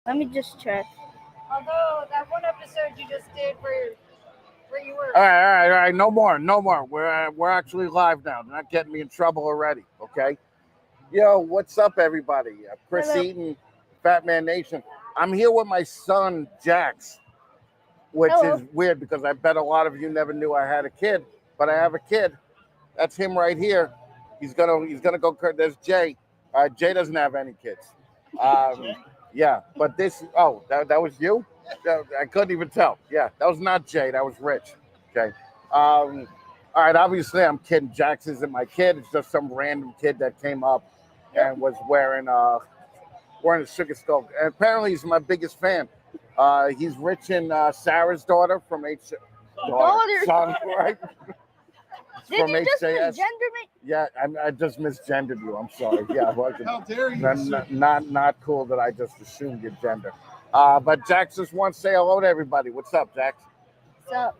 Let me just check. Although that one episode you just did where you were. All right. No more. We're actually live now. They're not getting me in trouble already. Okay. Yo, what's up, everybody? Chris Hello. Eaton, Fat Man Nation. I'm here with my son Jax, which Hello. is weird because I bet a lot of you never knew I had a kid, but I have a kid. That's him right here. He's gonna go. There's Jay. Jay doesn't have any kids. Yeah, but this. Oh, that was you. I couldn't even tell. Yeah, that was not Jay. That was Rich. Okay. All right. Obviously, I'm kidding. Jax isn't my kid. It's just some random kid that came up and was wearing a sugar skull. And apparently, he's my biggest fan. He's Rich and Sarah's daughter from son, right? Did you just misgender me? Yeah, I just misgendered you. I'm sorry. Yeah, How dare you? Not cool that I just assumed your gender. But Jax just wants to say hello to everybody. What's up, Jax? What's up?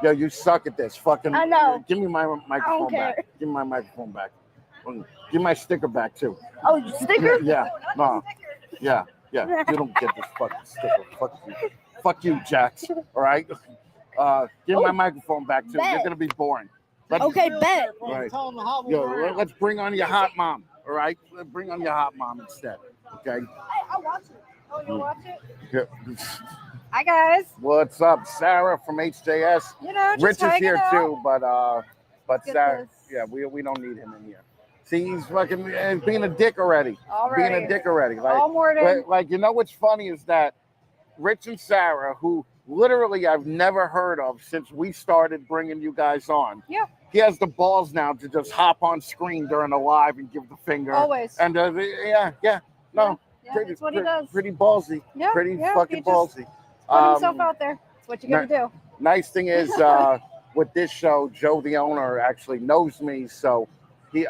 Yo, you suck at this. Fucking. I know. Give me my microphone care. back. Give me my microphone back. Give my sticker back too. Oh, sticker? Yeah. No. Yeah. You don't get this fucking sticker. Fuck you, Jax. All right. Give my microphone back too. Bet. You're gonna be boring. Okay, bet. Right. Yo, let's bring on your hot mom. All right. Let's bring on your hot mom instead. Okay. I'll watch it. Oh, you'll watch it? Yeah. Hi, guys. What's up, Sarah from HJS? You know, just Rich is hanging here out. too, but Get Sarah, this. yeah, we don't need him in here. See, he's fucking being a dick already. All Being right. a dick already. All morning. Like, you know what's funny is that Rich and Sarah, who literally I've never heard of since we started bringing you guys on. Yeah. He has the balls now to just hop on screen during a live and give the finger. Always. And no, Yeah, that's what he does. Pretty ballsy. Yeah, Pretty yeah, fucking he just ballsy. Put himself out there. That's what you got to do. Nice thing is, with this show, Joe, the owner, actually knows me, so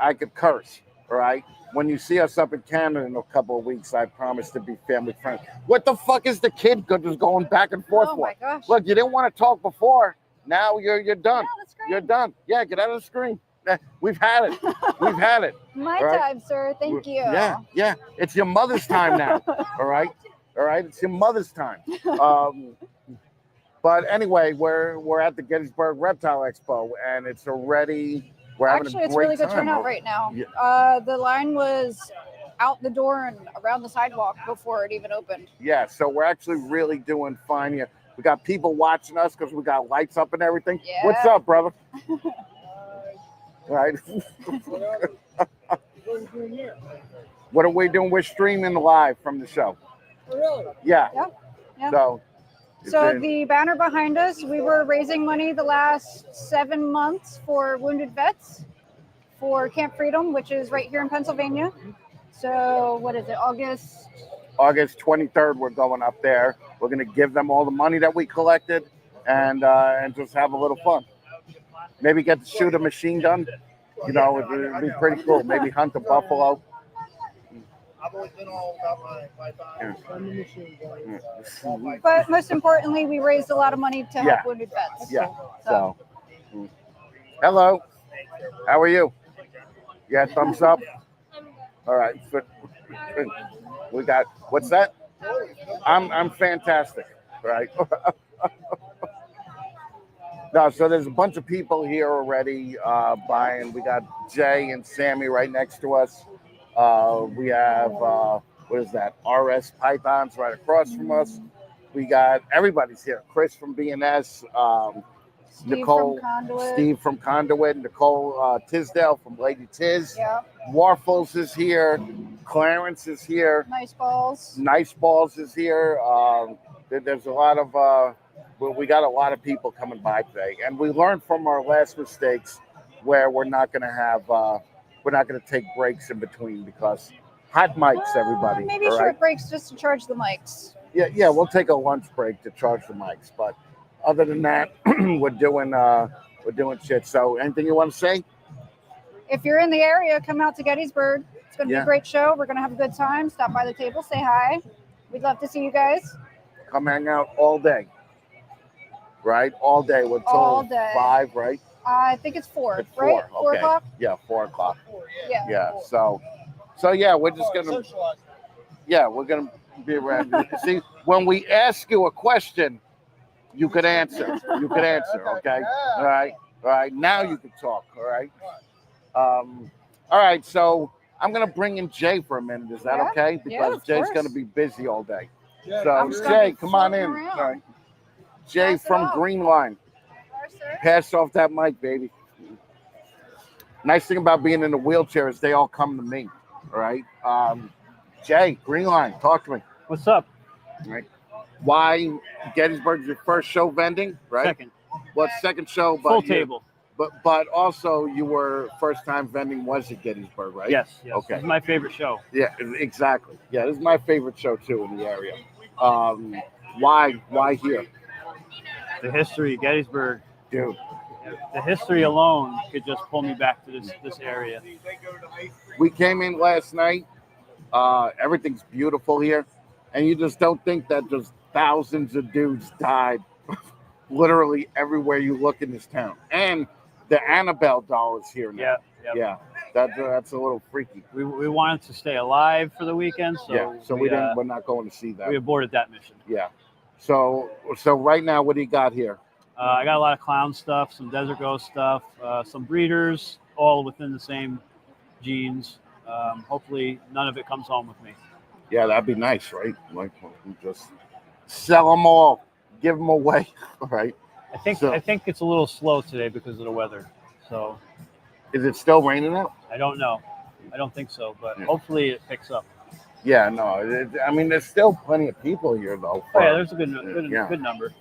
I could curse. All right. When you see us up in Canada in a couple of weeks, I promise to be family friendly. What the fuck is the kid just going back and forth Oh for? my gosh. Look, you didn't want to talk before. Now you're done. Yeah, that's great. You're done. Yeah, get out of the screen. We've had it. We've had it. My All right? time, sir. Thank you. Yeah. It's your mother's time now. All right. It's your mother's time. But anyway, we're at the Gettysburg Reptile Expo, and it's already we're having Actually, a it's great really good time. turnout right now. Yeah. The line was out the door and around the sidewalk before it even opened. Yeah, so we're actually really doing fine here. We got people watching us because we got lights up and everything. Yeah. What's up, brother? All right. What are we doing? We're streaming live from the show. Really? Yeah. Yeah. So The banner behind us, we were raising money the last 7 months for wounded vets for Camp Freedom, which is right here in Pennsylvania. So what is it, August 23rd, we're going up there. We're going to give them all the money that we collected and just have a little fun. Maybe get to shoot a machine gun. You know, it'd be pretty cool. Maybe hunt a buffalo. I've always been all about my time. But most importantly, we raised a lot of money to help Yeah. wounded vets. Yeah. So, hello. How are you? You got thumbs up? All right. We got, what's that? I'm fantastic, right? No, so there's a bunch of people here already buying. We got Jay and Sammy right next to us. We have, what is that? RS Pythons right across from us. We got, everybody's here. Chris from B&S, Nicole, Steve from Conduit, Nicole Tisdale from Lady Tiz. Yeah. Warfels is here. Clarence is here. Nice balls. Nice Balls is here. There's a lot of, we got a lot of people coming by today. And we learned from our last mistakes where we're not going to have, we're not going to take breaks in between because hot mics, everybody. Maybe all short right? breaks just to charge the mics. Yeah, we'll take a lunch break to charge the mics. But other than that, we're doing shit. So anything you want to say? If you're in the area, come out to Gettysburg. It's going to be Yeah. a great show. We're going to have a good time. Stop by the table, say hi. We'd love to see you guys. Come hang out all day. Right? All day until All day. 5, right? I think it's 4, It's right? 4, 4 okay. o'clock? Yeah, 4 o'clock. Yeah. Yeah. So yeah, we're just gonna. Yeah, we're gonna Be around. See, when we ask you a question, you could answer. You could answer. Okay. All right. All right. Now you can talk. All right. All right. So I'm gonna bring in Jay for a minute. Is that Yeah. okay? Yeah, Because of Jay's course. gonna be busy all day. Yeah, So I'm just Jay, gonna come on float in. around. All right. Jay Pass it from off. Green Line. Pass off that mic, baby. Nice thing about being in a wheelchair is they all come to me. All right. Jay, Green Line, talk to me. What's up? Right. Why Gettysburg's your first show vending, right? Second. Well, second show, but Full you- table. But also you were first time vending was at Gettysburg, right? Yes. Okay. This is my favorite show. Yeah, exactly. Yeah, this is my favorite show too in the area. Why here, The history of Gettysburg. dude? The history alone could just pull me back to this area. We came in last night. Everything's beautiful here, and you just don't think that just thousands of dudes died literally everywhere you look in this town. And the Annabelle doll is here now. Yeah. That's a little freaky. We wanted to stay alive for the weekend, so So we didn't. We're not going to see that. we aborted that mission. Yeah. So right now, what do you got here? I got a lot of clown stuff, some desert ghost stuff, some breeders, all within the same genes. Hopefully, none of it comes home with me. Yeah, that'd be nice, right? Like just sell them all, give them away, right? I think So- it's a little slow today because of the weather. So Is it still raining out? I don't know. I don't think so, but Yeah. hopefully it picks up. Yeah, no. I mean, there's still plenty of people here, though. Oh yeah, there's a good Yeah. good number.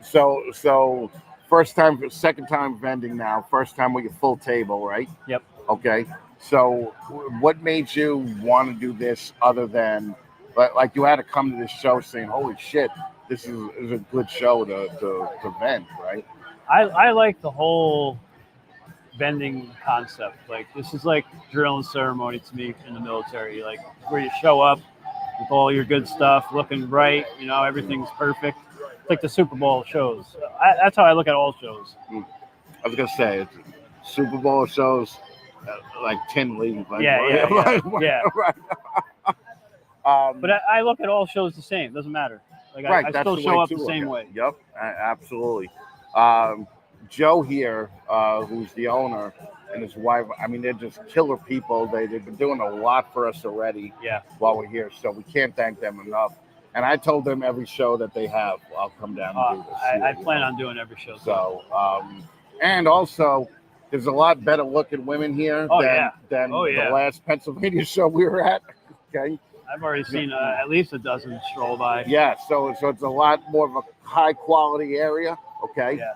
So first time, second time vending now. First time with your full table, right? Yep. Okay. So what made you want to do this other than, like you had to come to this show saying, holy shit, this is a good show to vend, right? I like the whole vending concept. Like this is like drill and ceremony to me in the military. Like where you show up with all your good stuff, looking bright. You know, everything's perfect. It's like the Super Bowl shows. That's how I look at all shows. I was gonna say it's Super Bowl shows like 10 leagues. Like, Yeah. right. But I look at all shows the same. Doesn't matter. Like Right, I that's still the show way up to the look same at it. way. Yep, absolutely. Joe here, who's the owner, and his wife. I mean, they're just killer people. They've been doing a lot for us already. Yeah. While we're here, so we can't thank them enough. And I told them every show that they have, I'll come down and do this. I plan on doing every show. So, and also, there's a lot better looking women here than the last Pennsylvania show we were at. Okay. I've already seen at least a dozen stroll by. Yeah, so it's a lot more of a high quality area. Okay. Yeah.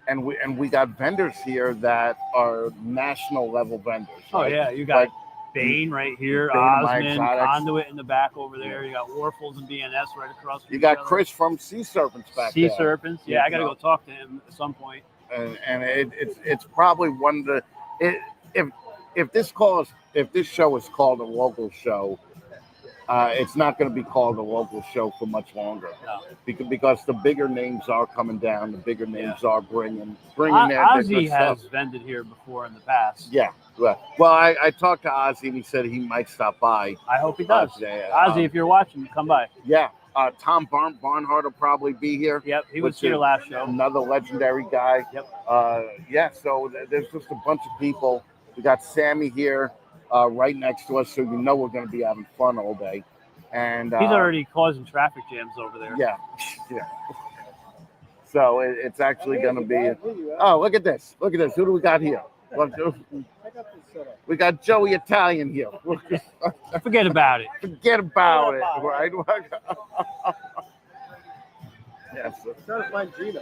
And we got vendors here that are national level vendors. Oh right? yeah, you got Bane right here, Bane, My Osmond, Exotics. Conduit in the back over there. You got Warfels and BNS right across from You each got other. Chris from Sea Serpents back Sea there. Serpents. Yeah, I got to go talk to him at some point. And it's probably one of the if this show is called a local show, it's not going to be called a local show for much longer. No. Because the bigger names are coming down, the bigger names are bringing their Ozzy good stuff. has vended here before in the past. Yeah. Well, I talked to Ozzy and he said he might stop by. I hope he does. Today. Ozzy, if you're watching, come by. Yeah. Tom Barnhart will probably be here. Yep, he was which here is last show. Another legendary guy. Yep. So there's just a bunch of people. We got Sammy here right next to us, so you know we're going to be having fun all day. And He's already causing traffic jams over there. Yeah. So it's actually going to be. Oh, look at this! Look at this! Who do we got here? We got Joey Italian here. Forget about it. Forget about it, right? Yes. Trying to find Gina.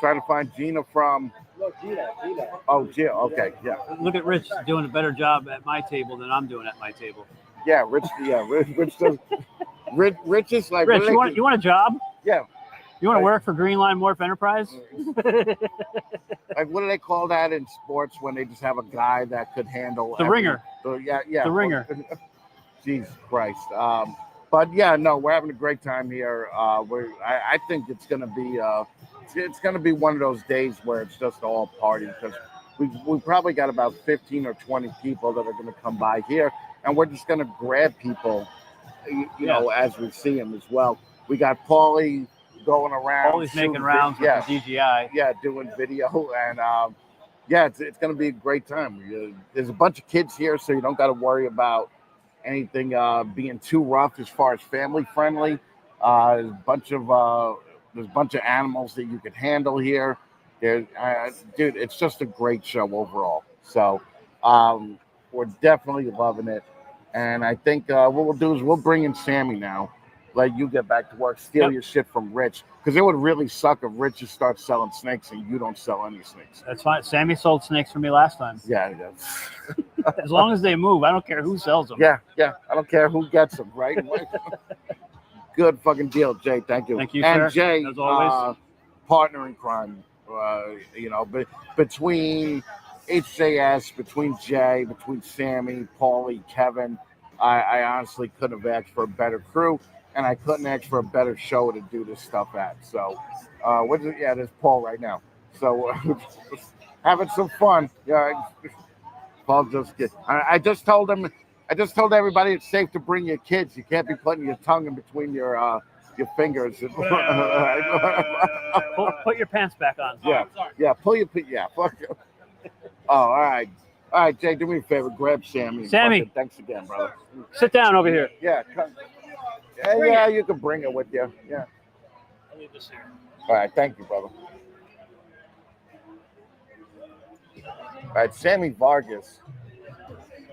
Trying to find Gina from. No, Gina. Oh, Gina. Okay, yeah. Look at Rich doing a better job at my table than I'm doing at my table. Yeah, Rich. Yeah, Rich does. Rich is like. Rich, you want a job? Yeah. You want to work for Green Line Morph Enterprise? Like, what do they call that in sports when they just have a guy that could handle The ringer. Yeah. The ringer. Jesus Christ. But yeah, no, we're having a great time here. I think it's gonna be one of those days where it's just all party because we probably got about 15 or 20 people that are going to come by here, and we're just going to grab people, you know, as we see them as well. We got Paulie going around. Paulie's making rounds with the DJI. Yeah, doing video, and yeah, it's going to be a great time. There's a bunch of kids here, so you don't got to worry about anything being too rough as far as family friendly. There's a bunch of animals that you can handle here. Dude, it's just a great show overall. So we're definitely loving it. And I think what we'll do is we'll bring in Sammy now. Let you get back to work, steal your shit from Rich. Because it would really suck if Rich just starts selling snakes and you don't sell any snakes. That's fine. Sammy sold snakes for me last time. Yeah. As long as they move, I don't care who sells them. Yeah. I don't care who gets them, right? Good fucking deal, Jay. Thank you. Thank you, and sir. Jay, As always. Partner in crime. You know, but between HJS, between Jay, between Sammy, Paulie, Kevin, I honestly couldn't have asked for a better crew, and I couldn't ask for a better show to do this stuff at. So, there's Paul right now. So, having some fun. Yeah, Paul I just told him. I just told everybody it's safe to bring your kids. You can't be putting your tongue in between your fingers. Put your pants back on. Pull your fuck you. Oh, all right, Jay, do me a favor, grab Sammy. Sammy, thanks again, brother. Sit down over here. Yeah, come. Yeah, you can bring it with you. Yeah. I'll leave this here. All right, thank you, brother. All right, Sammy Vargas,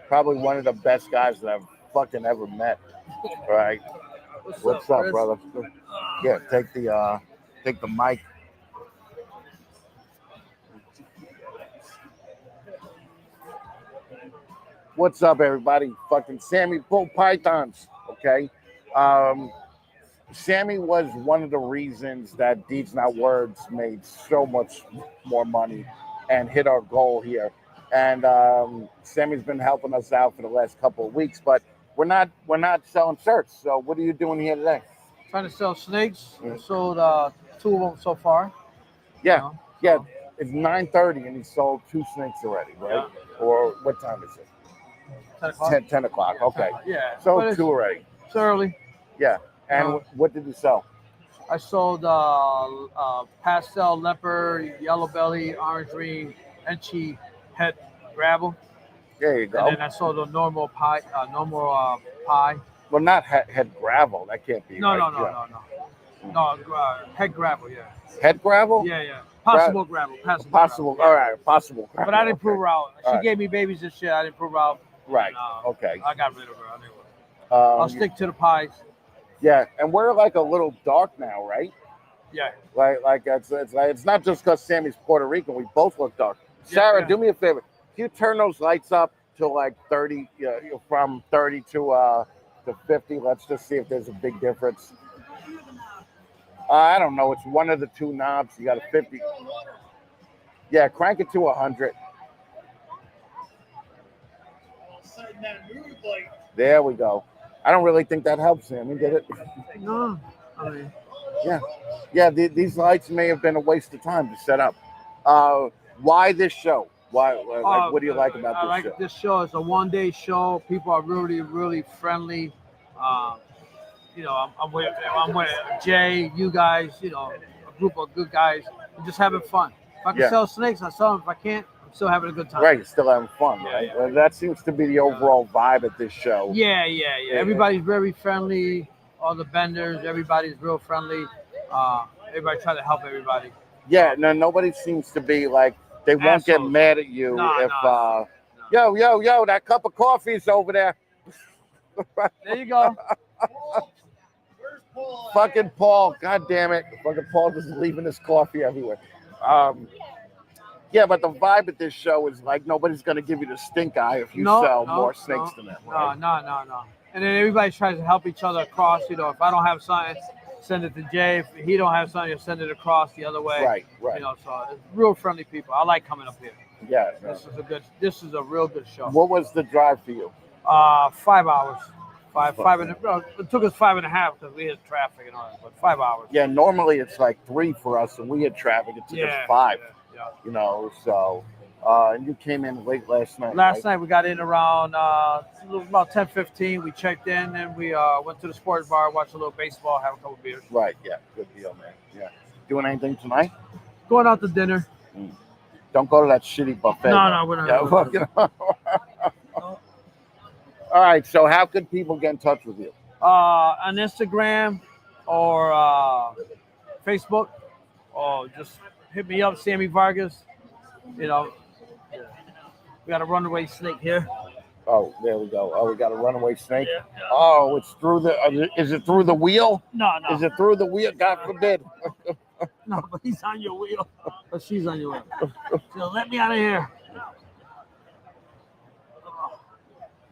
probably one of the best guys that I've fucking ever met. All right. What's up, brother? Yeah, take the mic. What's up, everybody? Fucking Sammy Bull Pythons, okay? Sammy was one of the reasons that Deeds Not Words made so much more money and hit our goal here. And Sammy's been helping us out for the last couple of weeks, but we're not selling shirts. So what are you doing here today? Trying to sell snakes. I sold 2 of them so far. Yeah, yeah. It's 9:30 and he sold 2 snakes already, right? Yeah. Or what time is it? 10 o'clock. 10 o'clock. Okay. Yeah. So 2 already. It's early. Yeah. And what did you sell? I sold pastel leopard, yellow belly, orange ring, enchi head gravel. There you go. And then I sold a normal pie. Well, not head gravel. That can't be. No, right? No, head gravel. Yeah. Head gravel? Yeah. Possible gravel. Possible. Gravel. All right. Possible gravel. But I didn't prove her out. She All right. gave me babies and shit. I didn't prove her out. Right. And, Okay. I got rid of her. Anyway. I'll stick to the pies. Yeah, and we're like a little dark now, right? Yeah. Like it's not just because Sammy's Puerto Rican. We both look dark. Sarah, do me a favor. Can you turn those lights up to like 30? From 30 to 50. Let's just see if there's a big difference. I don't know. It's one of the 2 knobs. You got a 50. Yeah, crank it to 100. There we go. I don't really think that helps, Sammy. Did it? No. I mean. Yeah. These lights may have been a waste of time to set up. Why this show? Why? What do you like about this show? This show. It's a 1-day show. People are really, really friendly. I'm with Jay, you guys. A group of good guys. We're just having fun. If I can sell snakes, I sell them. If I can't, I'm still having a good time. Right, still having fun. Right. Yeah. Well, that seems to be the overall vibe at this show. Yeah. Everybody's very friendly. All the vendors, everybody's real friendly. Everybody try to help everybody. Yeah, no, nobody seems to be like they won't Assholes. get mad at you if yo, that cup of coffee's over there. There you go. Fucking Paul, god damn it. Fucking Paul just leaving his coffee everywhere. Yeah, but the vibe at this show is like nobody's gonna give you the stink eye if you sell more snakes than them. Right? No. And then everybody tries to help each other across. If I don't have something, send it to Jay. If he don't have something, he'll send it across the other way. Right. So it's real friendly people. I like coming up here. Yeah. This is a real good show. What was the drive for you? 5 hours. It took us 5.5 because we had traffic and all that, but 5 hours. Yeah, normally it's like 3 for us, and we had traffic. It took us 5. Yeah. So And you came in late last night. Last right? night we got in around about 10:15. We checked in, and we went to the sports bar, watched a little baseball, have a couple beers. Right. Yeah. Good deal, man. Yeah. Doing anything tonight? Going out to dinner. Don't go to that shitty buffet. No, we're not. Yeah, fucking. All right. So, how could people get in touch with you? On Instagram or Facebook, or just hit me up, Sammy Vargas. You know, we got a runaway snake here. Oh, there we go. Oh, we got a runaway snake. Yeah. Oh, it's through the. Is it through the wheel? No. Is it through the wheel? God forbid. No, but he's on your wheel. But she's on your wheel. So let me out of here.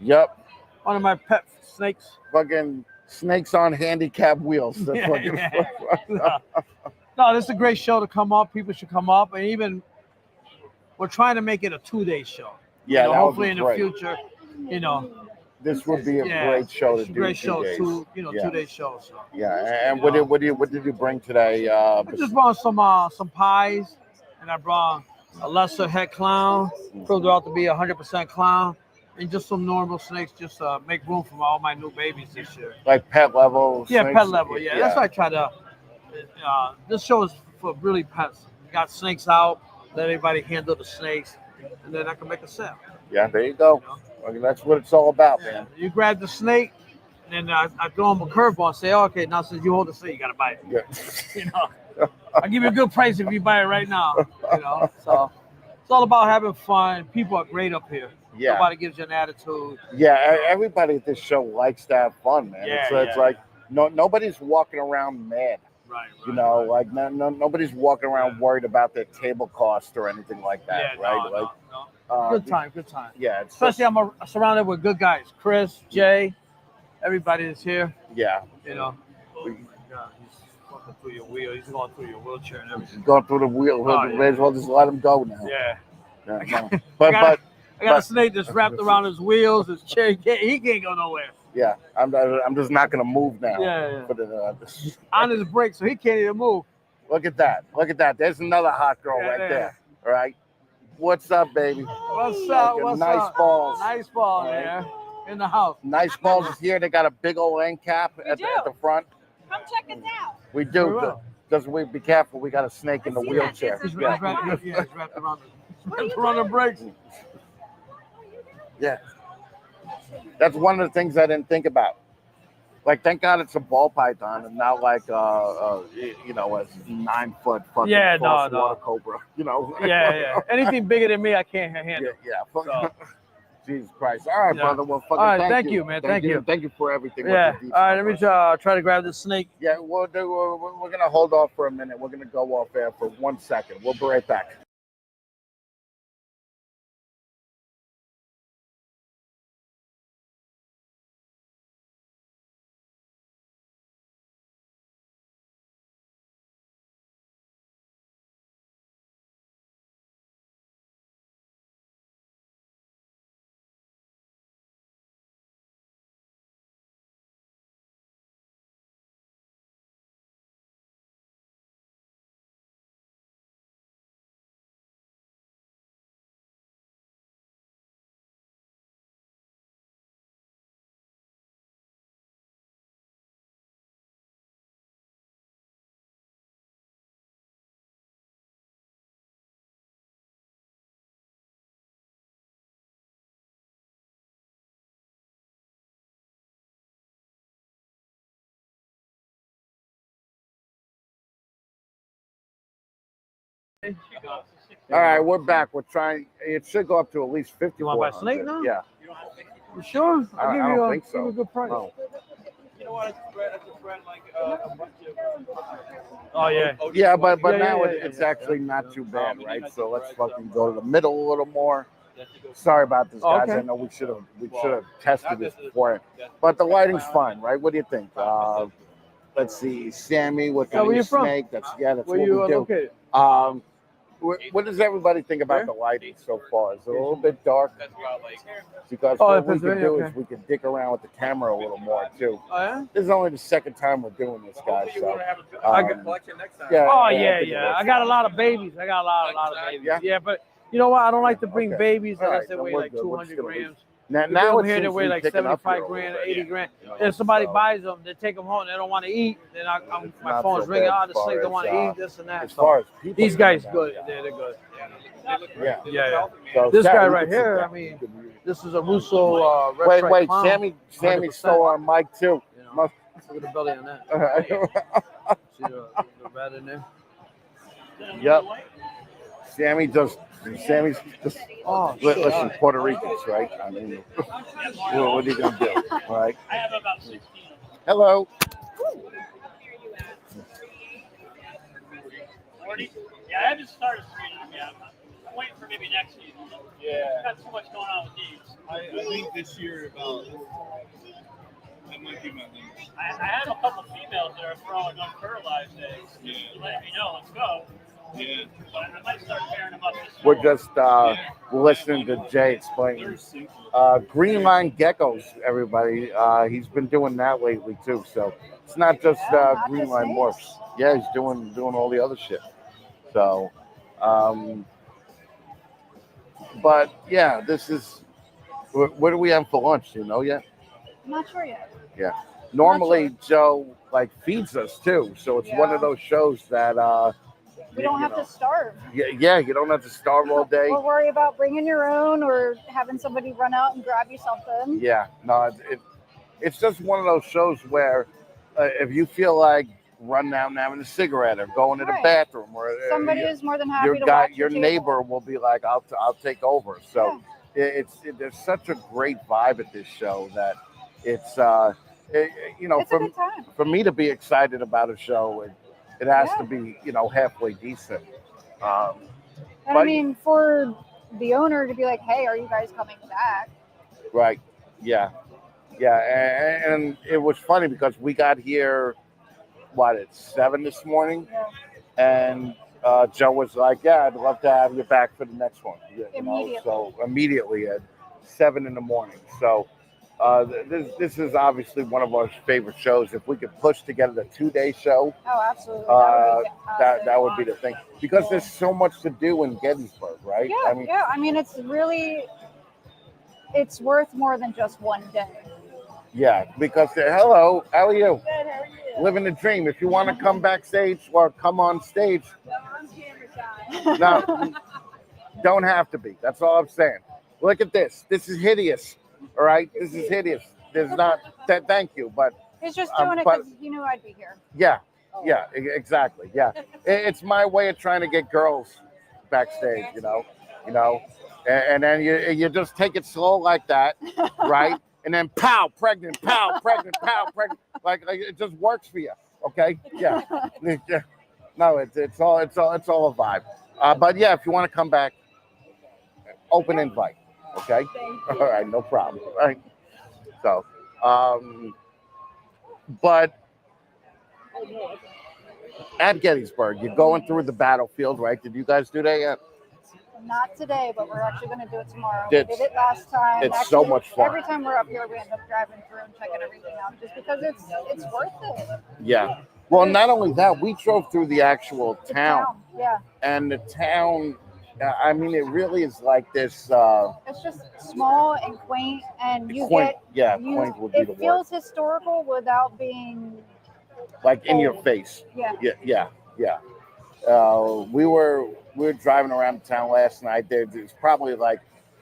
Yep. One of my pet snakes. Fucking snakes on handicap wheels. That's Yeah, fucking. yeah. No, this is a great show to come up. People should come up, and even we're trying to make it a 2-day show. Yeah, You know, that would hopefully be in the great. future, you know, This would be a yeah, great show to it's a do. great 2 show, days. 2-day show. So Yeah, and You what know. did you bring today? I just brought some pies, and I brought a lesser head clown, proved out to be 100% clown, and just some normal snakes, just to make room for all my new babies this year. Like pet level. Yeah, snakes? pet level. Yeah, that's why I try to. This show is for really pets. We got snakes out. Let everybody handle the snakes, and then I can make a sale. Yeah, there you go. You know? I mean, that's what it's all about, Yeah. man. You grab the snake, and then I throw them a curveball and say, okay, now since you hold the snake, you gotta buy it. Yeah. You know, I'll give you a good price if you buy it right now. You know, so it's all about having fun. People are great up here. Yeah. Nobody gives you an attitude. Yeah, everybody at this show likes to have fun, man. Yeah, It's like nobody's walking around mad. Right. You know, like nobody's walking around worried about their table cost or anything like that, Yeah, right? no. Good time. Yeah, it's Especially I'm surrounded with good guys. Chris, Jay, everybody is here. yeah. You know. Yeah, he's fucking through your wheel. He's going through your wheelchair and everything. Going through the wheel. Oh, yeah. May as well just let him go now. Yeah. Yeah, no. But I got a snake that's wrapped around his wheels, his chair. He can't go nowhere. yeah, I'm just not gonna move now. Yeah. But, On his brakes, so he can't even move. look at that. There's another hot girl Yeah, right yeah. there. All right. What's up, baby? What's up? Fucking What's nice up? balls. Nice ball there in the house. Nice balls is here. They got a big old end cap at the front. Come check us out. We We do. will. Just we be careful. We got a snake in the I see that. wheelchair. It's He's Yeah. wrapped around the brakes. Yeah. That's one of the things I didn't think about. Like, thank God it's a ball python and not like a 9-foot fucking Yeah, false no. water cobra. You know. Yeah. Anything bigger than me, I can't handle. Yeah. So. Jesus Christ. All right, Yeah. brother. Well, fucking All right, thank thank you. you, man. Thank you. Thank you for everything. with Yeah. the All right, let me details. try to grab this snake. Yeah, we're gonna hold off for a minute. We're gonna go off air for 1 second. We'll be right back. All right, we're back. We're trying. It should go up to at least 50. You want to buy a snake now? Yeah. You sure? I I'll give don't you think so. give you a good price. No. You know what? I just read like a bunch of. Oh yeah. Yeah, but Yeah, now yeah, it's yeah. actually not too bad, right? So let's fucking go to the middle a little more. Sorry about this, Oh, guys. okay. I know we should have tested this before, but the lighting's fine, right? What do you think? Let's see, Sammy with Yeah, where the you from? snake. That's Where what you we do. located? What does everybody think about the lighting so far? Is it a little bit dark? Because Oh, what we that's can right, do okay. is we can dick around with the camera a little more too. Oh yeah. This is only the second time we're doing this, guys. So, I got- yeah. Oh I yeah, think it yeah. is. I got a lot of babies. I got a lot of babies. Yeah? Yeah, but You know what? I don't like to bring Okay. babies All unless right, they then weigh we're like good. We're 200 just gonna leave. grams. Now Over it here they seems weigh to be like picking up 75 here a grand, little bit. 80 grand. You know, And if somebody so buys them, they take them home. They don't want to eat. Then it's my not phone's so ringing bad out as of far sleep. They as, want to eat this and that. as So far as people these coming guys down, good. yeah. They're good. Yeah. Yeah. So This Sam, guy you right can sit here, down. I mean, This is a Russo red Wait, stripe wait, clown. Sammy 100%. stole our mic too. You know, Must- look at the belly on that. See the red in there? Yep. Sammy's just Oh, listen, Puerto Ricans, right? I mean, what are you gonna do, all right? I have about 16. Hello. 40? Yeah, I haven't started screening them yet. I'm waiting for maybe next season. Yeah. Got so much going on with these. I think this year about that might be my limit. I have a couple females that are throwing unfertilized eggs. Yeah. Letting me know, let's go. Yeah. But I might start pairing them up this We're summer. just listening to Jay explain. They're simple. Green Line Geckos, everybody. He's been doing that lately too. So it's not just not Green just Line snakes. Morphs. Yeah, he's doing all the other shit. So, but yeah, this is. What do we have for lunch? Do you know yet? I'm not sure yet. Yeah. Normally Joe feeds us too. So it's one of Yeah. those shows that We don't have to starve. Yeah, you don't have to starve all day. Or worry about bringing your own or having somebody run out and grab you something. Yeah, no, it's just one of those shows where if you feel like running out and having a cigarette or going to the Right. bathroom, or Somebody is more than happy your to guy, watch your table. neighbor will be like, I'll take over. So there's such a great vibe at this show that it's It's a for good time. for me to be excited about a show, it has Yeah. to be halfway decent. And but- I mean, for the owner to be like, hey, are you guys coming back? Right. Yeah. And it was funny because we got here, at 7 this morning, Yeah. and Joe was like, "Yeah, I'd love to have you back for the next one." Immediately. So immediately at 7 in the morning. So this is obviously one of our favorite shows. If we could push together the 2-day show, Oh, absolutely. that would be the thing, because there's so much to do in Gettysburg, right? Yeah, I mean, it's worth more than just one day. Yeah, because hello, how are you? Good, how are you? Living the dream. If you want to come backstage or come on stage, no, don't have to be. That's all I'm saying. Look at this. This is hideous. All right, this is hideous. There's not. Thank you, but He's just doing it but- because he knew I'd be here. yeah, exactly. Yeah, it's my way of trying to get girls backstage. And then you just take it slow like that, right? And then pow, pregnant, pow, pregnant, pow, pregnant. Like it just works for you, okay? Yeah. No, it's all a vibe. But yeah, if you want to come back, open invite, okay? All right, no problem. All right. So, but at Gettysburg, you're going through the battlefield, right? Did you guys do that yet? Not today, but we're actually going to do it tomorrow. It's- We did it last time. it's so much fun. Every time we're up here, we end up driving through and checking everything out, just because it's worth it. Yeah. Well, not only that, we drove through the actual The town, yeah. and the town. I mean, it really is like this. It's just small and quaint, and you Quaint, get quaint would be the it word. feels historical without being Like in your face. yeah. Yeah. We were driving around the town last night. There's probably like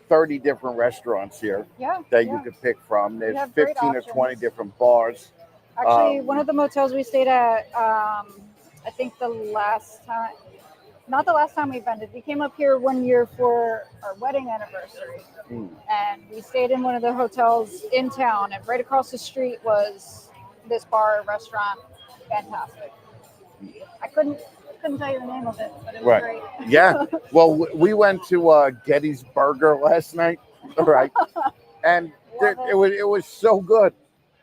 30 different restaurants here Yeah. that yeah. you could pick from. There's have great 15 or 20 options. different bars. Actually, one of the motels we stayed at, I think not the last time we vended. We came up here one year for our wedding anniversary, and we stayed in one of the hotels in town. And right across the street was this bar restaurant, fantastic. I couldn't tell you the name of it, but it was Right. great. Yeah. Well, we went to Gettysburg last night, right? And it was so good.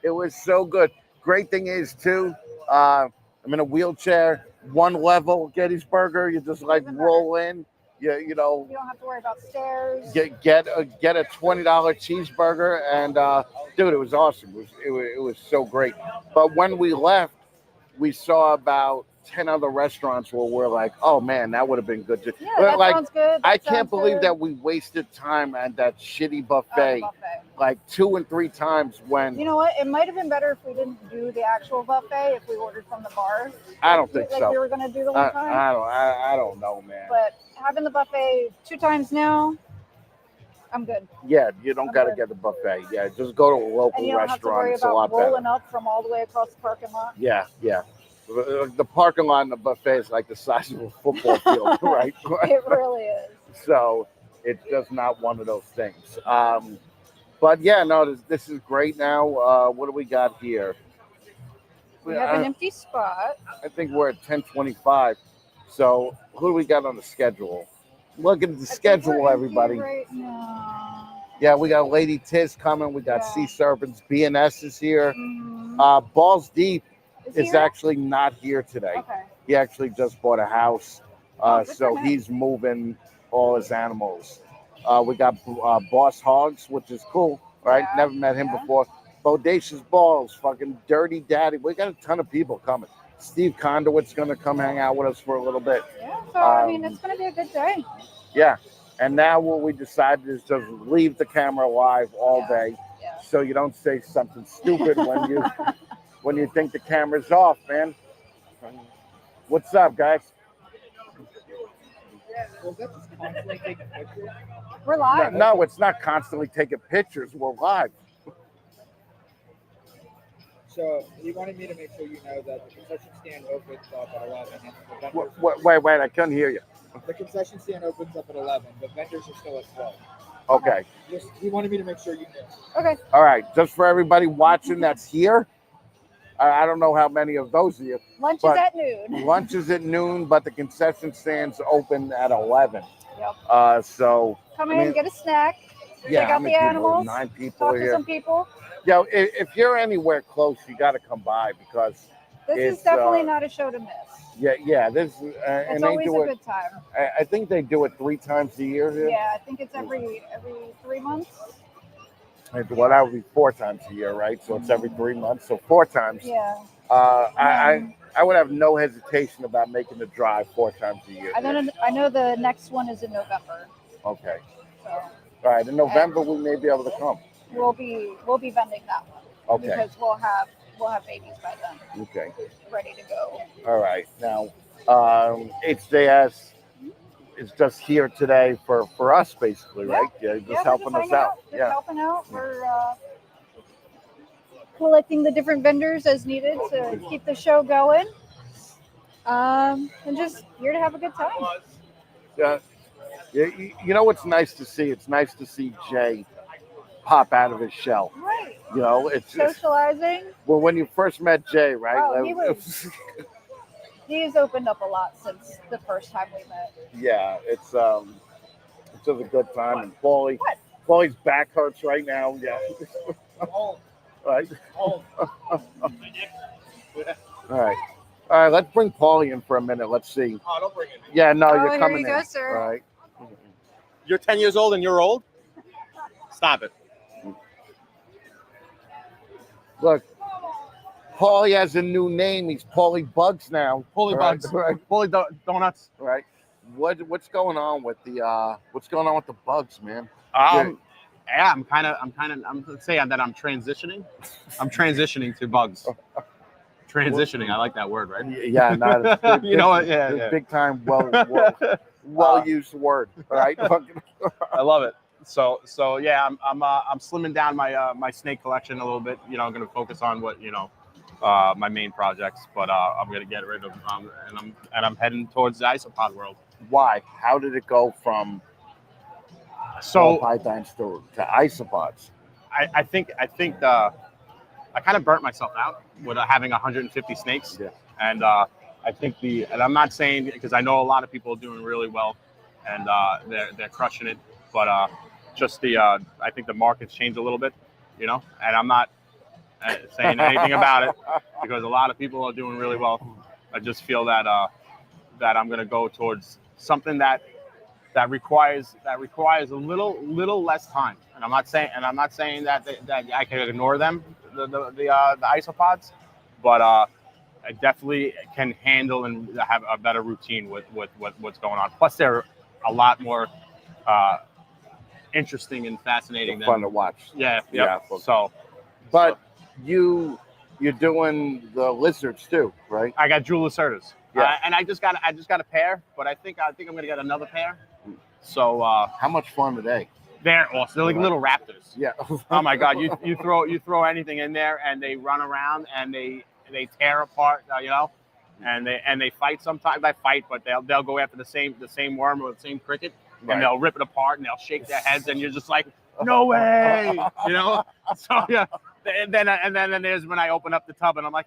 It was so good. Great thing is too, I'm in a wheelchair, one level Gettysburg. You just like roll in. You know. You don't have to worry about stairs. Get a $20 cheeseburger, and dude, it was awesome. It was so great. But when we left, we saw about 10 other restaurants where we're like, oh man, that would have been good. Yeah, But that like, sounds good. I can't believe that we wasted time at that shitty buffet, like 2 and 3 times when. You know what? It might have been better if we didn't do the actual buffet, if we ordered from the bar. I don't think like so. we were going to do the one time. I don't know, man. But having the buffet 2 times now, I'm good. Yeah, you don't got to get the buffet. Yeah, just go to a local And you don't have to restaurant. worry It's a lot about rolling better. up from all the way across the parking lot. Yeah. The parking lot and the buffet is like the size of a football field, right? It really is. So it's just not one of those things. But yeah, no, this is great now. What do we got here? We have an empty spot. I think we're at 10:25. So who do we got on the schedule? Look at the schedule, everybody. Right now. Yeah, we got Lady Tiz coming. We got Sea Serpents. BNS is here. Mm-hmm. Balls Deep is here? actually not here today. Okay. He actually just bought a house. Good So for him. he's moving all his animals. We got Boss Hogs, which is cool, right? Yeah, Never met him yeah. before. Bodacious Balls, fucking Dirty Daddy. We got a ton of people coming. Steve Conduit's going to come hang out with us for a little bit. Yeah, so I mean, it's going to be a good day. Yeah. And now what we decided is just leave the camera live all day, Yeah. so you don't say something stupid when you think the camera's off, man. What's up, guys? We're live. No, it's not constantly taking pictures. We're live. So he wanted me to make sure you know that the concession stand opens up at 11. And the vendors, Wait, I couldn't hear you. the concession stand opens up at 11. The vendors are still at 12. Okay. He wanted me to make sure you knew. Okay. All right. Just for everybody watching that's here, I don't know how many of those are you. Lunch But is at noon. Lunch is at noon, but the concession stands open at 11. Yep. So Come I in, mean, get a snack, yeah, check how out the many people? animals, 9 people talk are to here. some people. Yeah, if you're anywhere close, you got to come by because This it's is definitely not a show to miss. yeah. This and It's they always do a it. good time. I think they do it 3 times a year here. Yeah, I think it's every 3 months. Well, that would be 4 times a year, right? So it's every 3 months, so 4 times. Yeah. I would have no hesitation about making the drive 4 times a year. I know the next one is in November. Okay. So All right. In November, we may be able to come. we'll be vending that one. Okay. Because we'll have babies by then, Okay. ready to go. All right. Now, HJS is just here today for us, basically, right? Yeah, just helping us hanging out. Just Yeah. helping out. We're collecting the different vendors as needed to keep the show going. And just here to have a good time. Yeah. You know what's nice to see? It's nice to see Jay pop out of his shell. Right. You know, it's Socializing. well, when you first met Jay, right? Oh, he's opened up a lot since the first time we met. Yeah, it's just a good time. And Paulie's back hurts right now. Yeah. Right. All right, let's bring Paulie in for a minute. Let's see. Oh, don't bring it. Yeah, no, you're here coming you in. go, sir. All right. You're 10 years old and you're old? Stop it. Look, Paulie has a new name. He's Paulie Bugs now. Paulie All Bugs. Right. Paulie Donuts. Right. What's going on with the bugs, man? Yeah, I'm saying that I'm transitioning. I'm transitioning to bugs. Transitioning, I like that word, right? Yeah, no, it's You know what? Yeah, it's yeah. big time, well used word. All right. I love it. So yeah, I'm slimming down my snake collection a little bit. You know, I'm gonna focus on what my main projects, but I'm gonna get rid of and I'm heading towards the isopod world. Why? How did it go from ball pythons to isopods? I think I kind of burnt myself out with having 150 snakes. Yeah. And I think and I'm not saying, because I know a lot of people are doing really well and they're crushing it, but I think the market's changed a little bit, and I'm not saying anything about it because a lot of people are doing really well. I just feel that I'm going to go towards something that requires a little less time. And I'm not saying that I can ignore them, the isopods, but I definitely can handle and have a better routine with what's going on. Plus, they're a lot more interesting and fascinating. Fun to watch. Yeah. So, but you're doing the lizards too, right? I got jewel lacerdas. Yeah. And I just got a pair, but I think I'm gonna get another pair. So how much fun are they? They're awesome. They're like little raptors. Yeah. Oh my God! You throw anything in there, and they run around and they tear apart, and they fight. Sometimes they fight, but they'll go after the same worm or the same cricket, and they'll rip it apart and they'll shake their heads, and you're just like, no way, So yeah, and then there's when I open up the tub and I'm like,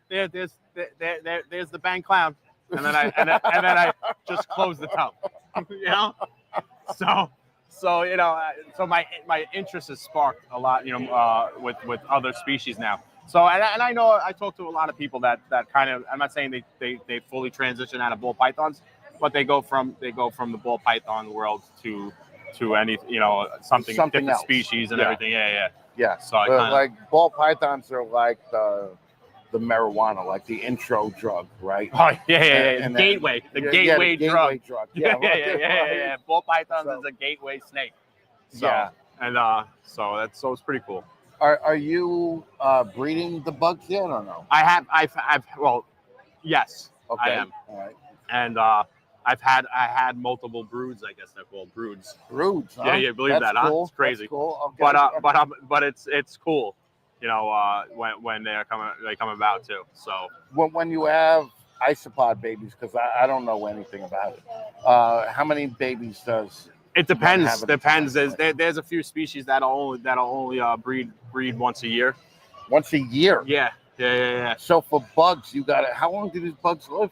there's the bang clown, and then I just close the tub, So my interest is sparked a lot, with other species now. So and I know I talk to a lot of people that kind of, I'm not saying they fully transition out of ball pythons, but they go from the ball python world to any something different else. Species and everything. Yeah. So like ball pythons are like the marijuana, like the intro drug, right? Oh yeah. And gateway drug. Yeah. Ball pythons is a gateway snake. So, and so it's pretty cool. Are you breeding the bugs yet or no? Well, yes, okay. I am. All right. And I had multiple broods. I guess they're called broods. Broods. Huh? Yeah, believe That's that, cool. Huh? It's crazy. That's cool. Okay. But it's cool, when they come about too. So when you have isopod babies, because I don't know anything about it. How many babies does it depends. Depends. There's a few species that'll only breed once a year. Once a year. Yeah. So for bugs, you got it. How long do these bugs live?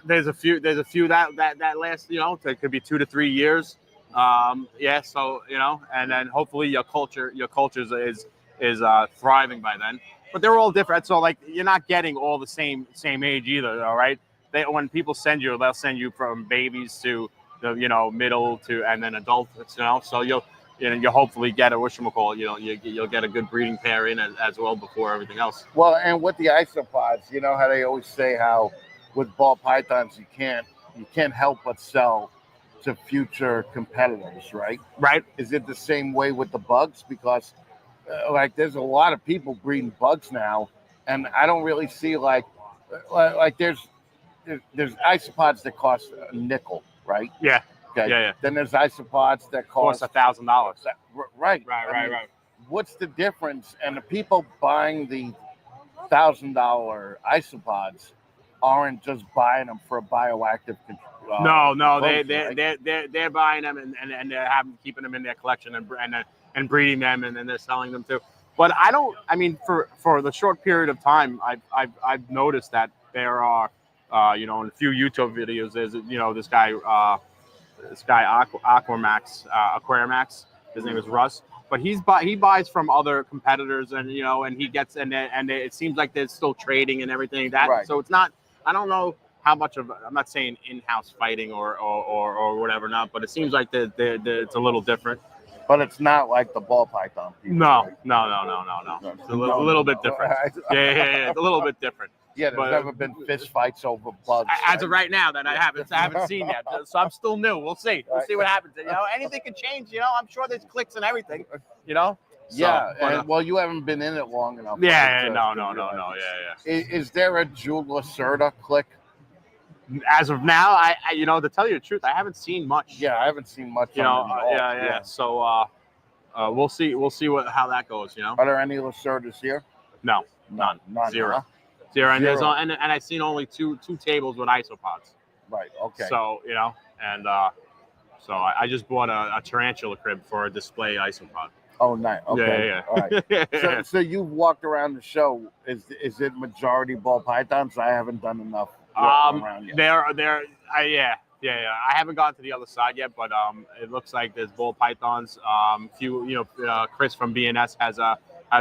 There's a few that last, it could be 2 to 3 years. So and then hopefully your culture is thriving by then. But they're all different. So like you're not getting all the same age either. All right. When people they'll send you from babies to the middle to and then adults. So you'll hopefully get you'll get a good breeding pair in as well before everything else. Well, and with the isopods, you know how they always say how with ball pythons you can't help but sell to future competitors, right? Right. Is it the same way with the bugs? Because like there's a lot of people breeding bugs now, and I don't really see like there's isopods that cost a nickel, right? Yeah. Okay. Yeah. Then there's isopods that cost $1,000. Right. Right. What's the difference? And the people buying the $1,000 isopods aren't just buying them for a bioactive control. No, they're buying them and they're keeping them in their collection and breeding them and then they're selling them too. But for the short period of time, I've noticed that there are, in a few YouTube videos, there's this guy Aquamax, his name is Russ. But he buys from other competitors and and he gets and it seems like they're still trading and everything like that. Right. So it's not. I don't know how much of. I'm not saying in-house fighting or whatever not, but it seems like it's a little different. But it's not like the ball python people. No. It's a little bit different. Yeah. It's a little bit different. Yeah, there's never been fist fights over bugs. As of right now, that I haven't seen yet. So I'm still new. We'll see. We'll see what happens. Anything can change. I'm sure there's clicks and everything. So, well, you haven't been in it long enough. No. Is there a Jewel Lacerda click? As of now, I to tell you the truth, I haven't seen much. Yeah, I haven't seen much. Yeah. So we'll see how that goes. Are there any Lacerdas here? No, none. Zero. Huh? Zero. And there's and I've seen only two tables with isopods. Right. Okay. So and so I just bought a tarantula crib for a display isopod. Oh, nice. Okay. Yeah. All right. So you've walked around the show. Is it majority ball pythons? I haven't done enough. Around yet. I haven't gotten to the other side yet, but it looks like there's bull pythons. Chris from BNS has a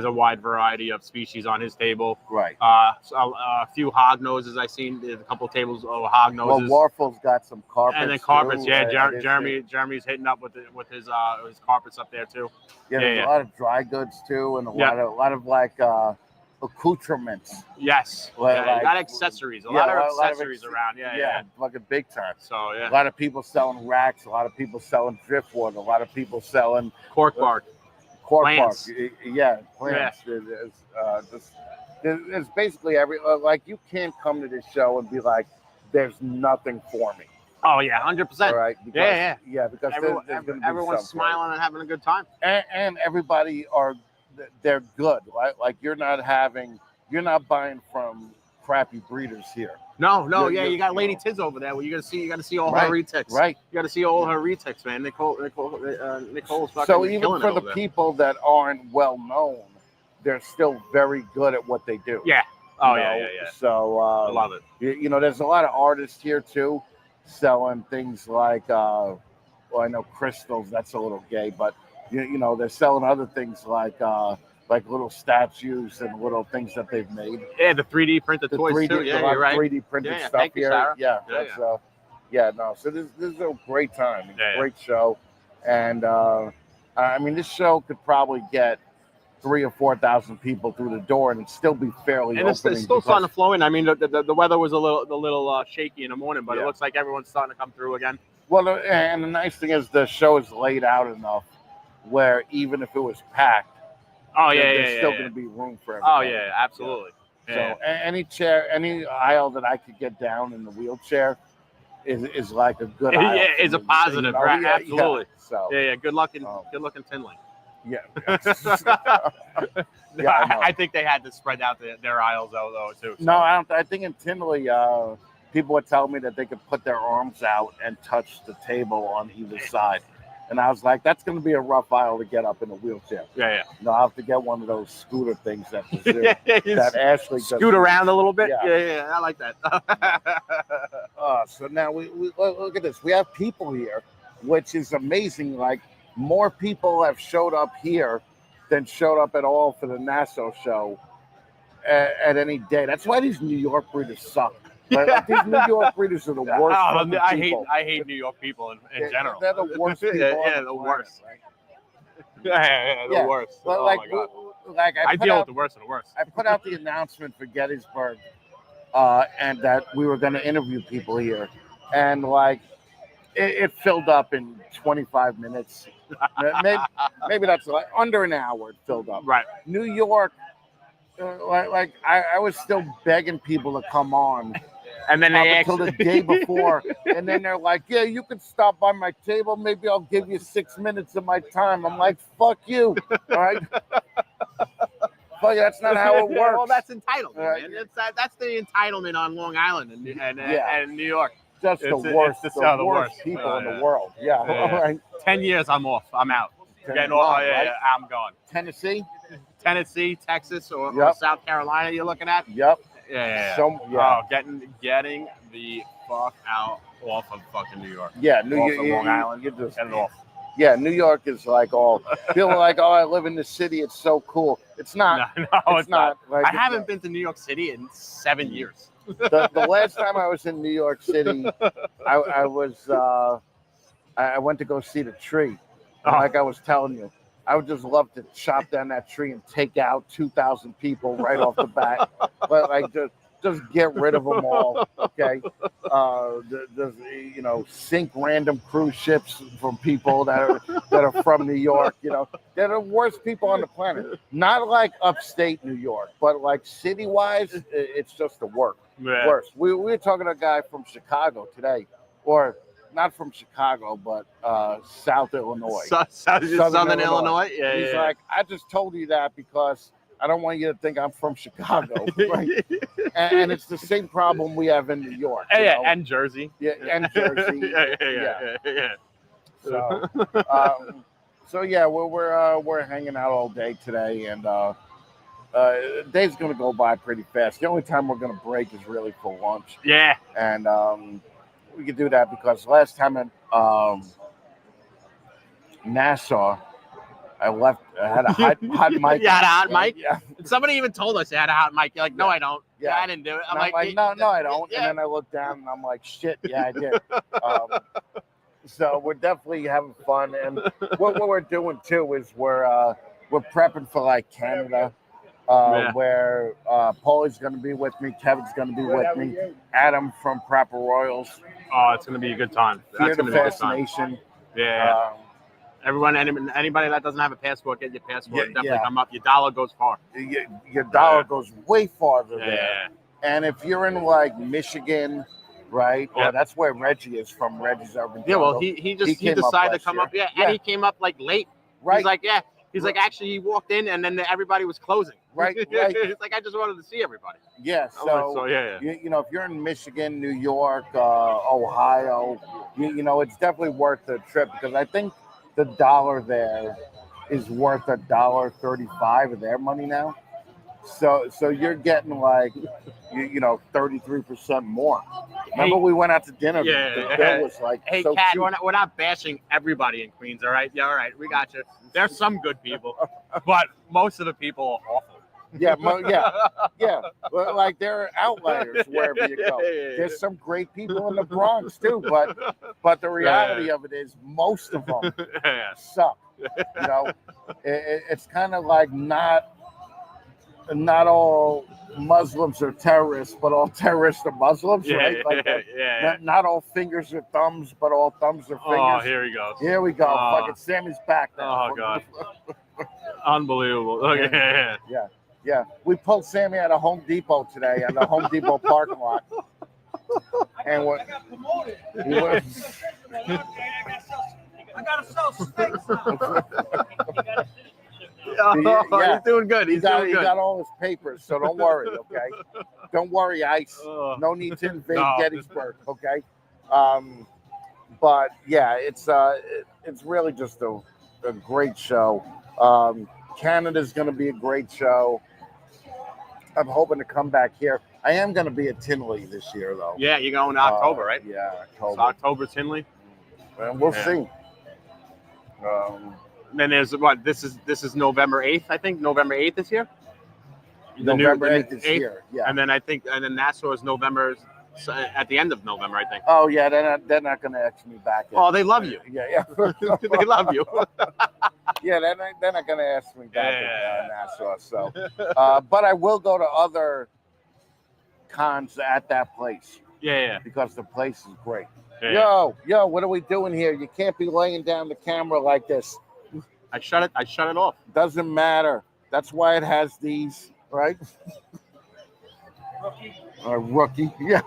wide variety of species on his table. Right. So a few hog noses I've seen. There's a couple of tables of hog noses. Well, Warful's got some carpets. And then carpets, too. Jeremy's hitting up with his carpets up there too. Yeah, there's a lot of dry goods too, and a lot of like accoutrements. Yes. Like- Yeah, a lot of accessories. A Yeah, lot of a lot of accessories around. Yeah, fucking big time. So yeah. A lot of people selling racks. A lot of people selling driftwood. A lot of people selling Cork bark. cork Plants. bark. Yeah, plants. There's basically like you can't come to this show and be like, there's nothing for me. Oh yeah, 100%. All right. Because, Yeah. because there's gonna be Everyone's something for it. smiling and having a good time. And everybody they're good. Right? Like you're not buying from crappy breeders here. No, Yeah, you got Lady no. Tiz over there. Well, you got to see all Right, her retics. Right. You got to see all her retics, man. Nicole's fucking So even killing for it the over there. people that aren't well known, they're still very good at what they do. Yeah. Oh you yeah, know? yeah. So I love it. you know, there's a lot of artists here too, selling things like well, I know crystals. That's a little gay, but you know, they're selling other things like little statues and little things that they've made. Yeah, the 3D printed The toys 3D, too. Yeah, a lot you're right. of 3D printed Yeah, stuff thank you, here. Sarah. Yeah, Yeah, that's no. So this is a great time. It's Yeah, a great show, and I mean, this show could probably get 3,000 or 4,000 people through the door, and it'd still be fairly And it's opening still because- starting to flow in. I mean, the weather was a little shaky in the morning, but Yeah. it looks like everyone's starting to come through again. Well, and the nice thing is the show is laid out enough where even if it was packed, Oh there's still going to be room for Oh everybody. yeah, absolutely. So Yeah. any aisle that I could get down in the wheelchair is like a good aisle. Yeah, for it's a me. positive, You know, right? yeah, Absolutely. So Yeah. Good luck in Um, Tinley. yeah. No, Yeah, I know. I think they had to spread out their aisles though too. so. No, I don't. I think in Tinley, people would tell me that they could put their arms out and touch the table on either side, and I was like, "That's going to be a rough aisle to get up in a wheelchair." Yeah. No, I'll have to get one of those scooter things that You that Ashley does. scoot around a little bit. Yeah. Yeah. I like that. So now we look at this. We have people here, which is amazing. Like more people have showed up here than showed up at all for the Nassau show at any day. That's why these New York breeders suck. Like, these New York breeders are the worst. fucking people. I hate New York people in general. They're the worst people. Yeah, on the planet, worst. right? Yeah, the Yeah. worst. But Oh like, my God. like I put deal out- with the worst of the worst. I put out the announcement for Gettysburg, and that we were going to interview people here, and like it filled up in 25 minutes. Maybe that's like under an hour. It filled up. Right. New York, I was still begging people to come on And then up they until the day before, and then they're like, "Yeah, you can stop by my table. Maybe I'll give you 6 minutes of my time." I'm like, "Fuck you!" All right. But that's not how it works. Well, that's entitlement, Right. man. That's the entitlement on Long Island and New York. Just the It's worst, just the the worst worst. people Oh, in the yeah. world. Yeah, Yeah. all right. 10 years, I'm off. I'm out. Getting Long, off. right? Yeah, I'm gone. Tennessee. Tennessee, Texas, or Yep. South Carolina. You're looking at? Yep. Yeah. Yeah. Oh, getting the fuck out off of fucking New York. Yeah. New Off of York. Long Island. You just, Get it off. yeah. New York is like all feeling like, oh, I live in the city. It's so cool. It's not. No, It's not. Like, I it's haven't not. been to New York City in 7 years. The last time I was in New York City, I was I went to go see the tree. And Oh. like I was telling you, I would just love to chop down that tree and take out 2,000 people right off the bat. But like just get rid of them all, okay? Just sink random cruise ships from people that are from New York. You know, they're the worst people on the planet. Not like upstate New York, but like city-wise, it's just the worst. Yeah. Worst. We were talking to a guy from Chicago today, or not from Chicago, but South Illinois. Southern Illinois. Yeah, He's yeah. like, I just told you that because I don't want you to think I'm from Chicago. Right? and it's the same problem we have in New York. you know? and Jersey. Yeah, and Jersey. yeah. So yeah, we're hanging out all day today, and day's gonna go by pretty fast. The only time we're gonna break is really for lunch, Yeah. and we could do that because last time at Nassau, I had a hot mic. You had a hot mic? Yeah. Somebody even told us they had a hot mic. You're like, no, I don't. Yeah. Yeah, I didn't do it. And I'm like, no, I don't. Yeah. And then I look down and I'm like, shit, yeah, I did. So we're definitely having fun, and what we're doing too is we're prepping for like Canada. where Paulie's going to be with me, Kevin's going to be with me, Adam from Proper Royals. Oh, it's going to be a good time. That's going to be a good time. Fascination. Yeah. Everyone, anybody that doesn't have a passport, get your passport. Yeah, Definitely come up. Your dollar goes far. Your dollar goes way farther there. Yeah. And if you're in like Michigan, right? Yep. Or that's where Reggie is from. Reggie's Urban Yeah, well, Jungle. he came up decided to last come year. up. Yeah, and he came up like late. Right. He's like, yeah. He's like, actually, he walked in and then everybody was closing. Right. He's like, I just wanted to see everybody. Yeah. So yeah. You know, if you're in Michigan, New York, Ohio, you know, it's definitely worth the trip because I think the dollar there is worth $1.35 of their money now. So you're getting like, you know, 33% more. Remember we went out to dinner. Yeah. The bill was like, hey, so Kat, cheap. we're not bashing everybody in Queens, all right? Yeah, all right, we got you. There's some good people, but most of the people are awful. Yeah. Well, like there are outliers wherever you go. There's some great people in the Bronx too, but the reality of it is most of them suck. You know, it's kind of like not all Muslims are terrorists, but all terrorists are Muslims, right? Like not all fingers are thumbs, but all thumbs are fingers. Oh, here he goes. Here we go. Fucking Sammy's back now. Oh, God. Unbelievable. Okay. Yeah. We pulled Sammy out of Home Depot today at the Home Depot parking lot. And what? I got promoted. I gotta sell steaks now. Yeah. He's doing good. He's doing He good. got all his papers, so don't worry, okay? Don't worry, Ice. No need to invade Gettysburg, okay? But yeah, it's really just a great show. Canada's going to be a great show. I'm hoping to come back here. I am going to be at Tinley this year, though. Yeah, you're going to October, right? Yeah, October. So October's Tinley. And we'll see. Then there's what? This is November 8th, I think. November 8th this year. November 8th this year. Yeah. And then Nassau is November at the end of November, I think. Oh yeah, they're not going to X me back. Oh, they love you. Yeah. They love you. Yeah, they're not going to ask me back in Nassau. So, but I will go to other cons at that place. Yeah. Because the place is great. Yeah. Yo, what are we doing here? You can't be laying down the camera like this. I shut it off. Doesn't matter. That's why it has these, right? Rookie. Yeah.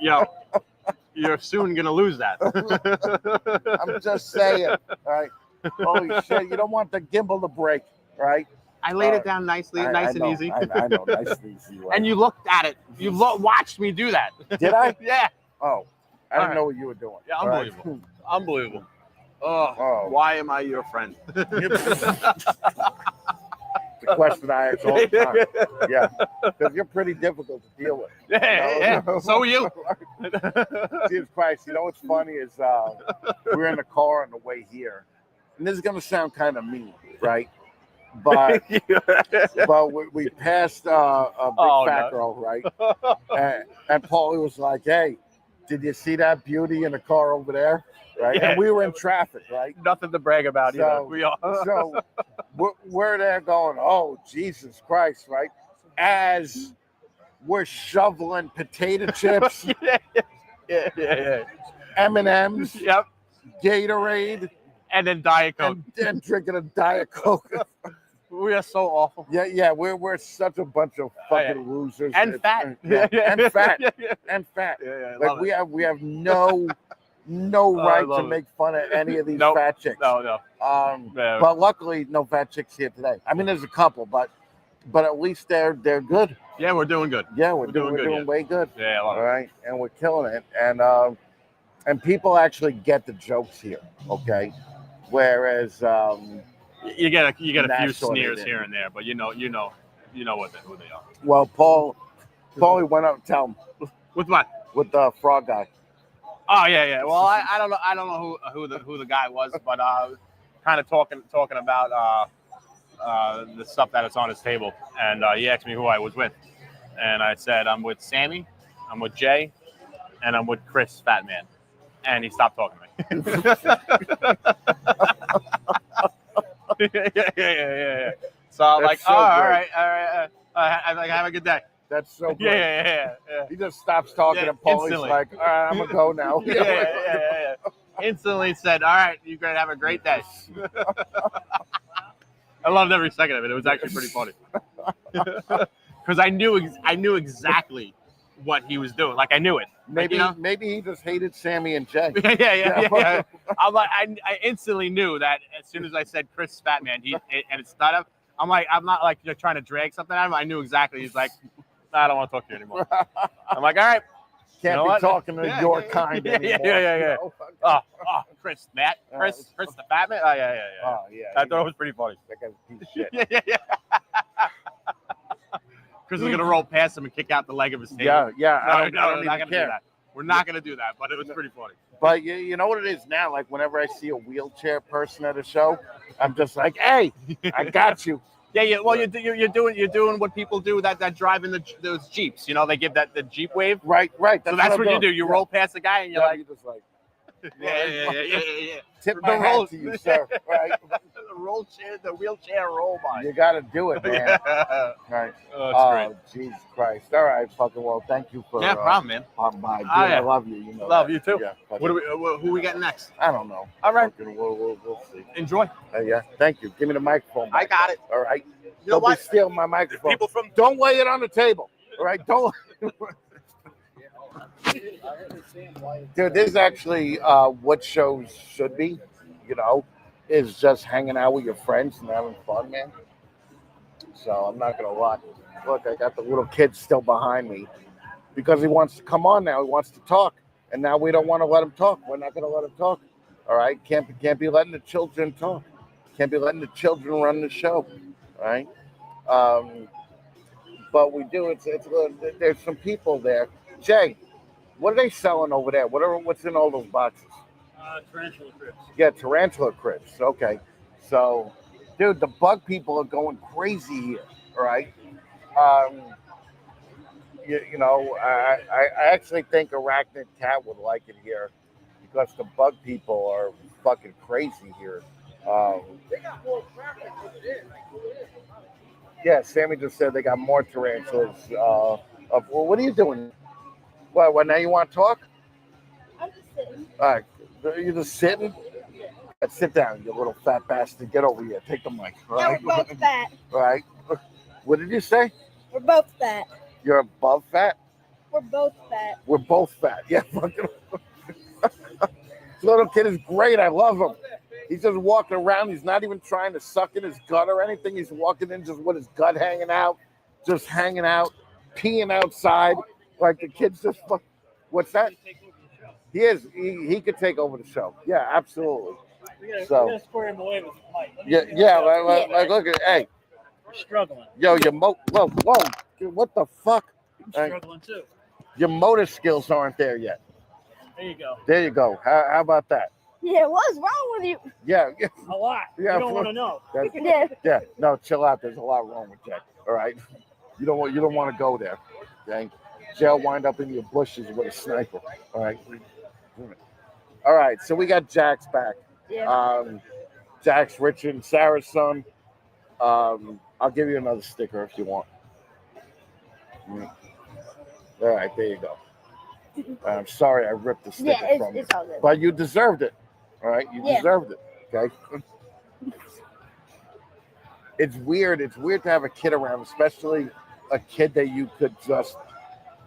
Yo, you're soon gonna lose that. I'm just saying. All right. Holy shit! You don't want the gimbal to break, right? I laid it down nicely, nice and easy. I know, nice and easy. Right? And you looked at it. You watched me do that. Did I? Yeah. Oh, I didn't know what you were doing. Yeah, unbelievable. Unbelievable. Oh, why am I your friend? The question I ask all the time. Yeah, because you're pretty difficult to deal with. Yeah. So are you. Jesus Christ. You know what's funny is we were in the car on the way here. And this is going to sound kind of mean, right? But we passed a big fat girl, right? And Paulie was like, hey, did you see that beauty in the car over there? Right? Yeah. And we were in traffic, right? Nothing to brag about either. We all. So we're there going, oh, Jesus Christ, right? As we're shoveling potato chips, yeah. M&Ms, Yep. Gatorade, and then Diet Coke. and drinking a Diet Coke. We are so awful. Yeah, we're such a bunch of fucking losers. And fat. And fat. And fat. Yeah, like we have no right to make fun of any of these fat chicks. No. But luckily, no fat chicks here today. I mean, there's a couple, but at least they're good. Yeah, we're doing good. Yeah, we're doing way good. Yeah, I love all right, and we're killing it. And people actually get the jokes here. Okay, whereas you get a few Nassau, sneers here and there, but you know who they are. Well, Paulie went up and tell him With what? with the frog guy. Oh yeah. Well, I don't know who the guy was, but kind of talking about the stuff that is on his table, and he asked me who I was with, and I said I'm with Sammy, I'm with Jay, and I'm with Chris Fat Man, and he stopped talking to me. Yeah. So I'm like, That's so oh, all great. right. I'm like, have a good day. That's so Yeah, great. yeah. He just stops talking Yeah, and Paulie's instantly. like, all right, I'm gonna go now. Yeah. Instantly said, all right, you're gonna have a great day. I loved every second of it. It was actually pretty funny because I knew exactly what he was doing. Like I knew it. Maybe Like, maybe he just hated Sammy and Jay. Yeah. I'm like, I instantly knew that as soon as I said Chris Fatman, and it's not up. I'm not like you're trying to drag something out of him. I knew exactly. He's like, I don't want to talk to you anymore. I'm like, all right. Can't You know be what? talking to your kind anymore. Yeah. You know? Oh, Chris the Fat Man. Oh, yeah. Oh, yeah. I thought it was pretty funny. That guy's a piece of shit. Yeah. Chris is gonna roll past him and kick out the leg of his table. Yeah. No, I don't we're even not gonna care. do that. We're not gonna do that, but it was pretty funny. But you know what it is now? Like whenever I see a wheelchair person at a show, I'm just like, hey, I got you. Yeah. Well, you're doing what people do that drive in those Jeeps. You know, they give the Jeep wave. Right. So that's what you do. You roll past the guy and you're like, you're just like, yeah. tip my hat to you, sir. Right. the wheelchair roll by. You got to do it, man. Right. Oh, it's Jesus Christ. All right, fucking well, thank you for great. Yeah, problem, man. popping by. Dude, Oh, yeah. I love you. You know Love that. you too. Yeah, What do we? Who we got next? I don't know. All right. Fucking, we'll see. Enjoy. Yeah, thank you. Give me the microphone. I got it. All right. You know Don't what? be stealing my microphone. People from Don't lay it on the table. All right. Don't. Dude, this is actually what shows should be, you know, is just hanging out with your friends and having fun, man. So I'm not going to lie. Look, I got the little kid still behind me because he wants to come on now. He wants to talk. And now we don't want to let him talk. We're not going to let him talk. All right. Can't be letting the children talk. Can't be letting the children run the show. All right. But we do. There's some people there. Jay, what are they selling over there? What's in all those boxes? Tarantula crypts. Yeah, tarantula crypts. Okay. So, dude, the bug people are going crazy here. All right. You know, I actually think Arachnid Cat would like it here because the bug people are fucking crazy here. Yeah, Sammy just said they got more tarantulas. Well, what are you doing? What, now you want to talk? I'm just sitting. All right. You're just sitting? Yeah, sit down, you little fat bastard. Get over here. Take the mic. All Yeah, right? we're both fat. All right. What did you say? We're both fat. You're above fat? We're both fat. We're both fat. Yeah. Fucking. This little kid is great. I love him. He's just walking around. He's not even trying to suck in his gut or anything. He's walking in just with his gut hanging out, peeing outside. Like the kid's just, what's that? He is. He could take over the show. Yeah, absolutely. We So- gotta square him away with Mike. Yeah. Like look at, hey, We're struggling. yo, whoa, dude, what the fuck? I'm struggling too. Your motor skills aren't there yet. There you go. There you go. How about that? Yeah, what's wrong with you? Yeah. A lot. Yeah, You don't want to know. Yeah. No, chill out. There's a lot wrong with Jack. All right. You don't want to go there. Okay. Jail wind up in your bushes with a sniper. All right. All right. So we got Jack's back. Yeah. Jack's Richard and Sarah's son. I'll give you another sticker if you want. All right, there you go. I'm sorry I ripped the sticker Yeah, from you, it's all good. but you deserved it. All right, you Yeah. deserved it. Okay. It's weird. It's weird to have a kid around, especially a kid that you could just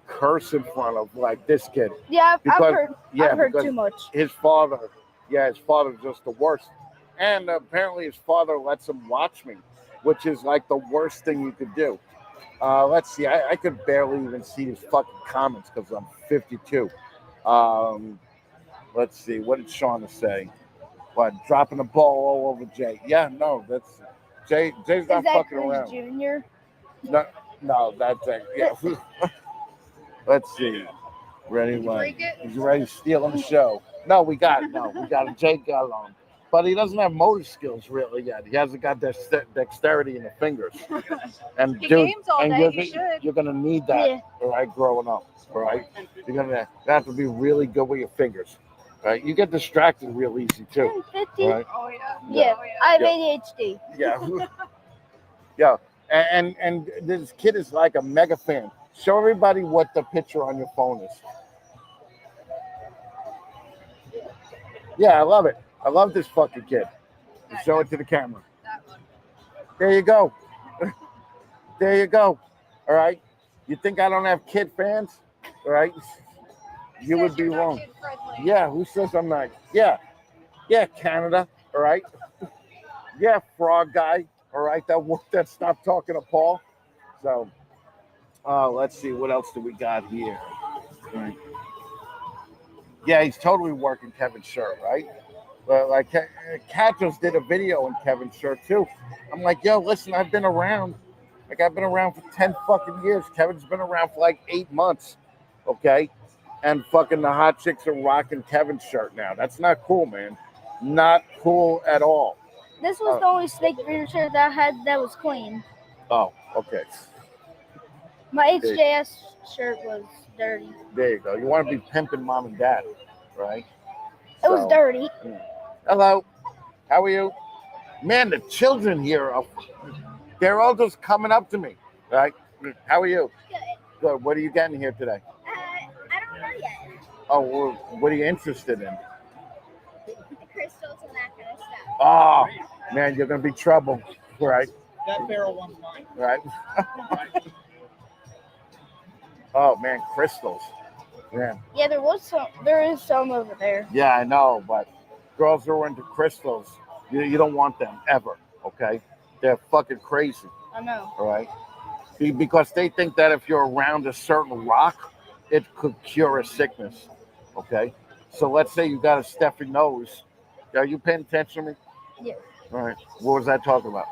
curse in front of, like this kid. Yeah, Because- I've heard because too much. his father's just the worst. And apparently his father lets him watch me, which is like the worst thing you could do. Let's see. I could barely even see his fucking comments because I'm 52. Let's see. What did Shauna say? What, dropping the ball all over Jay? Yeah, no, that's Jay's Is not that fucking Chris around. Jr.? No, that's it. Yeah. Let's see. Ready? He's ready stealing the show. No, we got it. Jay got it on. But he doesn't have motor skills really yet. He hasn't got dexterity in the fingers. And He dude, games all and day, he should. you're gonna need that, Yeah. all right, growing up. All right. You're gonna have to be really good with your fingers. Right? You get distracted real easy too. 50? Right? Oh, yeah. Yeah, Oh, I have Yeah. ADHD. Yeah. Yeah, and this kid is like a mega fan. Show everybody what the picture on your phone is. Yeah, I love it. I love this fucking kid. Show it to the camera. There you go. There you go. All right. You think I don't have kid fans? All right. You would be wrong. Yeah, who says I'm not? Yeah. Yeah, Canada. All right. Yeah, frog guy. All right. That stopped talking to Paul. So let's see. What else do we got here? All right. Yeah, he's totally working Kevin's shirt, right? Like Kat just did a video in Kevin's shirt too. I'm like, yo, listen, I've been around. Like I've been around for 10 fucking years. Kevin's been around for like 8 months. Okay. And fucking the hot chicks are rocking Kevin's shirt now. That's not cool, man. Not cool at all. This was the only snake breeder shirt that I had that was clean. Oh, okay. My HJS shirt was dirty. There you go. You want to be pimping mom and dad, right? It was dirty. Hello. How are you? Man, the children here they're all just coming up to me. Right? How are you? Good. Good. What are you getting here today? I don't know yet. Oh, well, what are you interested in? The crystals and that kind of stuff. Oh, man, you're gonna be trouble, right? That barrel one's mine. Right. Oh man, crystals. Yeah. Yeah, there is some over there. Yeah, I know, but girls who are into crystals, you don't want them ever. Okay, they're fucking crazy. I know. All right, because they think that if you're around a certain rock, it could cure a sickness. Okay, so let's say you got a stuffy nose. Are you paying attention to me? Yeah. All right. What was I talking about?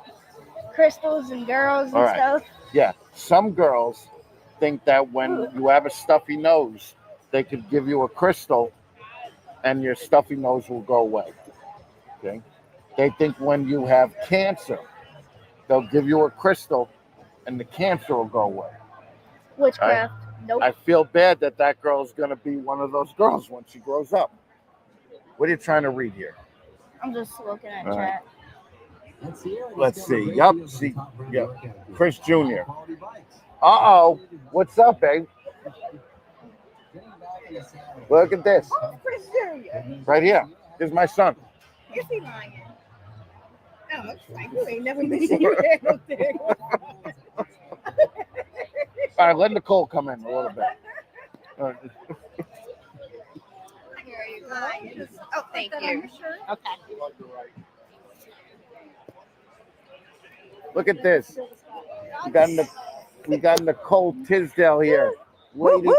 Crystals and girls and All right. stuff. Yeah, some girls think that when you have a stuffy nose, they could give you a crystal and your stuffy nose will go away. Okay. They think when you have cancer, they'll give you a crystal and the cancer will go away. Witchcraft. Nope. I feel bad that girl's going to be one of those girls when she grows up. What are you trying to read here? I'm just looking at All right. chat. Let's see. Yup. See. Yep. Chris Jr. Uh-oh. What's up, babe? Look at this. Oh, Chris Jr. Right here. Here's my son. Is he lying? Oh, it's like you ain't never mentioned your head up there. All right, let Nicole come in a little bit. All right. Oh, thank you. Okay. Look at this. We got Nicole Tisdale here. Lady Tiz.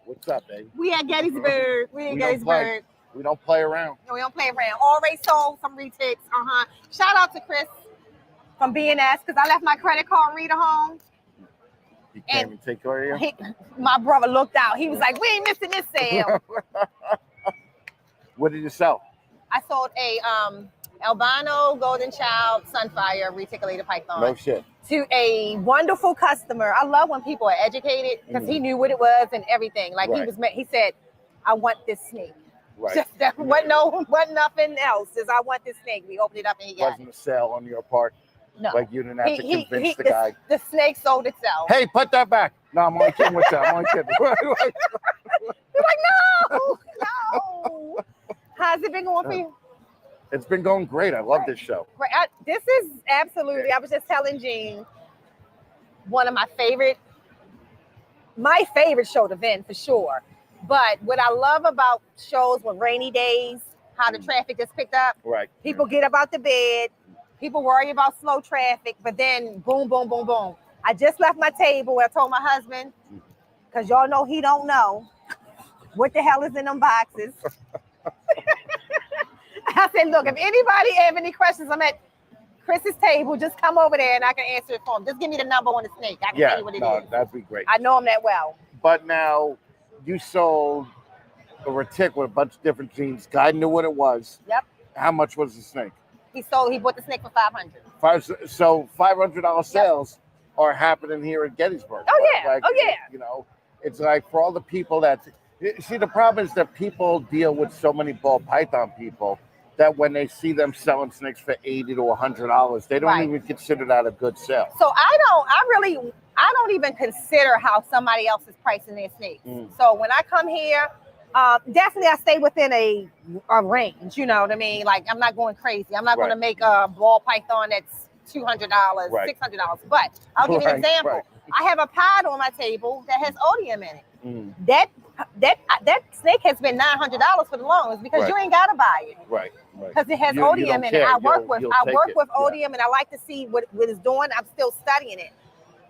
What's up, babe? We at Gettysburg. We don't play around. No, we don't play around. Already sold some retakes. Shout out to Chris from BNS because I left my credit card reader home. He can't even take care of you? My brother looked out. He was like, we ain't missing this sale. What did you sell? I sold a albino golden child sunfire reticulated python. No shit. To a wonderful customer. I love when people are educated because he knew what it was and everything. Like he said, I want this snake. Right. Just that, what nothing else. Is I want this snake. We opened it up and he got Wasn't a sale on your part? No. Like you didn't have to convince the guy. The snake sold itself. Hey, put that back. No, I'm only kidding with that. I'm only kidding. You're like, no. How's it been going for you? It's been going great. I love this show. Right. This is absolutely, I was just telling Jean, one of my favorite show to vend for sure. But what I love about shows with rainy days, how the traffic is picked up. Right. People get up out the bed. People worry about slow traffic, but then boom, boom, boom, boom. I just left my table. I told my husband, because y'all know he don't know what the hell is in them boxes. I said, look, if anybody have any questions, I'm at Chris's table. Just come over there and I can answer it for him. Just give me the number on the snake. I can tell you what it is. That'd be great. I know him that well. But now you sold a retic with a bunch of different genes. Guy knew what it was. Yep. How much was the snake? He bought the snake for $500. So $500 sales are happening here in Gettysburg. Oh yeah. Like, oh yeah. You know, it's like for all the people that see, the problem is that people deal with so many ball python people that when they see them selling snakes for $80 to $100, they don't Right. even consider that a good sale. So I don't even consider how somebody else is pricing their snakes. So when I come here, definitely I stay within a range, you know what I mean? Like I'm not going crazy. I'm not going to make a ball python that's $200, $600. But I'll give you an example. I have a pod on my table that has odium in it. That snake has been $900 for the longest because you ain't gotta buy it. Right. Because it has You odium in it. I work with Yeah. odium, and I like to see what it's doing. I'm still studying it.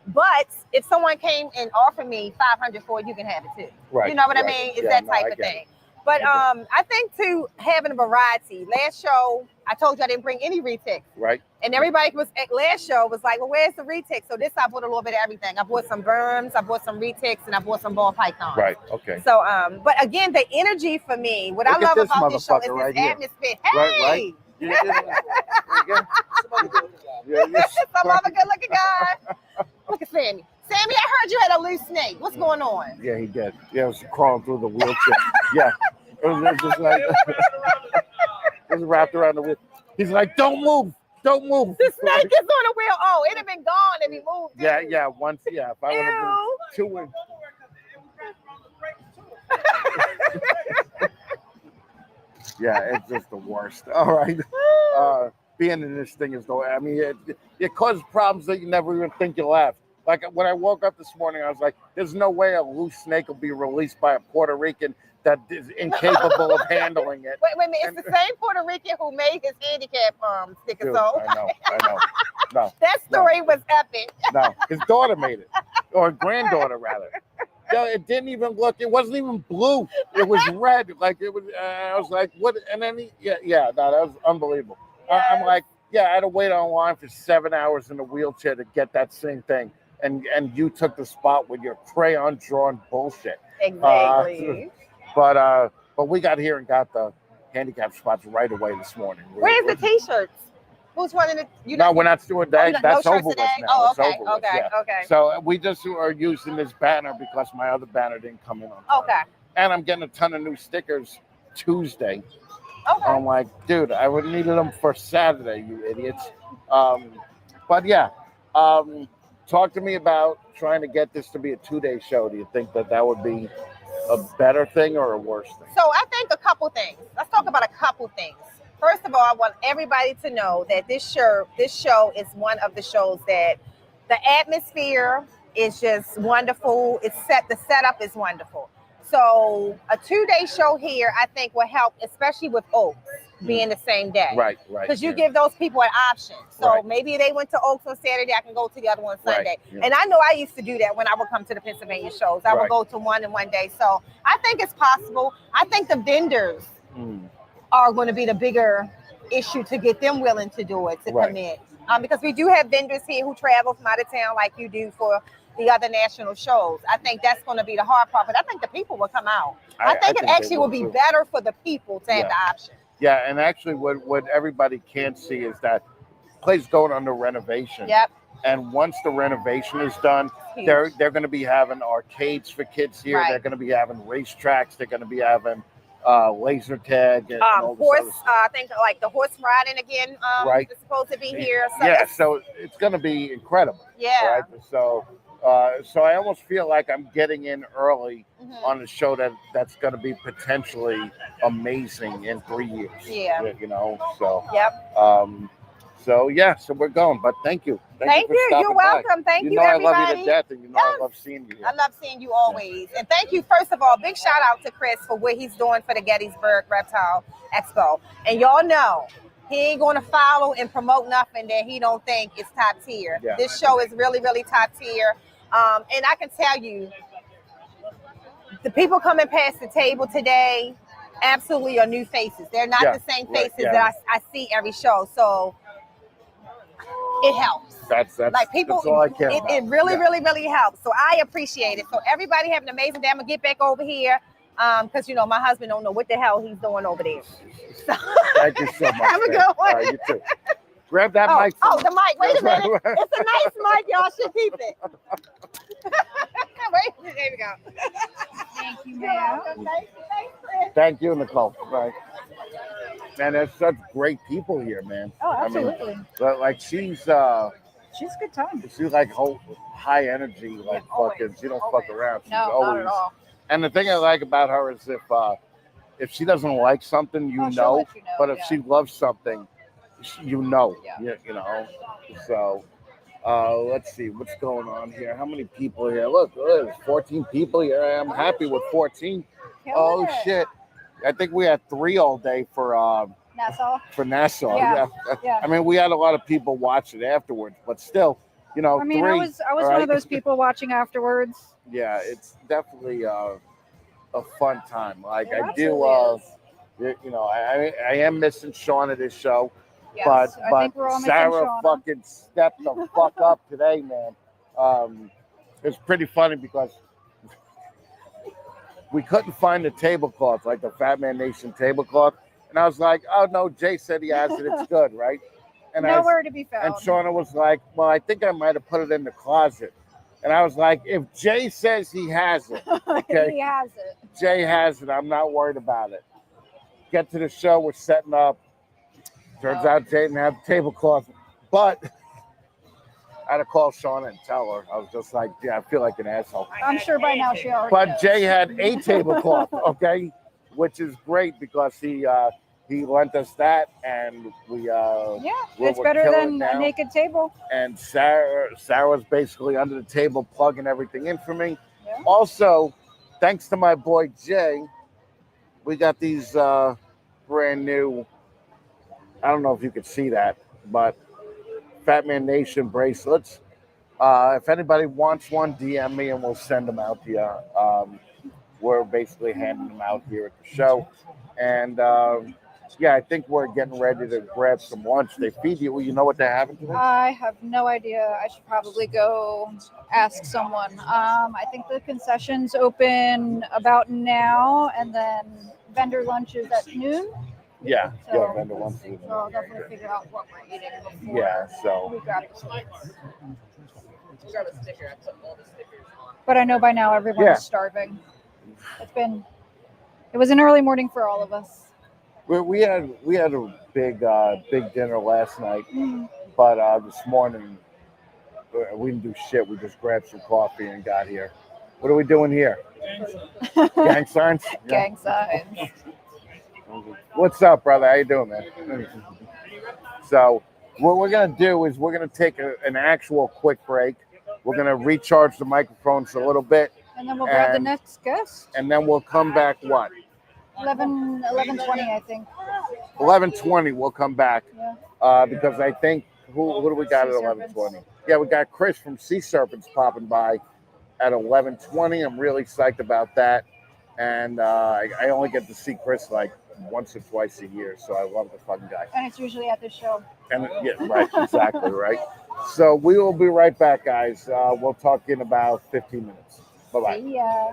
But if someone came and offered me $500 for it, you can have it too. Right. You know what I mean? It's that type of thing. But I think too, having a variety. Last show, I told you I didn't bring any retics. Right. And everybody was at last show was like, well, where's the retic? So this I bought a little bit of everything. I bought some berms, I bought some retics, and I bought some ball pythons. Right. Okay. So but again, the energy for me, what I love about this show is this atmosphere. Hey! Some other good looking guy. Look at Sammy. Sammy, I heard you had a loose snake. What's going on? Yeah, he did. Yeah, it was crawling through the wheelchair. Yeah. It was just like it was wrapped around the wheel. He's like, don't move. Don't move. The snake is on the wheel. Oh, it'd have been gone if he moved. Yeah, once, If I would have been two in. Yeah, it's just the worst. All right. Being in this thing is the way. I mean, it causes problems that you never even think you'll have. Like when I woke up this morning, I was like, there's no way a loose snake will be released by a Puerto Rican that is incapable of handling it. Wait a minute. It's the same Puerto Rican who made his handicap sticker. Dude, So I know. No. That story was epic. No, his daughter made it. Or granddaughter, rather. No, it didn't even look. It wasn't even blue. It was red. Like it was. I was like, what? And then no, that was unbelievable. Yes. I'm like, I had to wait online for 7 hours in a wheelchair to get that same thing. And you took the spot with your crayon drawn bullshit. Exactly. But we got here and got the handicap spots right away this morning. Where's the t-shirts? Who's running it? No, we're not doing that. That's no over with today? now. Oh, It's okay, over with, okay. So we just are using this banner because my other banner didn't come in on time. Okay. And I'm getting a ton of new stickers Tuesday. Okay. I'm like, dude, I would have needed them for Saturday, you idiots. But yeah, talk to me about trying to get this to be a 2-day show. Do you think that would be a better thing or a worse thing? So I think a couple things. Let's talk about a couple things. First of all, I want everybody to know that this show is one of the shows that the atmosphere is just wonderful. The setup is wonderful. So a 2-day show here, I think, will help, especially with Oaks being the same day. Right. Because you give those people an option. So maybe they went to Oaks on Saturday, I can go to the other one Sunday. Yeah. And I know I used to do that when I would come to the Pennsylvania shows. I would go to one in one day. So I think it's possible. I think the vendors are going to be the bigger issue to get them willing to do it, to commit. Because we do have vendors here who travel from out of town like you do for the other national shows. I think that's going to be the hard part, but I think the people will come out. I think it actually will be better for the people to have the option. Yeah, and actually what everybody can't see is that place going under renovation. Yep. And once the renovation is done, they're going to be having arcades for kids here. They're going to be having racetracks. They're going to be having laser tag and all horse. I think like the horse riding again. Is supposed to be here. So so it's going to be incredible. Yeah. Right? So I almost feel like I'm getting in early on a show that's going to be potentially amazing in 3 years. Yeah. You know. So. Yep. So we're going. But thank you. Thank you. You're welcome. Thank you, everybody. I love you to death, and you know I love seeing you. I love seeing you always. And thank you, first of all, big shout out to Chris for what he's doing for the Gettysburg Reptile Expo. And y'all know he ain't going to follow and promote nothing that he don't think is top tier. Yeah. This show is really, really top tier. And I can tell you, the people coming past the table today absolutely are new faces. They're not the same faces that I see every show. So it helps. That's like people. That's all I care about. It really, really, really helps. So I appreciate it. So everybody have an amazing day. I'm gonna get back over here because my husband don't know what the hell he's doing over there. So. Thank you so much. Have a good one. All right, you too. Grab that mic. The mic. Wait a minute. It's a nice mic. Y'all should keep it. Wait. There we go. Thank you, ma'am. Thanks, Chris. Thank you, Nicole. Right. Man, there's such great people here, man. Oh, I mean, absolutely. but like she's She's a good time. like high energy, like fucking. She don't fuck around. She's No, not always. at all. And the thing I like about her is if she doesn't like something, you Oh, she'll know. let you know, But if yeah. she loves something, you know. Yeah. You know. So let's see what's going on here. How many people here? Look, there's 14 people here. I'm happy with 14. Killing it. Shit. I think we had 3 all day for Nassau. Nassau. Yeah, yeah. I mean, we had a lot of people watch it afterwards, but still, you know, I mean, 3. I was all one right? of those people watching afterwards. Yeah, it's definitely a fun time. Like It I do, absolutely you know, I am missing Sean at this show, Yes, I but think we're all missing Sarah Shauna. fucking stepped the fuck up today, man. It's pretty funny because we couldn't find the tablecloth, like the Fat Man Nation tablecloth, and I was like, oh no, Jay said he has it, it's good, right? And Nowhere to be found. and Shauna was like, well, I think I might have put it in the closet. And I was like, if Jay says he has it, okay, He has it. Jay has it, I'm not worried about it. Get to the show, we're setting up. Turns out Jay didn't have the tablecloth. But I had to call Shauna and tell her. I was just like, yeah, I feel like an asshole. I'm sure by now she already But knows. Jay had a tablecloth, okay, which is great because he lent us that, and we Yeah, we're it's better killing it than now. a naked table. And Sarah was basically under the table plugging everything in for me. Yeah. Also, thanks to my boy Jay, we got these brand new. I don't know if you could see that, but Fat Man Nation bracelets. If anybody wants one, DM me and we'll send them out to you. We're basically handing them out here at the show. And yeah, I think we're getting ready to grab some lunch. They feed you. You know what they're having today? I have no idea. I should probably go ask someone. I think the concessions open about now, and then vendor lunch is at noon. Yeah, So, yeah, vendor lunch. so I'll definitely figure out what we're eating before Yeah, so we grab the snacks. But I know by now everyone's Yeah. starving. It was an early morning for all of us. we had a big dinner last night, Mm. but this morning we didn't do shit. We just grabbed some coffee and got here. What are we doing here? Gang signs? Yeah. Gang signs. What's up, brother? How you doing, man? So what we're gonna do is we're gonna take an actual quick break. We're gonna recharge the microphones a little bit, And then we'll grab the And- next guest. and then we'll come back. What? 11:20, I think. 11:20. We'll come back Yeah. because I think who do we got at Sea 11:20? Yeah, we got Chris from Sea Serpents popping by at 11:20. I'm really psyched about that, and I only get to see Chris like once or twice a year, so I love the fucking guy. And it's usually at this show. And yeah, right, exactly, right. So we will be right back, guys. We'll talk in about 15 minutes. Bye-bye. See ya.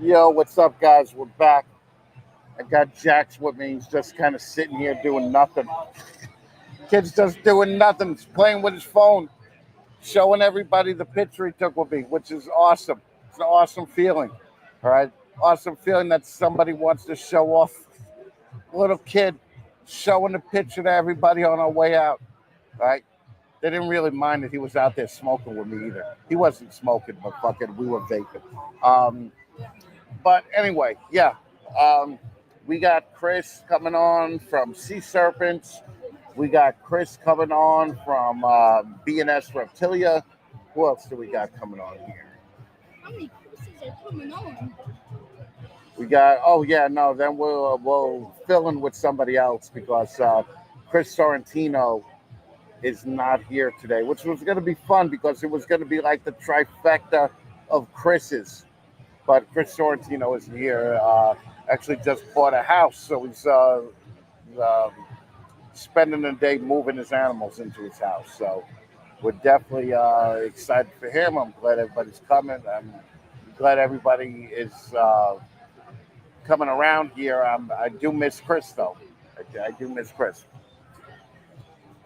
Yo, what's up, guys? We're back. I got Jax with me. He's just kind of sitting here doing nothing. Kid's just doing nothing. He's playing with his phone, showing everybody the picture he took with me, which is awesome. It's an awesome feeling. All right? Awesome feeling that somebody wants to show off. Little kid showing the picture to everybody on our way out. All right? They didn't really mind that he was out there smoking with me either. He wasn't smoking, but fucking we were vaping. But anyway, yeah. We got Chris coming on from Sea Serpents. We got Chris coming on from B&S Reptilia. Who else do we got coming on here? How many Chris's are coming on? We got, then we'll fill in with somebody else because Chris Sorrentino is not here today, which was going to be fun because it was going to be like the trifecta of Chris's. But Chris Sorrentino isn't here. Actually just bought a house, so he's spending the day moving his animals into his house. So we're definitely excited for him. I'm glad everybody's coming. I'm glad everybody is coming around here. I do miss Chris, though. I do miss Chris.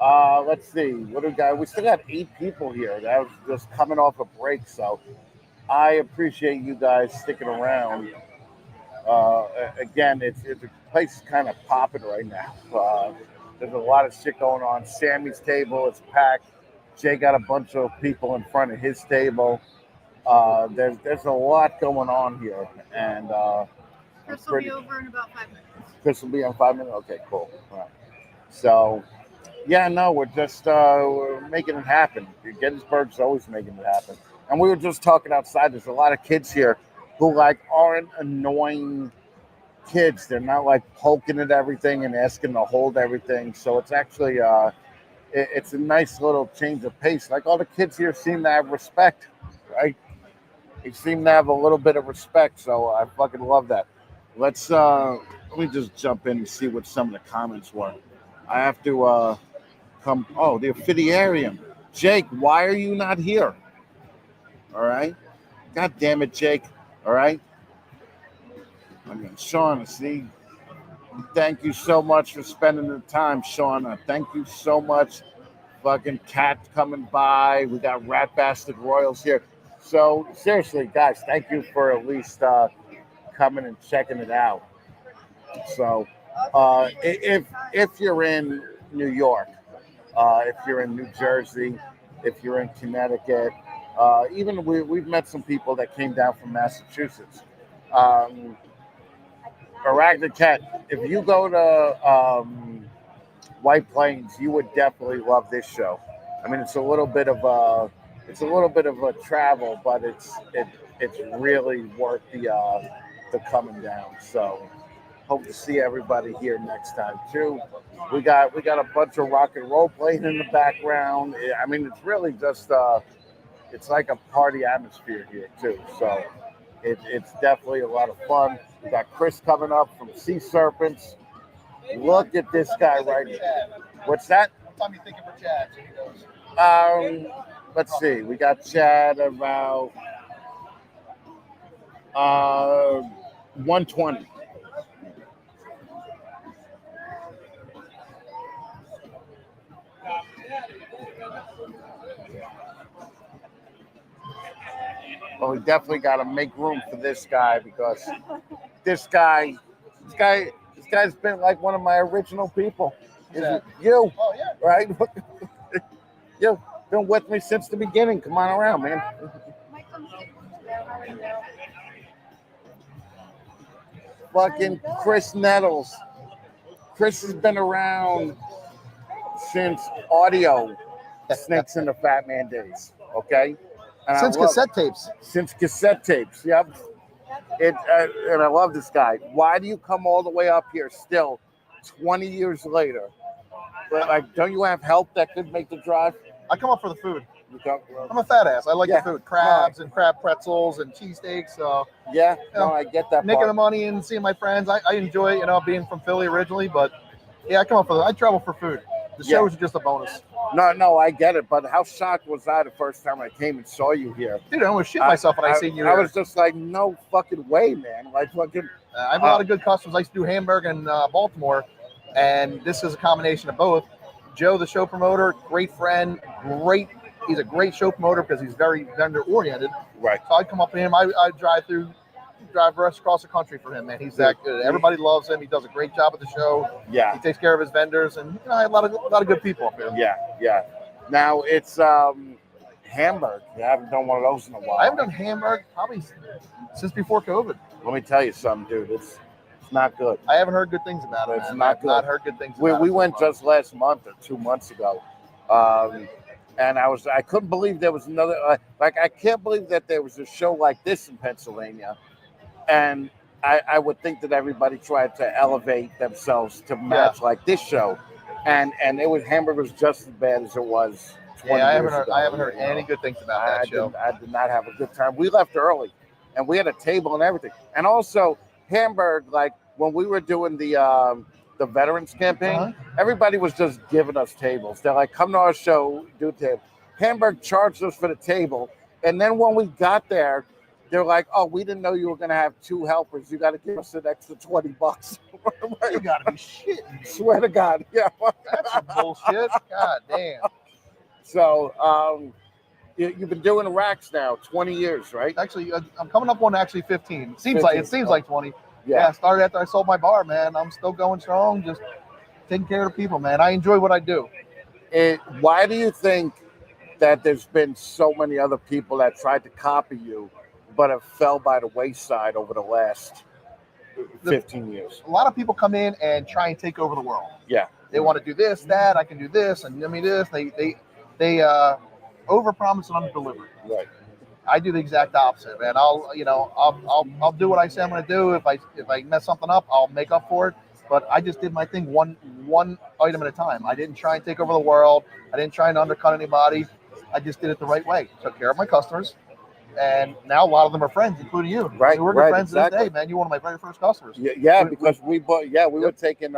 Let's see. What do we got? We still got 8 people here. That was just coming off a break, so I appreciate you guys sticking around. Again, it's the place is kind of popping right now. There's a lot of shit going on. Sammy's table is packed. Jay got a bunch of people in front of his table. There's a lot going on here, and Chris will be over in about 5 minutes. Chris will be in 5 minutes. Okay, cool. All right. So, yeah, no, we're just we're making it happen. Gettysburg's always making it happen. And we were just talking outside. There's a lot of kids here who like aren't annoying kids. They're not like poking at everything and asking to hold everything. So it's actually it's a nice little change of pace. Like all the kids here seem to have respect, right? They seem to have a little bit of respect. So I fucking love that. Let me just jump in and see what some of the comments were. I have to come. Oh, the Ophidiarium. Jake, why are you not here? All right. God damn it, Jake. All right. I mean, Shauna, see, thank you so much for spending the time, Shauna. Thank you so much. Fucking Cat coming by. We got Rat Bastard Royals here. So, seriously, guys, thank you for at least coming and checking it out. So, if you're in New York, if you're in New Jersey, if you're in Connecticut, even we've met some people that came down from Massachusetts. Arachnid Cat, if you go to White Plains, you would definitely love this show. I mean, it's a little bit of a travel, but it's really worth the coming down. So hope to see everybody here next time too. We got a bunch of rock and roll playing in the background. I mean, it's really just it's like a party atmosphere here too. So it's definitely a lot of fun. We got Chris coming up from Sea Serpents. Look at this guy right here. What's that? What time are you thinking for Chad? Let's see. We got Chad about 120. Well, we definitely got to make room for this guy because this guy's been like one of my original people. You, Oh, yeah. right? You've been with me since the beginning. Come on around, man. Fucking Chris Nettles. Chris has been around since audio Snakes in the Fat Man days. Okay. And Since cassette tapes. Since cassette tapes, yep. And I love this guy. Why do you come all the way up here still 20 years later? But like, don't you have help that could make the drive? I come up for the food. You come, I'm a fat ass. I like Yeah. the food. Crabs and crab pretzels and cheesesteaks. So yeah, no, I get that making part. the money and seeing my friends. I enjoy, being from Philly originally, but yeah, I come up for I travel for food. The Yeah. shows are just a bonus. No, I get it. But how shocked was I the first time I came and saw you here? Dude, I almost shit myself when I seen you I here. was just like, no fucking way, man. Like fucking. I have a lot of good customers. I used to do Hamburg and Baltimore, and this is a combination of both. Joe, the show promoter, great friend, he's a great show promoter because he's very vendor oriented. Right. So I'd come up to him. I drive rest across the country for him, man. He's that good. Everybody loves him. He does a great job at the show. Yeah. He takes care of his vendors, and I have a lot of good people up here. Yeah. Now it's Hamburg. I haven't done one of those in a while. I haven't done Hamburg probably since before COVID. Let me tell you something, dude. It's not good. I haven't heard good things about it. It's man. not I've good. not heard good things about it. We went just last month or 2 months ago. And I couldn't believe there was another, I can't believe that there was a show like this in Pennsylvania. And I would think that everybody tried to elevate themselves to match like this show. And it was Hamburg was just as bad as it was 20 I years ago. haven't heard any good things about that show. I did not have a good time. We left early and we had a table and everything. And also Hamburg, like when we were doing the veterans campaign, everybody was just giving us tables. They're like, come to our show, do a table. Hamburg charged us for the table. And then when we got there, they're like, oh, we didn't know you were going to have 2 helpers. You got to give us an extra $20. You got to be shitting. Swear to God. Yeah. That's some bullshit. God damn. So you've been doing racks now 20 years, right? Actually, I'm coming up on 15. It seems 15. like 20. Yeah, started after I sold my bar, man. I'm still going strong, just taking care of the people, man. I enjoy what I do. Why do you think that there's been so many other people that tried to copy you, but have fell by the wayside over the last 15 years? A lot of people come in and try and take over the world. Yeah. They want to do this, that, I can do this, and I mean this. They overpromise and underdeliver. Right. I do the exact opposite, man. I'll do what I say I'm going to do. If I mess something up, I'll make up for it. But I just did my thing one item at a time. I didn't try and take over the world. I didn't try and undercut anybody. I just did it the right way. Took care of my customers, and now a lot of them are friends, including you. Right. We're good friends to this day, man. You're one of my very first customers. Yeah, because we were taking.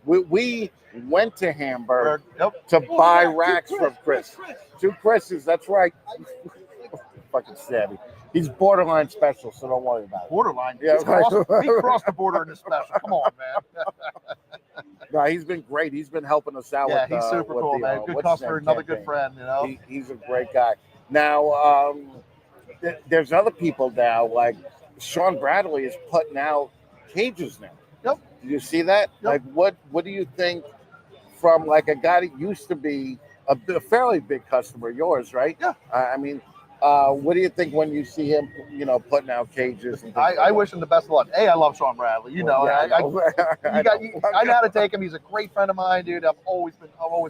We went to Hamburg to buy racks from Chris. 2 Chris's. That's right. Fucking Sammy. He's borderline special, so don't worry about it. Borderline? Yeah, he crossed the border in this special. Come on, man. No, he's been great. He's been helping us out. Yeah, he's super cool, man. Good customer, another good friend, you know. He's a great guy. Now, there's other people now, like Sean Bradley is putting out cages now. Yep. Did you see that? Yep. Like, what do you think from like a guy that used to be a fairly big customer of yours, right? Yeah. I mean, what do you think when you see him, putting out cages? And I wish him the best of luck. Hey, I love Sean Bradley. You know, Yeah, I know how to take him. He's a great friend of mine, dude. I've always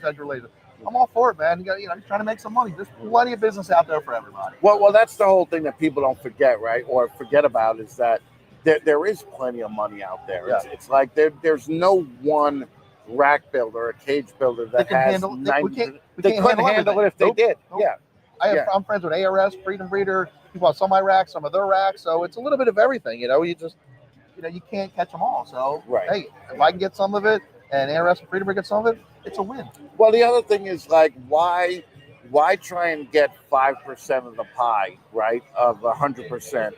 had your relationship. I'm all for it, man. He's trying to make some money. There's plenty of business out there for everybody. Well, that's the whole thing that people don't forget, right? Or forget about is that there is plenty of money out there. Yeah. It's like there's no one rack builder or cage builder that can has handle. 90. We They can't couldn't handle it if they did. Nope. Yeah. I'm friends with ARS, Freedom Breeder. People have some of my racks, some of their racks. So it's a little bit of everything. You just, you can't catch them all. So hey, if I can get some of it, and ARS and Freedom Breeder get some of it, it's a win. Well, the other thing is like why try and get 5% of the pie, right? Of 100%,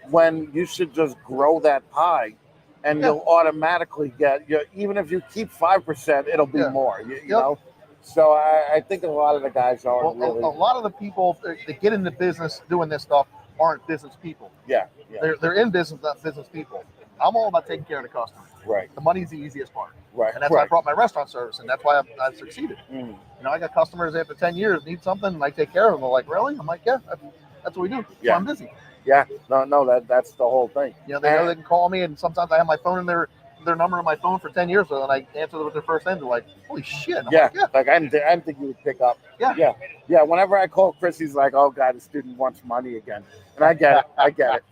when you should just grow that pie. And you'll automatically get, even if you keep 5%, it'll be more, you know? So I think a lot of the guys are really... A lot of the people that get into business doing this stuff aren't business people. Yeah. They're in business, not business people. I'm all about taking care of the customer. Right. The money's the easiest part. Right. And that's why I brought my restaurant service, and that's why I've succeeded. Mm. I got customers after 10 years need something, and I take care of them. They're like, really? I'm like, yeah, that's what we do. Yeah. So I'm busy. Yeah, no, that's the whole thing. They know they can call me, and sometimes I have my phone in their number on my phone for 10 years, and I answer with their first name. They're like, holy shit. I'm like, I didn't think you would pick up. Yeah. Whenever I call Chris, he's like, oh God, the student wants money again, and I get it.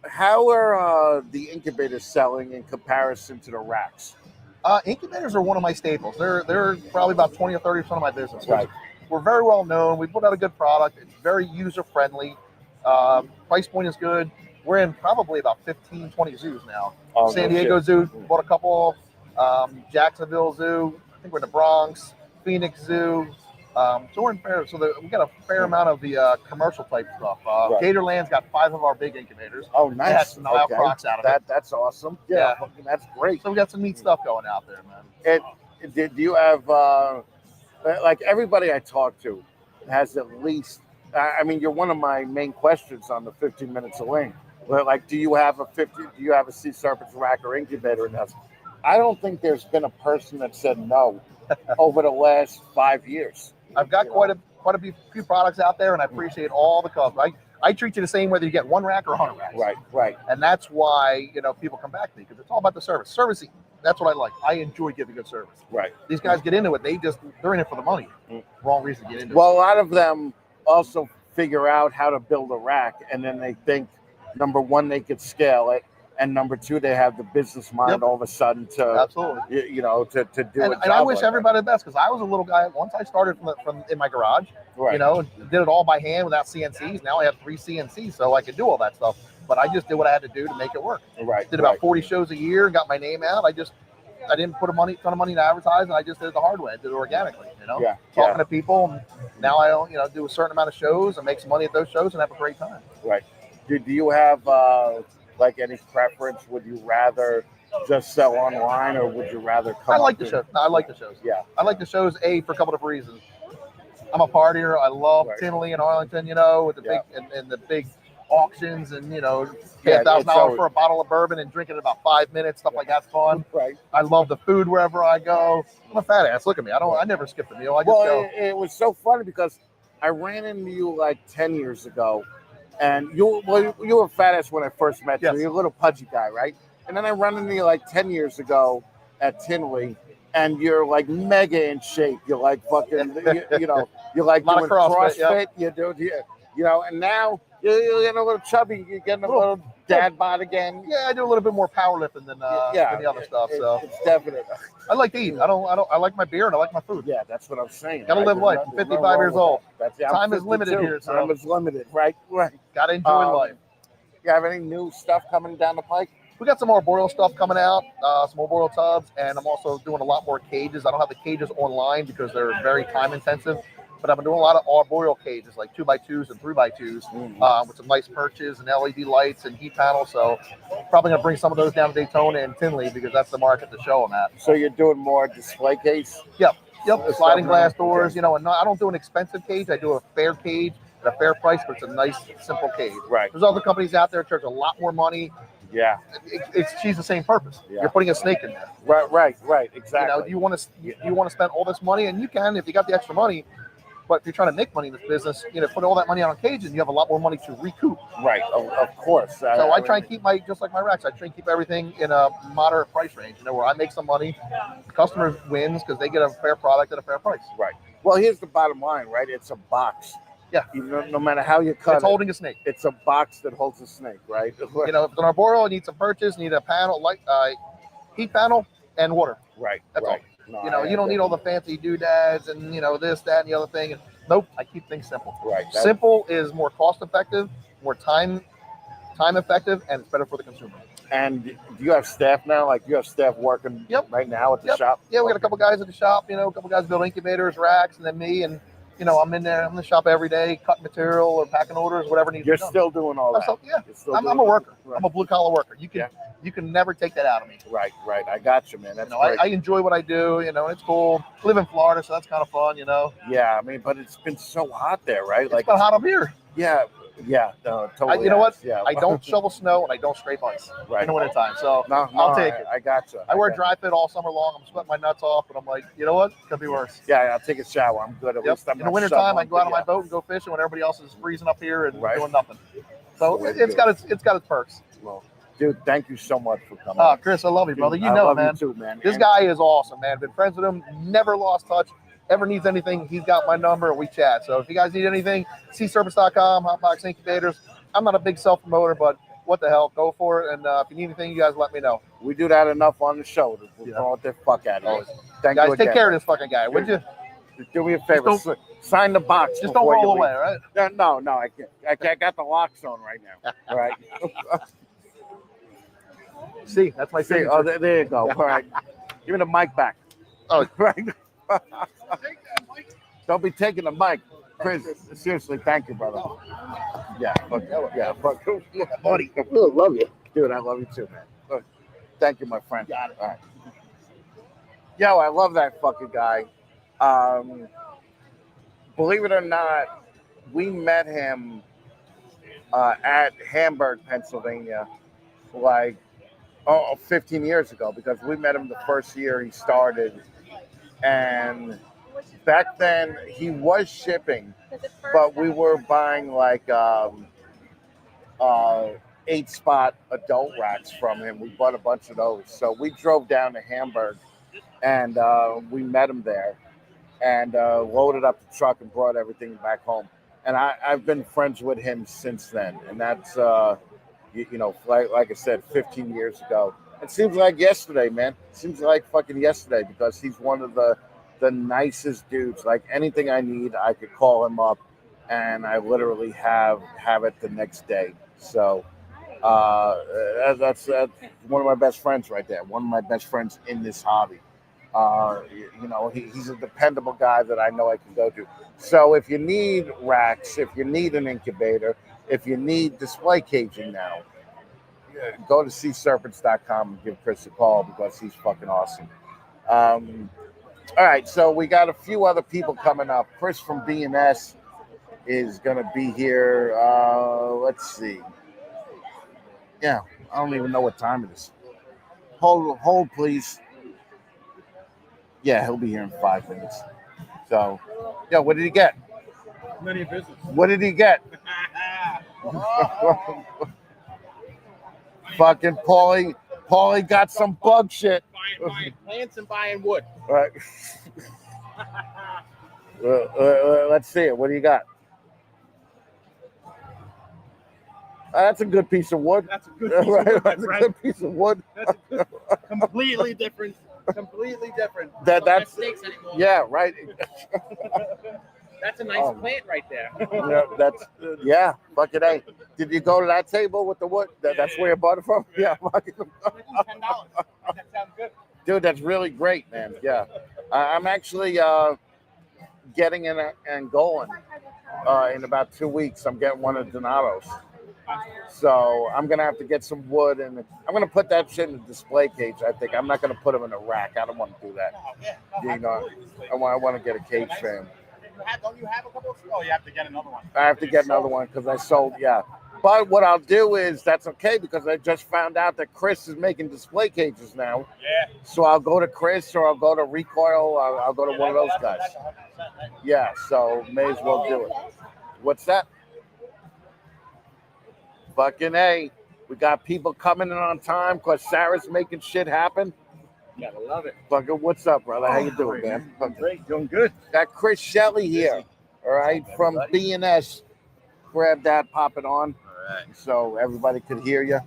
How are the incubators selling in comparison to the racks? Incubators are one of my staples. They're probably about 20 or 30% of my business. Right. We're very well known. We put out a good product. It's very user friendly. Price point is good. We're in probably about 15, 20 zoos now. San Diego Zoo, bought a couple. Jacksonville Zoo. I think we're in the Bronx. Phoenix Zoo. So we're in fair. So we got a fair amount of the commercial type stuff. Right. Gatorland's got 5 of our big incubators. Oh, They nice. had some Nile Okay. Crocs out of it. That's awesome. Yeah. Fucking that's great. So we got some neat stuff going out there, man. Did you have like everybody I talk to has at least? I mean, you're one of my main questions on the 15 minutes away. But like, do you have a Sea Serpents rack or incubator in house? I don't think there's been a person that said no over the last 5 years. I've got quite a few products out there, and I appreciate all the customers. I treat you the same whether you get 1 rack or 100 racks. Right. And that's why people come back to me, because it's all about the service. Servicing, that's what I like. I enjoy giving good service. Right. These guys get into it. They're in it for the money. Wrong reason to get into it. Well, a lot of them also figure out how to build a rack, and then they think, number one, they could scale it, and number two, they have the business mind all of a sudden to absolutely, to do it. And I wish everybody the best, because I was a little guy. Once I started from in my garage, did it all by hand without CNCs. Now I have 3 CNCs, so I could do all that stuff. But I just did what I had to do to make it work. Right. Did about 40 shows a year, got my name out. I didn't put a ton of money to advertise, and I just did it the hard way. I did it organically, talking to people. And now I do a certain amount of shows and make some money at those shows and have a great time. Right. Do you have like any preference? Would you rather just sell online, or would you rather come? I like the shows. I like the shows. Yeah. I like the shows for a couple of reasons. I'm a partier. I love Tinley and Arlington, with the big and the big auctions, and pay $1,000 for a bottle of bourbon and drink it in about 5 minutes. Stuff like that's fun. Right. I love the food wherever I go. I'm a fat ass. Look at me. I never skip a meal. I just go. It was so funny because I ran into you like 10 years ago, and you were fat ass when I first met you. You're a little pudgy guy, right? And then I run into you like 10 years ago at Tinley, and you're like mega in shape. You're like fucking, you're like doing CrossFit. You do, and now you're getting a little chubby. You're getting a little dad bod again. Yeah, I do a little bit more powerlifting than the other stuff. So it's definite. I like to eat. I like my beer and I like my food. Yeah, that's what I'm saying. Gotta live life. I'm 55 years old. Time is 52. limited here. So time is limited. Right. Gotta enjoy life. You have any new stuff coming down the pike? We got some arboreal stuff coming out, some arboreal tubs, and I'm also doing a lot more cages. I don't have the cages online because they're very time intensive, but I've been doing a lot of arboreal cages, like 2x2s and 3x2s, with some nice perches and LED lights and heat panels. So probably gonna bring some of those down to Daytona and Tinley, because that's the market to show them at. So you're doing more display case? Yep. Sliding glass doors, and I don't do an expensive cage. I do a fair cage at a fair price, but it's a nice, simple cage. Right. There's other companies out there that charge a lot more money. Yeah, it's achieves the same purpose. Yeah. You're putting a snake in there. Right, exactly. You want to spend all this money, and you can if you got the extra money. But if you're trying to make money in this business, put all that money on a cage, and you have a lot more money to recoup. Right, of course. So I try and keep just like my racks. I try and keep everything in a moderate price range. Where I make some money, the customer wins because they get a fair product at a fair price. Right. Well, here's the bottom line, right? It's a box. Yeah. No matter how you cut it's holding a snake. It's a box that holds a snake, right? If it's an arboreal, you need some perches, need a panel, heat panel, and water. Right. That's all. No, you don't need all the fancy doodads and this, that, and the other thing. And nope, I keep things simple. Right. Simple is more cost effective, more time effective, and it's better for the consumer. And do you have staff now? Like you have staff working right now at the shop? Yeah, we got a couple guys at the shop. A couple guys build incubators, racks, and then me. And I'm in there. I'm in the shop every day, cutting material or packing orders, whatever needs to be done. You're still doing all that. I'm a worker. Right. I'm a blue collar worker. You can never take that out of me. Right. I got you, man. That's great. I enjoy what I do. And it's cool. I live in Florida, so that's kind of fun. Yeah, I mean, but it's been so hot there, right? It's been hot up here. Yeah, no, totally. You know what? Yeah. I don't shovel snow and I don't scrape ice in the wintertime. So I'll take it. I got you. I wear dry fit all summer long. I'm sweating my nuts off, but I'm like, you know what? Could be worse. Yeah, I'll take a shower. I'm good. At least I'm in the wintertime, I go out on my boat and go fishing when everybody else is freezing up here and doing nothing. So it's got its perks. Well, dude, thank you so much for coming. Chris, I love you, brother. I love man. You too, man. This guy is awesome, man. Been friends with him. Never lost touch. Ever needs anything, he's got my number and we chat. So if you guys need anything, SeaSerpents.com, Hotbox Incubators. I'm not a big self-promoter, but what the hell, go for it. And if you need anything, you guys let me know. We do that enough on the show. We'll throw the fuck at it. Thank you guys, again. take care of this fucking guy, would you? Do me a favor. Sign the box. Just don't roll away, right? No, I can't. I got the locks on right now. All right. See, that's my signature. Oh, there you go. All right. Give me the mic back. Oh, right. Don't be taking the mic. Chris, seriously, thank you, brother. Yeah, fuck, buddy. I love you. Dude, I love you too, man. Look, thank you, my friend. Got it. All right. Yo, I love that fucking guy. Believe it or not, we met him at Hamburg, Pennsylvania, like 15 years ago, because we met him the first year he started. And back then he was shipping, but we were buying like 8-spot adult racks from him. We bought a bunch of those. So we drove down to Hamburg and we met him there and loaded up the truck and brought everything back home. And I've been friends with him since then. And that's, like I said, 15 years ago. It seems like yesterday, man. It seems like fucking yesterday, because he's one of the nicest dudes. Like anything I need, I could call him up and I literally have it the next day. So that's one of my best friends right there. One of my best friends in this hobby. He's a dependable guy that I know I can go to. So if you need racks, if you need an incubator, if you need display caging now, go to SeaSerpents.com and give Chris a call, because he's fucking awesome. All right, so we got a few other people coming up. Chris from B&S is going to be here. Let's see. Yeah, I don't even know what time it is. Hold, please. Yeah, he'll be here in 5 minutes. So, yeah, what did he get? None of your business. What did he get? Fucking Paulie got some bug shit. Buying plants and buying wood. All right. Let's see it. What do you got? That's a good piece of wood. That's a good piece of wood. That's a good piece of wood. That's completely different. Completely different. That's snakes anymore. Yeah, right. That's a nice plant right there. Yeah, fucking A. Did you go to that table with the wood? That's where you bought it from? Yeah. $10. That sounds good. Dude, that's really great, man. Yeah. I'm actually getting in Angolan in about 2 weeks. I'm getting one of Donato's. So I'm going to have to get some wood, and I'm going to put that shit in a display cage, I think. I'm not going to put them in a rack. I don't want to do that. I want to get a cage for him. Don't you have a couple? Oh, you have to get another one. I have to get another one because I sold, yeah. But what I'll do is, that's okay, because I just found out that Chris is making display cages now. Yeah. So I'll go to Chris, or I'll go to Recoil. I'll go to one of those guys. Yeah, so may as well do it. What's that? Fucking A. We got people coming in on time because Sarah's making shit happen. Gotta love it. Fucking, what's up, brother? How you doing, man? Great, doing good. Got Chris Shelley here, all right, from B&S. Grab that, pop it on, All right. so everybody could hear you.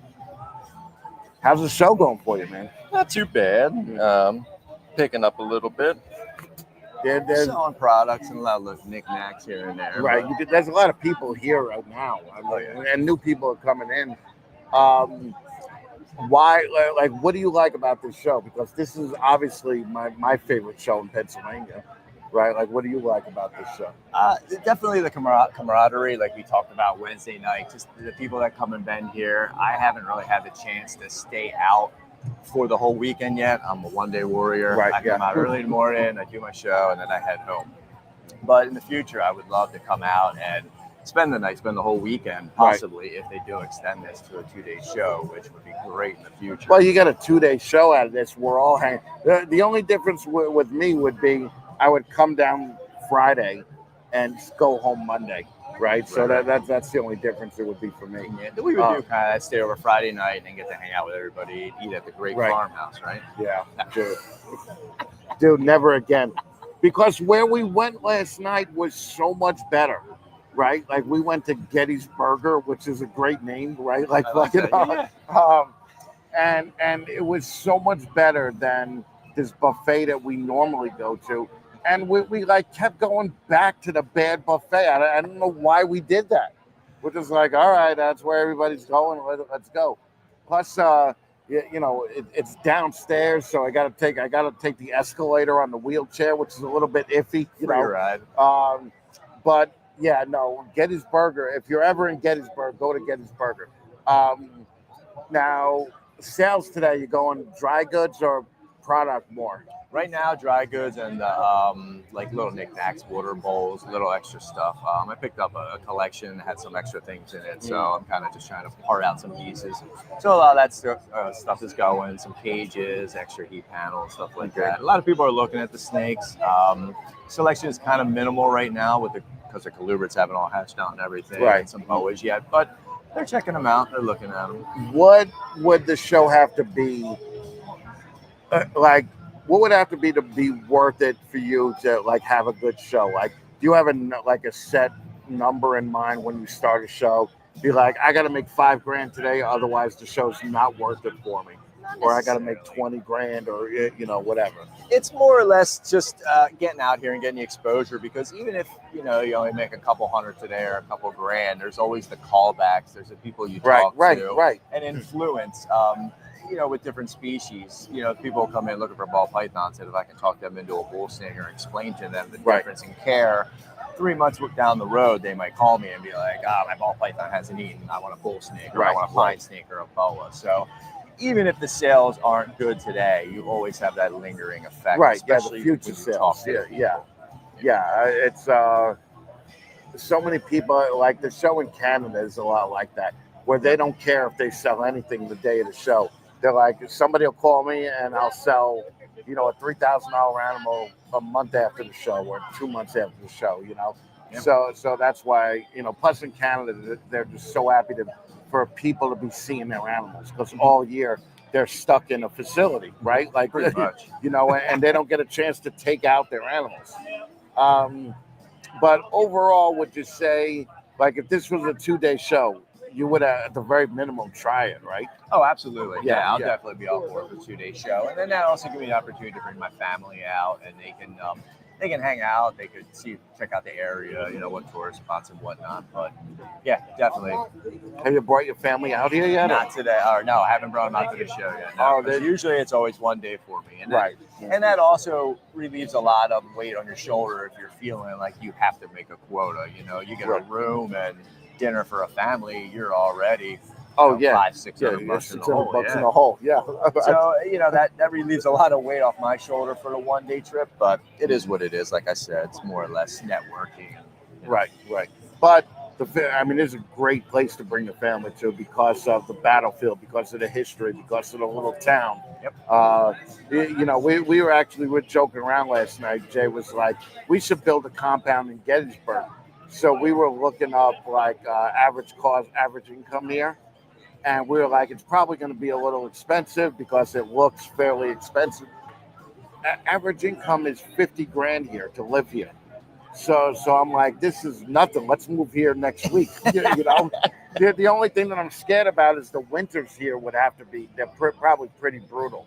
How's the show going for you, man? Not too bad. Picking up a little bit. There's Selling products and a lot of knickknacks here and there. right. There's a lot of people here right now, and new people are coming in. Why? Like, what do you like about this show? Because this is obviously my favorite show in Pennsylvania, right? Like, what do you like about this show? Definitely the camaraderie, like we talked about Wednesday night. Just the people that come and bend here. I haven't really had the chance to stay out for the whole weekend yet. I'm a one-day warrior. Right, I come out early in the morning, I do my show, and then I head home. But in the future, I would love to come out and spend the whole weekend, possibly, if they do extend this to a 2-day show, which would be great in the future. Well, you got a 2-day show out of this. We're all hanging. The only difference with me would be I would come down Friday and go home Monday, right? So that's the only difference it would be for me. Yeah, we would do kind of stay over Friday night and get to hang out with everybody, eat at the great farmhouse, right? Yeah, dude, never again. Because where we went last night was so much better, right? Like, we went to Gettysburg, which is a great name, right? Like, and it was so much better than this buffet that we normally go to. And we like kept going back to the bad buffet. I don't know why we did that. We're just like, all right, that's where everybody's going. Let's go. Plus, you know, it's downstairs, so I gotta take the escalator on the wheelchair, which is a little bit iffy, you Free know. ride. But yeah, no, Gettysburg. If you're ever in Gettysburg, go to Gettysburg. Now, sales today, you going dry goods or product more? Right now, dry goods and like little knickknacks, water bowls, little extra stuff. I picked up a collection that had some extra things in it, so I'm kind of just trying to part out some pieces. So a lot of that stuff is going, some cages, extra heat panels, stuff like that. A lot of people are looking at the snakes. Selection is kind of minimal right now because the colubrids haven't all hatched out and everything, and some boas yet, but they're checking them out. They're looking at them. What would the show have to be like? What would have to be worth it for you to like have a good show? Like, do you have a set number in mind when you start a show? Be like, I got to make $5,000 today, otherwise the show's not worth it for me, or I got to make $20,000, or you know, whatever. It's more or less just getting out here and getting the exposure, because even if you only make a couple hundred today or a couple grand, there's always the callbacks. There's the people you talk to, and influence. With different species, people come in looking for ball pythons, and if I can talk them into a bull snake or explain to them the difference in care, 3 months down the road, they might call me and be like, my ball python hasn't eaten. I want a bull snake, or I want a pine snake or a boa. So even if the sales aren't good today, you always have that lingering effect, especially the future sales. Yeah. It's so many people, like the show in Canada is a lot like that, where they don't care if they sell anything the day of the show. They're like, somebody will call me and I'll sell, a $3,000 animal a month after the show or 2 months after the show, So that's why, plus in Canada, they're just so happy for people to be seeing their animals, because all year they're stuck in a facility, right? Like, pretty much, and they don't get a chance to take out their animals. But overall, would you say, like, if this was a 2-day show, you would at the very minimum try it, right? Oh, absolutely. Yeah, I'll definitely be all for a 2-day show, and then that also gives me an opportunity to bring my family out, and they can hang out. They could check out the area, what tourist spots and whatnot. But yeah, definitely. Have you brought your family out here yet? Not today. Or no, I haven't brought them out to the show yet. No, usually it's always 1 day for me, and and that also relieves a lot of weight on your shoulder if you're feeling like you have to make a quota. You get a room and dinner for a family, you're already $500-600 bucks in the hole. So that relieves a lot of weight off my shoulder for the 1-day trip, but it is what it is. Like I said, it's more or less networking. Right. But it's a great place to bring the family to, because of the battlefield, because of the history, because of the little town. We were joking around last night. Jay was like, we should build a compound in Gettysburg. So we were looking up like average income here, and we were like, it's probably going to be a little expensive because it looks fairly expensive. Average income is $50,000 here to live here. So I'm like, this is nothing. Let's move here next week. The only thing that I'm scared about is the winters here would have to be, they're probably pretty brutal.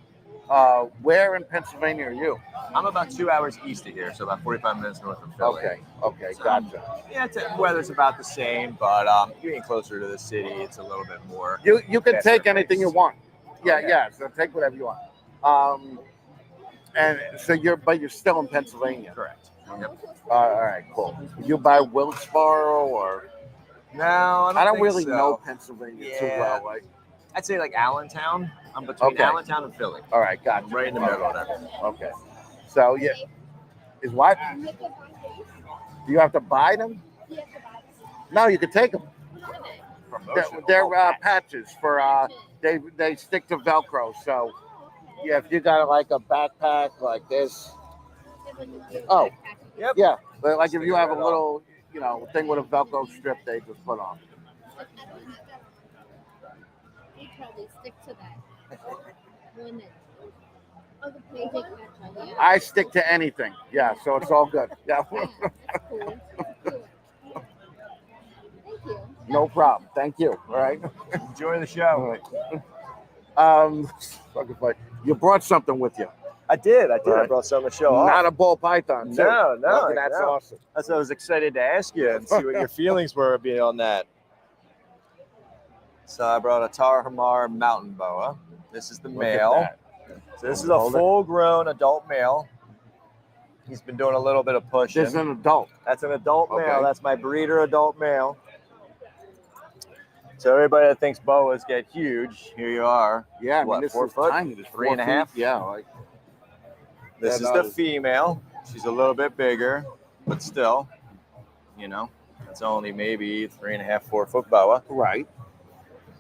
Where in Pennsylvania are you? I'm about 2 hours east of here, so about 45 minutes north of Philly. Okay, gotcha. Yeah, weather's about the same, but getting closer to the city, it's a little bit more. You can take anything you want. Yeah. So take whatever you want. And so you're still in Pennsylvania. Correct. Yep. All right, cool. You by Wilkesboro or? No, I don't really know Pennsylvania too well. Like, I'd say like Allentown. I'm between Allentown and Philly. All right, gotcha. I'm right in the middle there. Okay. So is what? Do you have to buy them? No, you can take them. They're patches for they stick to Velcro. So if you got like a backpack like this. Oh, yeah. But like if you have a little, thing with a Velcro strip, they just put on. You probably stick to that. I stick to anything. Yeah, so it's all good. Yeah. No problem. Thank you. All right. Enjoy the show. Fucking funny. You brought something with you. I did. Right. I brought something to show off. Not a ball python. Too. No. That's awesome. That's what I was excited to ask you and see what your feelings were being on that. So I brought a Tarahumara mountain boa. This is the Look at male. that. So this is a full-grown adult male. He's been doing a little bit of pushing. This is an adult. That's an adult male. Okay. That's my breeder adult male. So everybody that thinks boas get huge, here you are. Yeah, I mean, What, this 4 is foot? tiny. This 3 and a half? Yeah, like This is the female. She's a little bit bigger, but still, you know, it's only maybe 3.5, 4 foot boa. right.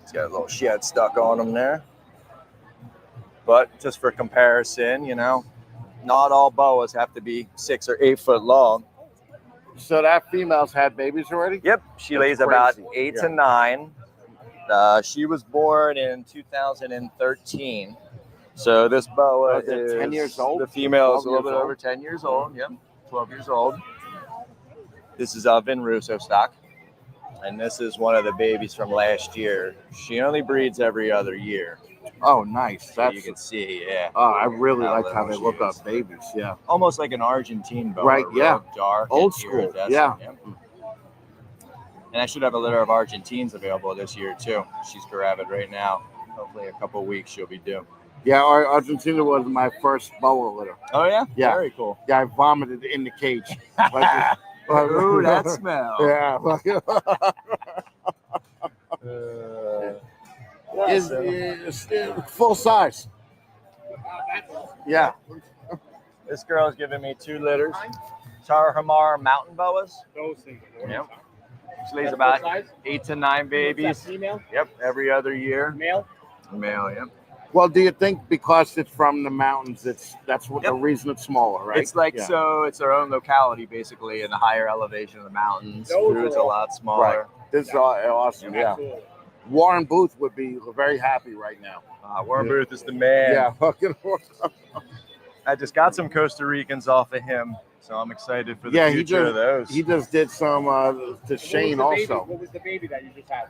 It's got a little shed stuck on him there. But just for comparison, you know, not all boas have to be 6 or 8 foot long. So that female's had babies already? Yep, she That's lays about crazy. 8 Yeah. to 9. She was born in 2013. So this boa is it is 10 years old? The female is 12 a little years bit old? over 10 years old. Yep, 12 years old. This is Vin Russo stock. And this is one of the babies from last year. She only breeds every other year. Oh, nice. So That's you can see, yeah. Oh, I really how like how they little look she up is. babies. Yeah. Almost like an Argentine boa. Right, real yeah. Dark. Old and school, iridescent, yeah. yep. And I should have a litter of Argentines available this year too. She's gravid right now. Hopefully, a couple of weeks she'll be due. Yeah, Argentina was my first boa litter. Oh yeah, Yeah. Very cool. Yeah, I vomited in the cage. Ooh, that smell. Yeah. It's full size. Yeah. This girl's giving me 2 litters. Tarahumara mountain boas. Those things. Yep. She lays about 8 to 9 babies. Female, Yep, every other year. male. Male, yep. Well, do you think because it's from the mountains, that's what the Yep. reason it's smaller, right? It's like Yeah. so. It's their own locality, basically, in the higher elevation of the mountains. Those Food's are a all- lot smaller. This is awesome. Yeah. Absolutely. Warren Booth would be very happy right now. Warren Booth is the man. Yeah. Fucking. I just got some Costa Ricans off of him, so I'm excited for the Yeah, future of those. he just did some to Shane also. What was the baby that you just had?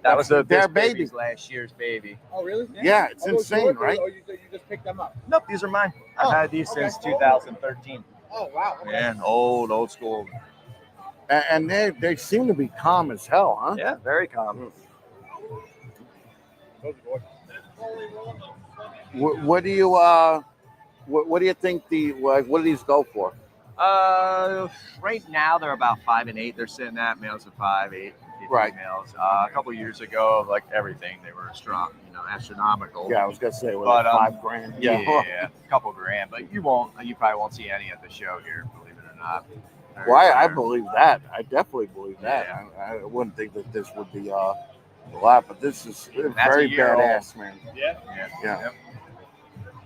That was their their baby. baby's last year's baby. Oh, really? Yeah, it's Are those insane, yours, or- right? Or you just picked them up? Nope, these are mine. I've Oh, had these okay. since 2013. Oh, wow. Okay. Yeah, old school. And they seem to be calm as hell, huh? Yeah, very calm. Those are gorgeous. What do you what do you think what do these go for? Right now they're about 5 and 8. They're sitting at males of 5, 8, Right. females. A couple years ago, like everything, they were strong, astronomical. Yeah, I was gonna say, But, $5,000. Yeah, a couple grand, but you probably won't see any at the show here, believe it or not. Well, I Very believe that. I definitely believe that. Yeah. I wouldn't think that this would be a lot, but this is That's very a year badass, man. Yeah. Yeah. Yep.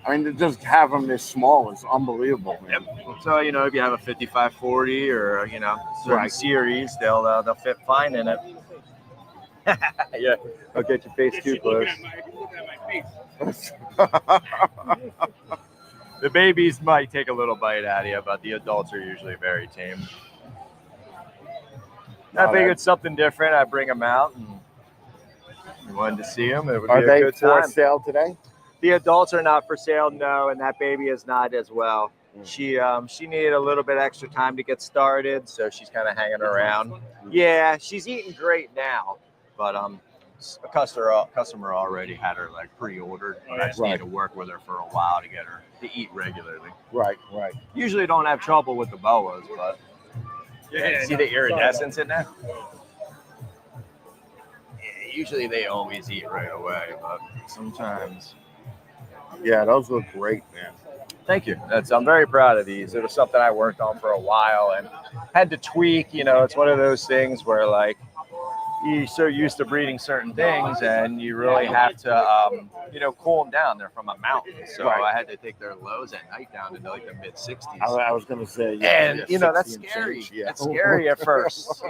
I mean, to just have them this small is unbelievable, man. So if you have a 55-40 or certain Right. series, they'll fit fine in it. Yeah, don't get your face too close. Looking at my face. The babies might take a little bite out of you, but the adults are usually very tame. I figured something different. I bring them out, and you wanted to see them. It would Are be a they good for time. sale today? The adults are not for sale, no, and that baby is not as well. She needed a little bit extra time to get started, so she's kind of hanging around. Yeah, she's eating great now, but a customer already had her like pre-ordered. And I just need to work with her for a while to get her to eat regularly. Right. Usually don't have trouble with the boas, but see the iridescence in there? Yeah, usually they always eat right away, but sometimes. Yeah, those look great, man. Thank you. I'm very proud of these. It was something I worked on for a while and had to tweak. It's one of those things where like you're so used to breeding certain things and you really have to, cool them down. They're from a mountain. So Right. I had to take their lows at night down into like the mid 60s. I was gonna say, And, that's 60 and scary. change, yeah. That's scary at first.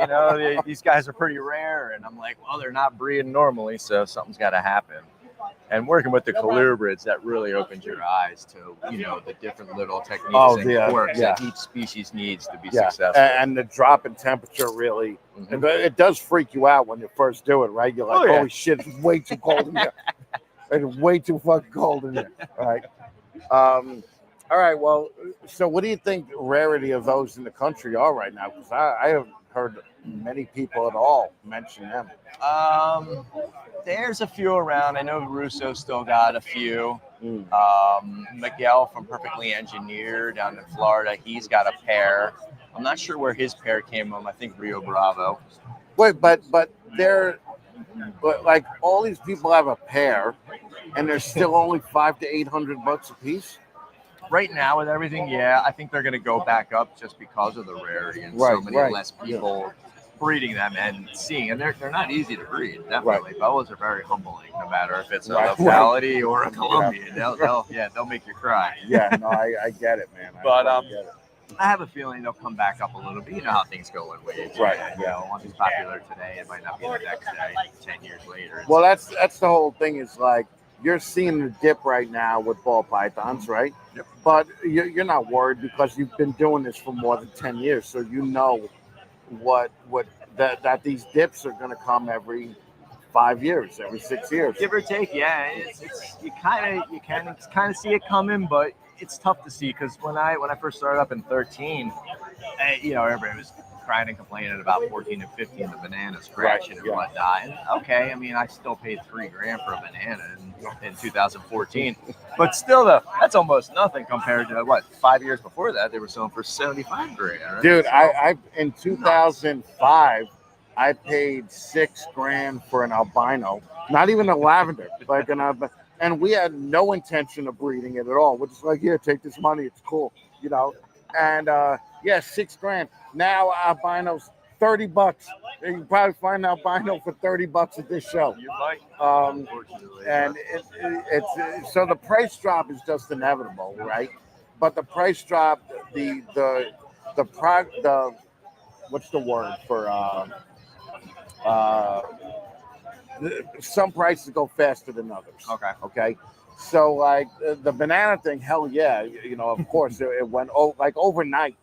These guys are pretty rare. And I'm like, well, they're not breeding normally. So something's got to happen. And working with the colubrids, that really opens your eyes to, the different little techniques and quirks that each species needs to be successful. And the drop in temperature really, it does freak you out when you first do it, right? You're like, holy shit, it's way too cold in here. It's way too fucking cold in here. All right. All right. Well, so what do you think rarity of those in the country are right now? Because I have heard many people at all mention them. There's a few around. I know Russo still got a few. Miguel from Perfectly Engineered down in Florida, he's got a pair. I'm not sure where his pair came from. I think Rio Bravo. Wait, but like all these people have a pair, and they're still only $500 to $800 a piece. Right now, with everything, yeah, I think they're going to go back up just because of the rarity and so many less people breeding them and seeing. And they're not easy to breed. Definitely, boas are very humbling. No matter if it's a locality or a Colombian, they'll make you cry. Yeah, no, I get it, man. But I have a feeling they'll come back up a little bit. You know how things go in waves. Right. You know, once it's popular today, it might not be the next day. 10 years later. Well, that's the whole thing. Is like you're seeing the dip right now with ball pythons, right? Yep. But you're not worried because you've been doing this for more than 10 years, so you know that these dips are going to come every 5 years, every 6 years, give or take. Yeah, you kind of see it coming, but it's tough to see because when I first started up in 13, everybody was crying and complaining about 14 and 15, the banana scratching and whatnot. And okay, I mean, I still paid $3,000 for a banana in 2014, but still, that's almost nothing compared to 5 years before that they were selling for $75,000. Right? Dude, I in 2005, I paid $6,000 for an albino, not even a lavender, like an albino. And we had no intention of breeding it at all. We're just like, here, take this money. It's cool, And $6,000. Now albinos $30. You can probably find an albino for $30 at this show. You might, unfortunately. And it's so the price drop is just inevitable, right? But the price drop, the what's the word for some prices go faster than others. Okay. So like the banana thing, hell yeah, of course it went overnight.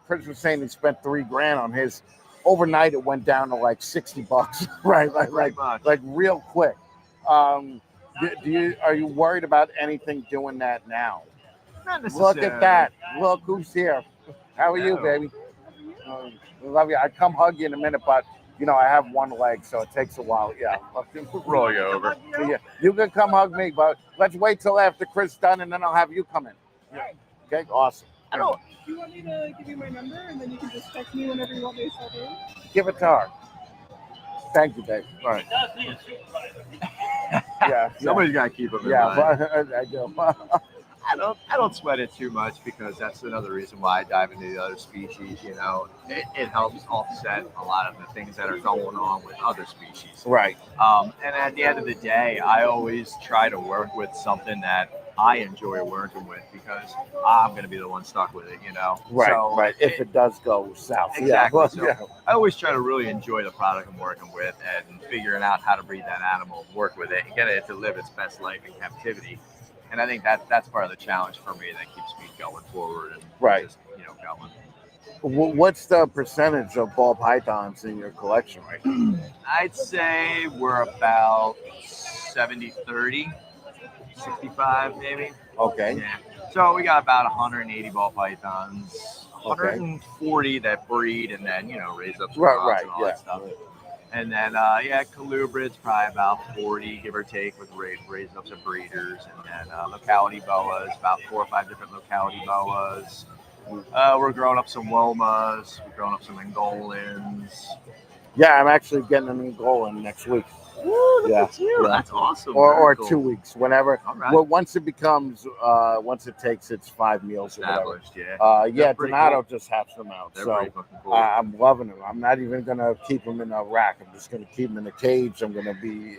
Chris was saying he spent $3,000 on his. Overnight it went down to like $60, right? Like real quick. Are you worried about anything doing that now? Not necessarily. Look at that. Look who's here. How are you, baby? Love you. I come hug you in a minute, but I have one leg, so it takes a while. Yeah. Roll you over. Yeah. You can come hug me, but let's wait till after Chris is done, and then I'll have you come in. Yeah. Okay? Awesome. Do you want me to give you my number, and then you can just text me whenever you want me to step in? Give it to her. Thank you, Dave. All right. Yeah. Somebody's got to keep them in mind. I do. I don't sweat it too much because that's another reason why I dive into the other species. It helps offset a lot of the things that are going on with other species. Right. And at the end of the day, I always try to work with something that I enjoy working with because I'm going to be the one stuck with it. Right. So right. If it does go south. Exactly. Yeah. So I always try to really enjoy the product I'm working with and figuring out how to breed that animal, work with it, and get it to live its best life in captivity. And I think that's part of the challenge for me that keeps me going forward and just, going. What's the percentage of ball pythons in your collection right now? I'd say we're about 70-30, 65 maybe. Okay. Yeah. So we got about 180 ball pythons, 140 that breed and then, raise up some rods and all that stuff. And then, colubrids, probably about 40, give or take, with raised up some breeders. And then locality boas, about 4 or 5 different locality boas. We're growing up some Womas. We're growing up some Angolans. Yeah, I'm actually getting an Angolan next week. Ooh, look at you. Yeah. That's awesome. Or cool. 2 weeks, whenever. All right. Well, once it takes its 5 meals or whatever. Yeah. Donato cool. just hatched them out. They're so pretty fucking cool. I'm loving them. I'm not even going to keep them in a rack. I'm just going to keep them in a cage. I'm going to be,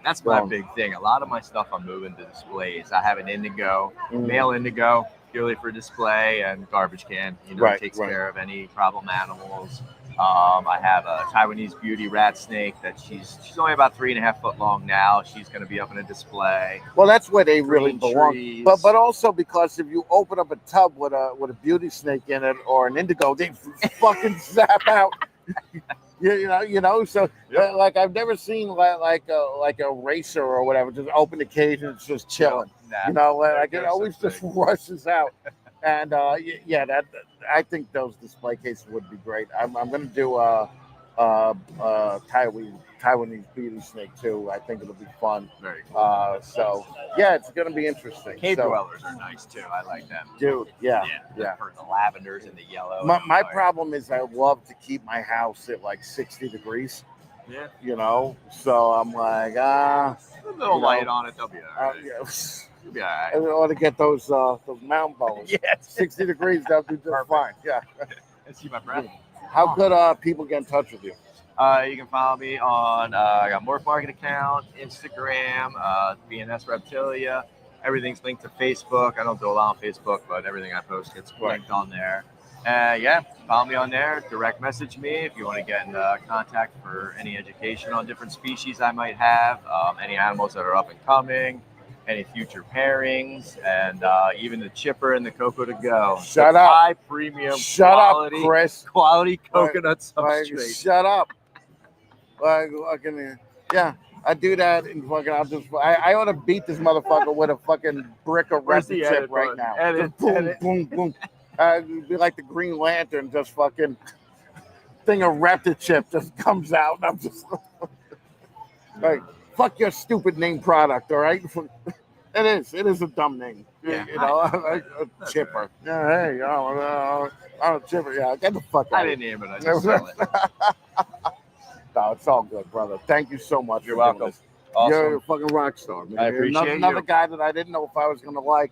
That's my big thing. A lot of my stuff I'm moving to displays. I have an indigo, male indigo, purely for display, and garbage can. Takes care of any problem animals. I have a Taiwanese beauty rat snake that she's only about 3.5 foot long now. She's going to be up in a display. Well, that's where they really belong. Trees. But also because if you open up a tub with a beauty snake in it or an indigo, they fucking zap out. So like I've never seen like a racer or whatever just open the cage and it's just chilling. It always just rushes out. And yeah, I think those display cases would be great. I'm going to do Taiwanese beauty snake too. I think it'll be fun. Very cool. So yeah, it's going to be interesting. Cave So, dwellers are nice too. I like them. dude. Yeah. For the lavenders and the yellow. My problem is I love to keep my house at like 60 degrees. Yeah. You know, so I'm like, a little light on it, they'll be all right. yeah. You'll be all right. I ought to get those mountain boas. Yes. 60 degrees, they'll do just fine. Yeah. Let's see my breath. How could people get in touch with you? You can follow me on I got Morph Market account, Instagram, BNS Reptilia. Everything's linked to Facebook. I don't do a lot on Facebook, but everything I post gets linked on there. Yeah, follow me on there. Direct message me if you want to get in contact for any education on different species I might have, any animals that are up and coming, any future pairings, and even the chipper and the cocoa to go. Shut the up. High premium Quality, up, Chris. Quality coconut substrate. Shut up. Yeah, I do that and fucking I ought to beat this motherfucker with a fucking brick of Reptile chip right now. Just boom, boom, boom. It'd be like the Green Lantern, just fucking thing of Reptile chip just comes out, and I'm just like, fuck your stupid name product, all right? It is a dumb name, you know, a chipper. Right. Yeah, hey, I'm a chipper. Yeah, get the fuck out. I didn't name it. I just sell it. No, it's all good, brother. Thank you so much. You're welcome. Awesome. You're a fucking rock star, man. I appreciate another you. guy that I didn't know if I was gonna like.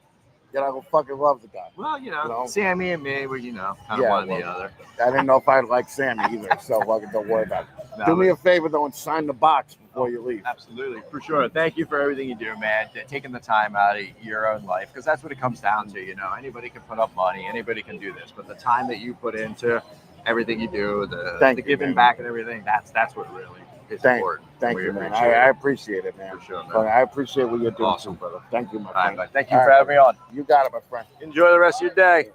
Yet I fucking love the guy. Well, you know, Sammy and me, we, kind of one or the other. I didn't know if I'd like Sammy either, so fucking don't worry about it. No, do me a favor though and sign the box before you leave. Absolutely, for sure. Thank you for everything you do, man. Taking the time out of your own life, because that's what it comes down to. You know, anybody can put up money, anybody can do this, but the time that you put into everything you do, the giving back and everything, that's what really is important. Thank you, man. I appreciate it, man. For sure, man. But I appreciate what you're doing, Awesome, brother. Thank you, my All friend. right, thank you for having me on. You got it, my friend. Enjoy the rest of your day.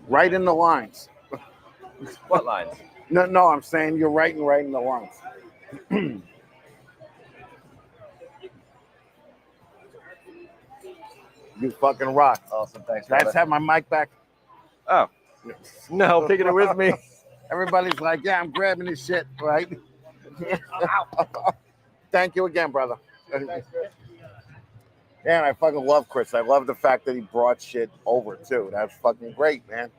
Right in the lines. What lines? No, I'm saying you're right in the lines. You fucking rock. Awesome, thanks. Let's have my mic back. Oh, no, I'm taking it with me. Everybody's like, yeah, I'm grabbing this shit, right? Thank you again, brother. Man, I fucking love Chris. I love the fact that he brought shit over too. That's fucking great, man.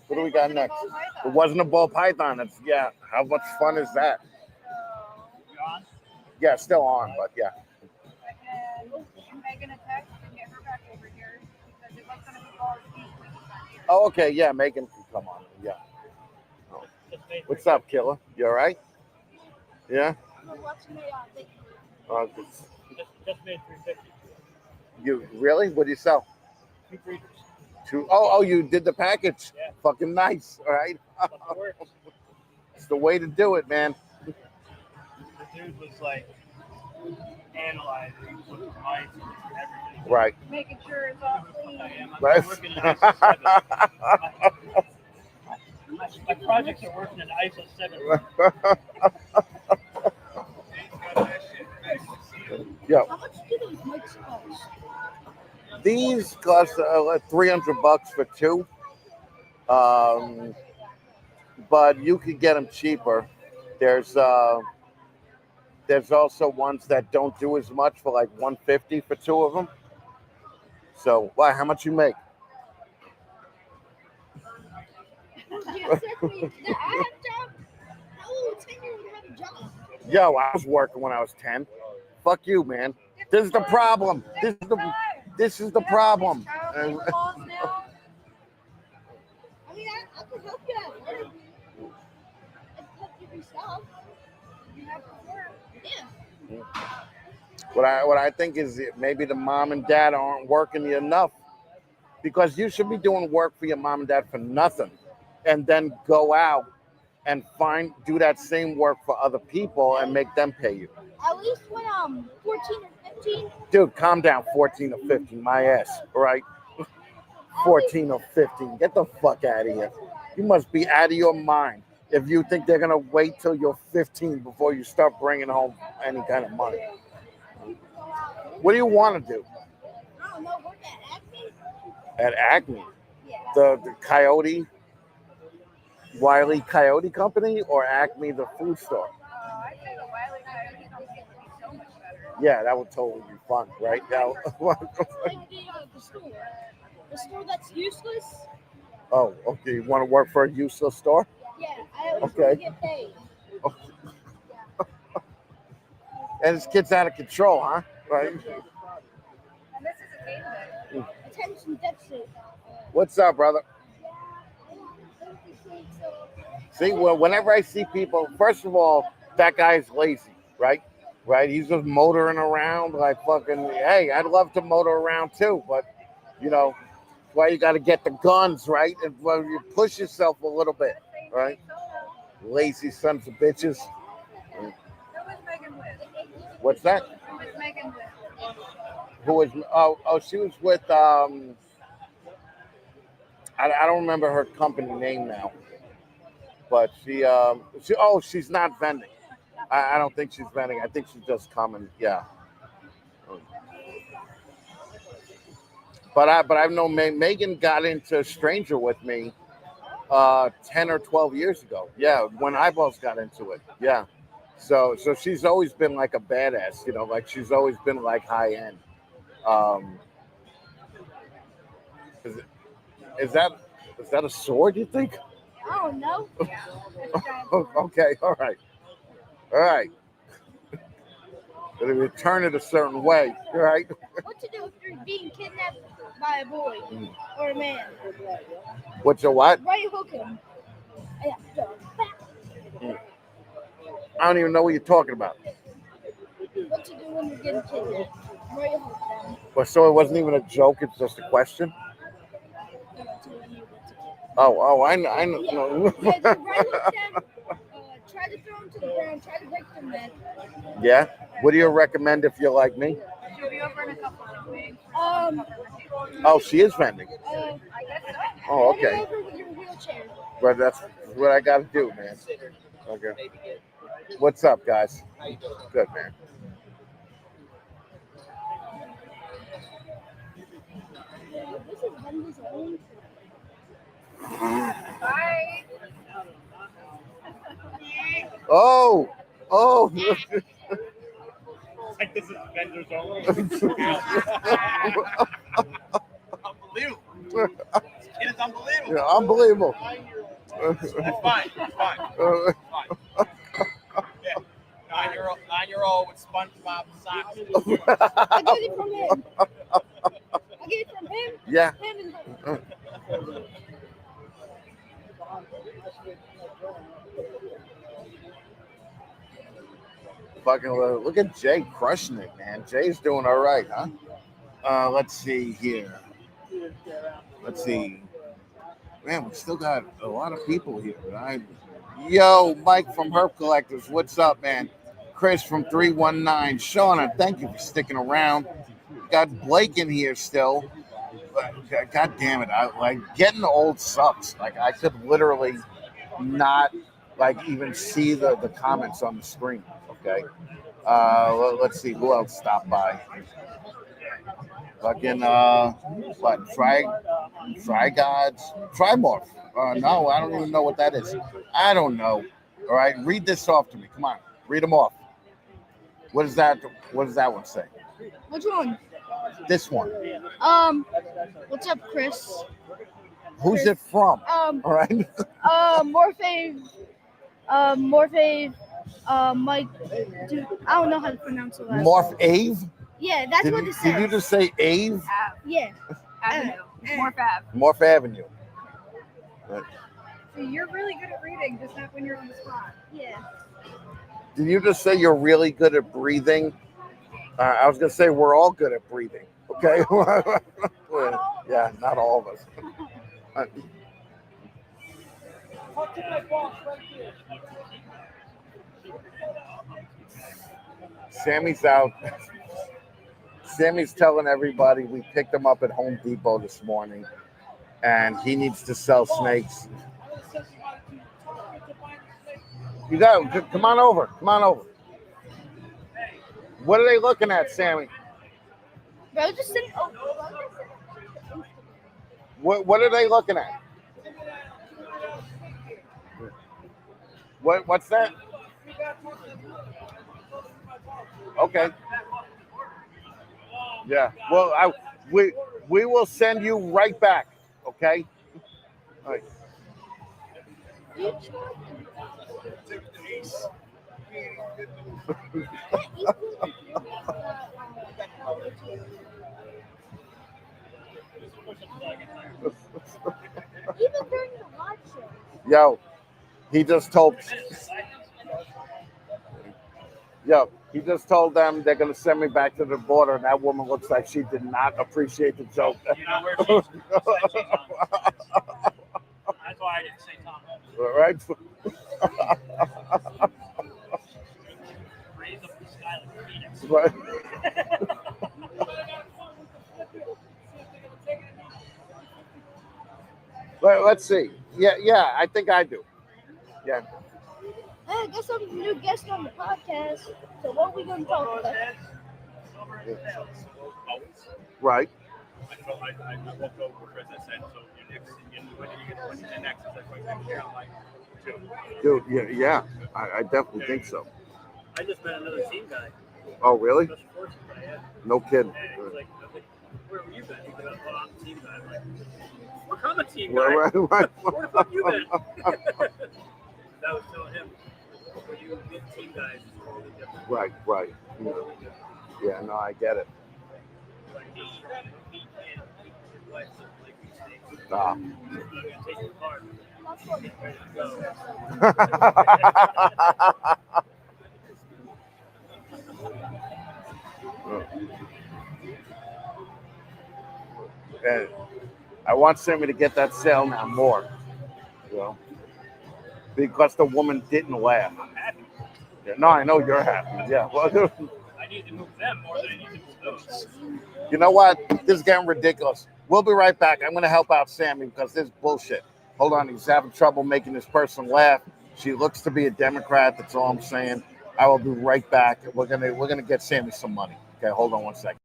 What do we got next? It wasn't a ball python. It's, yeah. How much fun is that? Yeah, still on, but yeah. Oh, okay. Yeah, Megan can come on. Yeah. What's up, killer? You all right? Yeah? Just made 350. You really? What do you sell? 2 breeders. Oh, you did the package. Yeah. Fucking nice. All right. It's the way to do it, man. The dude was like analyzing with the mice and everything. Right. Making sure it's all clean. Right. Working in ISO 7. My projects are working in ISO 7. Yeah. How much do those mics cost? These cost $300 for 2. But you could get them cheaper. There's also ones that don't do as much for like $150 for 2 of them. So, why? How much you make? Yo, I was working when I was 10. Fuck you, man. This is the problem. This is the problem. I mean, I could help you out. I could help you yourself. You have to work. Yeah. What I think is maybe the mom and dad aren't working enough, because you should be doing work for your mom and dad for nothing, and then go out and do that same work for other people and make them pay you. At least when 14 or 15. Dude, calm down. 14 or 15, my ass. All right. 14 or 15. Get the fuck out of here. You must be out of your mind if you think they're gonna wait till you're 15 before you start bringing home any kind of money. What do you want to do I don't know, work at Acme? at Acme? Yeah. The Coyote, Wiley Coyote Company, or Acme the food store? I think the Wiley Coyote company would be so much better. Yeah, that would totally be fun, right? Now, Like the store. The store that's useless? oh, okay. You want to work for a useless store? Yeah, I always Okay. get paid. And this kid's out of control, huh? Right. And this is a game day. Attention deficit. What's up, brother? See, well, whenever I see people, first of all, that guy's lazy, right? Right? He's just motoring around like fucking. Hey, I'd love to motor around too, but you know, why you got to get the guns, right? And well, you push yourself a little bit, right? Lazy sons of bitches. Who was Megan with? What's that? Who was Megan with? Who was? Oh, she was with. I don't remember her company name now, but she's not vending. I don't think she's vending. I think she's just coming. Yeah. But I've known Megan got into Stranger with me 10 or 12 years ago. Yeah, when Eyeballs got into it. Yeah. So she's always been like a badass, you know, like she's always been like high end. Is that a sword, you think? I don't know. Okay, all right. But if you turn it a certain way, right? What to do if you're being kidnapped by a boy or a man? What's your what? Right hook him. I don't even know what you're talking about. What to do when you're getting kidnapped? Right hook them. But so it wasn't even a joke, it's just a question? Oh, I know. Yeah, right hook them. Try to throw him to the ground. Try to break them then. Yeah? What do you recommend if you're like me? She'll be over in a couple of weeks. Oh, she is vending. I guess so. Oh, Run okay. over with your wheelchair. But that's what I got to do, man. Okay. What's up, guys? Good, man. This is Wendy's own. Bye. Oh. Like this is vendors only. Unbelievable. This kid is unbelievable. Yeah, unbelievable. It's fine. Yeah. 9-year-old with SpongeBob socks. I get it from him. I get it from him. Yeah. Him and her. Fucking look at Jay crushing it, man. Jay's doing all right, huh? Let's see here. Let's see. Man, we still got a lot of people here. Yo, Mike from Herb Collectors. What's up, man? Chris from 319. Shauna, thank you for sticking around. Got Blake in here still. God damn it. Getting old sucks. Like, I could literally not, even see the comments on the screen. Okay. Let's see who else stopped by. Fucking Try Gods, Morph. No, I don't even know what that is. I don't know. All right, read this off to me. Come on, read them off. What does that one say? Which one? This one. What's up, Chris? Who's it from? All right. Morph, Mike, dude, I don't know how to pronounce it. Morph Ave? Yeah, that's what it says. Did you just say Ave? Yeah. Avenue. Morph Ave. Morph Avenue. Right. See, you're really good at reading, just not when you're on the spot. Yeah. Did you just say you're really good at breathing? I was going to say we're all good at breathing. Okay. Yeah, not all of us. Sammy's out. Sammy's telling everybody we picked him up at Home Depot this morning, and he needs to sell snakes. You got come on over. Come on over. What are they looking at, Sammy? Bro, just send. Oh, What are they looking at? What's that? Okay. Yeah. Well, we will send you right back. Okay. All right. even during the live show. Yo, he just told. Yo, he just told them they're gonna send me back to the border, and that woman looks like she did not appreciate the joke. You know where she's That's why I didn't say Tom. Right? Raise up the sky like a phoenix. Right. Let's see. Yeah, I think I do. Yeah. Hey, I guess I'm a new guest on the podcast. So what are we going to talk about? Right. I walked over as I said, so your next, when did you get the next? Is that right back here? I'm like, Dude, yeah. I definitely think so. I just met another team guy. Oh, really? Special forces guy, yeah. No kidding. And he was like, where have you been? He goes, well, I'm a team guy. I'm like, I'm a team guy. Right. Where the fuck you been? That was telling him, when you get team guys, it's totally different. Right. Yeah, no, I get it. Like, he can't keep his wife so like these things. Ah. I'm going to take your card. Ready to go. And I want Sammy to get that sale now more, you know, because the woman didn't laugh. I'm happy. Yeah, no, I know you're happy. Yeah. Well, I need to move them more than I need to move those. you know what? This is getting ridiculous. We'll be right back. I'm going to help out Sammy because this is bullshit. Hold on. He's having trouble making this person laugh. She looks to be a Democrat. That's all I'm saying. I will be right back. We're gonna get Sammy some money. Okay, hold on one second.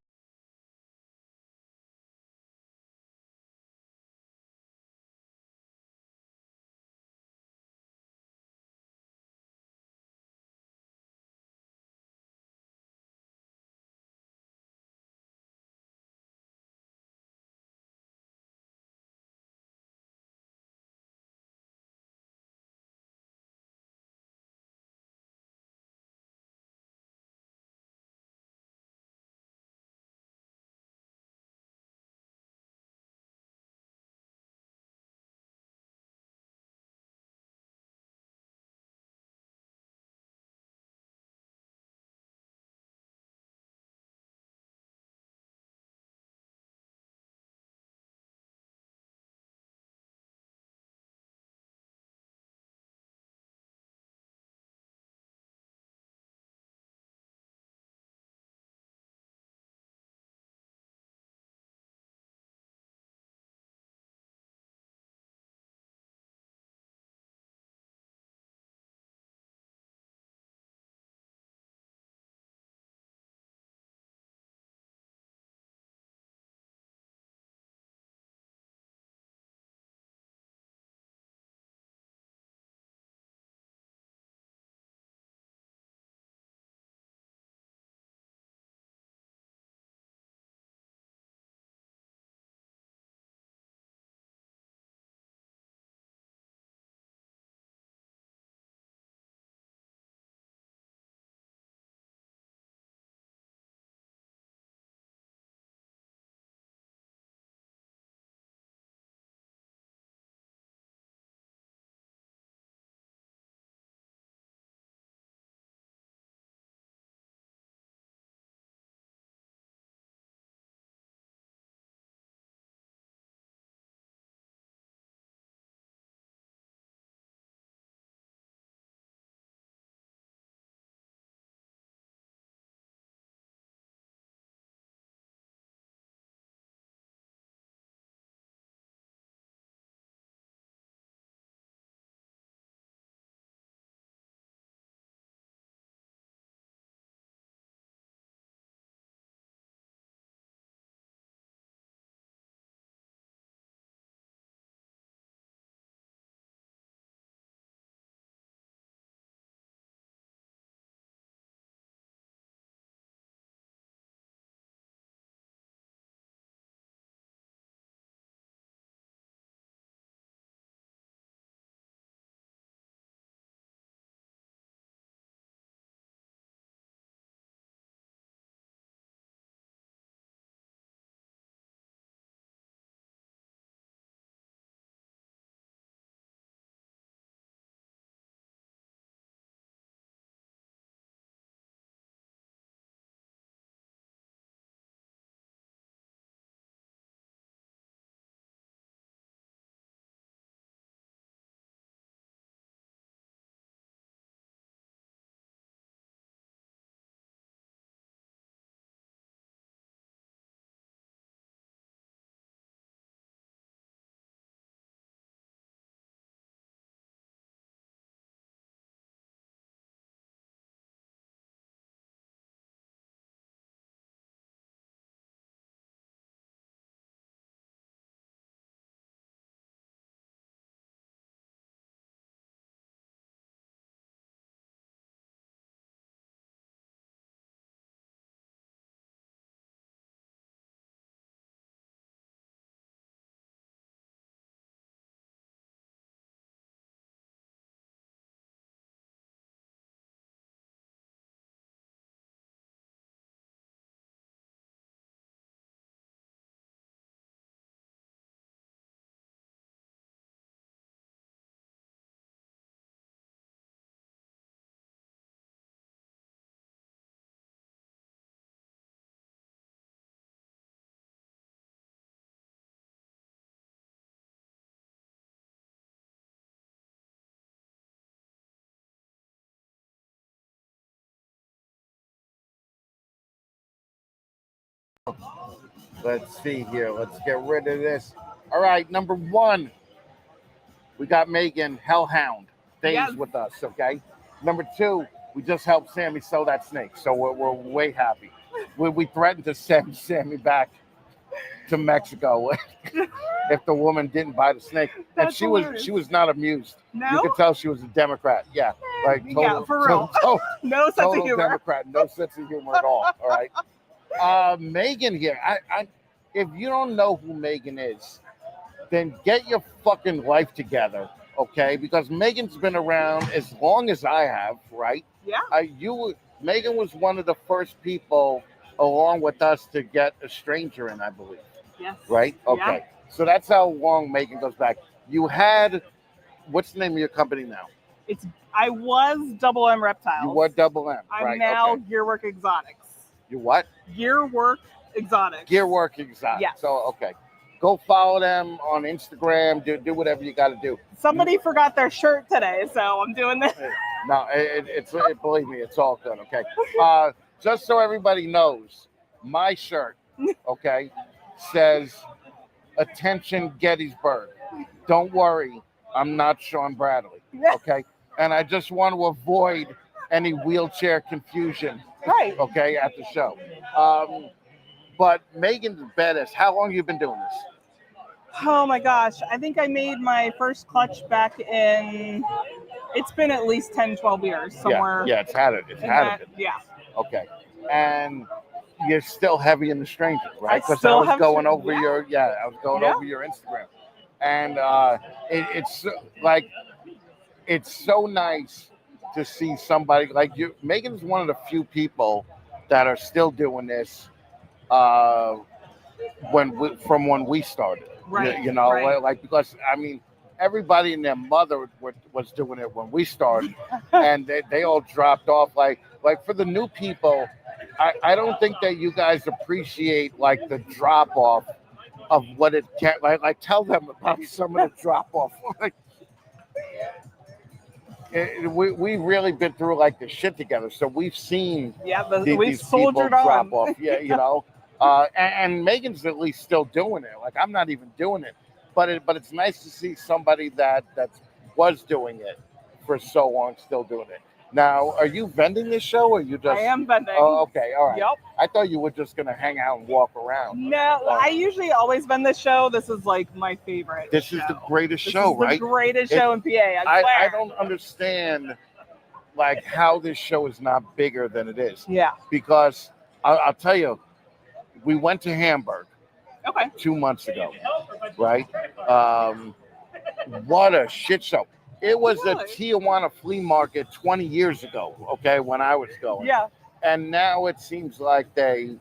Let's see here. Let's get rid of this. All right, number 1, we got Megan Hellhound stays Yes. with us. Okay. Number 2, we just helped Sammy sell that snake, so we're way happy. We threatened to send Sammy back to Mexico if the woman didn't buy the snake, and That's she hilarious. was not amused. No? You could tell she was a Democrat. Yeah, like Yeah, for real. No sense of total humor. Democrat, no sense of humor at all. All right. Megan here. If you don't know who Megan is, then get your fucking life together, okay? Because Megan's been around as long as I have, right? Yeah. Megan was one of the first people, along with us, to get a stranger in, I believe. Yes. Right? Yeah. Okay. So that's how long Megan goes back. You had, what's the name of your company now? I was Double M Reptiles. You were Double M. I'm right? now Okay. Gearwork Exotics. You what? Gearwork Exotics. Gearwork Exotics. Yes. So okay. Go follow them on Instagram. Do whatever you got to do. Somebody forgot their shirt today, so I'm doing this. No, believe me, it's all good. Okay. Just so everybody knows, my shirt, okay, says "Attention Gettysburg." Don't worry, I'm not Sean Bradley. Okay, and I just want to avoid any wheelchair confusion. Right. Okay, at the show. But Megan's badass. How long you been doing this? Oh my gosh. I think I made my first clutch back in, it's been at least 10, 12 years somewhere. Yeah, it's had it. It's in had that- it. Yeah. Okay. And you're still heavy in the stranger, right? I Because I still was have going to- over yeah. over your Instagram. And it's like, it's so nice to see somebody like you. Megan's one of the few people that are still doing this when we started. Right, You know, right. like, because I mean, everybody and their mother was doing it when we started, and they all dropped off. Like for the new people, I don't think that you guys appreciate like the drop off of what it can. Like tell them about some of the drop off. Like, we really been through like the shit together, so we've seen we these people soldiered on. drop off. Yeah, you know. And Megan's at least still doing it. Like I'm not even doing it, but it's nice to see somebody that was doing it for so long still doing it. Now, are you vending this show, or you just? I am vending. Oh, okay, all right. Yep. I thought you were just gonna hang out and walk around. No, I usually always vend this show. This is like my favorite. This is the greatest This show, is the right? greatest show in PA. I swear. I don't understand like how this show is not bigger than it is. Yeah. Because I'll tell you, we went to Hamburg. Okay. 2 months ago, right? What a shit show. It was a Tijuana flea market 20 years ago, okay, when I was going. Yeah. And now it seems like they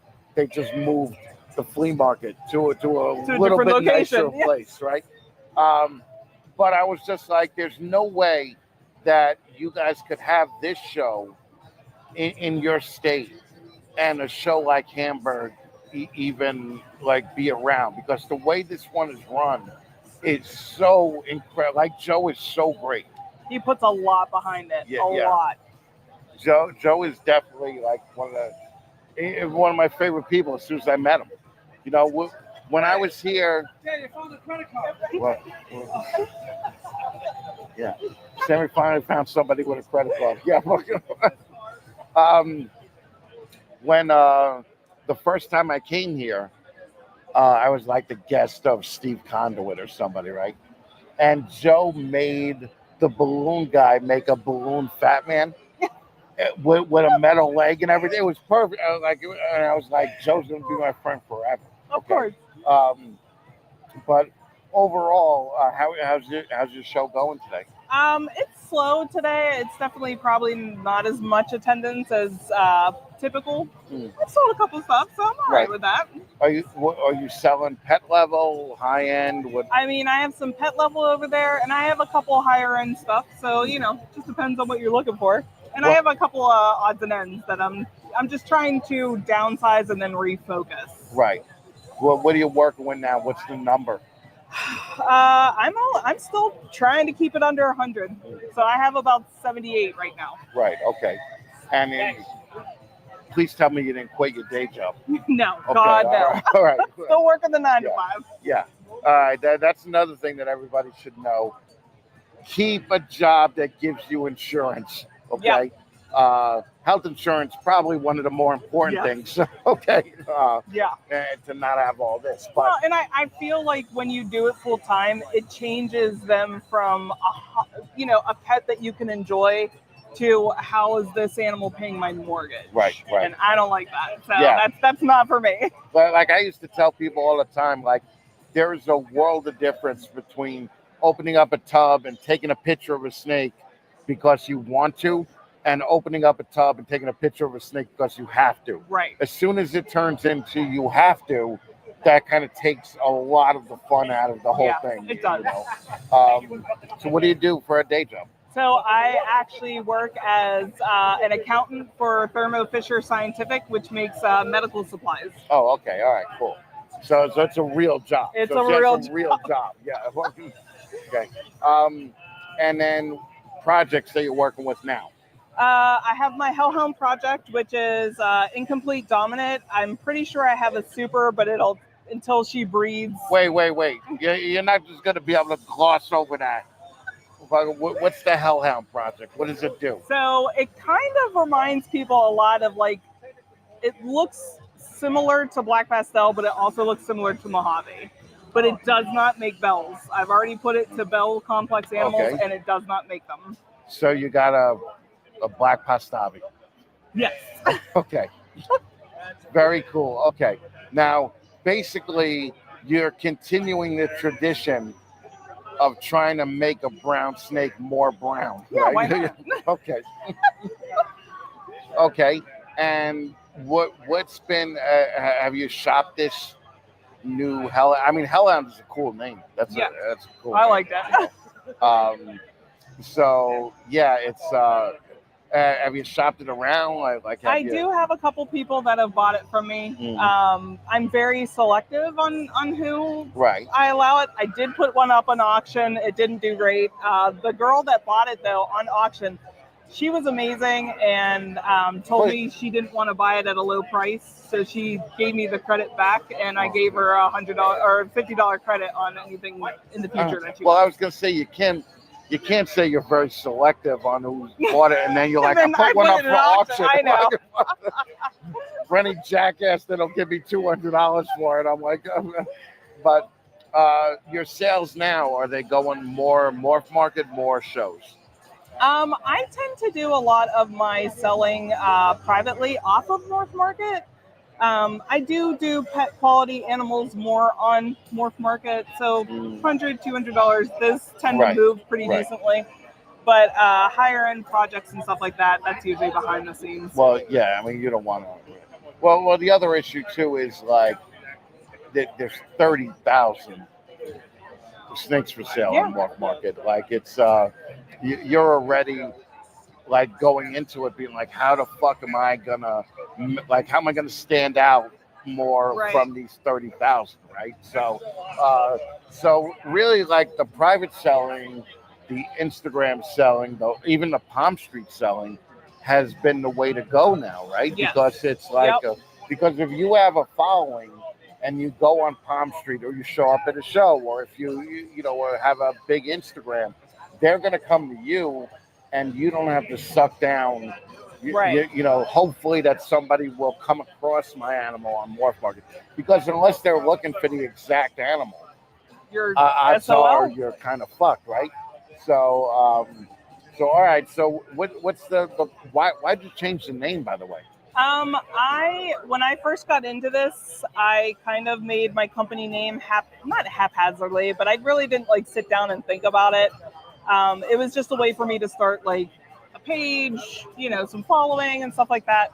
just moved the flea market to a little bit nicer location. place, right? But I was just like, there's no way that you guys could have this show in your state and a show like Hamburg even like be around, because the way this one is run is so incredible. Like Joe is so great. He puts a lot behind it. A lot. Joe is definitely like one of my favorite people as soon as I met him. You know, when I was here. Yeah, you found the credit card. Well, yeah. Sammy finally found somebody with a credit card. Yeah. When the first time I came here, I was like the guest of Steve Conduit or somebody, right? And Joe made the balloon guy make a balloon fat man with a metal leg and everything. It was perfect. I was like, Joe's gonna be my friend forever. Of course. But overall, how's your show going today? It's slow today. It's definitely probably not as much attendance as typical. I've sold a couple stuff, so I'm all right with that. Are you selling pet level, high end? I mean, I have some pet level over there, and I have a couple higher end stuff. So just depends on what you're looking for. And I have a couple odds and ends that I'm just trying to downsize and then refocus. Right. Well, what are you working with now? What's the number? I'm still trying to keep it under 100. So I have about 78 right now. Right. Okay. And please tell me you didn't quit your day job. No, Okay, God no. all right. Still working the 9 to 5. Yeah. All right. That's another thing that everybody should know. Keep a job that gives you insurance. Okay. Health insurance probably one of the more important things. Okay. And to not have all this. But Well, and I feel like when you do it full time, it changes them from a pet that you can enjoy to how is this animal paying my mortgage? Right. And I don't like that. So that's not for me. But like I used to tell people all the time, like there is a world of difference between opening up a tub and taking a picture of a snake because you want to, and opening up a tub and taking a picture of a snake because you have to. Right. As soon as it turns into you have to, that kind of takes a lot of the fun out of the whole thing. It does. So what do you do for a day job? So I actually work as an accountant for Thermo Fisher Scientific, which makes medical supplies. Oh, okay. All right, cool. So it's a real job. It's so a real job. Yeah. Okay. And then projects that you're working with now. I have my Hellhound project, which is incomplete dominant. I'm pretty sure I have a super, but it'll until she breeds. Wait. You're not just going to be able to gloss over that. What's the Hellhound project? What does it do? So it kind of reminds people a lot of like, it looks similar to Black Pastel, but it also looks similar to Mojave. But it does not make bells. I've already put it to bell complex animals, and it does not make them. So you got a Black Pastavi. Yes. Okay. Very cool. Okay. Now, basically, you're continuing the tradition of trying to make a brown snake more brown. Yeah, right? why not? Okay. Okay. And what's been? Have you shopped this new Hell? I mean, Hellhound is a cool name. That's a cool. I name. like that. So yeah, it's. Have you shopped it around? I do have a couple people that have bought it from me. I'm very selective on who I allow it. I did put one up on auction. It didn't do great. The girl that bought it though on auction, she was amazing and told me she didn't want to buy it at a low price, so she gave me the credit back, and I gave her $100 or $50 credit on anything in the future that she. Well, I was gonna say you can't say you're very selective on who bought it, and then you're like, I put one up for auction. I know. For any jackass that'll give me $200 for it, I'm like, but your sales now, are they going more Morph Market, more shows? I tend to do a lot of my selling privately off of Morph Market. I do pet quality animals more on Morph Market, so $100, $200. Those tend to move pretty decently. But higher end projects and stuff like that, that's usually behind the scenes. Well, yeah, I mean, you don't want to. Well, the other issue too is like there's 30,000 snakes for sale on Morph Market. Like it's you're already like going into it being like, how the fuck am I gonna how am I gonna stand out more from these 30,000, right? So really like the private selling, the Instagram selling, even the Palm Street selling has been the way to go now, right? Yes. Because it's like because if you have a following and you go on Palm Street or you show up at a show, or if you or have a big Instagram, they're going to come to you and you don't have to suck down. Hopefully that somebody will come across my animal on Morph Market, because unless they're looking for the exact animal, odds are you're kind of fucked, right? So, all right. So, what's the why'd you change the name, by the way? When I first got into this, I kind of made my company name not haphazardly, but I really didn't sit down and think about it. It was just a way for me to start a page, some following and stuff like that.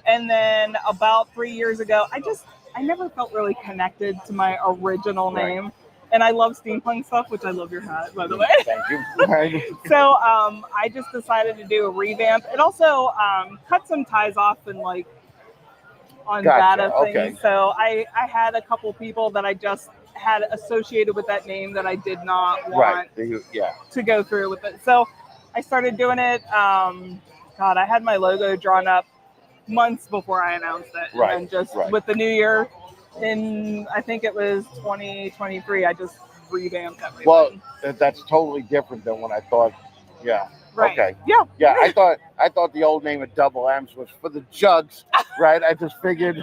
And then about 3 years ago, I never felt really connected to my original name. And I love steampunk stuff, which I love your hat, by the way. Thank you. So I just decided to do a revamp. It also cut some ties off and on data things. Okay. So I had a couple people that I just had associated with that name that I did not want to go through with it. So I started doing it. I had my logo drawn up months before I announced it. Right, And then just right. with the new year, in I think it was 2023, I just revamped everything. Well, that's totally different than what I thought. Yeah. Right. Okay. Yeah. Yeah. I thought the old name of Double M's was for the jugs, right? I just figured.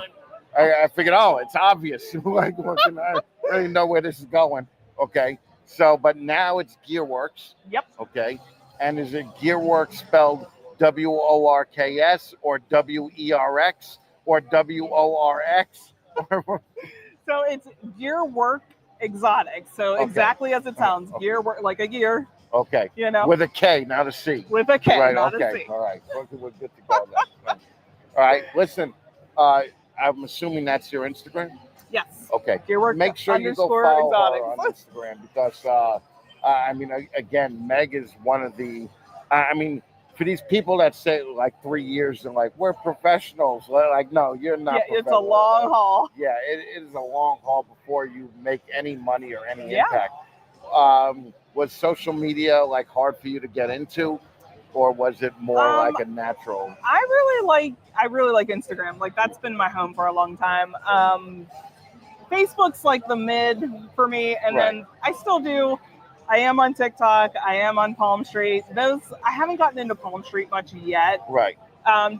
I figured, oh, it's obvious. Like, I already know where this is going. Okay. So, but now it's Gearworks. Yep. Okay. And is it Gearworks spelled WORKS or WERX or WORX? So it's Gearwork Exotics. So Okay. exactly as it sounds, Okay. gear like a gear. Okay. You know, With a K, not a C. with a K, Right. not Okay. a C. All right. We're good to go then. All right. Listen, I'm assuming that's your Instagram. Yes. Okay. Gearwork Make sure you go underscore follow exotics. her on Instagram because, I mean, again, Meg is one of the, I mean, for these people that say like 3 years and like, we're professionals, like, no, you're not. Yeah, it's a professional. long haul. Yeah, it is a long haul before you make any money or any Yeah. impact. Was social media like hard for you to get into, or was it more like a natural? I really like Instagram. Like that's been my home for a long time. Facebook's like the mid for me, and Right. then I still do. I am on TikTok. I am on Palm Street. Those I haven't gotten into Palm Street much yet. Right.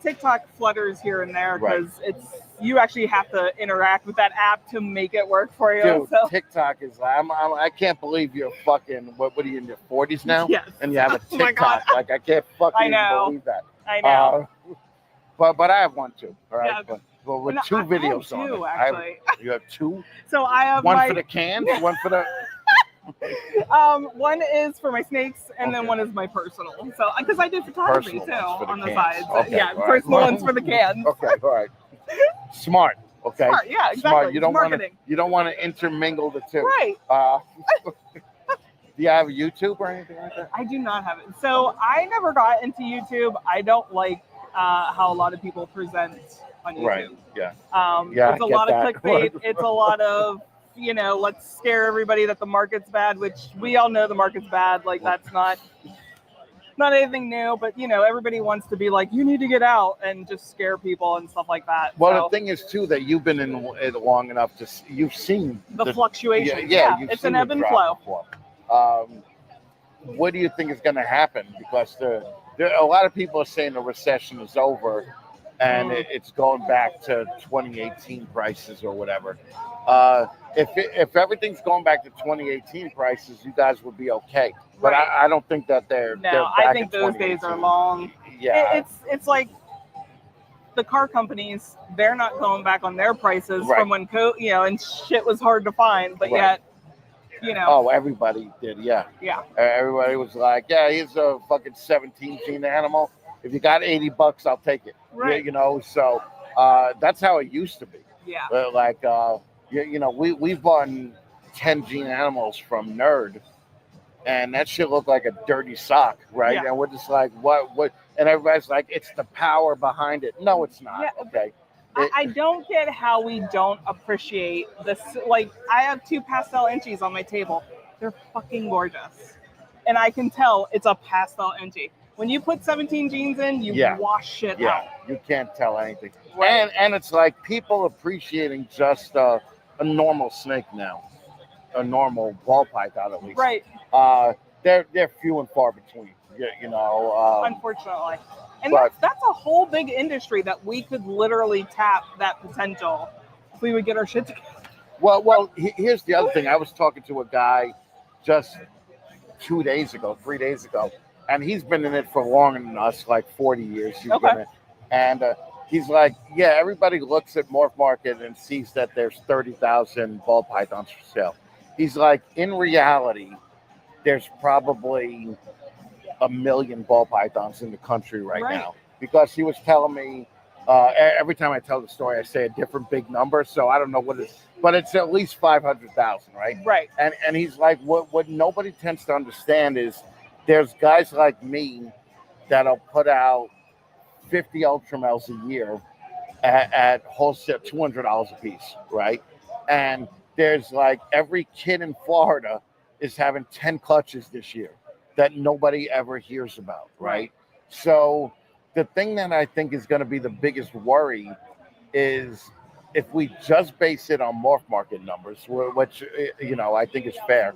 TikTok flutters here and there Right. because you actually have to interact with that app to make it work for you. Dude, So TikTok is like, I can't believe you're fucking, what are you in your 40s now? Yes. And you have a Oh my TikTok. God. Like, I can't fucking I know. believe that. I know. But I have one too, all right? Yeah. But with No, two I have videos on two, it. actually. You have two? So I have One my for the cans, one for the... one is for my snakes, and then one is my personal. So because I do photography Personal too ones for the on the cans. sides. Okay, Yeah, all right. personal ones for the cans. Okay, all right. Smart, okay? Smart, yeah, exactly. Smart. You don't want to Marketing. intermingle the two. Right. Do you have a YouTube or anything like that? I do not have it. So I never got into YouTube. I don't like how a lot of people present on YouTube. Right, yeah. It's a I lot get of that. clickbait. It's a lot of, let's scare everybody that the market's bad, which we all know the market's bad. Like that's not anything new, but everybody wants to be like, you need to get out and just scare people and stuff like that. Well, So the thing is too that you've been in it long enough to you've seen the fluctuation. Yeah, It's an ebb and flow. What do you think is going to happen? Because a lot of people are saying the recession is over and it's going back to 2018 prices or whatever. If everything's going back to 2018 prices, you guys would be okay. But Right. I don't think that they're No, back I think at those days 2018. are long. Yeah. It's like the car companies, they're not going back on their prices Right. from when and shit was hard to find, but Right. yet, Oh, everybody did, yeah. Yeah. Everybody was like, yeah, here's a fucking 17 gene animal. If you got $80, I'll take it. Right. So that's how it used to be. Yeah. We've bought 10 gene animals from Nerd, and that shit looked like a dirty sock, right? Yeah. And we're just like, what? And everybody's like, it's the power behind it. No, it's not. Yeah. Okay. I don't get how we don't appreciate this. Like, I have 2 pastel inchies on my table. They're fucking gorgeous. And I can tell it's a pastel inchie. When you put 17 genes in, you wash shit out. You can't tell anything. Right. And it's like people appreciating just a normal snake now, a normal ball python at least. Right. They're few and far between. Unfortunately. And but- that's a whole big industry that we could literally tap that potential if we would get our shit together. Well, here's the other thing. I was talking to a guy just 3 days ago, and he's been in it for longer than us, like 40 years. He's been in it. And he's like, yeah, everybody looks at Morph Market and sees that there's 30,000 ball pythons for sale. He's like, in reality, there's probably 1 million ball pythons in the country right now. Because he was telling me, every time I tell the story, I say a different big number. So I don't know what it is, but it's at least 500,000, right? Right. And he's like, what nobody tends to understand is there's guys like me that'll put out 50 Ultramels a year at wholesale, $200 a piece, right? And there's like every kid in Florida is having 10 clutches this year that nobody ever hears about, right? So the thing that I think is going to be the biggest worry is if we just base it on morph market numbers, which I think is fair.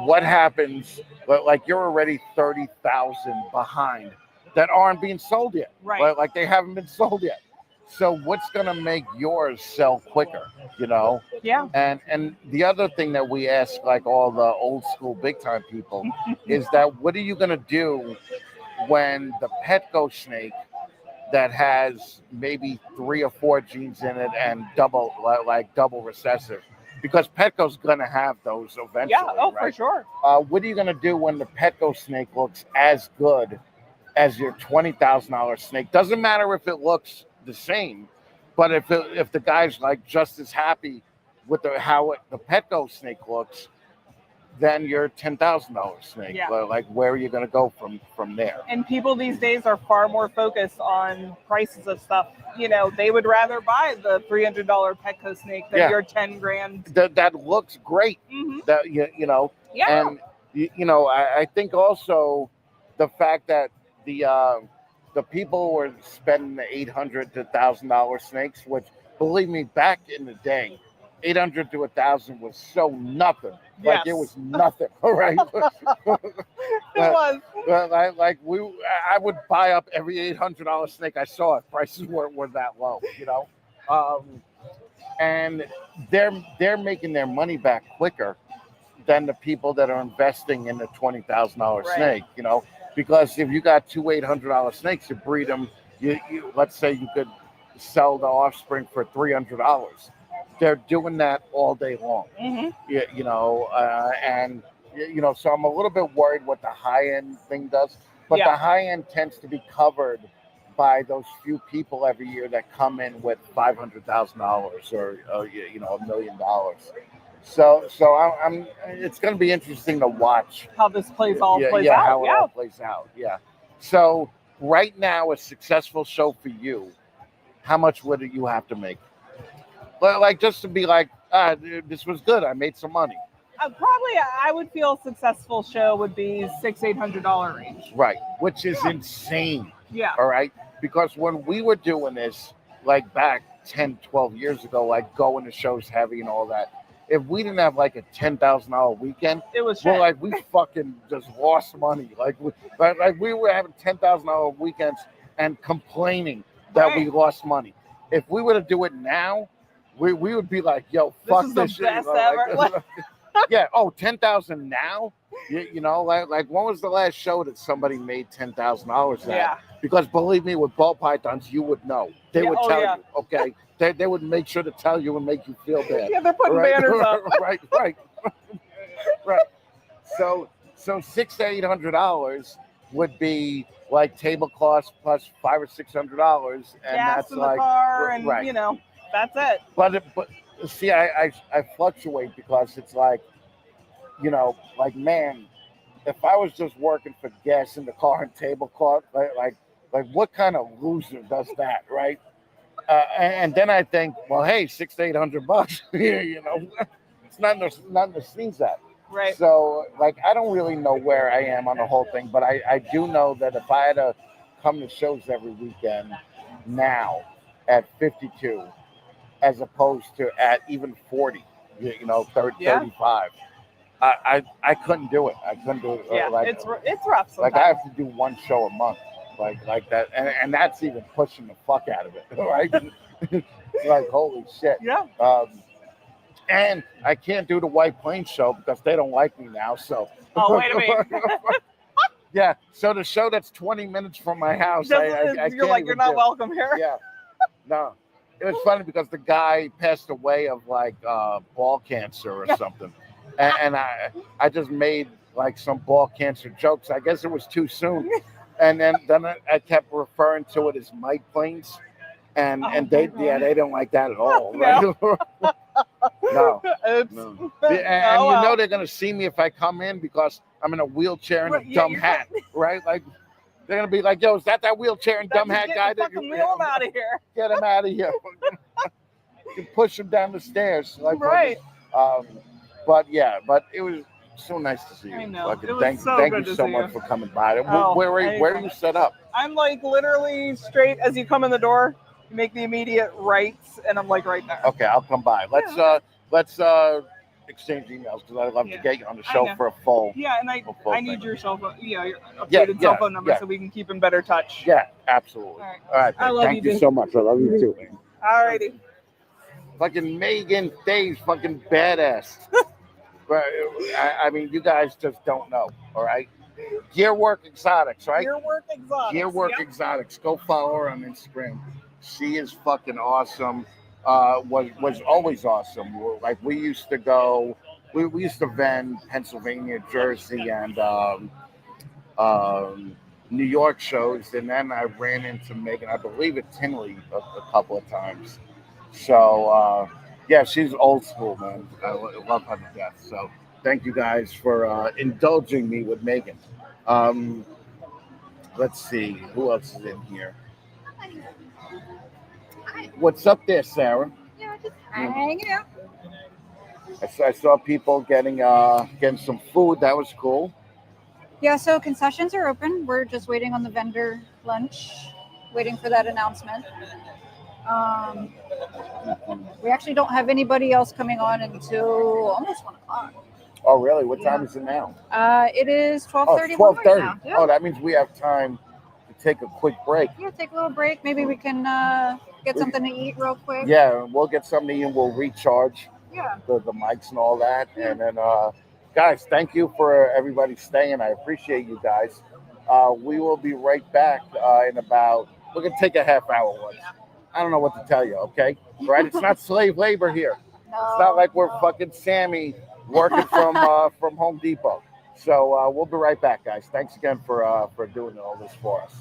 What happens? Like you're already 30,000 behind that aren't being sold yet. Right. Like they haven't been sold yet. So what's going to make yours sell quicker? Yeah. And the other thing that we ask, like all the old school big time people, is that what are you going to do when the Petco snake that has maybe 3 or 4 genes in it and double recessive, because Petco's going to have those eventually. Yeah. Oh, right? for sure. What are you going to do when the Petco snake looks as good as your $20,000 snake? Doesn't matter if it looks the same, but if the guy's like just as happy with the Petco snake looks, then your $10,000 snake. Yeah. Like where are you going to go from there? And people these days are far more focused on prices of stuff. They would rather buy the $300 Petco snake than your 10 grand. That looks great. Mhm. That Yeah. And I think also the fact that the people were spending the $800 to $1,000 snakes, which believe me, back in the day, $800 to $1,000 was so nothing. Like it was nothing, right? It was. I would buy up every $800 snake I saw if prices were that low, and they're making their money back quicker than the people that are investing in the $20,000 snake, because if you got 2 $800 snakes, you breed them, you let's say you could sell the offspring for $300. They're doing that all day long. Mm-hmm. So I'm a little bit worried what the high end thing does, but the high end tends to be covered by those few people every year that come in with $500,000 or $1 million. So it's going to be interesting to watch how this plays out. How it all plays out. Yeah. So right now, a successful show for you, how much would you have to make? Like just to be like, this was good. I made some money. Probably, I would feel a successful show would be $600-800 range. Right, which is insane. Yeah. All right, because when we were doing this, like back 10, 12 years ago, like going to shows heavy and all that, if we didn't have like a $10,000 weekend, it was we fucking just lost money. Like we were having $10,000 weekends and complaining that we lost money. If we were to do it now, we would be like, yo, fuck this shit. Best ever. Yeah. Oh, 10,000 now. Like when was the last show that somebody made $10,000 at? Yeah. Because believe me, with ball pythons, you would know. They would tell you. Okay. They would make sure to tell you and make you feel bad. Yeah, they're putting banners up. Right. So $600 to $800 would be like tablecloths plus $500 or $600, and gas that's in like the car, and right. That's it. But see, I fluctuate because it's like, like man, if I was just working for gas in the car and tablecloth, like what kind of loser does that, right? And then I think, well, hey, $600 to $800, it's nothing to sneeze at. Right. So, like, I don't really know where I am on the whole thing, but I do know that if I had to come to shows every weekend now at 52, as opposed to at even 40, 35, I couldn't do it. I couldn't do it. Yeah, it's rough sometimes. Like, I have to do one show a month, like that, and that's even pushing the fuck out of it, right? It's like, holy shit. Yeah. And I can't do the White Plains show because they don't like me now. So. Oh, wait a minute. Yeah. So the show that's 20 minutes from my house, you're not welcome here. Yeah. No. It was funny because the guy passed away of like ball cancer or something, and I just made like some ball cancer jokes. I guess it was too soon, and then I kept referring to it as Mike Plains, and they didn't like that at all. Right? No. No. And they're gonna see me if I come in because I'm in a wheelchair and a dumb hat, right? Like they're gonna be like, "Yo, is that wheelchair and dumb hat guy?" Fucking wheel him out of here. Get him out of here. You can push him down the stairs, like right. But it was So nice to see you. I know. Fucking It was thank so thank good you to so see much you. for coming by. Oh, Where are anytime. you set up? I'm like literally straight as you come in the door. You make the immediate rights, and I'm like right there. Okay, I'll come by. Let's exchange emails because I'd love to Yeah. get you on the I show know. for a full. Yeah, and a full I need thing. your cell phone. Yeah, your Yeah, updated cell phone number yeah. so we can keep in better touch. Yeah, absolutely. All right. All right, I babe. love Thank you, you dude. so much. I love you too, man. Alrighty. Fucking Megan Day's fucking badass. But I mean, you guys just don't know. All right. Gearwork Exotics, right? Gearwork Exotics. Gearwork Yep. Exotics. Go follow her on Instagram. She is fucking awesome. Was always awesome. Like we used to go. We used to vend Pennsylvania, Jersey, and New York shows, and then I ran into Megan, I believe at Tinley a couple of times. So yeah, she's old school, man. I love her to death. So thank you guys for indulging me with Megan. Let's see who else is in here. What's up there, Sarah? Yeah, just hanging out. I saw people getting some food. That was cool. Yeah, so concessions are open. We're just waiting on the vendor lunch, waiting for that announcement. We actually don't have anybody else coming on until almost 1 o'clock. Oh, really? What time is it now? It is Oh, 12:31 it's 12:30. right now. Yeah. Oh, that means we have time to take a quick break. Yeah, take a little break. Maybe we can get something to eat real quick. Yeah, we'll get something to eat and we'll recharge Yeah. the mics and all that. And then, guys, thank you for everybody staying. I appreciate you guys. We will be right back in about, we're going to take a half hour lunch. I don't know what to tell you, okay? Right? It's not slave labor here. It's not like we're fucking Sammy working from Home Depot. So we'll be right back, guys. Thanks again for doing all this for us.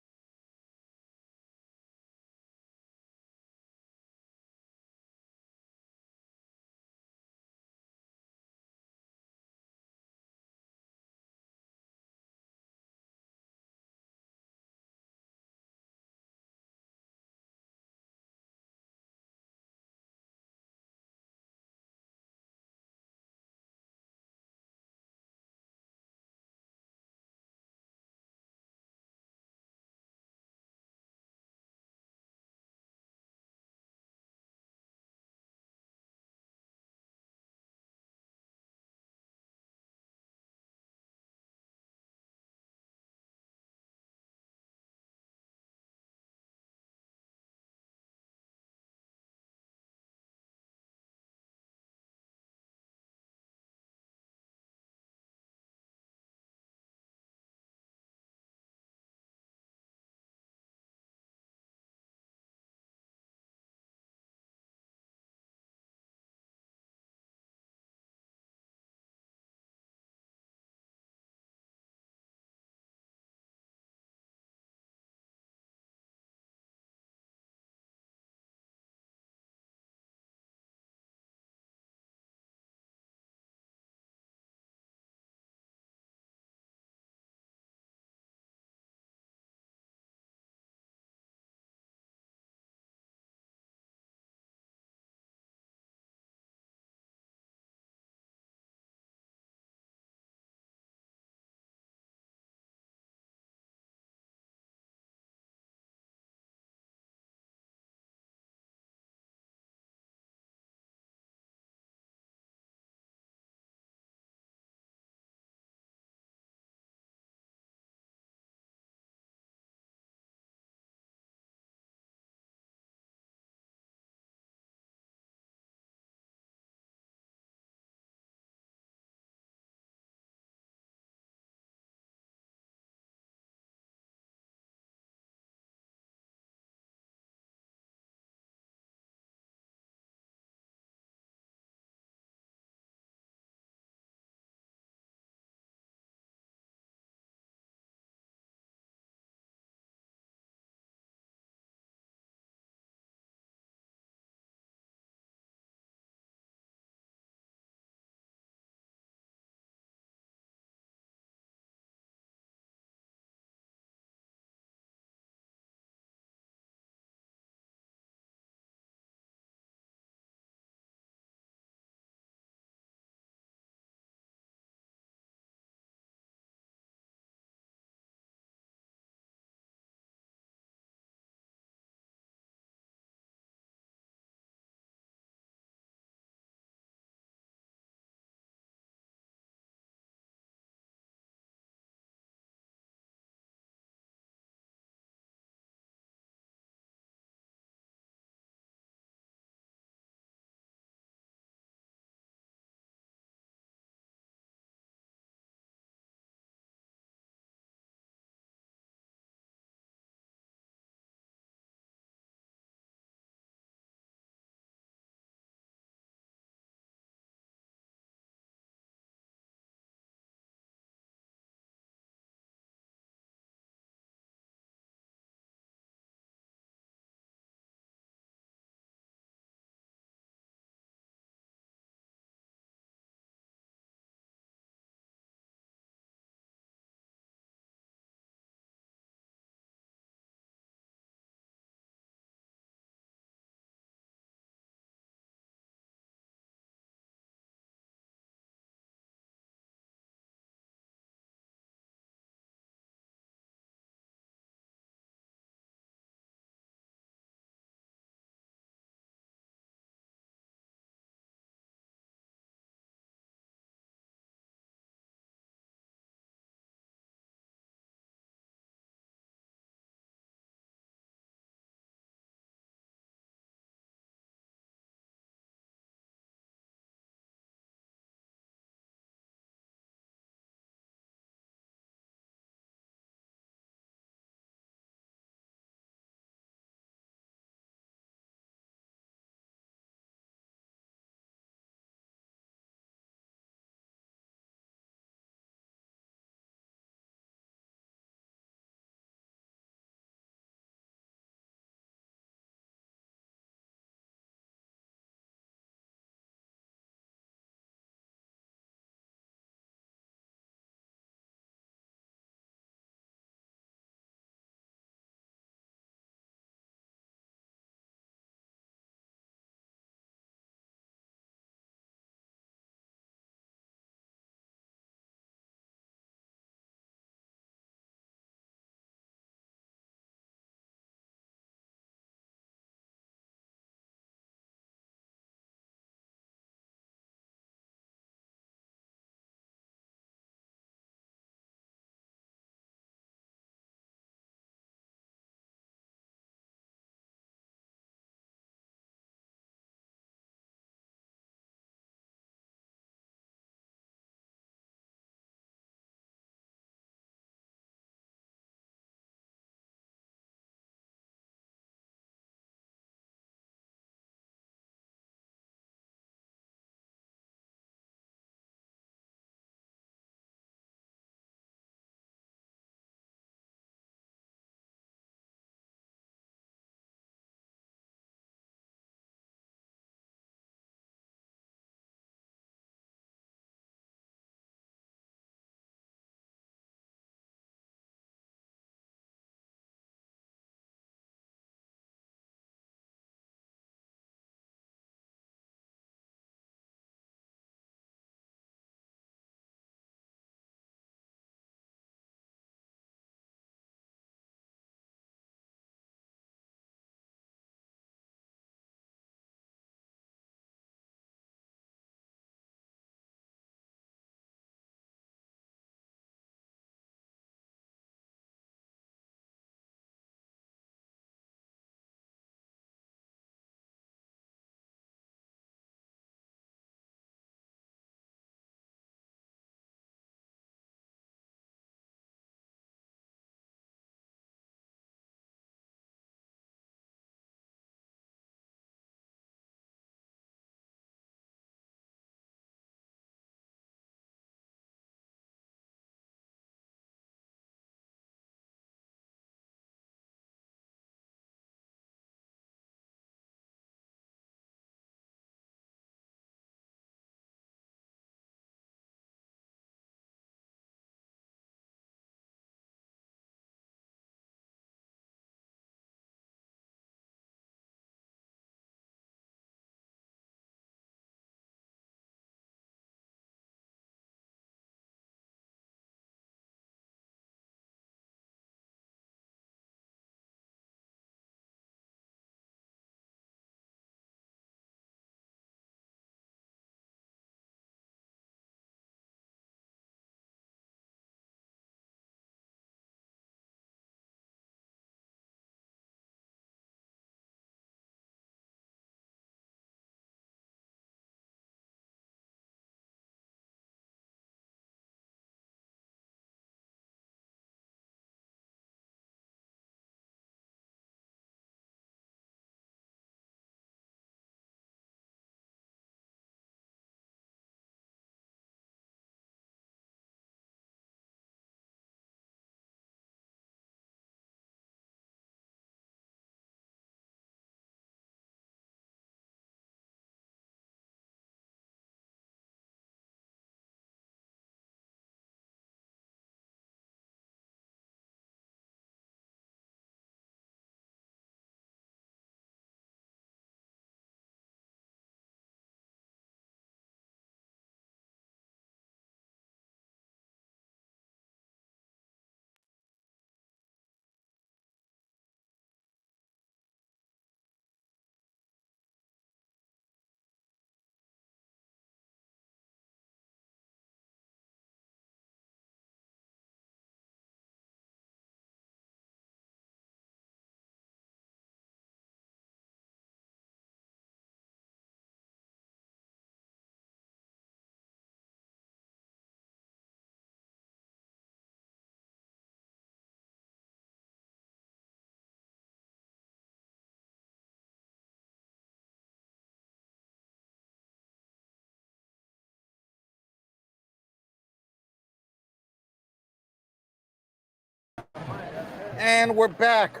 And we're back.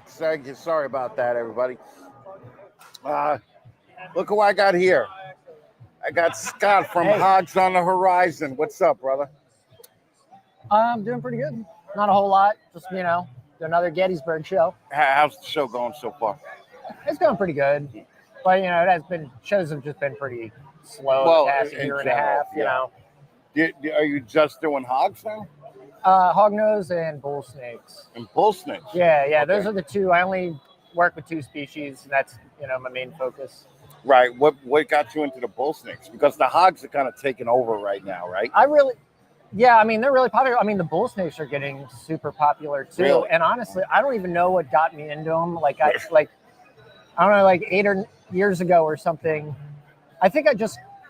Sorry about that, everybody. Look who I got here. I got Scott from Hogs on the Horizon. What's up, brother? I'm doing pretty good. Not a whole lot. Just, another Gettysburg show. How's the show going so far? It's going pretty good. But, shows have just been pretty slow the past year and a half, you know. Are you just doing hogs now? Hognose and bull snakes. And bull snakes? Yeah. Okay. Those are the two. I only work with two species, and that's, my main focus. Right. What got you into the bull snakes? Because the hogs are kind of taking over right now, right? they're really popular. I mean, the bull snakes are getting super popular too. Really? And honestly, I don't even know what got me into them. I don't know, 8 years ago or something. I think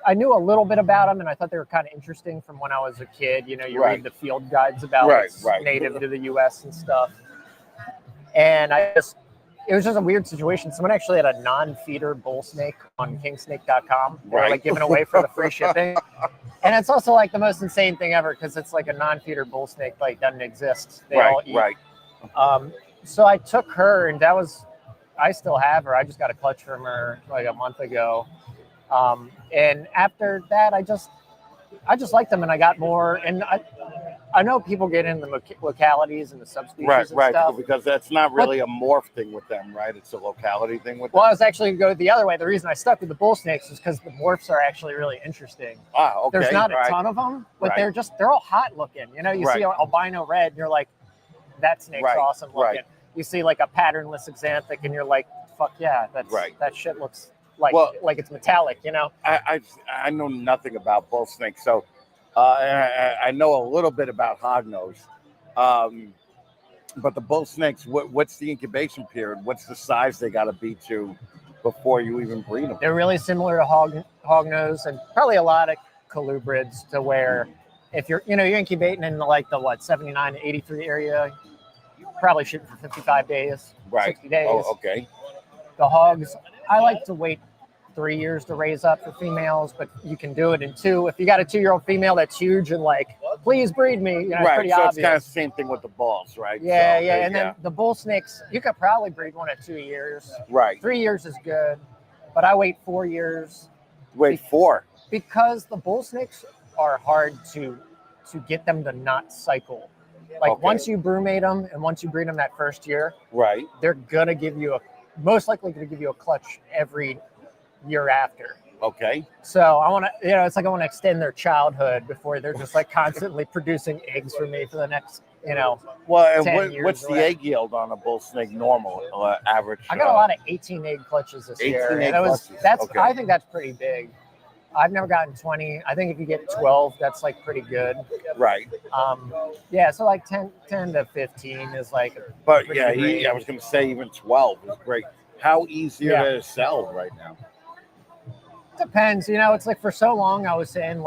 I knew a little bit about them, and I thought they were kind of interesting from when I was a kid. You read the field guides about what's native to the U.S. and stuff. And it was just a weird situation. Someone actually had a non-feeder bull snake on kingsnake.com. They were giving away for the free shipping. And it's also the most insane thing ever because it's a non-feeder bull snake doesn't exist. They all eat. Right. So I took her, and I still have her. I just got a clutch from her a month ago. And after that, I just liked them, and I got more. And I know people get in the localities and the subspecies and stuff. Because that's not really a morph thing with them, right? It's a locality thing with them. Well, I was actually going to go the other way. The reason I stuck with the bull snakes is because the morphs are actually really interesting. Okay. There's not a ton of them, but they're all hot looking. You see an albino red, and you're like, that snake's awesome looking. You see a patternless axanthic, and you're like, fuck yeah, that shit looks like it's metallic, I know nothing about bull snakes, so I know a little bit about hognose. But the bull snakes, what's the incubation period? What's the size they got to be to before you even breed them? They're really similar to hognose, and probably a lot of colubrids, to where if you're incubating in the 79 to 83 area, probably shooting for 55 days, 60 days. Oh, okay. The hogs, I like to wait 3 years to raise up for females, but you can do it in 2. If you got a 2-year-old female that's huge and please breed me, it's pretty so obvious. It's kind of the same thing with the bulls, right? Yeah. And then the bull snakes, you could probably breed one at 2 years. Right. 3 years is good, but I wait 4 years. Wait, 4? Because the bull snakes are hard to get them to not cycle. Once you brumate them and once you breed them that first year, they're gonna give you most likely going to give you a clutch every year after. Okay. So I want to, it's I want to extend their childhood before they're just constantly producing eggs for me for the next, Well, 10 years. what's the egg yield on a bull snake normal average? I got a lot of 18 egg clutches this year. And I think that's pretty big. I've never gotten 20. I think if you get 12, that's pretty good. Right. So 10 to 15 is But I was going to say even 12 is great. How easy are they to sell right now? Depends. It's for so long I was saying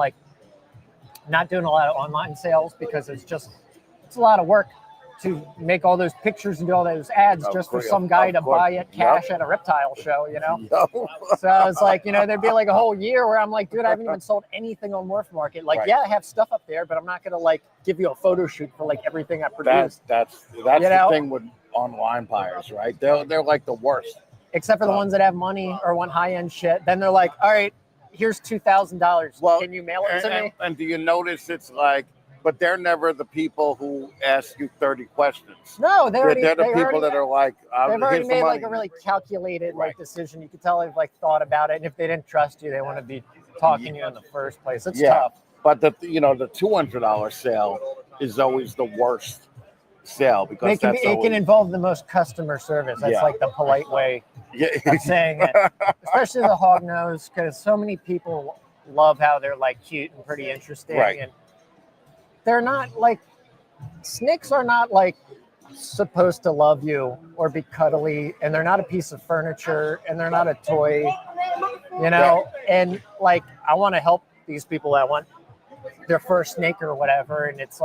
not doing a lot of online sales because it's a lot of work to make all those pictures and do all those ads for some guy to buy it cash at a reptile show, So it's there'd be a whole year where I'm dude, I haven't even sold anything on Morph Market. I have stuff up there, but I'm not gonna give you a photo shoot for everything I produce. That's the thing with online buyers, right? They're the worst. Except for the ones that have money or want high end shit. Then they're all right, here's $2,000. Well, can you mail it to me? And do you notice it's but they're never the people who ask you 30 questions. No, they're the people that are they've already made a really calculated decision. You can tell they've thought about it, and if they didn't trust you, they want to be talking to you in the first place. It's tough. But the $200 sale is always the worst sale because it can involve the most customer service. That's the polite way of saying it, especially the hognose, because so many people love how they're cute and pretty interesting, and they're not snakes are not supposed to love you or be cuddly, and they're not a piece of furniture, and they're not a toy, and I want to help these people that want their first snake or whatever, and it's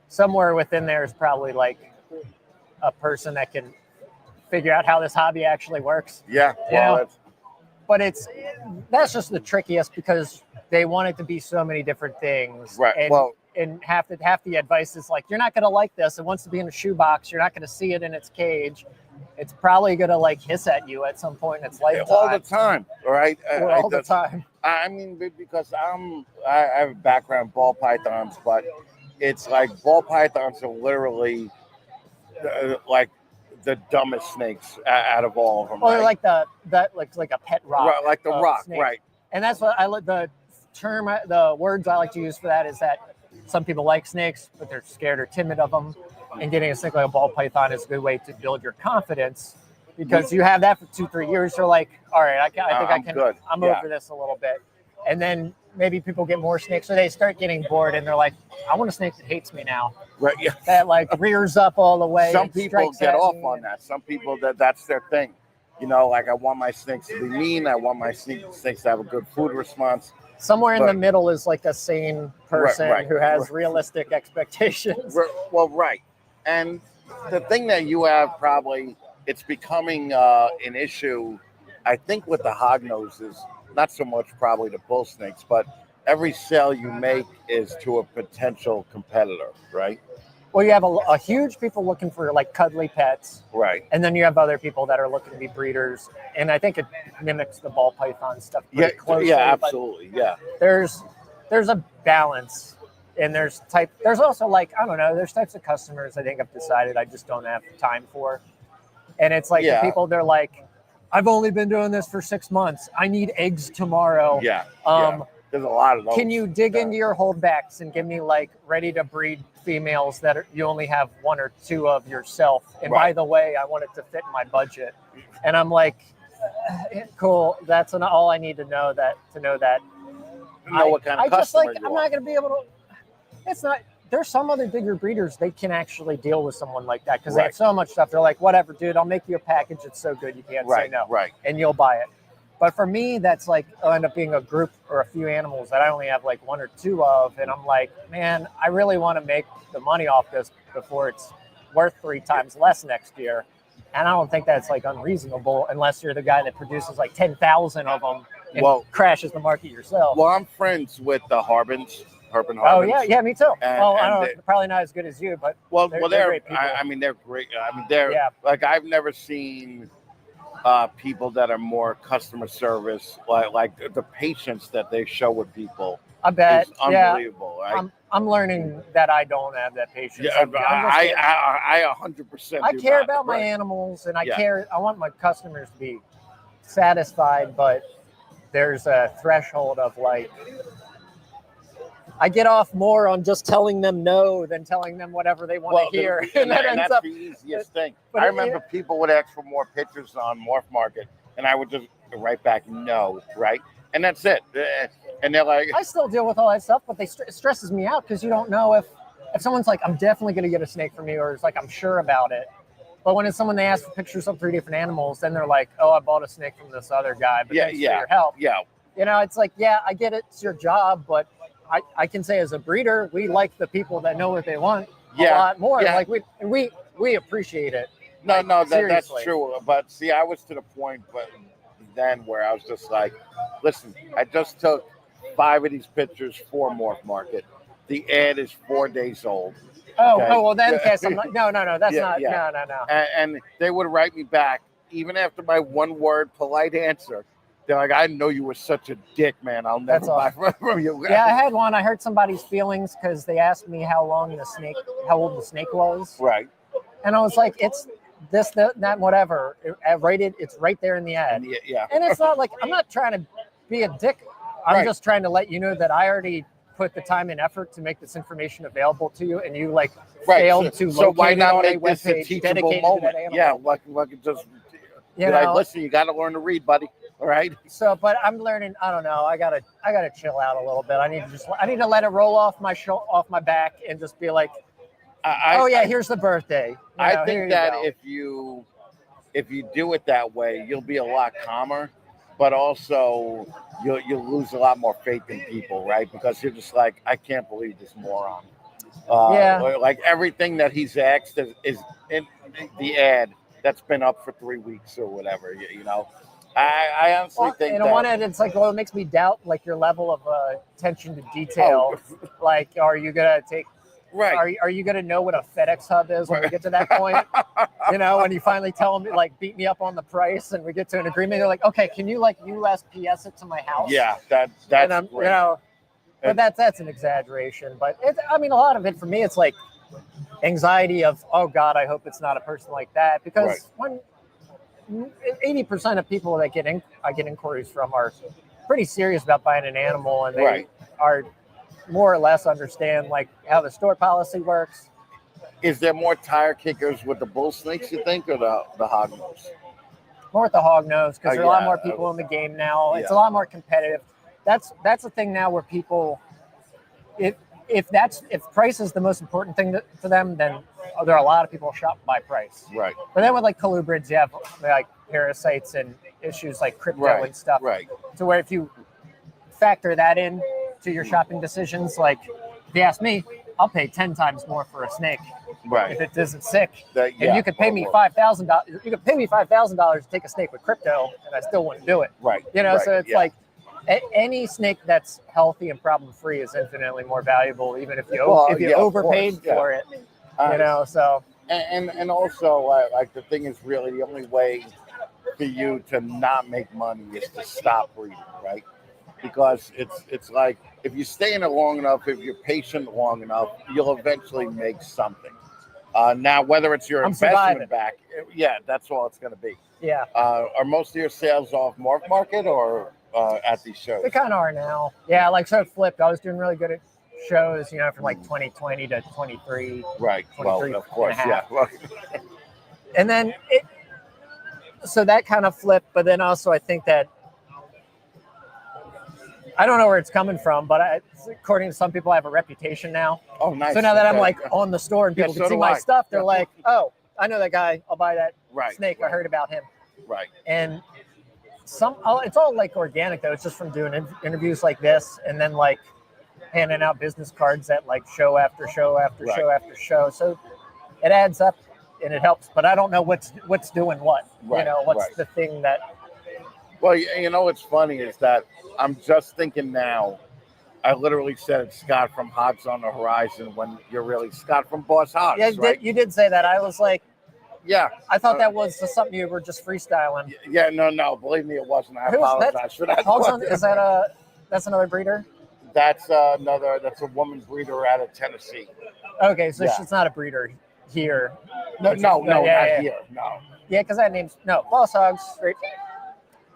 somewhere within there is probably a person that can figure out how this hobby actually works. But that's just the trickiest because they want it to be so many different things. Right. And well, and half the advice is like, you're not going to like this. It wants to be in a shoebox. You're not going to see it in its cage. It's probably going to like hiss at you at some point in its lifetime. All the time, all right? All the time. I mean, because I have a background in ball pythons, but it's like ball pythons are literally like the dumbest snakes out of all of them. Well, right? they're like that looks like a pet rock. Right, like the rock, snake. right? And that's what the words I like to use for that is that some people like snakes, but they're scared or timid of them. And getting a snake like a ball python is a good way to build your confidence, because you have that for 2-3 years. You're like, all right, I think I can. Good. I'm over this a little bit. And then maybe people get more snakes, or they start getting bored, and they're like, I want a snake that hates me now. Right. Yeah. That like rears up all the way. Some people get off on that. Some people that's their thing. You know, like I want my snakes to be mean. I want my snakes to have a good food response. Somewhere in the middle is like a sane person who has realistic expectations. Well, right. And the thing that you have probably, it's becoming an issue, I think, with the hognoses, not so much probably the bull snakes, but every sale you make is to a potential competitor, right? Well, you have a huge people looking for like cuddly pets. Right. And then you have other people that are looking to be breeders. And I think it mimics the ball python stuff pretty closely. Yeah, absolutely. Yeah. There's a balance. And there's also like, I don't know, there's types of customers I think I've decided I just don't have time for. And it's like the people, they're like, I've only been doing this for 6 months. I need eggs tomorrow. Yeah. There's a lot of those. Can you dig into your holdbacks and give me like ready to breed females that you only have 1 or 2 of yourself? And by the way, I want it to fit my budget. And I'm like, cool. That's all I need to know that. You know what kind of customer you I'm not going to be able to. It's not. There's some other bigger breeders, they can actually deal with someone like that because they have so much stuff. They're like, whatever, dude, I'll make you a package. It's so good you can't say no. Right. And you'll buy it. But for me, that's like, it'll end up being a group or a few animals that I only have like 1 or 2 of. And I'm like, man, I really want to make the money off this before it's worth 3 times less next year. And I don't think that's like unreasonable unless you're the guy that produces like 10,000 of them and crashes the market yourself. Well, I'm friends with the Harbins. Oh yeah, me too. I don't probably not as good as you, but they're great people. I mean, they're great. I mean, they're like, I've never seen people that are more customer service, like the patience that they show with people. I bet. Is unbelievable. Yeah. I'm learning that I don't have that patience. Yeah, I 100%. I care about my animals, and I care. I want my customers to be satisfied, but there's a threshold of like, I get off more on just telling them no than telling them whatever they want to hear. And that's the easiest thing. I remember people would ask for more pictures on Morph Market, and I would just write back no, right? And that's it. And they're like, I still deal with all that stuff, but it stresses me out because you don't know if someone's like, I'm definitely going to get a snake from you, or it's like, I'm sure about it. But when it's someone they ask for pictures of 3 different animals, then they're like, oh, I bought a snake from this other guy, but thanks for your help. Yeah. You know, it's like, yeah, I get it. It's your job, but I can say as a breeder, we like the people that know what they want a lot more. Yeah. Like we appreciate it. No, like, that's true. But see, I was to the point then where I was just like, listen, I just took 5 of these pictures for Morph Market. The ad is 4 days old. Oh, well, then I'm like, no, that's not. No. And they would write me back, even after my 1-word polite answer. They're like, I know you were such a dick, man. I'll never buy from you. Yeah, I had one. I hurt somebody's feelings because they asked me how old the snake was. Right. And I was like, it's this, that, whatever. It's right there in the ad. Yeah. And it's not like, I'm not trying to be a dick. I'm just trying to let you know that I already put the time and effort to make this information available to you, and you like failed to locate so why not it on make this a teachable moment? Like just like, listen, you got to learn to read, buddy. All right. So, but I'm learning. I don't know. I gotta chill out a little bit. I need to let it roll off my back and just be like, here's the birthday. I think that if you do it that way, you'll be a lot calmer, but also you'll lose a lot more faith in people, right? Because you're just like, I can't believe this moron. Like everything that he's asked is in the ad that's been up for 3 weeks or whatever, you know. I honestly think in that. one end, it's like, well, it makes me doubt like your level of attention to detail. Oh. Like, are you gonna take? Right. Are you gonna know what a FedEx hub is when we get to that point? You know, when you finally tell them like beat me up on the price and we get to an agreement, they're like, okay, can you like USPS it to my house? Yeah, that's great. great. You know, but that's an exaggeration. But I mean, a lot of it for me, it's like anxiety of, oh God, I hope it's not a person like that, because when 80% of people that I get inquiries from are pretty serious about buying an animal, and they are more or less understand like how the store policy works. Is there more tire kickers with the bull snakes, you think, or the hog nose? More with the hog nose, because there are a lot more people in the game now. It's a lot more competitive. That's the thing now where people, if price is the most important thing for them, then there are a lot of people shop by price. Right. But then with like colubrids, you have like parasites and issues like crypto and stuff. Right. So where if you factor that in to your shopping decisions, like if you ask me, I'll pay 10 times more for a snake. Right. If it isn't sick. And you could pay me $5,000. You could pay me $5,000 to take a snake with crypto, and I still wouldn't do it. Right. You know, so it's like any snake that's healthy and problem-free is infinitely more valuable, even if you overpaid for it. You know, so. And also, like the thing is really the only way for you to not make money is to stop breeding, right? Because it's like if you stay in it long enough, if you're patient long enough, you'll eventually make something. Now, whether it's your investment back, that's all it's going to be. Yeah. Are most of your sales off Morph Market or at these shows? They kind of are now. Yeah, like so it flipped. I was doing really good at shows, you know, from like 2020 to 23. Right. Well, of course, yeah. And then so that kind of flipped, but then also I think that I don't know where it's coming from, but according to some people, I have a reputation now. Oh, nice. So now that I'm like on the store and people can see my stuff, they're like, oh, I know that guy. I'll buy that snake. I heard about him. Right. And it's all like organic though. It's just from doing interviews like this, and then like handing out business cards at like show after show after show after show. So it adds up and it helps, but I don't know what's doing what. You know, what's the thing that. Well, you know what's funny is that I'm just thinking now. I literally said it's Scott from Hogs on the Horizon when you're really Scott from Boss Hogs. Yeah, you did say that. I was like, yeah. I thought that was just something you were just freestyling. Yeah, no. Believe me, it wasn't. I apologize for that. That's another breeder? That's a woman breeder out of Tennessee. Okay, so she's not a breeder here. No, not here. No. Yeah, because that name's Boss Hogs. Right?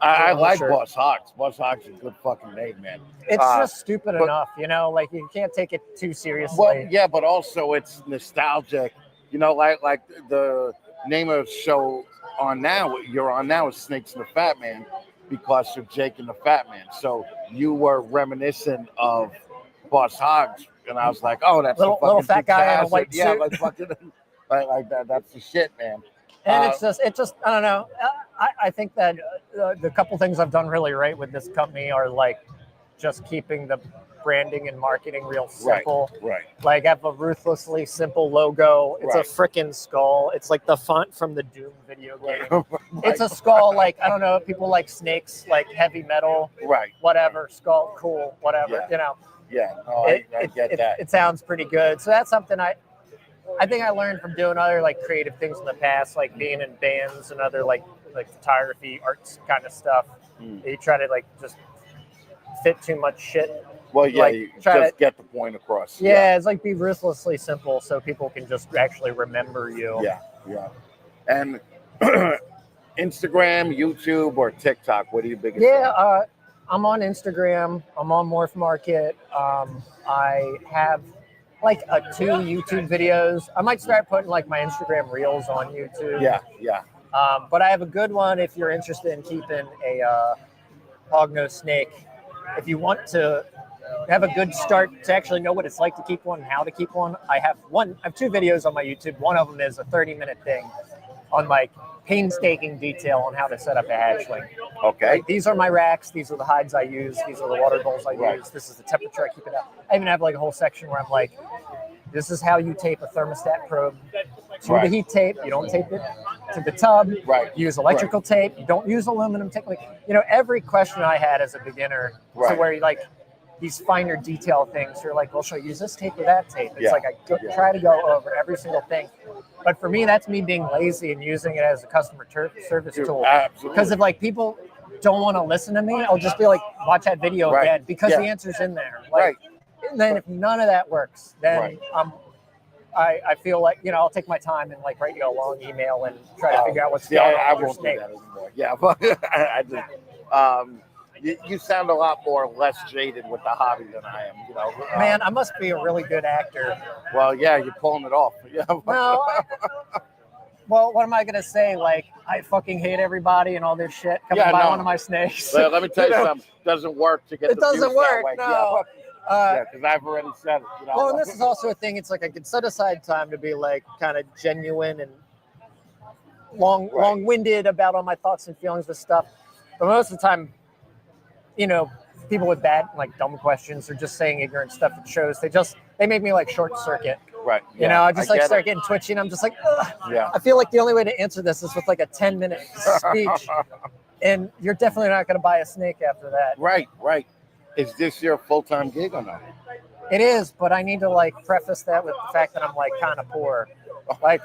I like Boss Hogs. Boss Hogs is a good fucking name, man. It's just stupid enough, you know. Like you can't take it too seriously. Well, yeah, but also it's nostalgic. You know, like the name of the show you're on now is Snakes and the Fat Man because of Jake and the Fat Man. So you were reminiscent of Boss Hogs, and I was like, oh, that's little fat guy in a white suit. Yeah, like fucking like that. That's the shit, man. And it's just I don't know. I think that the couple things I've done really right with this company are like just keeping the branding and marketing real simple. Right. Like I have a ruthlessly simple logo. It's a freaking skull. It's like the font from the Doom video game. It's a skull. Like I don't know. People like snakes, like heavy metal. Right. Whatever. Skull. Cool. Whatever. Yeah. You know. Yeah. No, I get that. It sounds pretty good. So that's something I think I learned from doing other like creative things in the past, like being in bands and other like photography, arts kind of stuff. You try to like just fit too much shit. Well, yeah, like, you just get the point across. Yeah, it's like be ruthlessly simple so people can just actually remember you. Yeah. And Instagram, YouTube, or TikTok, what are you biggest? Yeah, I'm on Instagram. I'm on Morph Market. I have like 2 YouTube videos. I might start putting like my Instagram reels on YouTube. Yeah. But I have a good one if you're interested in keeping a hognose snake. If you want to have a good start to actually know what it's like to keep one and how to keep one, I have 2 videos on my YouTube. One of them is a 30-minute thing on my painstaking detail on how to set up a hatchling. Okay. Like, these are my racks. These are the hides I use. These are the water bowls I use. This is the temperature I keep it at. I even have like a whole section where I'm like, this is how you tape a thermostat probe to the heat tape. You don't tape it to the tub. Right. Use electrical tape. Don't use aluminum tape. Like, you know, every question I had as a beginner, to where you like these finer detail things, you're like, well, should I use this tape or that tape? It's like try to go over every single thing. But for me, that's me being lazy and using it as a customer service tool. Absolutely. Because if like people don't want to listen to me, I'll just be like, watch that video again, because the answer's in there. Like, and then if none of that works, then I feel like, you know, I'll take my time and like write you a long email and try to figure out what's going on. I won't do that anymore. Yeah, but I just you sound a lot less jaded with the hobby than I am. You know, man, I must be a really good actor. Well, yeah, you're pulling it off. Yeah. No. Well, what am I gonna say? Like, I fucking hate everybody and all this shit. Come and buy one of my snakes. Let me tell you something. It doesn't work to get. It doesn't work. No. Yeah, because I've already said it. You know? Well, and this is also a thing. It's like I can set aside time to be like kind of genuine and long-winded about all my thoughts and feelings with stuff. But most of the time, you know, people with bad, like dumb questions or just saying ignorant stuff at shows, they make me like short circuit. Right. You know, I just like start getting twitchy and I'm just like, ugh. Yeah. I feel like the only way to answer this is with like a 10-minute speech. And you're definitely not going to buy a snake after that. Right. Is this your full-time gig or not? It is, but I need to like preface that with the fact that I'm like kind of poor. Like,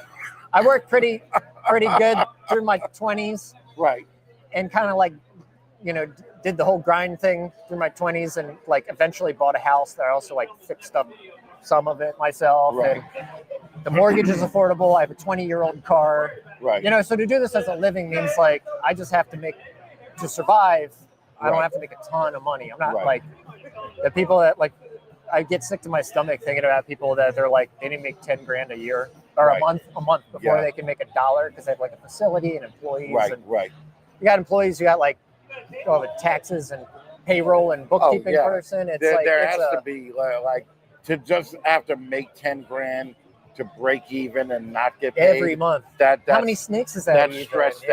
I worked pretty good through my 20s. Right. And kind of like, you know, did the whole grind thing through my 20s and like eventually bought a house that I also like fixed up some of it myself. Right. And the mortgage is affordable. I have a 20-year-old car. Right. You know, so to do this as a living means like I just have to survive. I don't have to make a ton of money. I'm not like the people that like, I get sick to my stomach thinking about people that they're like, they didn't make 10 grand a year or a month before they can make $1 because they have like a facility and employees. Right. You got employees, you got like all the taxes and payroll and bookkeeping person. It's there has to be like to just have to make 10 grand to break even and not get paid every month. That's how many snakes is that? That stress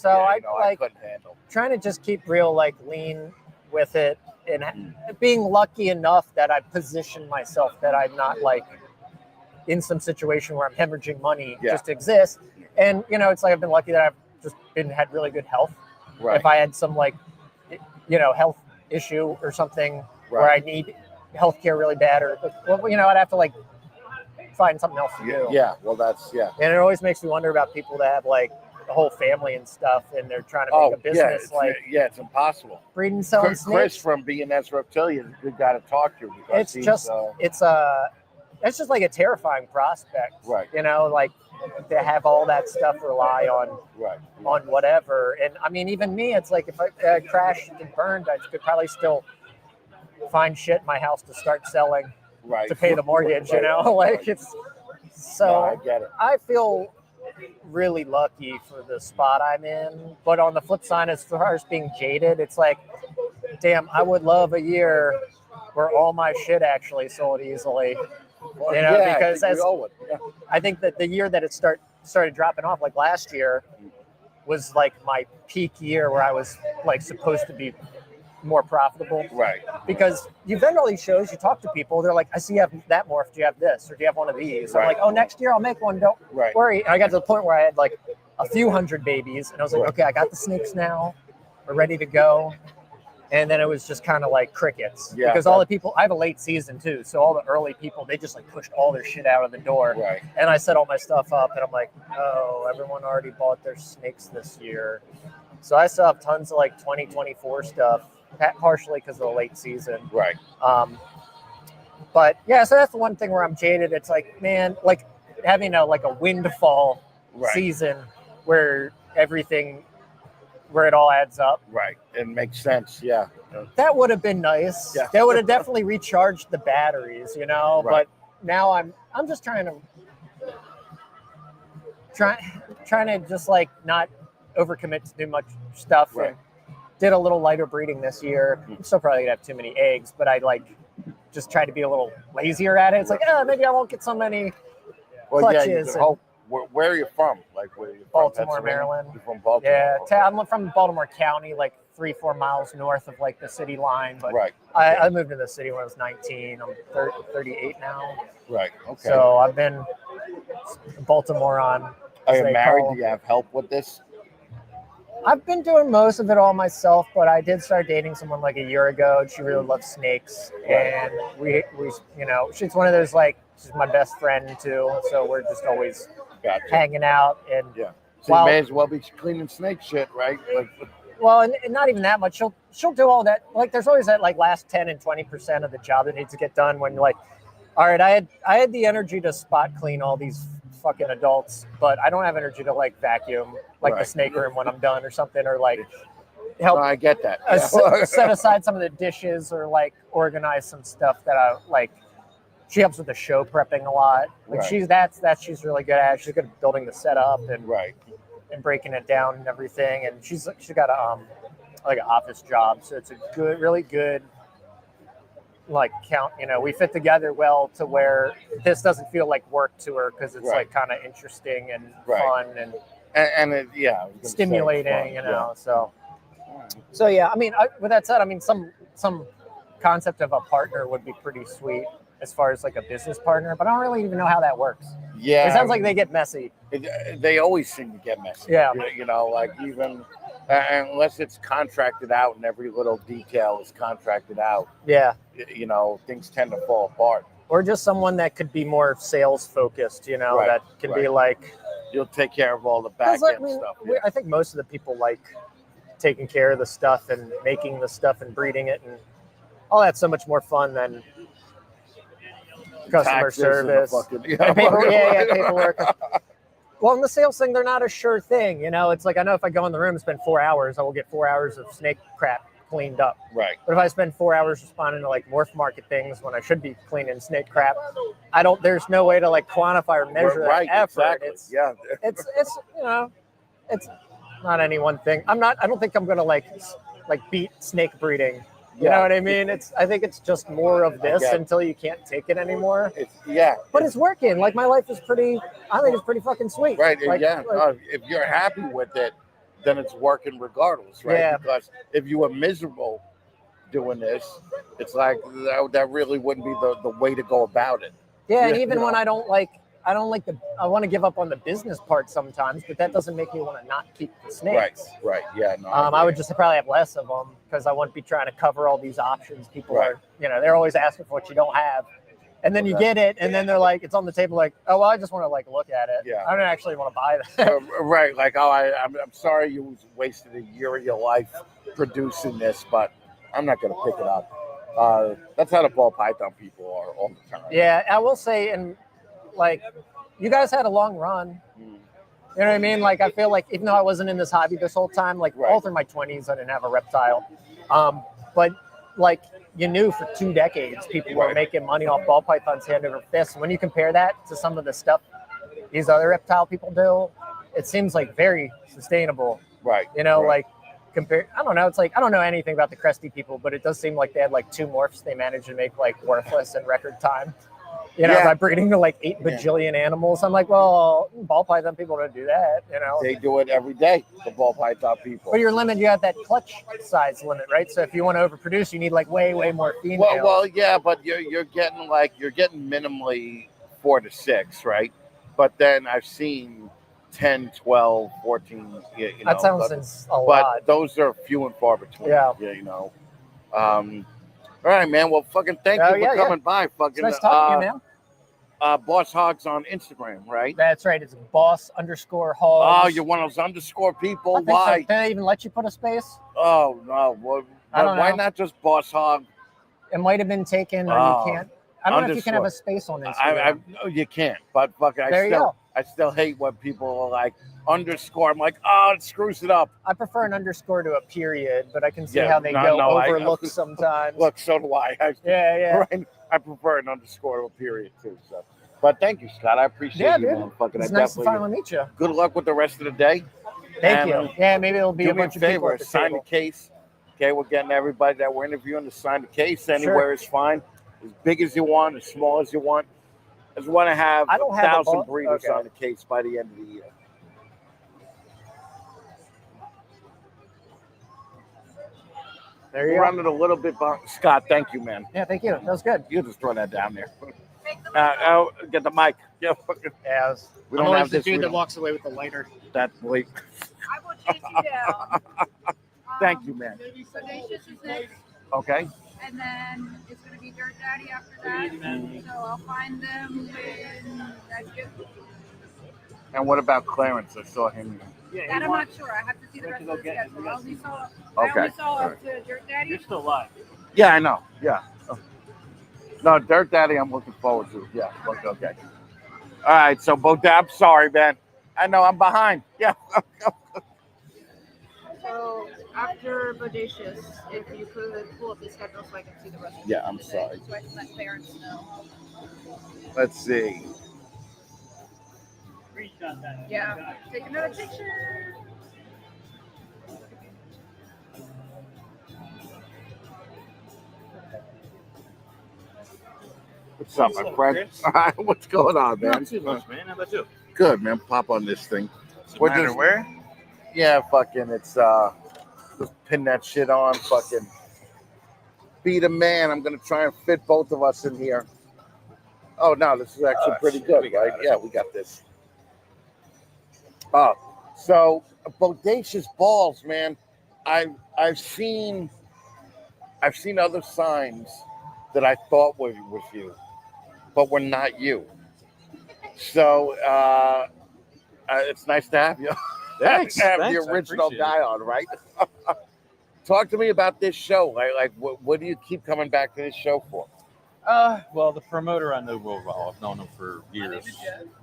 I couldn't handle. Trying to just keep real like lean with it and being lucky enough that I position myself that I'm not like in some situation where I'm hemorrhaging money just to exist. And you know, it's like I've been lucky that I've just had really good health. Right. If I had some like, you know, health issue or something where I need healthcare really bad, or well, you know, I'd have to like find something else to do. Yeah. Well, And it always makes me wonder about people that have like a whole family and stuff, and they're trying to make a business. It's impossible. Breeding, selling Chris snakes. from B&S Reptilian is a good guy to talk to. Because it's just like a terrifying prospect. Right. You know, like to have all that stuff rely on on whatever. And I mean, even me, it's like if I crashed and burned, I could probably still find shit in my house to start selling to pay the mortgage. You know, like it's so. No, I get it. I feel really lucky for the spot I'm in, but on the flip side, as far as being jaded, it's like, damn, I would love a year where all my shit actually sold easily. You know, because I think that the year that it started dropping off, like last year, was like my peak year where I was like supposed to be more profitable. Right. Because you've been to all these shows, you talk to people, they're like, I see you have that morph, do you have this? Or do you have one of these? I'm like, oh, next year I'll make one, don't worry. And I got to the point where I had like a few hundred babies, and I was like, okay, I got the snakes now, we're ready to go. And then it was just kind of like crickets. Yeah, because all the people, I have a late season too, so all the early people, they just like pushed all their shit out of the door. Right. And I set all my stuff up, and I'm like, oh, everyone already bought their snakes this year. So I still have tons of like 2024 stuff, partially because of the late season. Right. But yeah, so that's the one thing where I'm jaded. It's like, man, like having a windfall season where it all adds up. Right. It makes sense. Yeah. That would have been nice. Yeah. That would have definitely recharged the batteries, you know. Right. But now I'm just trying to just like not overcommit to too much stuff. Right. And did a little lighter breeding this year. I'm still probably gonna have too many eggs, but I like just try to be a little lazier at it. It's like, maybe I won't get so many clutches. Yeah, you can hope. Where are you from? Like, where are you from? Baltimore, Maryland. You're from Baltimore. Yeah, I'm from Baltimore County, like 3-4 miles north of like the city line. But I moved to the city when I was 19. I'm 38 now. Right. Okay. So I've been in Baltimore on Are as you they married? call Do you have help with this? I've been doing most of it all myself, but I did start dating someone like a year ago, and she really loves snakes. And we you know, she's one of those like she's my best friend too, so we're just always hanging out. And So you may as well be cleaning snake shit, right? Like, well, and not even that much. She'll do all that. Like, there's always that like last 10 and 20% of the job that needs to get done. When like, all right, I had the energy to spot clean all these fucking adults, but I don't have energy to like vacuum like the snake room when I'm done or something, or like help. I get that. Set aside some of the dishes or like organize some stuff that I like. She helps with the show prepping a lot. Like she's she's really good at. She's good at building the setup and and breaking it down and everything. And she's got a like an office job, so it's a good, really good like count. You know, we fit together well to where this doesn't feel like work to her because it's like kind of interesting and fun and it, stimulating. You know, so yeah. I mean, with that said, I mean some concept of a partner would be pretty sweet as far as like a business partner, but I don't really even know how that works. Yeah, it sounds like they get messy. They always seem to get messy. Yeah, you know, like even unless it's contracted out and every little detail is contracted out. Yeah, you know, things tend to fall apart. Or just someone that could be more sales focused. You know, that can be like you'll take care of all the back end stuff. I think most of the people like taking care of the stuff and making the stuff and breeding it, and all that's so much more fun than customer service. Paperwork. Well, in the sales thing, they're not a sure thing. You know, it's like I know if I go in the room and spend 4 hours, I will get 4 hours of snake crap cleaned up. Right. But if I spend 4 hours responding to like morph market things when I should be cleaning snake crap, there's no way to like quantify or measure that effort. Exactly. It's you know, it's not any one thing. I don't think I'm gonna like beat snake breeding. You know what I mean? I think it's just more of this until you can't take it anymore. But it's working. Like my life is I think it's pretty fucking sweet. Right. Like, if you're happy with it, then it's working regardless, right? Yeah. Because if you were miserable doing this, it's like that really wouldn't be the way to go about it. Yeah, and even when I want to give up on the business part sometimes, but that doesn't make me want to not keep the snakes. Right. Yeah. No, I would just probably have less of them because I wouldn't be trying to cover all these options. People are, they're always asking for what you don't have. And then you get it, and then they're like, it's on the table like, oh, well, I just want to like look at it. Yeah. I don't actually want to buy that. Right. Like, I'm sorry you wasted a year of your life producing this, but I'm not going to pick it up. That's how the ball python people are all the time. Yeah, I will say, and like, you guys had a long run. You know what I mean? Like, I feel like even though I wasn't in this hobby this whole time, like all through my 20s, I didn't have a reptile. But like, you knew for 2 decades people were making money off ball pythons hand over fist. And when you compare that to some of the stuff these other reptile people do, it seems like very sustainable. Right. You know, like I don't know. It's like, I don't know anything about the Cresty people, but it does seem like they had like 2 morphs they managed to make like worthless in record time. You know, by breeding to like 8 bajillion animals. I'm like, well, ball python people don't do that, you know. They do it every day, the ball python people. But your limit, you have that clutch size limit, right? So if you want to overproduce, you need like way more females. Well, yeah, but you're getting minimally 4 to 6, right? But then I've seen 10, 12, 14, you know. That sounds a lot. But those are few and far between. Yeah. You know. All right, man. Well, fucking thank you for coming by. Fucking nice talking to you, man. Boss Hogs on Instagram, right? That's right. It's Boss_Hogs. Oh, you're one of those underscore people. Why? So. Did they even let you put a space? Oh no. Well, why not just Boss Hog? It might have been taken, or you can't. I don't know if you can have a space on Instagram. No, you can't. But fucking, I still hate when people are like underscore. I'm like, oh, it screws it up. I prefer an underscore to a period, but I can see how they go overlooked sometimes. Look, so do I. Yeah. Right? I prefer an underscore to a period too. So, but thank you, Scott. I appreciate you, man. Fucking, it's nice to finally meet you. Good luck with the rest of the day. Thank you. Yeah, maybe it'll be a bunch of people at the sign table. the case. Okay, we're getting everybody that we're interviewing to sign the case. Anywhere is fine. As big as you want, as small as you want. I just want to have 1,000 breeders on the case by the end of the year. There you go. Running a little bit behind. Scott, thank you, man. Yeah, thank you. That was good. You just throw that down there. Oh, get the mic. Yeah, fucking. As We I'm don't always have the this. dude We that don't- walks away with the lighter. That's late. I will chase you down. Thank you, man. Bodacious is next, Okay. and then it's going to be Dirt Daddy after that. So I'll find them when that's good. And what about Clarence? I saw him. That I'm not sure. I have to see the rest of the schedule. I only saw Okay. up to Dirt Daddy. You're still alive. Yeah, I know. Yeah. No, Dirt Daddy, I'm looking forward to. Yeah. Okay. All right. So, Bodab, sorry, man. I know I'm behind. Yeah. So after Bodacious, if you could pull up the schedule so I can see the rest of Yeah, I'm sorry. So I can let Clarence know. Let's see. Yeah. Take another picture. What's up, my friend? What's going on, man? Not too much, man. How about you? Good, man. Pop on this thing. Doesn't matter where? Yeah, fucking. It's just pin that shit on. Fucking. Be the man. I'm gonna try and fit both of us in here. Oh no, this is actually pretty good, right? Yeah, we got this. So Bodacious balls, man. I've seen other signs that I thought was you, but were not you. So it's nice to have you. Thanks. Have Thanks, the I original appreciate guy on, right? Talk to me about this show. Like what do you keep coming back to this show for? Well, the promoter I know real well. I've known him for years,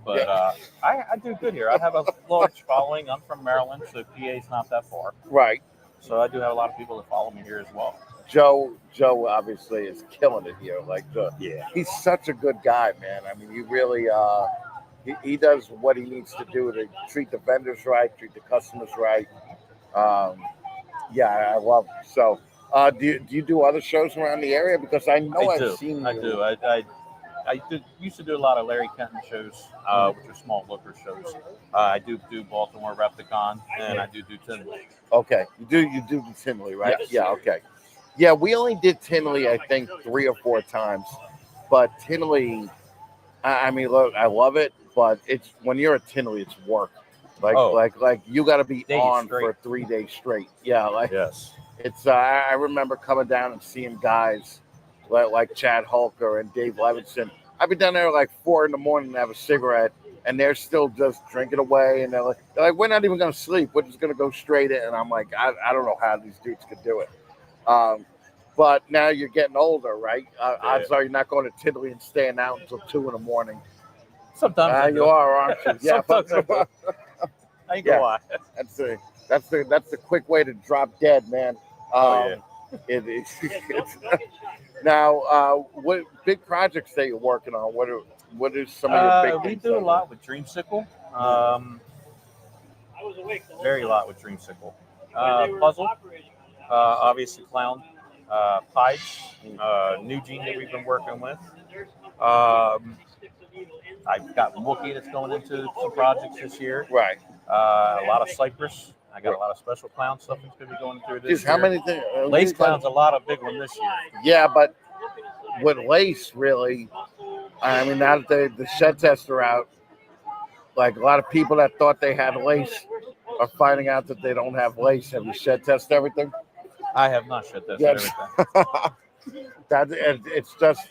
but Yeah. I do good here. I have a large following. I'm from Maryland, so PA's not that far. Right. So I do have a lot of people that follow me here as well. Joe obviously is killing it here. Like he's such a good guy, man. I mean, you really he does what he needs to do to treat the vendors right, treat the customers right. Yeah, I love him. So do you do other shows around the area? Because I know I've seen you. I do. I used to do a lot of Larry Kenton shows, which are small looker shows. I do Baltimore Repticon, and I do Tinley. Okay, you do the Tinley, right? Yes. Yeah, okay. Yeah, we only did Tinley, I think, 3 or 4 times. But Tinley, I mean, look, I love it, but it's when you're at Tinley, it's work. Like you got to be on for 3 days straight. Yeah, like yes. It's I remember coming down and seeing guys like Chad Hulker and Dave Levinson. I'd be down there like 4 in the morning to have a cigarette, and they're still just drinking away. And they're like, we're not even going to sleep. We're just going to go straight in. And I'm like, I don't know how these dudes could do it. But now you're getting older, right? Odds are you're not going to Tinley and staying out until 2 in the morning. Sometimes you are, aren't you? Yeah. Sometimes I do. I ain't gonna lie. That's the quick way to drop dead, man. It is. Now, what big projects that you're working on? What are some of your big things? We do a lot with Dreamsicle. Very lot with Dreamsicle. Puzzle. Obviously Clown. Pides. New Gene that we've been working with. I've got Wookie that's going into some projects this year. Right. A lot of Cypress. I got a lot of special clown stuff that's going to be going through this year. How many things? Lace Clown's a lot of big one this year. Yeah, but with lace, really, I mean, now that the shed tests are out, like a lot of people that thought they had lace are finding out that they don't have lace. Have you shed tested everything? I have not shed tested everything. It's just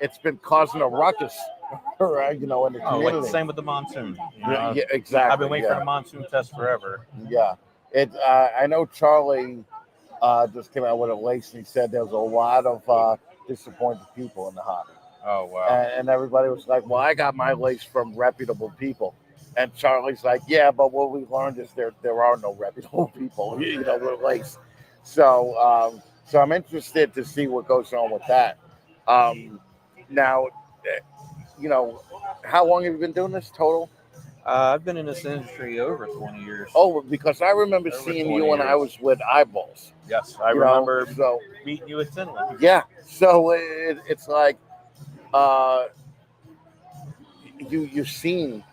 it's been causing a ruckus, right? You know, in the community. Like the same with the monsoon. Yeah, exactly. I've been waiting for the monsoon test forever. Yeah, I know Charlie just came out with a lace, and he said there was a lot of disappointed people in the hobby. Oh wow! And everybody was like, "Well, I got my lace from reputable people," and Charlie's like, "Yeah, but what we learned is there are no reputable people, you know, with lace." So I'm interested to see what goes on with that. Now, you know, how long have you been doing this total? I've been in this industry over 20 years. Oh, because I remember seeing you when I was with Eyeballs. Yes, I remember meeting you at Tinley. Yeah, so it's like you've seen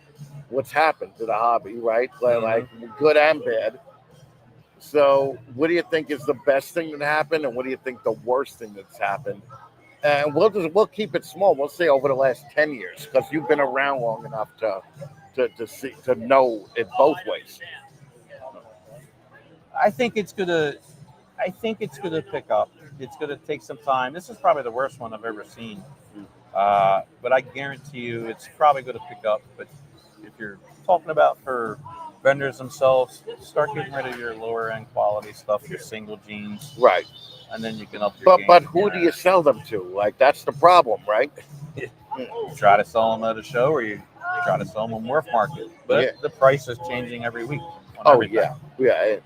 what's happened to the hobby, right? Like good and bad. So what do you think is the best thing that happened, and what do you think the worst thing that's happened And we'll keep it small. We'll say over the last 10 years because you've been around long enough to know it both ways. I think it's gonna pick up. It's gonna take some time. This is probably the worst one I've ever seen. But I guarantee you it's probably gonna pick up. But if you're talking about for vendors themselves, start getting rid of your lower end quality stuff, your single jeans. Right. And then you can up your game. But who do you sell them to? Like, that's the problem, right? You try to sell them at a show, or you try to sell them on Morph Market. But the price is changing every week. Everything. Yeah.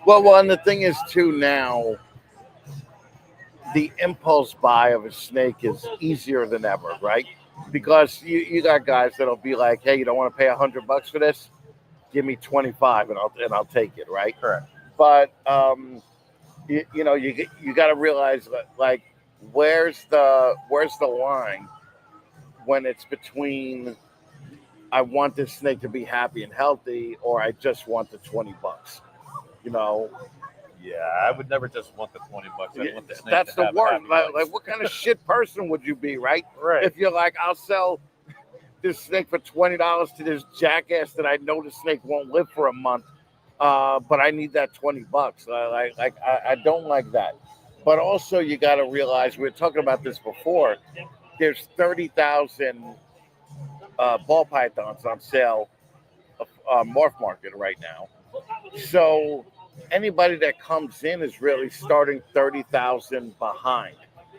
Well, and the thing is too now, the impulse buy of a snake is easier than ever, right? Because you got guys that'll be like, hey, you don't want to pay $100 for this? Give me 25 and I'll take it, right? Correct. But you got to realize that, like, where's the line when it's between I want this snake to be happy and healthy, or I just want the $20, you know? Yeah, I would never just want the $20. I want the snake That's to the have word. a happy Like, what kind of shit person would you be, right? Right. If you're like, I'll sell this snake for $20 to this jackass that I know the snake won't live for a month, but I need that $20. I don't like that. But also, you got to realize, we were talking about this before. There's 30,000 ball pythons on sale, Morph Market right now. So anybody that comes in is really starting 30,000 behind,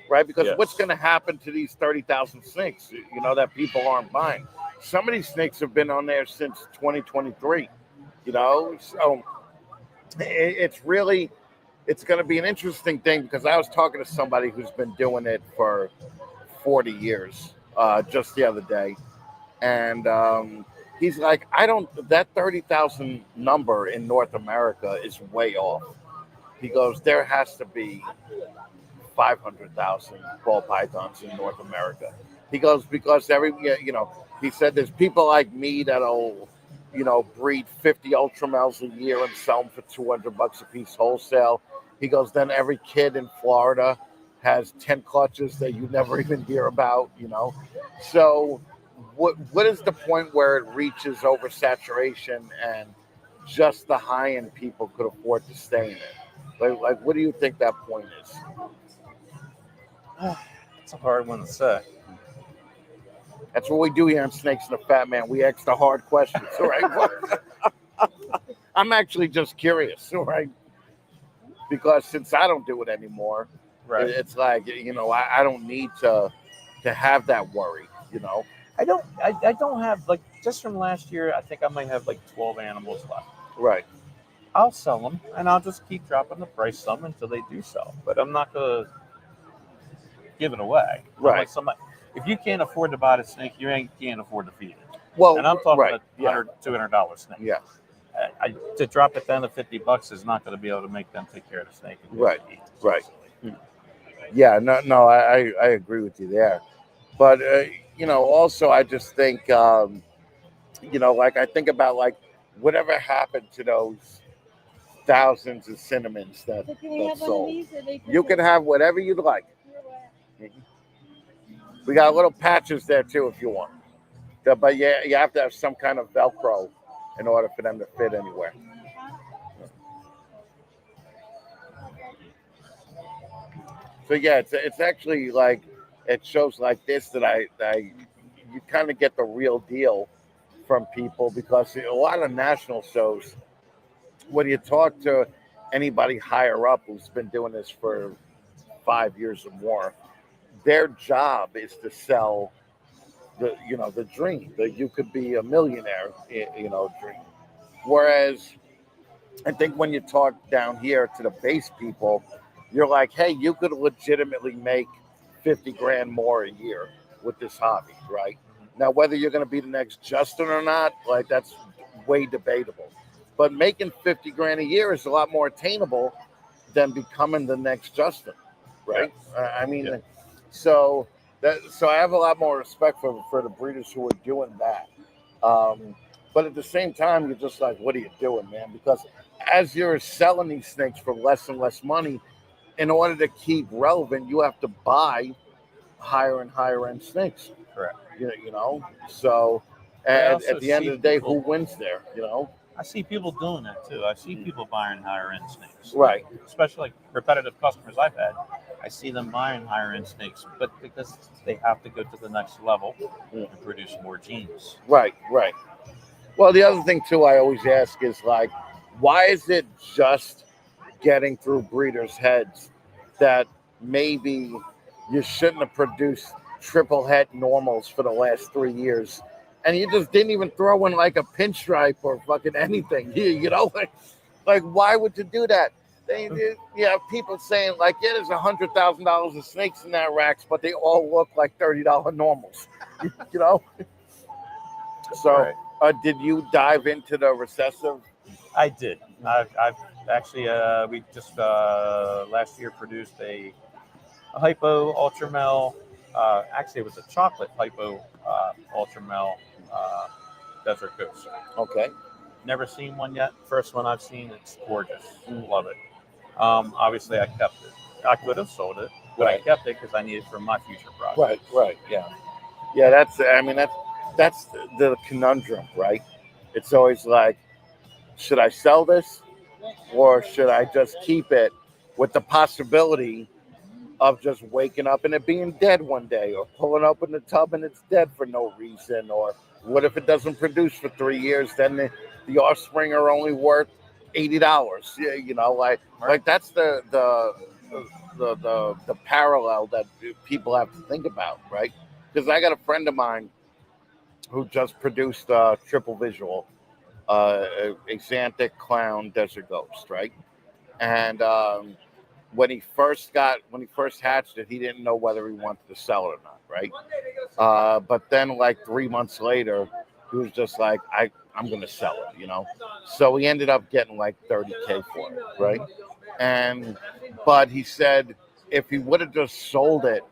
right? Because what's going to happen to these 30,000 snakes, that people aren't buying? Some of these snakes have been on there since 2023, so it's going to be an interesting thing, because I was talking to somebody who's been doing it for 40 years just the other day. And he's like, that 30,000 number in North America is way off. He goes, there has to be 500,000 ball pythons in North America. He goes, because he said there's people like me that'll, breed 50 ultramels a year and sell them for $200 a piece wholesale. He goes, then every kid in Florida has 10 clutches that you never even hear about, So what is the point where it reaches oversaturation and just the high-end people could afford to stay in it? Like what do you think that point is? It's a hard one to say. That's what we do here on Snakes and the Fat Man. We ask the hard questions, all right? I'm actually just curious, all right? Because since I don't do it anymore, right? It's like, I don't need to have that worry, I don't have, like, just from last year, I think I might have like 12 animals left. Right. I'll sell them, and I'll just keep dropping the price some until they do sell. But I'm not going to give it away. Right. Like if you can't afford to buy the snake, you can't afford to feed it. Well, and I'm talking right. $100, $200 snake. Yeah. To drop it down to $50 is not going to be able to make them take care of the snake. Right. Right. Yeah. No. I agree with you there. But also I just think, like I think about, like, whatever happened to those thousands of cinnamons that sold. You can have whatever you'd like. We got little patches there too if you want. But yeah, you have to have some kind of Velcro in order for them to fit anywhere. So yeah, it's actually like, it shows like this that you kind of get the real deal from people, because a lot of national shows, when you talk to anybody higher up who's been doing this for 5 years or more, their job is to sell the dream that you could be a millionaire, dream. Whereas I think when you talk down here to the base people, you're like, hey, you could legitimately make 50 grand more a year with this hobby, right? Now, whether you're going to be the next Justin or not, like, that's way debatable. But making 50 grand a year is a lot more attainable than becoming the next Justin, right? Yeah. So I have a lot more respect for the breeders who are doing that. But at the same time, you're just like, what are you doing, man? Because as you're selling these snakes for less and less money, in order to keep relevant, you have to buy higher and higher end snakes. Correct. You know, so I at the end of the day, who wins there? You know, I see people doing that too. I see people buying higher end snakes. Right. Especially like repetitive customers I've had. I see them buying higher end snakes, but because they have to go to the next level and produce more genes. Right. Well, the other thing too, I always ask is like, why is it just getting through breeders' heads that maybe you shouldn't have produced triple het normals for the last 3 years, and you just didn't even throw in like a pinstripe or fucking anything? You know, like why would you do that? You have people saying like, yeah, there's $100,000 of snakes in that racks, but they all look like $30 normals. You know. So, did you dive into the recessive? I did. I've actually we just last year produced a hypo ultramel. Actually, it was a chocolate hypo ultramel desert goose. Okay. Never seen one yet. First one I've seen. It's gorgeous. Love it. Obviously, I kept it. I could have sold it, but I kept it because I need it for my future projects. Right. Yeah. That's the conundrum, right? It's always like, should I sell this, or should I just keep it with the possibility of just waking up and it being dead one day, or pulling up in the tub and it's dead for no reason, or what if it doesn't produce for 3 years? Then the offspring are only worth $80. Yeah, you know, like that's the parallel that people have to think about, right? Because I got a friend of mine who just produced a triple visual, Exantic Clown Desert Ghost, right? And when he first hatched it, he didn't know whether he wanted to sell it or not, right? But then like 3 months later, he was just like, I'm going to sell it, you know? So he ended up getting like $30K for it, right? But he said if he would have just sold it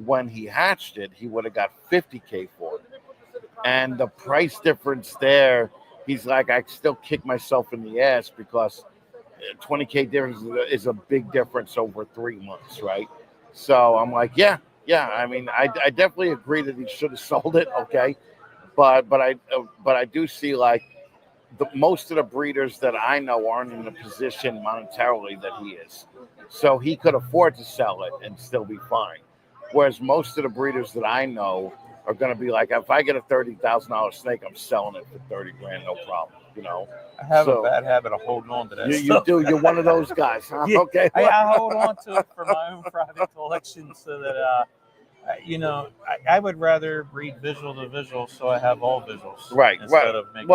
when he hatched it, he would have got $50K for it. And the price difference there, he's like, I still kick myself in the ass because $20K difference is a big difference over 3 months, right? So I'm like, yeah. I mean, I definitely agree that he should have sold it, okay? But I do see like most of the breeders that I know aren't in the position monetarily that he is, so he could afford to sell it and still be fine. Whereas most of the breeders that I know are going to be like, if I get a $30,000 snake, I'm selling it for 30 grand, no problem. You know, I have a bad habit of holding on to that. You do. You're one of those guys, huh? Yeah, Okay. I hold on to it for my own private collection, so that you know, I would rather breed visual to visual, so I have all visuals, right? Instead of making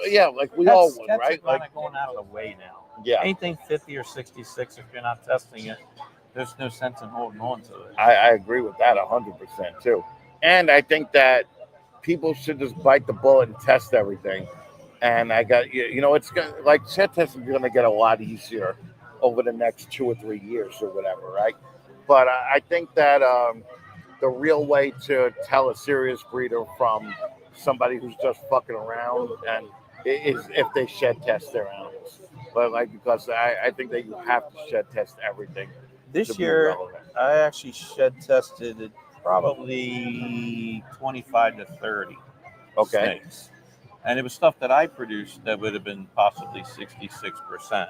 yeah, like we all would, that's right? Kind Like of going out of the way now. Yeah. Anything 50 or 66, if you're not testing it, there's no sense in holding on to it. I agree with that 100% too. And I think that people should just bite the bullet and test everything. And I got, you know, it's gonna, like shed testing is going to get a lot easier over the next 2 or 3 years or whatever, right? But I think that the real way to tell a serious breeder from somebody who's just fucking around and is if they shed test their animals. But like, because I think that you have to shed test everything. This year, I actually shed tested probably 25 to 30 snakes. And it was stuff that I produced that would have been possibly 66%.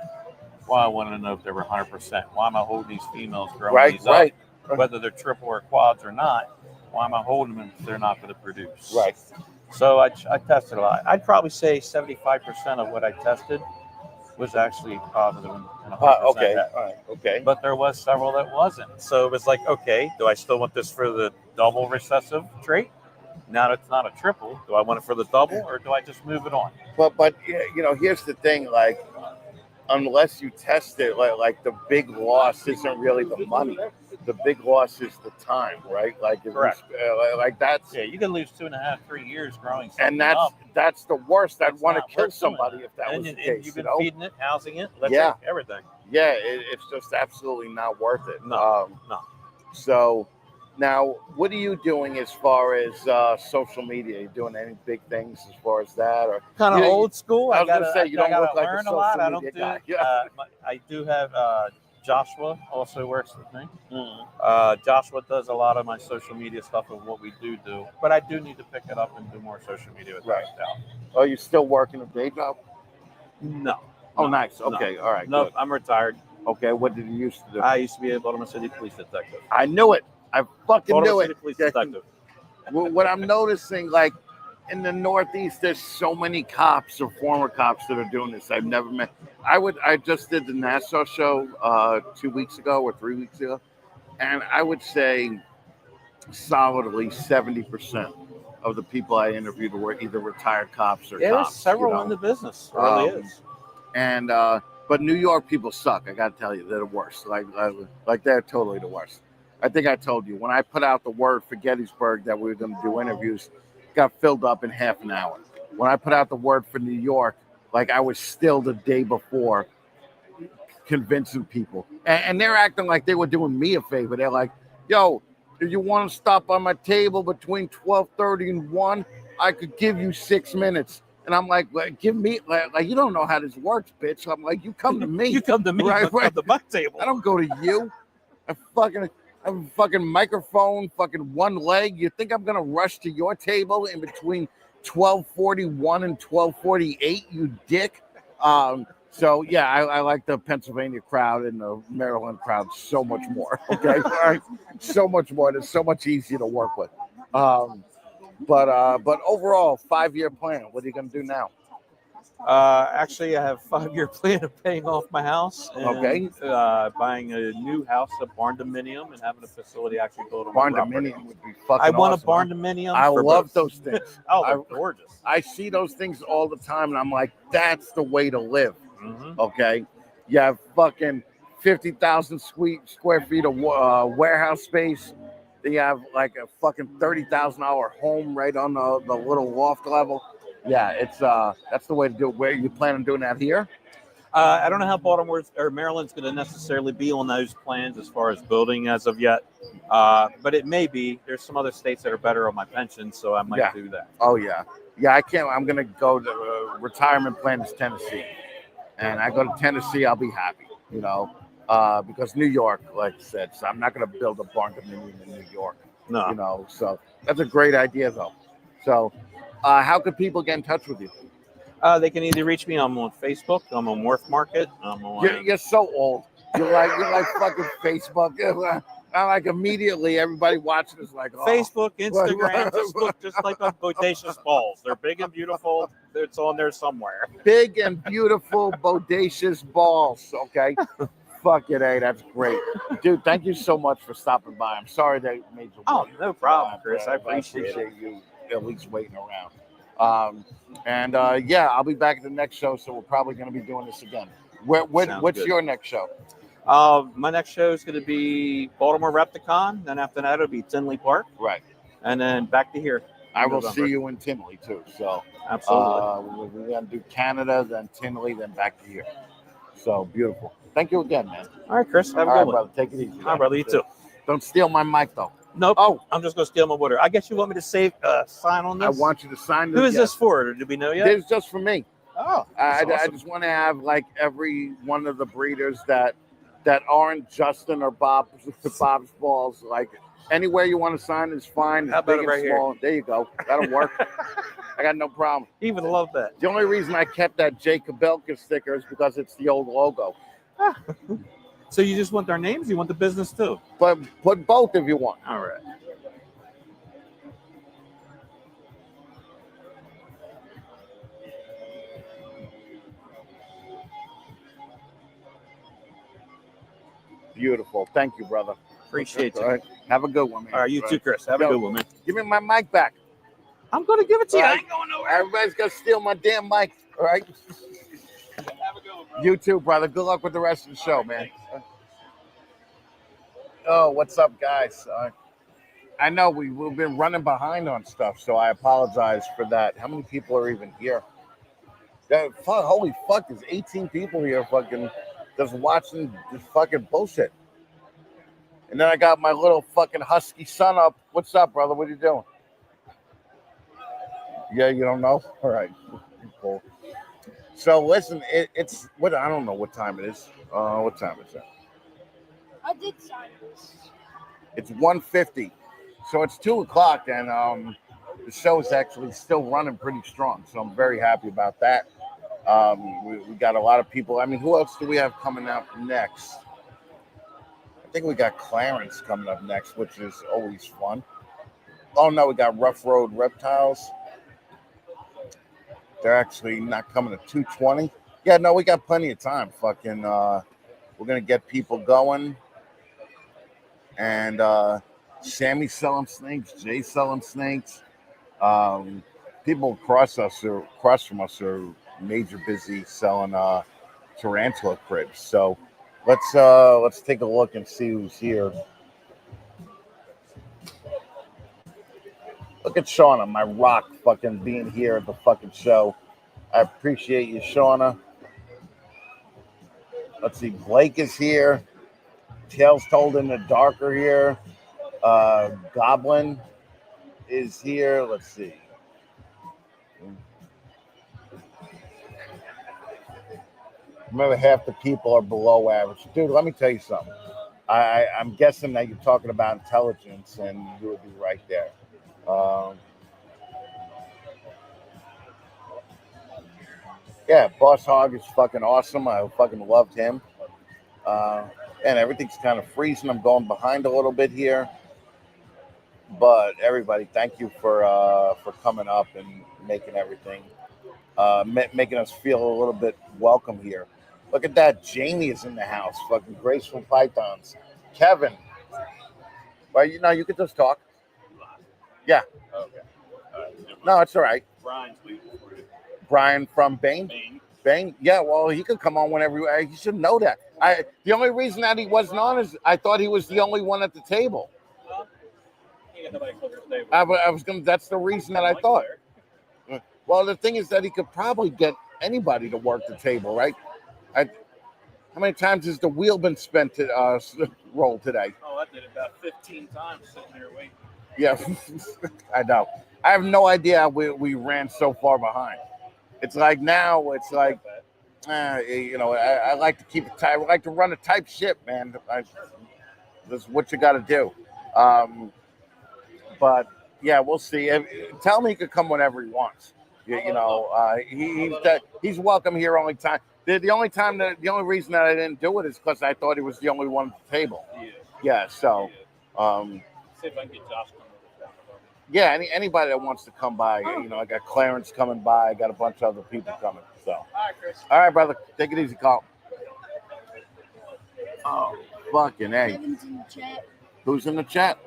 Well, I wanted to know if they were 100%. Why am I holding these females growing these up? Whether they're triple or quads or not, why am I holding them if they're not going to produce? Right. So I tested a lot. I'd probably say 75% of what I tested was actually positive and 100% het. Okay. But there was several that wasn't. So it was like, okay, do I still want this for the double recessive trait? Now that it's not a triple, do I want it for the double, or do I just move it on? But you know, here's the thing, like, unless you test it, like the big loss isn't really the money. The big loss is the time, right? Like, like that's you can lose 2.5, 3 years growing and something that's the worst. I'd want to kill somebody if that was the case. You've been you know? feeding it, housing it, everything. Yeah, it's just absolutely not worth it. No. So now, what are you doing as far as social media? Are you doing any big things as far as that, or kind of old school? I was going to say you don't look like a learn social a lot. I don't media do. guy. Yeah. I do have Joshua also works with me. Joshua does a lot of my social media stuff of what we do, but I do need to pick it up and do more social media with Reptile. Oh, you still working a day job? No. Oh, nice. Okay, all right. No, good. I'm retired. Okay, what did you used to do? I used to be a Baltimore City police detective. I knew it. I fucking Baltimore knew City it. police detective. What I'm noticing, like in the Northeast, there's so many cops or former cops that are doing this. I've never met. I just did the Nassau show 2 weeks ago or 3 weeks ago, and I would say solidly 70% of the people I interviewed were either retired cops or Yeah, cops. there's several you know? in the business. It really is. And but New York people suck. I got to tell you, they're the worst. Like they're totally the worst. I think I told you when I put out the word for Gettysburg that we were going to do interviews, it got filled up in half an hour. When I put out the word for New York, like I was still the day before convincing people, and they're acting like they were doing me a favor. They're like, "Yo, if you want to stop on my table between 12:30 and 1, I could give you 6 minutes." And I'm like, give me, like, you don't know how this works, bitch. I'm like, you come to me. You come to me, right? come to my table. I don't go to you. I have a fucking microphone, fucking one leg. You think I'm going to rush to your table in between 12:41 and 12:48, you dick? So, yeah, I like the Pennsylvania crowd and the Maryland crowd so much more, okay? All right? So much more. It's so much easier to work with. But overall, 5-year plan. What are you going to do now? Actually, I have a 5-year plan of paying off my house and buying a new house, a barn dominium, and having a facility actually built on Barn my property. dominium would be fucking I want awesome, a barn huh? dominium. I for love both. those things. Oh, they're gorgeous. I see those things all the time, and I'm like, that's the way to live. Mhm. Okay, you have fucking 50,000 square feet of warehouse space. Then you have like a fucking $30,000 home right on the little loft level. Yeah, it's that's the way to do it. Where you plan on doing that here? I don't know how Baltimore or Maryland's going to necessarily be on those plans as far as building as of yet, but it may be. There's some other states that are better on my pension, so I might do that. Oh yeah, I can't. I'm gonna go to retirement plan is Tennessee, and I go to Tennessee, I'll be happy. You know, because New York, like I said, so I'm not gonna build a barn dominium in New York. No, you know, so that's a great idea though. So, how could people get in touch with you? They can either reach me. I'm on Facebook. I'm on Morph Market. I'm on. You're so old. You're like fucking Facebook. I like immediately everybody watching is like, oh. Facebook, Instagram, just look just like on bodacious balls. They're big and beautiful. It's on there somewhere. Big and beautiful, bodacious balls. Okay. Fuck it, hey, that's great. Dude, thank you so much for stopping by. I'm sorry that made you Oh, wait. no problem, Chris. I appreciate you at least waiting around. Yeah, I'll be back at the next show, so we're probably going to be doing this again. What's good. your next show? My next show is going to be Baltimore Repticon. Then after that, it'll be Tinley Park. Right. And then back to here. I will see you in Tinley, too. So absolutely. We're going to do Canada, then Tinley, then back to here. So beautiful. Thank you again, man. All right, Chris. Have a All good right, one. brother. Take it easy. All right, brother. You too. Don't steal my mic, though. Nope. Oh, I'm just going to steal my water. I guess you want me to sign on this? I want you to sign this. Who is this for? Do we know yet? This is just for me. Oh, I awesome. just want to have like every one of the breeders that aren't Justin or Bob's balls. Like anywhere you want to sign is fine. How about big it right and small. There you go. That'll work. I got no problem. He would love that. The only reason I kept that Jay Kabelka sticker is because it's the old logo. So you just want their names? You want the business too? But put both if you want. All right. Beautiful. Thank you, brother. Appreciate you. All right. Have a good one, man. All right, you too, Chris. Have a good one, man. Give me my mic back. I'm going to give it to you. All I right. ain't going nowhere. Everybody's going to steal my damn mic. All right. Have a good one, bro. You too, brother. Good luck with the rest of the show, man. Oh, what's up, guys? I know we've been running behind on stuff, so I apologize for that. How many people are even here? Holy fuck, there's 18 people here fucking just watching this fucking bullshit. And then I got my little fucking husky son up. What's up, brother? What are you doing? Yeah, you don't know? All right. Cool. So listen, it's what I don't know what time it is. What time is it? I did sign this. It's 1:50, so it's 2 o'clock, and the show is actually still running pretty strong. So I'm very happy about that. We got a lot of people. I mean, who else do we have coming up next? I think we got Clarence coming up next, which is always fun. Oh no, we got Rough Road Reptiles. They're actually not coming at 2:20. Yeah, no, we got plenty of time. Fucking, we're gonna get people going, and Sammy's selling snakes, Jay's selling snakes. People across from us are major busy selling tarantula cribs. So let's take a look and see who's here. Look at Shauna, my rock, fucking being here at the fucking show. I appreciate you, Shauna. Let's see, Blake is here. Tales Told in the Dark are here. Goblin is here. Let's see. Remember, half the people are below average. Dude, let me tell you something. I'm guessing that you're talking about intelligence, and you would be right there. Yeah, Boss Hog is fucking awesome. I fucking loved him. And everything's kind of freezing. I'm going behind a little bit here. But everybody, thank you for coming up and making everything, making us feel a little bit welcome here. Look at that. Jamie is in the house. Fucking Graceful Pythons. Kevin. Well, you could just talk. Yeah. Okay. No, it's all right. Brian's waiting for you. Brian from Bain? Bain? Yeah, well, he could come on whenever. He should know that. The only reason that he wasn't on is I thought he was the only one at the table. I was gonna. That's the reason that I thought. Well, the thing is that he could probably get anybody to work the table, right? How many times has the wheel been spent to roll today? Oh, I did it about 15 times sitting here waiting. Yeah, I know. I have no idea how we ran so far behind. It's like now, it's like, I like to keep it tight. I like to run a tight ship, man. That's what you got to do. But yeah, we'll see. Tell me he could come whenever he wants. He's welcome here. The only reason that I didn't do it is because I thought he was the only one at the table. Yeah. So, See if I can get Josh coming over. yeah, anybody that wants to come by, I got Clarence coming by. I got a bunch of other people coming. So, all right, Chris. All right, brother. Take it easy, Carl. Oh, fucking A. Kevin's in the chat. Who's in the chat?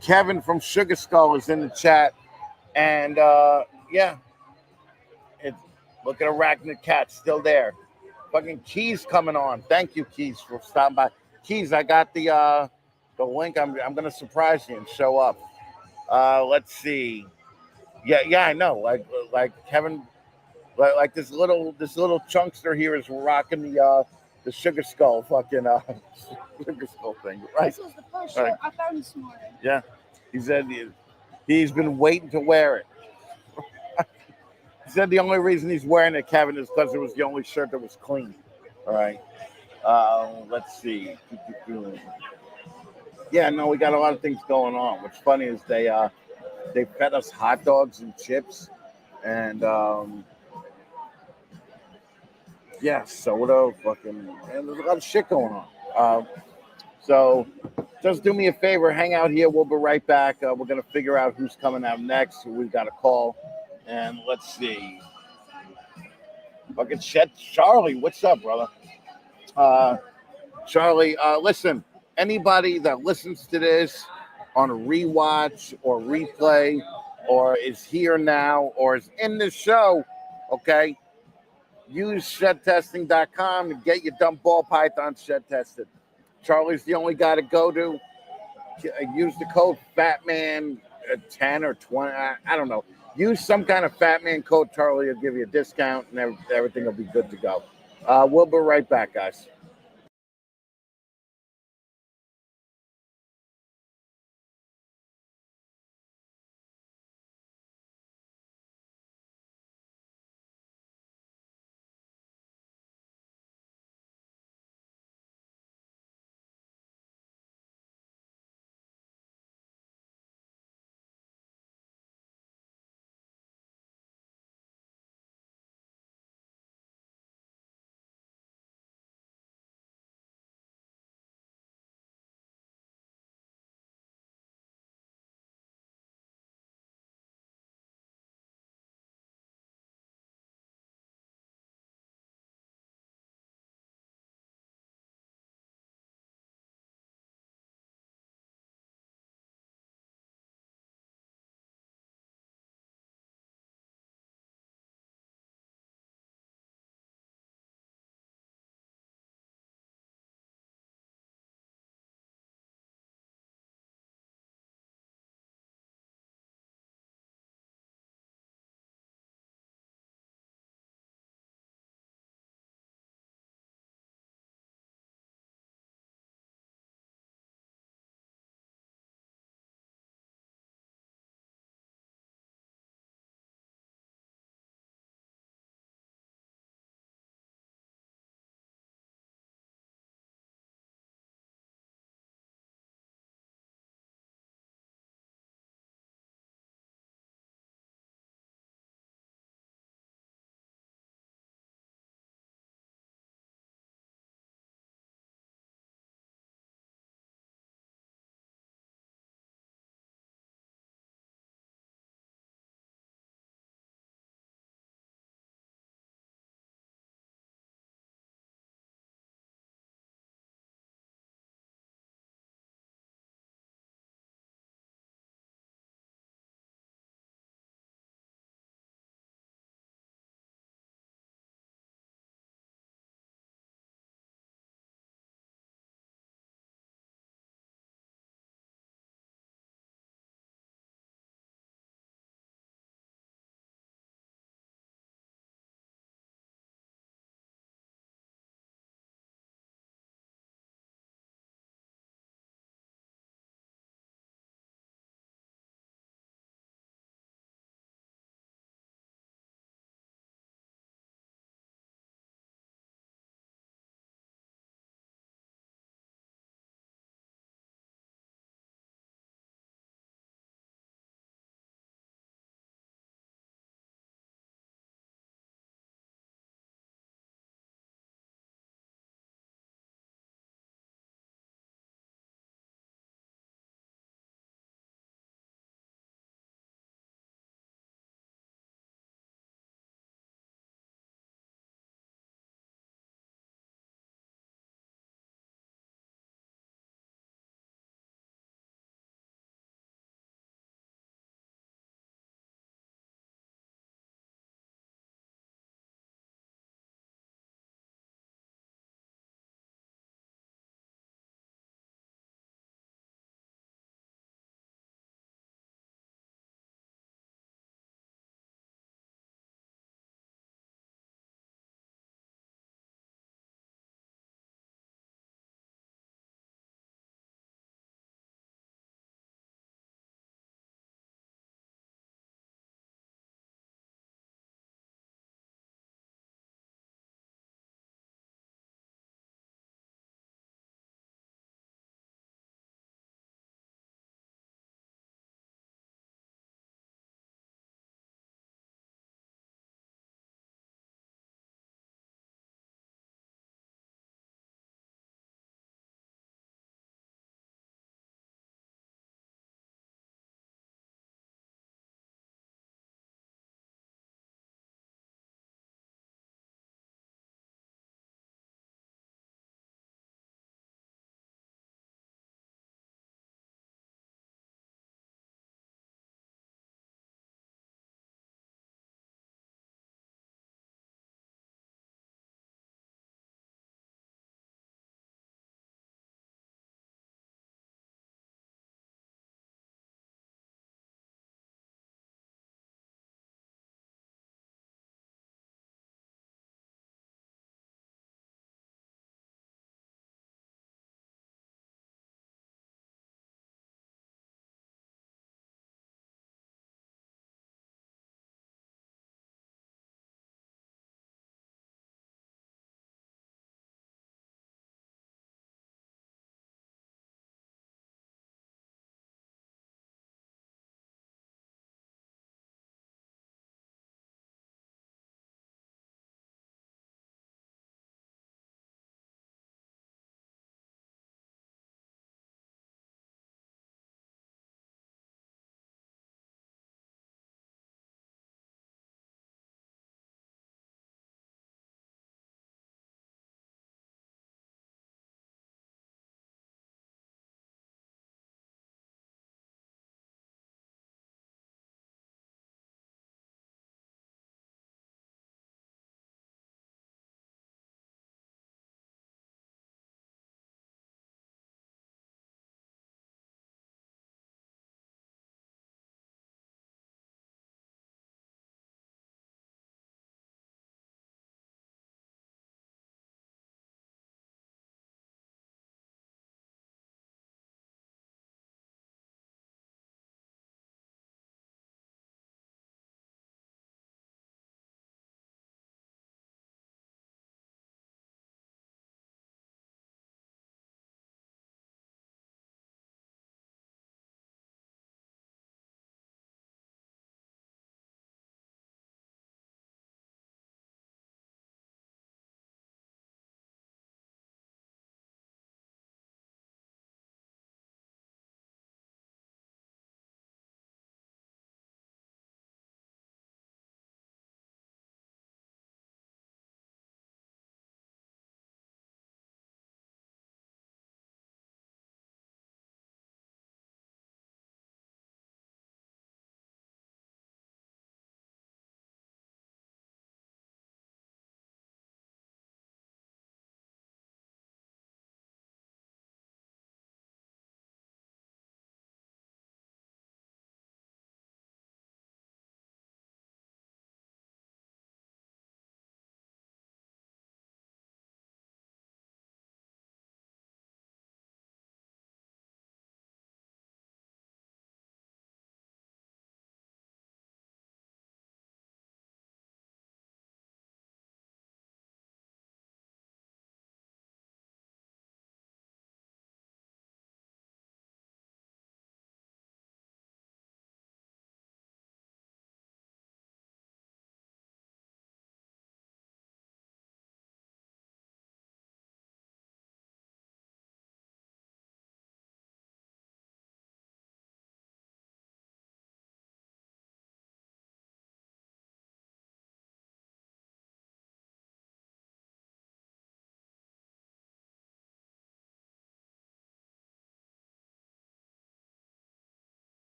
Kevin from Sugar Skull is in the chat. And, yeah. Look at Arachnid Cat still there. Fucking Keys coming on. Thank you, Keys, for stopping by. Keys, I got the link. I'm gonna surprise you and show up. Let's see. Yeah, I know. Like Kevin, like this little chunkster here is rocking the Sugar Skull fucking Sugar Skull thing, right? This was the first shirt I found this morning. Yeah, he said he's been waiting to wear it. He said the only reason he's wearing it, Kevin, is because it was the only shirt that was clean. All right. Let's see. Yeah, no, we got a lot of things going on. What's funny is they fed us hot dogs and chips, and so what else? And there's a lot of shit going on. So just do me a favor, hang out here. We'll be right back. We're gonna figure out who's coming out next. We've got a call, and let's see. Fucking shit, Charlie, what's up, brother? Charlie, listen. Anybody that listens to this on a rewatch or replay, or is here now, or is in the show, okay? Use shedtesting.com to get your dumb ball python shed tested. Charlie's the only guy to go to. Use the code FATMAN 10 or 20. I don't know. Use some kind of FATMAN code. Charlie will give you a discount, and everything will be good to go. We'll be right back, guys.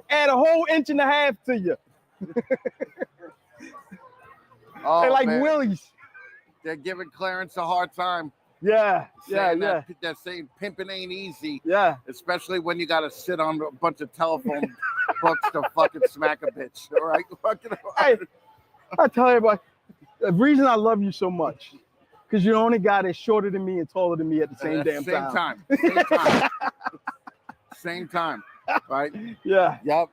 add a whole inch and a half to you. Oh, They're like man. willies. They're giving Clarence a hard time. Yeah, saying yeah. They're saying pimping ain't easy. Yeah. Especially when you got to sit on a bunch of telephone books to fucking smack a bitch. All right? Hey, I tell everybody, the reason I love you so much, because you're the only guy that's shorter than me and taller than me at the same damn time. Same time. Same time. Right? Yeah. Yep.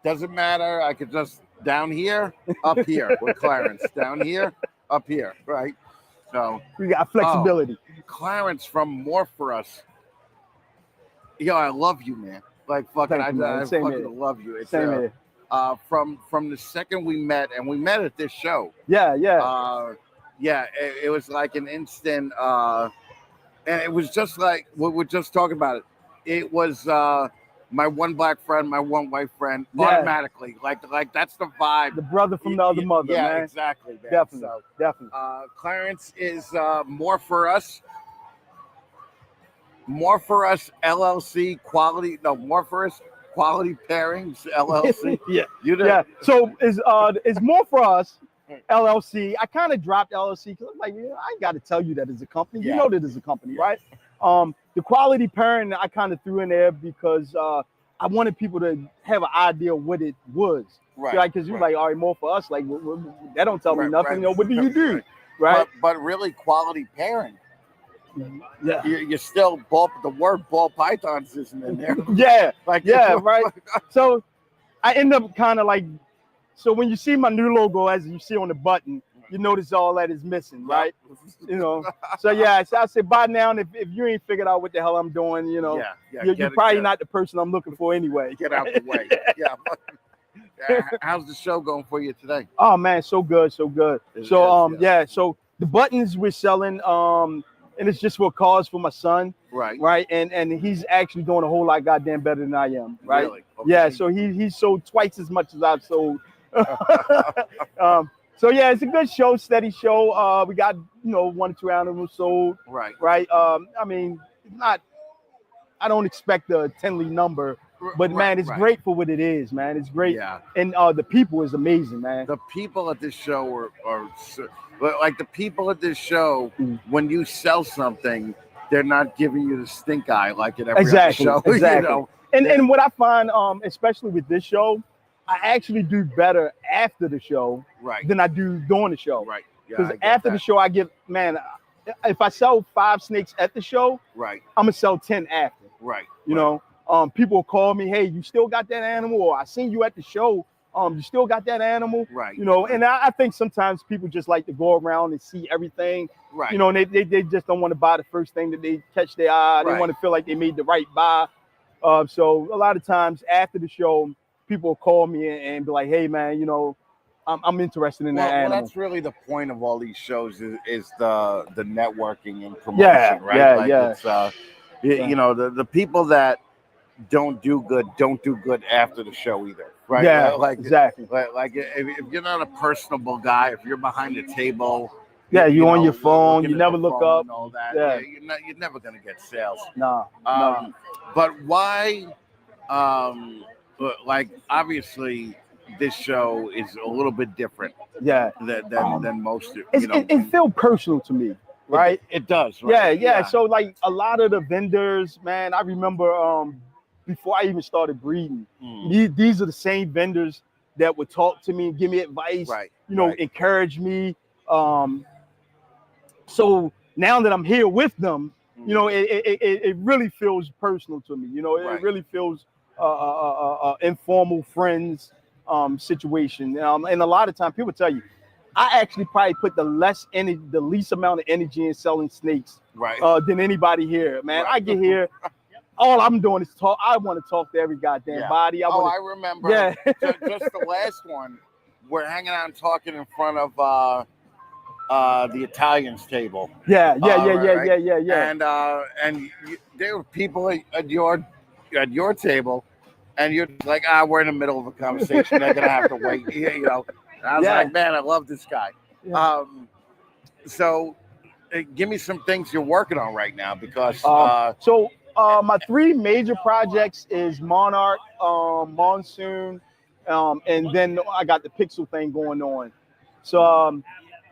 Doesn't matter. I could just down here, up here with Clarence. Down here, up here. Right? So we got flexibility. Clarence from Morph For Us. Yo, I love you, man. Like fucking, Thank you, I Same fucking here. love you. It's Same here. From the second we met, and we met at this show. Yeah, yeah. Yeah, it was like an instant, and it was just like we're just talking about it. It was my one black friend, my one white friend, automatically. Like that's the vibe. The brother from the other mother, yeah, man. exactly, man. Definitely, So, definitely. Clarence is Morph For Us. Morph For Us LLC Morph For Us Quality Pairings LLC. Yeah, you know. Yeah. So is Morph For Us LLC. I kind of dropped LLC because I'm like, I ain't got to tell you that it's a company. You know that it's a company, right? The quality pairing I kind of threw in there because I wanted people to have an idea of what it was. Right. Because you're like, all right, Morph For Us, like that don't tell me nothing. You know, what do you do? Right. But really, quality pairing. Yeah. You're still the word ball pythons isn't in there. Yeah. Like right. So I end up kind of like, so when you see my new logo, as you see on the button, you notice all that is missing, right? You know. So yeah, so I said by now, if you ain't figured out what the hell I'm doing, you know, you're probably not the person I'm looking for anyway. Get out the way. Yeah. How's the show going for you today? Oh man, so good, so good. So the buttons we're selling, and it's just for a cause for my son. Right. And he's actually doing a whole lot goddamn better than I am. Right. Really? Okay. Yeah. So he's sold twice as much as I've sold. So yeah, it's a good show, steady show. We got 1 or 2 animals sold. Right. I mean, it's not. I don't expect a 10-lead number, but man, it's great for what it is, man. It's great. Yeah. And the people is amazing, man. The people at this show are like the people at this show. When you sell something, they're not giving you the stink eye like at every other show. Exactly. You know? And what I find, especially with this show, I actually do better after the show than I do during the show. Right. Because after the show, I get, man, if I sell 5 snakes at the show, I'm gonna sell 10 after. Right. You know, people call me, hey, you still got that animal? Or I seen you at the show. You still got that animal? Right. You know, and I think sometimes people just like to go around and see everything. Right. You know, and they just don't want to buy the first thing that they catch their eye. They want to feel like they made the right buy. So a lot of times after the show, people will call me and be like, hey man, you know, I'm interested in that animal. Well, that's really the point of all these shows is the networking and promotion, right? It's, you know, the people that don't do good after the show either, right? Yeah, like exactly. Like if you're not a personable guy, if you're behind the table, you on your phone, you never look up, and all that, you're never gonna get sales. No. But why? Like obviously, this show is a little bit different. Than most. It feels personal to me. Right, it does. Right? Yeah. So like a lot of the vendors, man, I remember before I even started breeding, these are the same vendors that would talk to me, give me advice, encourage me. So now that I'm here with them, you know, it really feels personal to me. You know, it really feels informal friends situation. And a lot of times people tell you, I actually probably put the least amount of energy in selling snakes than anybody here, man. I get here, all I'm doing is talk. I want to talk to every goddamn body. I remember. Just the last one. We're hanging out and talking in front of the Italians table. Yeah. And there were people at your table, and you're like, we're in the middle of a conversation. They're gonna have to wait. You know. And I was like, man, I love this guy. So give me some things you're working on right now, because so my three major projects is Monarch, Monsoon, and then I got the Pixel thing going on. So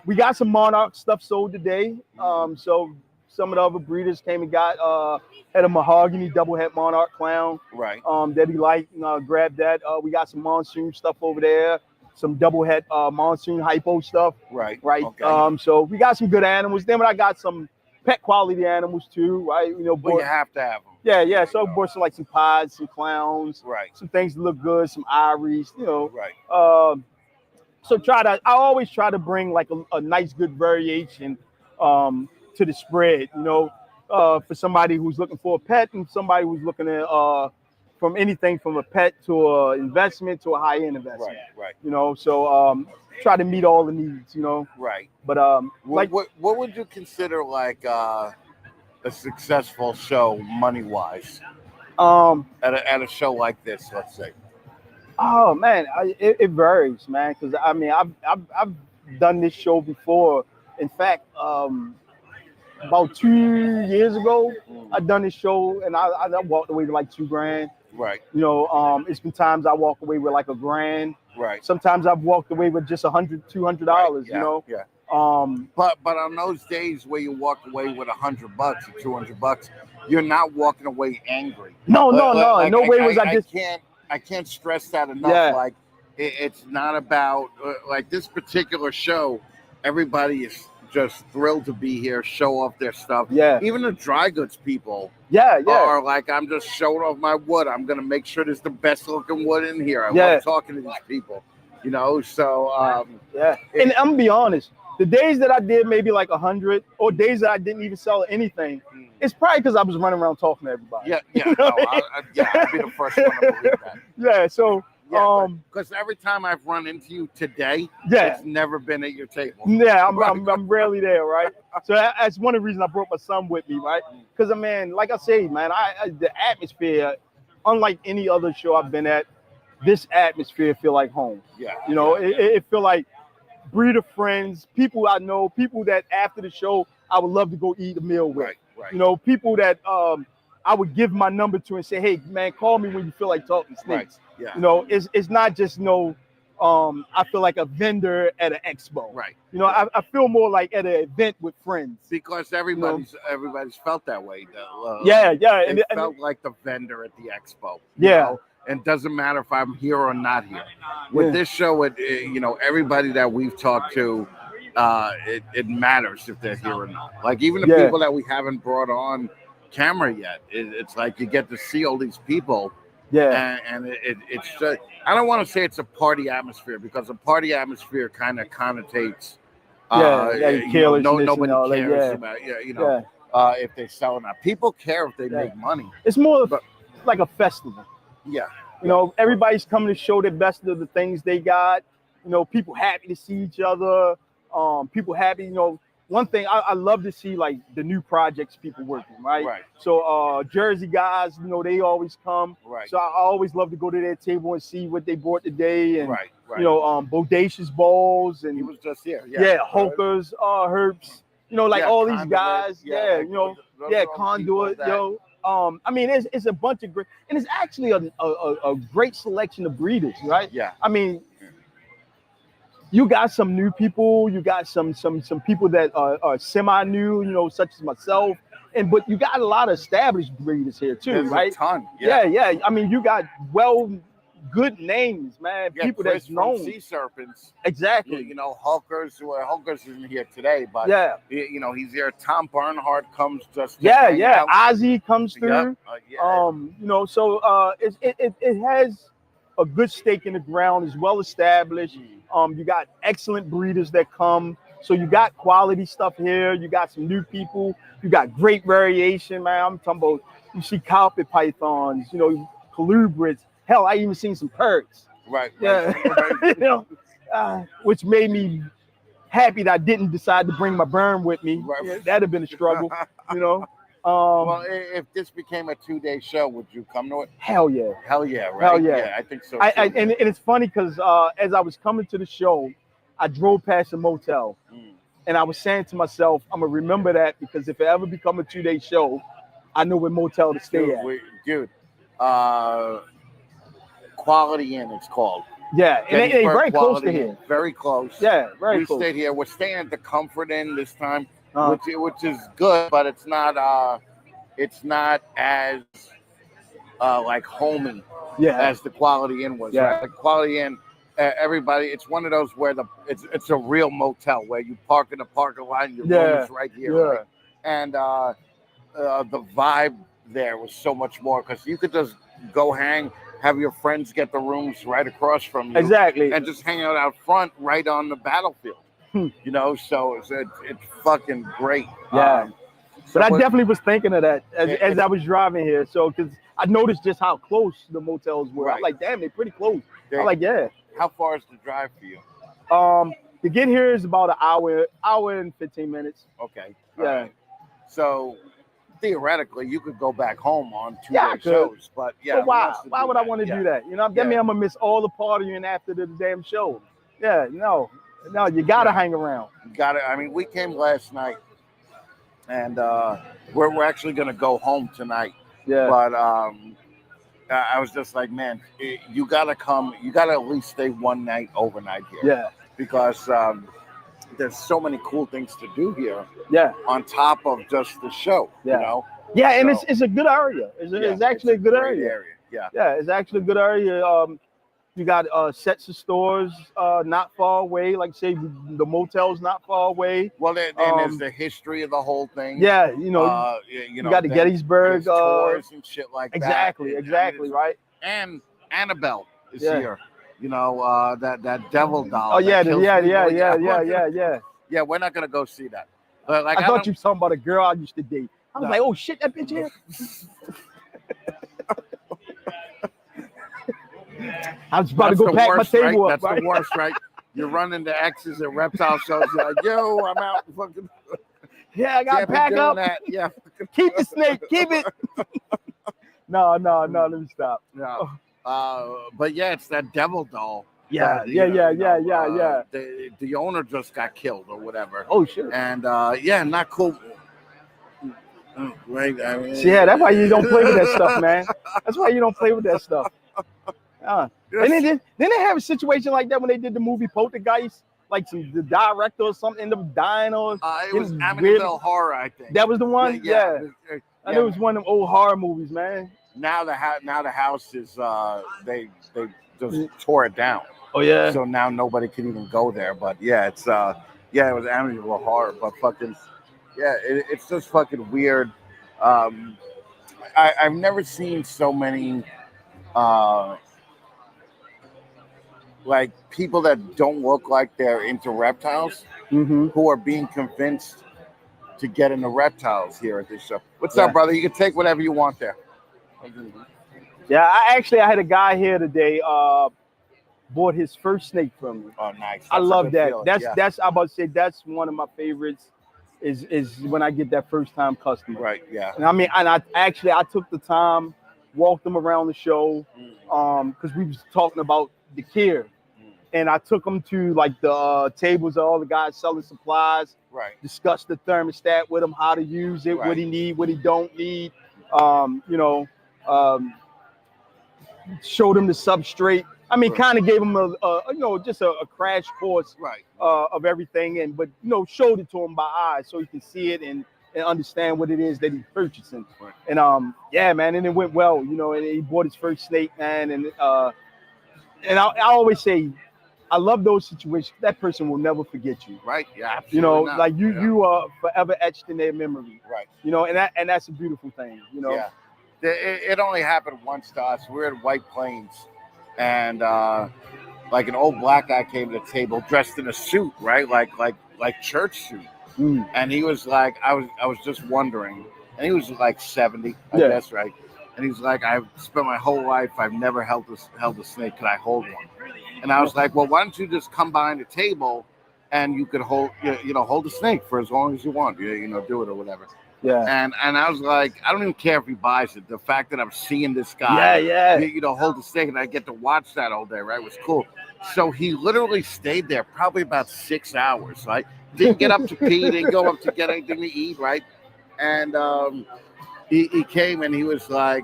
we got some Monarch stuff sold today. So some of the other breeders came and got had a mahogany double head Monarch clown. Right. That he liked. Grabbed that. We got some Monsoon stuff over there. Some double head Monsoon hypo stuff. Right. Right. Okay. So we got some good animals. Then I got some pet quality animals too. Right. Well, you have to have them. Yeah. So I bought some like some pods, some clowns. Right. Some things that look good. Some iris. Right. So I always try to bring like a nice good variation to the spread, for somebody who's looking for a pet and somebody who's looking at from anything from a pet to an investment to a high-end investment. Right. So try to meet all the needs, Right. But what would you consider like a successful show money-wise? At a show like this, let's say. Oh man, it varies, man. Because I mean, I've done this show before. In fact, about 2 years ago, I done this show and I walked away with like $2,000. Right. It's been times I walk away with like $1,000. Right. Sometimes I've walked away with just $100, $200. Yeah. But on those days where you walk away with $100 or $200, you're not walking away angry. No. Like, No way was I just. I can't stress that enough. Yeah. Like it's not about like this particular show. Everybody is just thrilled to be here, show off their stuff. Yeah. Even the dry goods people. Yeah. Are like, I'm just showing off my wood. I'm gonna make sure there's the best looking wood in here. I love talking to these people. So yeah. And I'm gonna be honest. The days that I did maybe like 100, or days that I didn't even sell anything, it's probably because I was running around talking to everybody. Yeah. I'd be the first one to believe that. Yeah. So. Because every time I've run into you today, Yeah. it's never been at your table. Yeah, I'm rarely there, right? So that's one of the reasons I brought my son with me, right? Because man, like I say, man, the atmosphere, unlike any other show I've been at, this atmosphere feel like home. Yeah. It feel like breeder friends, people I know, people that after the show I would love to go eat a meal with. Right. People that I would give my number to and say, hey man, call me when you feel like talking snakes. Right. Yeah. It's not just I feel like a vendor at an expo. Right. I feel more like at an event with friends. Because everybody's felt that way. Yeah. It felt like the vendor at the expo. And it doesn't matter if I'm here or not here. With this show, everybody that we've talked to, it matters if they're here or not. Like even the people that we haven't brought on camera yet, it's like you get to see all these people. Yeah. And it's just, I don't want to say it's a party atmosphere because a party atmosphere kind of connotates. Nobody cares about if they sell or not. People care if they make money. It's more like a festival. Yeah. Everybody's coming to show their best of the things they got. People happy to see each other. People happy. One thing I love to see like the new projects people working, right? Right. So Jersey guys, they always come. Right. So I always love to go to their table and see what they brought today, and right. bodacious balls, and he was just here. Hokers, Herbs, all these guys. Conduit, I mean, it's a bunch of great, and it's actually a great selection of breeders, right? Yeah. I mean, you got some new people, you got some people that are semi-new, such as myself, but you got a lot of established breeders here too, There's right? A ton. Yeah. I mean, you got good names, man. People Chris that's known. Sea Serpents. Exactly. Hulkers. Well, Hulkers isn't here today, but he's here. Tom Barnhart comes just. Yeah. Ozzy comes through. So it has a good stake in the ground. It's well established. You got excellent breeders that come. So you got quality stuff here. You got some new people. You got great variation, man. I'm talking about, you see carpet pythons, colubrids. Hell, I even seen some perks. Right. Yeah. Which made me happy that I didn't decide to bring my berm with me. Right. That'd have been a struggle, Well, if this became a 2-day show, would you come to it? Hell yeah. Hell yeah, right? Hell yeah. I think so. And it's funny because as I was coming to the show, I drove past a motel and I was saying to myself, I'm going to remember that because if it ever become a 2-day show, I know what motel to stay at. Dude, Quality Inn, it's called. Yeah, and they very close to here. Very close. Yeah, very close. We stayed here. We're staying at the Comfort Inn this time, which is good, but it's not as like homey as the Quality Inn was. Yeah. Right? The Quality Inn, everybody, it's one of those where it's a real motel where you park in the parking lot and your room is right here. Right? And the vibe there was so much more because you could just go hang, have your friends get the rooms right across from you. Exactly. And just hang out front right on the battlefield. You know, so it's fucking great. Yeah. So but I definitely was thinking of that as I was driving here. So, because I noticed just how close the motels were. I'm like, damn, they're pretty close. I'm like, yeah. How far is the drive for you? To get here is about an hour and 15 minutes. Okay. Yeah. Right. So theoretically, you could go back home on 2 day shows, but But why would I want to do that? You know, that means I'm gonna miss all the partying after the damn show. Yeah, no, you gotta hang around. You gotta. I mean, we came last night, and we're actually gonna go home tonight. Yeah. But I was just like, man, you gotta come. You gotta at least stay one night overnight here. Yeah. Because there's so many cool things to do here. Yeah. On top of just the show. Yeah. You know. Yeah, and it's a good area. It's actually a good area. Yeah. Yeah, it's actually a good area. You got sets of stores not far away, like say the motel's not far away. Well, then there's the history of the whole thing. Yeah, you know, you got the Gettysburg tours and shit like exactly, that. Exactly, right. And Annabelle is here. You know, that devil doll. Oh yeah, yeah. Yeah, we're not gonna go see that. But like, I thought you were talking about a girl I used to date. I was like, oh shit, that bitch here. I was about to go pack my table up. That's the worst, right? You're running the X's at Reptile shows. You're like, yo, I'm out. Fucking. Yeah, I got to pack up. That. Yeah. Keep the snake. Keep it. No. Let me stop. No. But yeah, it's that devil doll. Yeah. The owner just got killed or whatever. Oh shit. And not cool. Right. I mean, yeah, that's why you don't play with that stuff, man. That's why you don't play with that stuff. And then they have a situation like that when they did the movie Poltergeist, like the director or something ended up dying or it was Amityville Horror, I think. That was the one. Yeah. I knew it was one of them old horror movies, man. Now the house is they just tore it down. Oh yeah. So now nobody can even go there. But yeah, it's it was Amityville Horror, but fucking it's just fucking weird. I've never seen so many like people that don't look like they're into reptiles who are being convinced to get into reptiles here at this show. What's up, brother? You can take whatever you want there. Yeah, I had a guy here today bought his first snake from me. Oh, nice. I love that. That's I'm about to say that's one of my favorites is when I get that first time customer. Right, yeah. And I mean, and I took the time, walked them around the show, because we was talking about the care. And I took them to like the tables of all the guys selling supplies. Right. Discussed the thermostat with him, how to use it, what he need, what he don't need. Showed him the substrate. I mean, kind of gave him just a crash course of everything, but showed it to him by eye so he can see it and understand what it is that he's purchasing. Right. And man, and it went well, and he bought his first snake, man, and I always say, I love those situations. That person will never forget you. Right. Yeah. Absolutely not. Like you are forever etched in their memory. Right. And that's a beautiful thing. Yeah. It only happened once to us. We were at White Plains, and like an old black guy came to the table dressed in a suit, right? Like church suit. And he was like, I was just wondering, and he was like 70, I guess, right? And he's like, I've spent my whole life, I've never held a snake. Could I hold one? And I was like, well, why don't you just come behind the table and you could hold a snake for as long as you want, do it or whatever. Yeah. And I was like, I don't even care if he buys it. The fact that I'm seeing this guy, hold the snake and I get to watch that all day, right, was cool. So he literally stayed there probably about 6 hours, right? Didn't get up to pee, didn't go up to get anything to eat, right? And he came and he was like,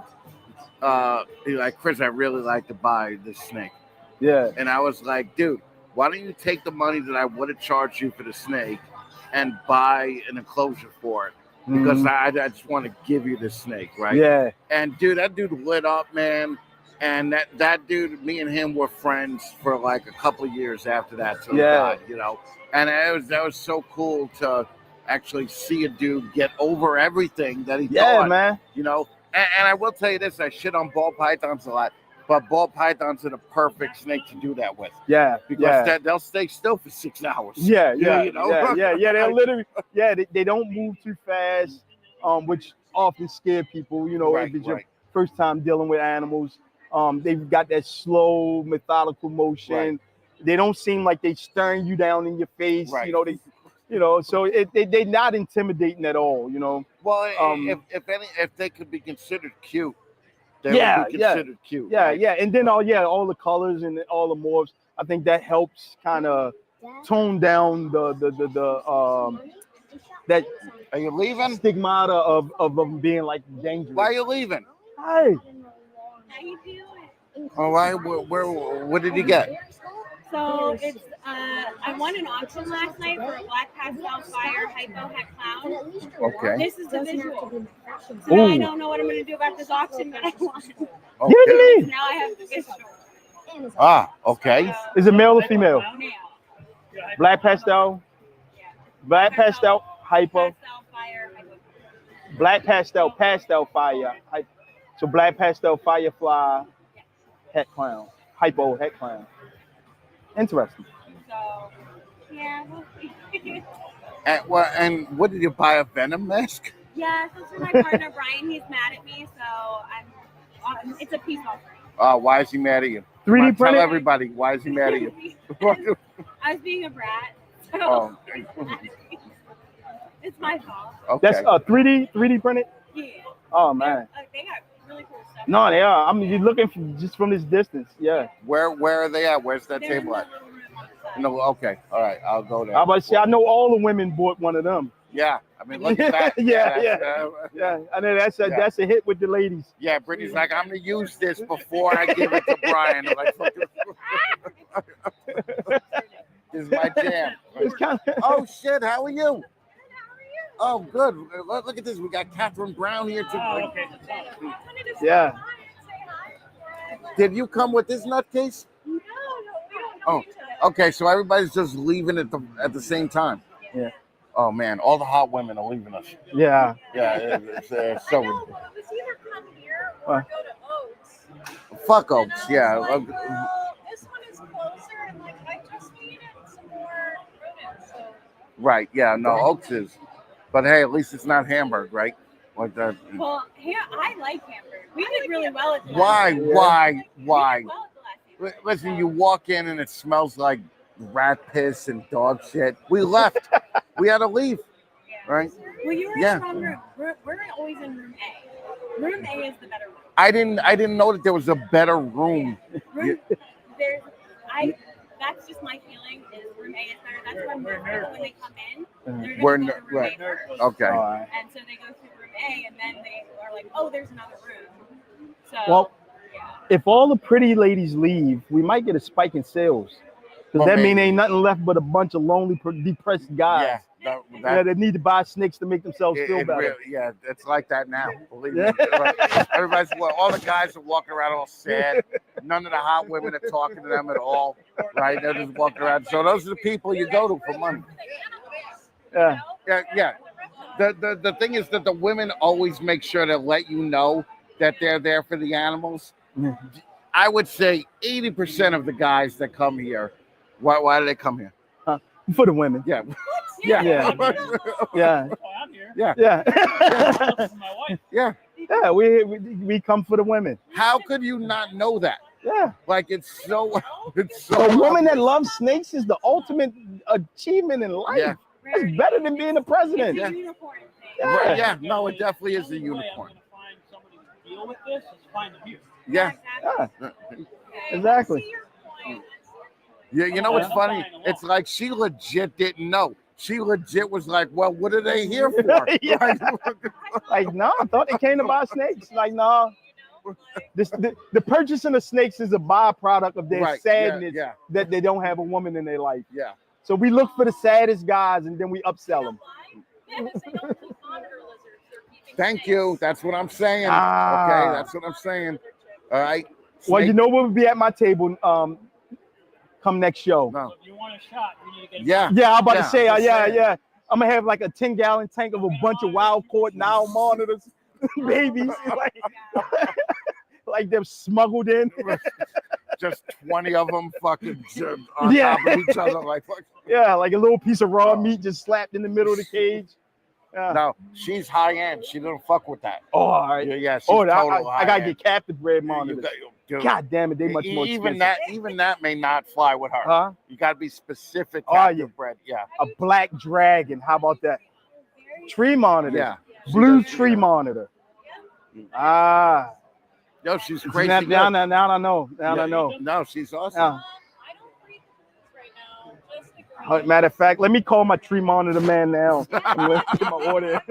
Chris, I really like to buy this snake. Yeah. And I was like, dude, why don't you take the money that I would have charged you for the snake and buy an enclosure for it? Because I just want to give you the snake, right? Yeah. And dude, that dude lit up, man. And that dude, me and him were friends for like a couple of years after that till he died, you know. And that was so cool to actually see a dude get over everything that he thought, man. You know. And I will tell you this, I shit on ball pythons a lot, but ball pythons are the perfect snake to do that with. Yeah. Because they'll stay still for 6 hours. Yeah. You know? Yeah. They'll literally, they don't move too fast, which often scare people, you know, if it's your first time dealing with animals. They've got that slow, methodical motion. Right. They don't seem like they staring you down in your face. You know, so they're not intimidating at all, you know. Well, if they could be considered cute, they would be considered cute. Yeah, right? yeah. And then all the colors and all the morphs, I think that helps kind of tone down that. Are you leaving? Stigmata of them being like dangerous. Why are you leaving? Hey. How you doing? All right. What did you get? So it's I won an auction last night for a black pastel fire hypo het clown. Okay. This is the visual. So now I don't know what I'm going to do about this auction, but I won. Give it to me. Now I have the visual. Ah, okay. Is it male or female? Male. Black pastel. Black pastel hypo. Black pastel fire. So black pastel firefly het clown. Hypo het clown. Interesting. So, yeah, we'll see. And what did you buy, a venom mask? Yeah, so it's for my partner Brian. He's mad at me, so it's a peace offering. Why is he mad at you? 3D printed? Tell everybody, why is he mad at you? I was being a brat, so it's my fault. Okay. That's 3D printed? Yeah. Oh, man. They got really cool stuff. No, they are. I mean, you're looking just from this distance. Yeah. Where are they at? Where's that table at? No, okay. All right. I'll go there. I about to say, I know all the women bought one of them. Yeah. I mean, look at that. Yeah. I know that's a hit with the ladies. Yeah, Brittany's like, I'm going to use this before I give it to Brian. I'm like, this is my jam. Oh, shit. How are you? Oh, good. Look at this. We got Catherine Brown here too. Oh, okay. Yeah. Did you come with this nutcase? No. Oh, okay. So everybody's just leaving at the same time. Yeah. Oh man, all the hot women are leaving us. Yeah. Yeah. It's so. It's either come here or go to Oaks. Fuck Oaks. Yeah. Like, this one is closer, and like I just needed some more rodents. So. Right. Yeah. No, Oaks is. But hey, at least it's not Hamburg, right? Like that. Well, I like Hamburg. We did really well at the Why? Listen, you walk in and it smells like rat piss and dog shit. We left. We had to leave. Right? Well, you were in the wrong room. We're always in room A. Room A is the better room. I didn't know that there was a better room. That's just my feeling. Is room A is better. That's where more people, when they come in, they're We're going to go to room right. A first. Okay. And so they go through room A, and then they are like, "Oh, there's another room." So. Well, if all the pretty ladies leave, we might get a spike in sales. Because that means ain't nothing left but a bunch of lonely, depressed guys. Yeah, that need to buy snakes to make themselves feel better. Yeah, it's like that now. Believe me. Everybody's all the guys are walking around all sad. None of the hot women are talking to them at all. Right? They're just walking around. So those are the people you go to for money. Yeah. Yeah. The thing is that the women always make sure to let you know that they're there for the animals. I would say 80% of the guys that come here, why do they come here? For the women. Yeah. Yeah. Yeah. Yeah, we come for the women. How could you not know that? Yeah. Like it's so a woman that loves snakes is the ultimate achievement in life. Yeah. It's better than being a president. It's a unicorn thing. Right, yeah, no, it definitely is a unicorn. Deal with this is find the view. Yeah. Exactly. Yeah, you know what's funny? It's like she legit didn't know. she legit was like, "Well, what are they here for?" Yeah. Like, Like, no, I thought they came to buy snakes. Like, no. The purchasing of snakes is a byproduct of their Right, sadness yeah. that they don't have a woman in their life. Yeah. So we look for the saddest guys and then we upsell them. Thank you. That's what I'm saying. Ah. Okay, that's what I'm saying. All right. Well, you Snake- know what would be at my table come next show. No. If you want a shot, you need to get Yeah. Yeah, I'm about to Yeah, say, I'm saying. yeah. I'm gonna have like a 10-gallon tank of a bunch of wild caught Nile monitors, babies, like they're smuggled in. Just 20 of them fucking on Yeah. top of each other. Like, fuck. Yeah, like a little piece of raw meat just slapped in the middle of the cage. Yeah. No, she's high end. She don't fuck with that. Oh, all right. Yeah, she's Oh, total I gotta high-end. get captive bred You monitors. got- God damn it, they much more even expensive. that may not fly with her. Huh? You got to be specific. Oh, Captive yeah. bred. Yeah. A black dragon. How about that? Tree monitor. Yeah. Blue tree monitor. Ah. Yo, she's Now, crazy. now, good. now, now I know. Now I know. No, she's awesome. Yeah. Matter of fact, let me call my tree monitor man now. I'm gonna get my order.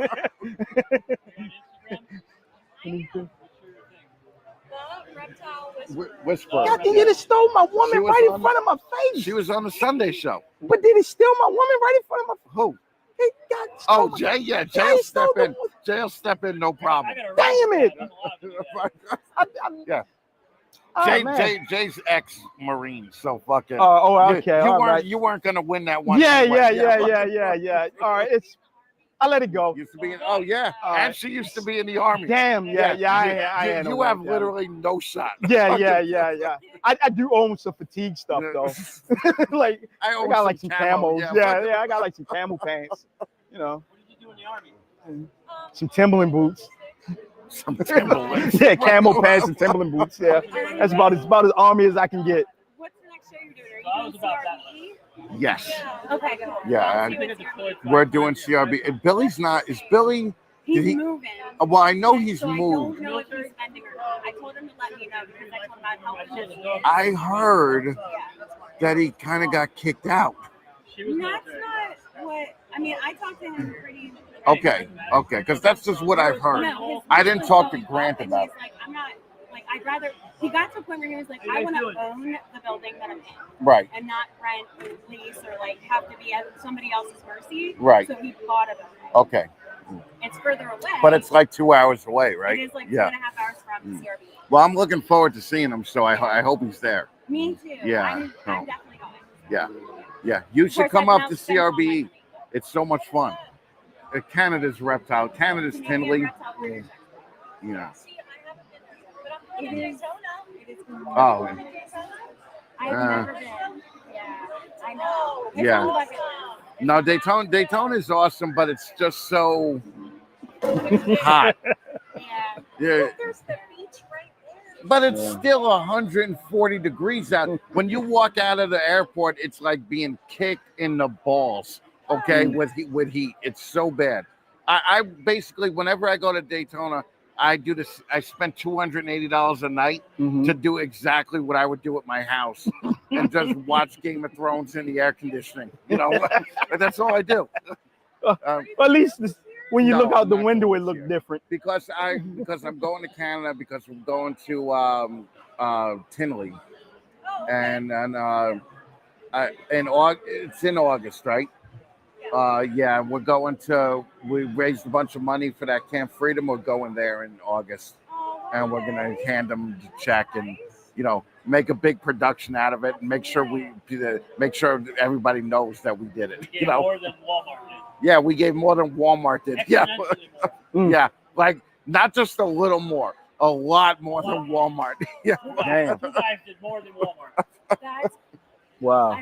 Whisper. God, they just stole my She woman was right in on- front of my face. She was on the Sunday show. But did he steal my woman right in front of my? Who? They got Oh, stole my- Jay. Yeah, Jay Jay'll step stole the- in. Jay'll step in. No problem. Damn it! Yeah. Oh, Jay, man. Jay's ex-Marine, so fucking. Oh, you- okay, You all weren't. right. You weren't gonna win that one. Yeah. anyway. All right, I let it go. Used to be in. Oh yeah, All and right. she used to be in the army. Damn, yeah. I ain't You no have way, literally no shot. Yeah. I do own some fatigue stuff though. Like I own got like some some camo, camos. yeah. Yeah, I got like some camel pants. You know. Some Timberland boots. Some Timberlands. Yeah, camel pants and Timberland boots. Yeah, that's about as army as I can get. What's the next show you're doing? Are you doing CRB? Yes. Okay, good. Yeah, we're doing CRB. And Billy's not. Is Billy? He's did he- moving. Well, I know he's So moved. I don't know if he's spending or not. I told him to let me know because I told him I'd help him. I heard that he kind of got kicked out. That's not what I mean. I talked to him pretty. Okay, because that's just what I've heard. No, his- I didn't talk to going Grant up, and about he's it. like, I'm not like I'd rather. He got to a point where he was like, I want to own the building that I'm in, Right. and not rent or lease or like have to be at somebody else's mercy. Right. So he bought a building. Okay, It's further away. but it's like 2 hours away, right? It is like Yeah. 2.5 hours from CRB. Well, I'm looking forward to seeing him, so I hope he's there. Me too. Yeah. I'm Oh. definitely going. Yeah. You should course, come I've up now to spent all my CRB. It's so much fun. Canada's Reptile. Canada's Tinley. Yeah. It is. Oh. I've never been. Yeah, I know. It's Yeah. on the bucket list. No, Daytona is awesome, but it's just so hot. Yeah. There's the beach right there. But it's still 140 degrees out. When you walk out of the airport, it's like being kicked in the balls. Okay, with heat, it's so bad. I basically, whenever I go to Daytona, I do this. I spend $280 a night to do exactly what I would do at my house, and just watch Game of Thrones in the air conditioning. You know, that's all I do. At least when you No, look out the I'm not window, going it looks different. because I'm going to Canada because we're going to Tinley, and it's in August, right? Yeah, we raised a bunch of money for that Camp Freedom. We're going there in August, and we're gonna hand them the check and make a big production out of it and make sure everybody knows that we did it. More than Walmart did. Yeah, we gave more than Walmart did. Yeah, yeah, like not just a little more, a lot more than Walmart. Yeah, You guys did more than Walmart. That's Wow.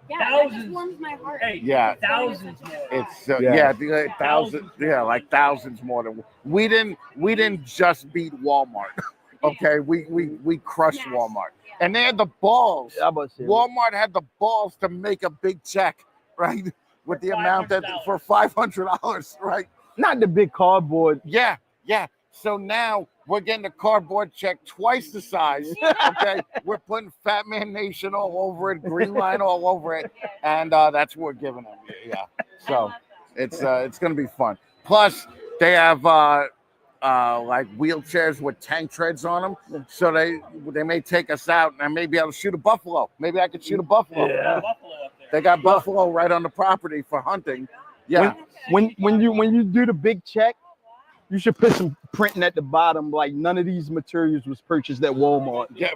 yeah. That just warms my heart. Hey, Yeah. thousands more. It's Yeah. thousands. Yeah, like thousands more than we didn't just beat Walmart. Okay, we crushed Walmart, and they had the balls. Walmart had the balls to make a big check, right? With the amount that for $500, right? Not the big cardboard. Yeah. So now We're getting a cardboard check twice the size. Okay, we're putting Fat Man Nation all over it, Green Line all over it, and that's what we're giving them. Yeah, so it's gonna be fun. Plus, they have like wheelchairs with tank treads on them, so they may take us out, and I may be able to shoot a buffalo. Maybe I could shoot a buffalo. Yeah. They got buffalo right on the property for hunting. Yeah. When you do the big check, you should put some printing at the bottom, like none of these materials was purchased at Walmart. Yeah.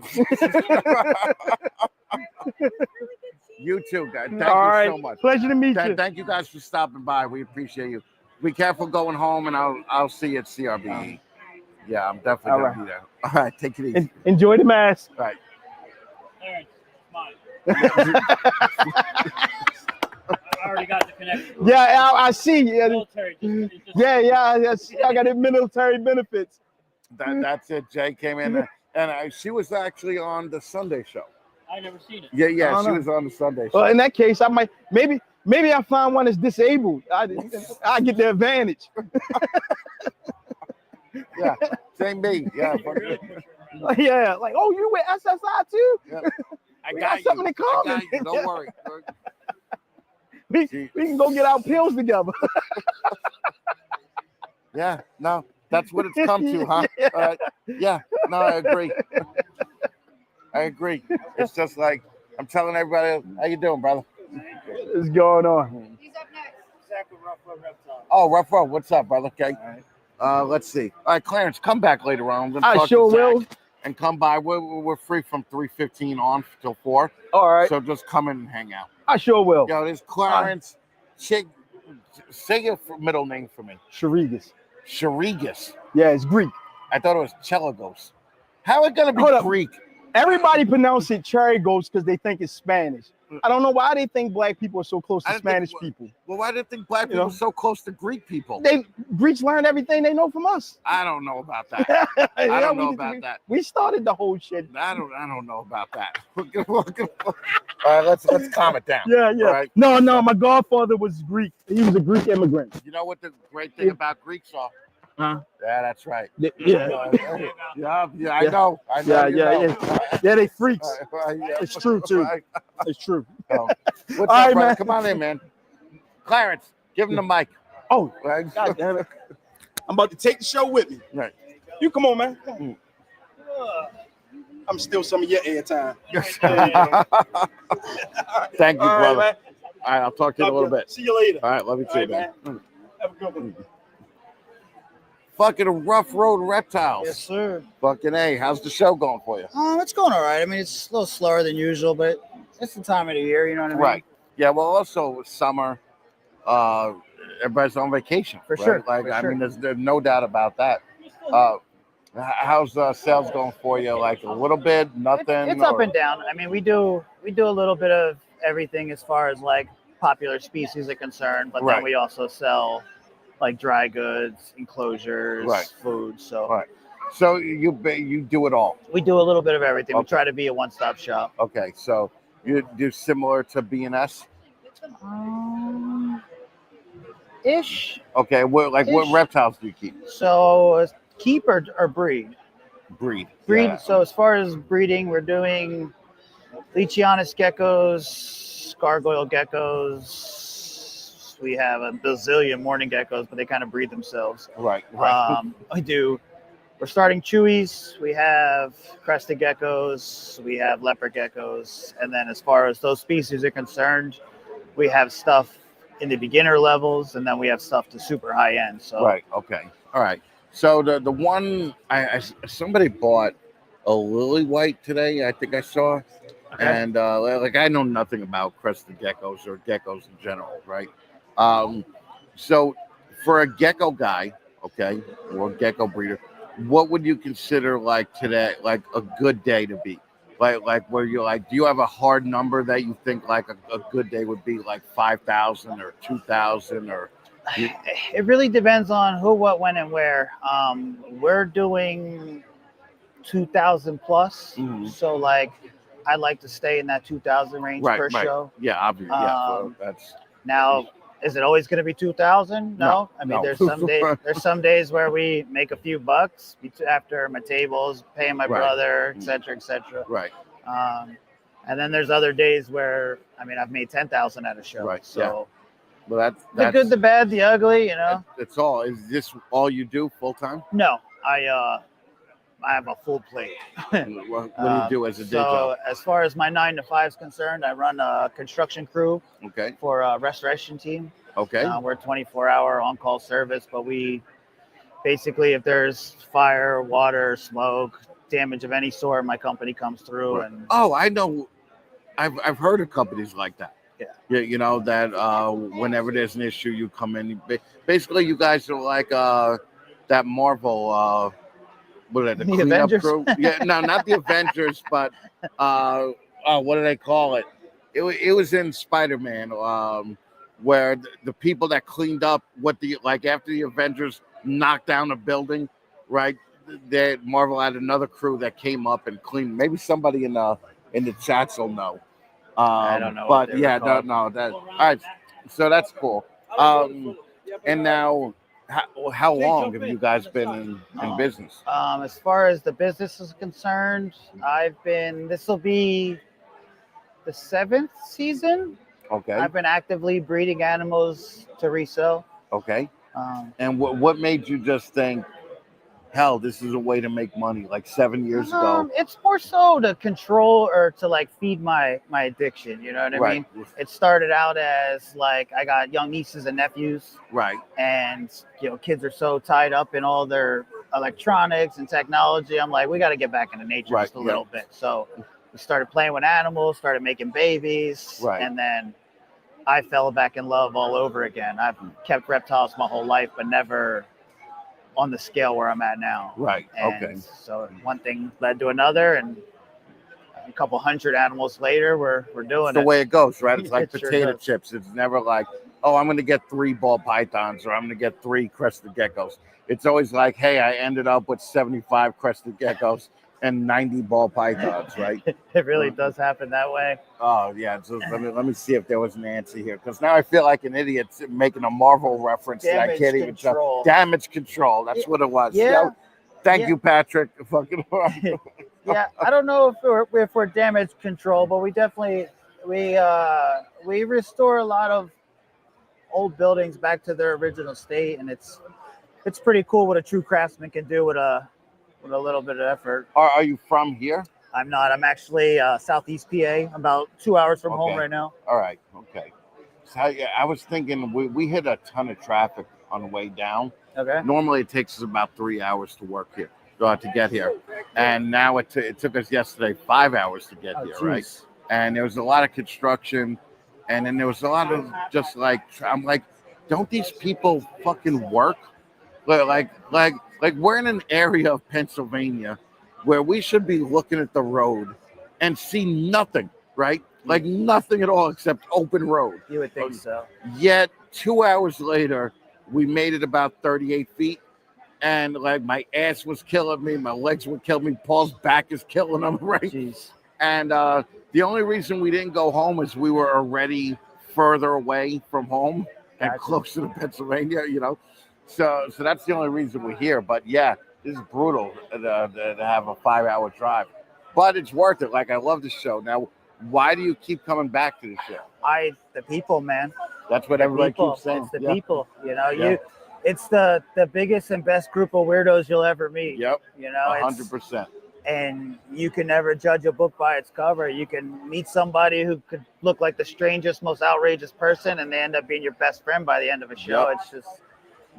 You too, guys. Thank All you right. so much. Pleasure to meet you. Thank you guys for stopping by. We appreciate you. Be careful going home, and I'll see you at CRBE. Yeah, I'm definitely gonna be there. All right, take it easy. Enjoy the mask. All right. I already got the connection. Yeah, I see. Yeah, Military just I see. I got the military benefits. That's it. Jay came in, and she was actually on the Sunday show. I never seen it. Yeah, I she know. was on the Sunday show. Well, in that case, I might maybe I find one that's disabled. I get the advantage. Yeah, same me. Yeah, Yeah, like, oh, you with SSI too? Yeah. We got something in common. Don't worry. We can go get our pills together. Yeah, no, that's what it's come to, huh? All right. Yeah, no, I agree. I agree. It's just like I'm telling everybody, how you doing, brother? What's going on? He's up next. Zach with Rough Road Reptile. Oh, Rough Road, what's up, brother? Okay. Let's see. All right, Clarence, come back later on. I'm gonna I talk sure to Zach will. And come by. We're free from 3:15 on till 4. All right. So just come in and hang out. I sure will. Yo, this Clarence. Say your middle name for me. Sharigas. Sharigas. Yeah, it's Greek. I thought it was Chelagos. How it gonna be Hold up. Greek? Everybody pronounce it Charigos because they think it's Spanish. I don't know why they think black people are so close to Spanish people. Well, why do you think black people are so close to Greek people? Greeks learn everything they know from us. I don't know about that. I don't know about that. We started the whole shit. I don't know about that. All right, let's calm it down. Yeah. All right? No, my godfather was Greek. He was a Greek immigrant. You know what the great thing about Greeks are? Huh? Yeah, that's right. Yeah. Yeah, I know. Yeah, they freaks. Yeah. It's true too. It's true. Oh. What's All up, right, brother? man. Come on in, man. Clarence, give him the mic. Oh, right. God damn it. I'm about to take the show with me. Right. You come on, man. Come on. I'm still some of your airtime. Thank you, All right, brother. man. All right, I'll talk to you in a little bit. See you later. All right, love you too, All right, man. Have a good one. Fucking Rough Road Reptiles. Yes, sir. Fucking A. How's the show going for you? It's going all right. I mean, it's a little slower than usual, but it's the time of the year, you know what I mean? Right. Yeah, well, also with summer, everybody's on vacation. For right? sure. Like, for I sure. mean, there's no doubt about that. How's sales going for you? Like a little bit, nothing? It's up and down. I mean, we do a little bit of everything as far as like popular species are concerned, but Right. then we also sell like dry goods, enclosures, Right. food. So Right. So you do it all. we do a little bit of everything. We Okay. try to be a one-stop shop. Okay, so you do similar to B&S? Ish. Okay, what Ish. reptiles do you keep? So keep or breed? Breed. Breed. Yeah. So as far as breeding, we're doing Leachianus geckos, gargoyle geckos. We have a bazillion morning geckos, but they kind of breed themselves. Right. We're starting chewies. We have crested geckos. We have leopard geckos. And then as far as those species are concerned, we have stuff in the beginner levels, and then we have stuff to super high end. So Right. Okay. All right. So the one I somebody bought a lily white today. I think I saw, and like I know nothing about crested geckos or geckos in general, right? So for a gecko guy, okay, or gecko breeder, what would you consider like today, like a good day to be? Like where you're like, do you have a hard number that you think like a good day would be like 5,000 or 2,000 or? it really depends on who, what, when, and where. We're doing 2,000 plus. Mhm. So like, I like to stay in that 2,000 range per show. Yeah, obviously. Yeah, Um, that's Now, Is it always going to be 2,000? No. I mean, no. there's some days where we make a few bucks after my tables, paying my brother, et cetera. Right. And then there's other days where, I mean, I've made 10,000 at a show. Right. So Well, that's the good, the bad, the ugly, you know. It's all. Is this all you do full time? No, I have a full plate. What do you do as a day job? So as far as my 9 to 5 is concerned, I run a construction crew for a restoration team. Okay. We're 24-hour on-call service, but we basically, if there's fire, water, smoke, damage of any sort, my company comes through. And oh, I know. I've heard of companies like that. Yeah. You know that whenever there's an issue, you come in. Basically, you guys are like that Marvel. What are they, the cleanup Avengers? crew? Yeah, no, not the Avengers, but what do they call it? It was in Spider-Man, where the people that cleaned up after the Avengers knocked down a building, right? Marvel had another crew that came up and cleaned. Maybe somebody in the chats will know. I don't know. But yeah, no. That all right. So that's cool. And now. How long have you guys been in business? As far as the business is concerned, this will be the 7th season. Okay. I've been actively breeding animals to resell. Okay. And what made you just think, hell, this is a way to make money, like 7 years ago? It's more so to control or to like feed my addiction. You know what I mean? It started out as like I got young nieces and nephews. Right. And kids are so tied up in all their electronics and technology. I'm like, we got to get back into nature just a little bit. So we started playing with animals, started making babies, and then I fell back in love all over again. I've kept reptiles my whole life, but never on the scale where I'm at now. Right. And so one thing led to another, and a couple hundred animals later, we're doing it's the way it goes, right? It's like It sure potato does. chips. It's never like, oh, I'm going to get 3 ball pythons or I'm going to get 3 crested geckos. It's always like, hey, I ended up with 75 crested geckos and 90 ball pythons, right? It really does happen that way. Oh yeah. So let me see if there was an answer here, because now I feel like an idiot making a Marvel reference that I can't even tell. Damage control. That's what it was. Yeah. Thank you, Patrick. Fucking. Yeah, I don't know if we're damage control, but we definitely we restore a lot of old buildings back to their original state, and it's pretty cool what a true craftsman can do with a little bit of effort. Are you from here? I'm not. I'm actually Southeast PA. I'm about 2 hours from home right now. All right. Okay. So I was thinking we hit a ton of traffic on the way down. Okay. Normally it takes us about 3 hours to work here, to get here, and now it took us yesterday 5 hours to get here, right? And there was a lot of construction, and then there was a lot of just like I'm like, don't these people fucking work? Like we're in an area of Pennsylvania where we should be looking at the road and see nothing, right? Like nothing at all except open road. You would think so. Yet 2 hours later, we made it about 38 feet, and like my ass was killing me, my legs would kill me, Paul's back is killing him, right? Jeez. And the only reason we didn't go home is we were already further away from home and closer to Pennsylvania, So that's the only reason we're here. But yeah, this is brutal to have a 5 hour drive, but it's worth it. Like I love the show. Now, why do you keep coming back to the show? The people, man. That's what everybody keeps saying. It's the people. It's the biggest and best group of weirdos you'll ever meet. Yep. 100%. And you can never judge a book by its cover. You can meet somebody who could look like the strangest, most outrageous person, and they end up being your best friend by the end of a show. It's just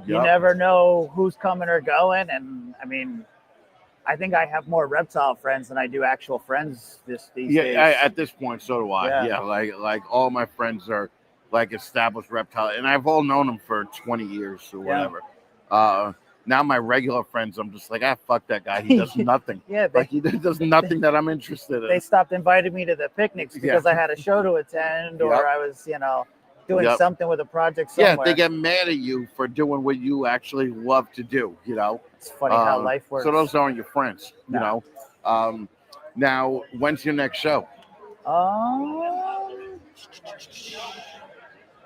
you never know who's coming or going. And I mean, I think I have more reptile friends than I do actual friends these days. Yeah, at this point, so do I. Yeah. Like all my friends are like established reptile, and I've all known them for 20 years or whatever. Now my regular friends, I'm just like, fuck that guy. He does nothing. He does nothing that I'm interested in. They stopped inviting me to the picnics because I had a show to attend, or I was, doing something with a project somewhere. Yeah, they get mad at you for doing what you actually love to do, It's funny how life works. So those aren't your friends, Now, when's your next show?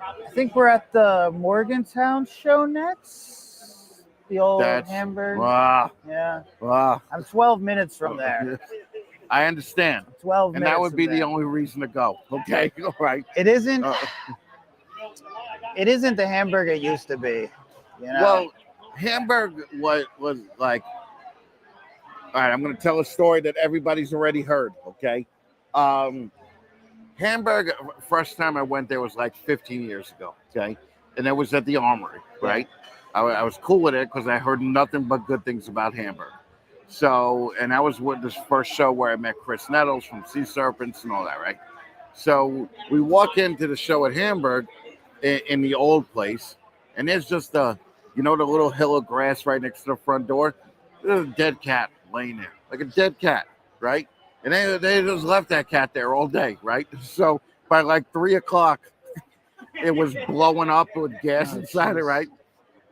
I think we're at the Morgantown show next. The old That's Hamburg. Wow. Yeah. Wow. I'm 12 minutes from there. I understand. 12 and minutes. that would be from the there. only reason to go. Okay, all right. It isn't. It isn't the Hamburg it used to be. You know? Well, Hamburg was like. All right, I'm going to tell a story that everybody's already heard. Okay, Hamburg. First time I went there was like 15 years ago. Okay, and it was at the Armory. Right. I was cool with it because I heard nothing but good things about Hamburg. So, and that was this first show where I met Chris Nettles from Sea Serpents and all that, right? So we walk into the show at Hamburg in the old place, and there's just the little hill of grass right next to the front door. There's a dead cat laying there, like a dead cat, right? And they just left that cat there all day, right? So by like 3 o'clock, it was blowing up with gas inside it, right?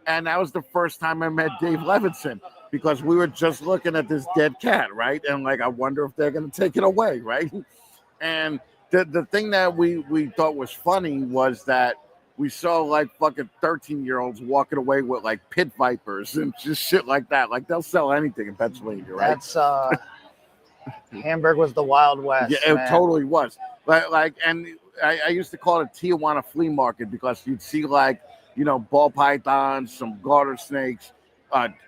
And that was the first time I met Dave Levinson, because we were just looking at this dead cat, right? And like, I wonder if they're going to take it away, right? And the thing that we thought was funny was that we saw like fucking 13-year-olds walking away with like pit vipers and just shit like that. Like, they'll sell anything in Pennsylvania, right? That's Hamburg was the Wild West. Yeah, it man. totally was. And I used to call it Tijuana flea market, because you'd see like, ball pythons, some garter snakes,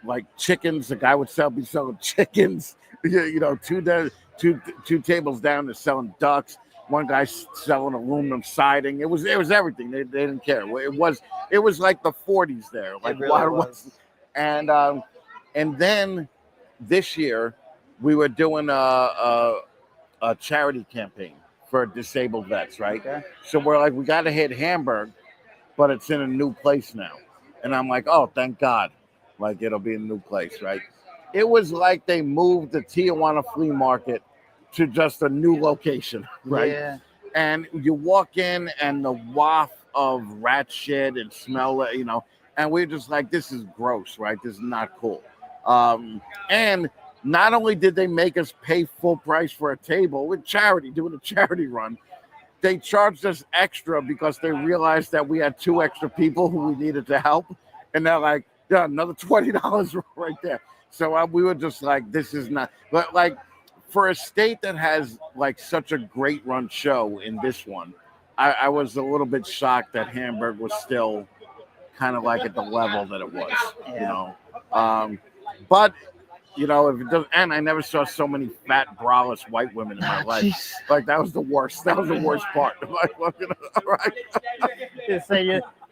like chickens. The guy would be selling chickens. Two tables down, they're selling ducks. One guy selling aluminum siding. It was everything. They didn't care. It was like the 40s there. Like, it really was. And then this year we were doing a charity campaign for disabled vets, right? Okay. So we're like, we got to hit Hamburg, but it's in a new place now. And I'm like, oh, thank God. Like, it'll be a new place, right? It was like they moved the Tijuana flea market to just a new location, right? Yeah. And you walk in and the waft of rat shit and smell, and we're just like, this is gross, right? This is not cool. And not only did they make us pay full price for a table with charity, doing a charity run, they charged us extra because they realized that we had 2 extra people who we needed to help. And they're like, yeah, another $20 right there. So we were just like, this is not, but like, for a state that has like such a great run show in this one, I was a little bit shocked that Hamburg was still kind of like at the level that it was, But if it does, and I never saw so many fat, braless white women in my life. Jeez. Like, that was the worst. That was the worst part. Like, all right.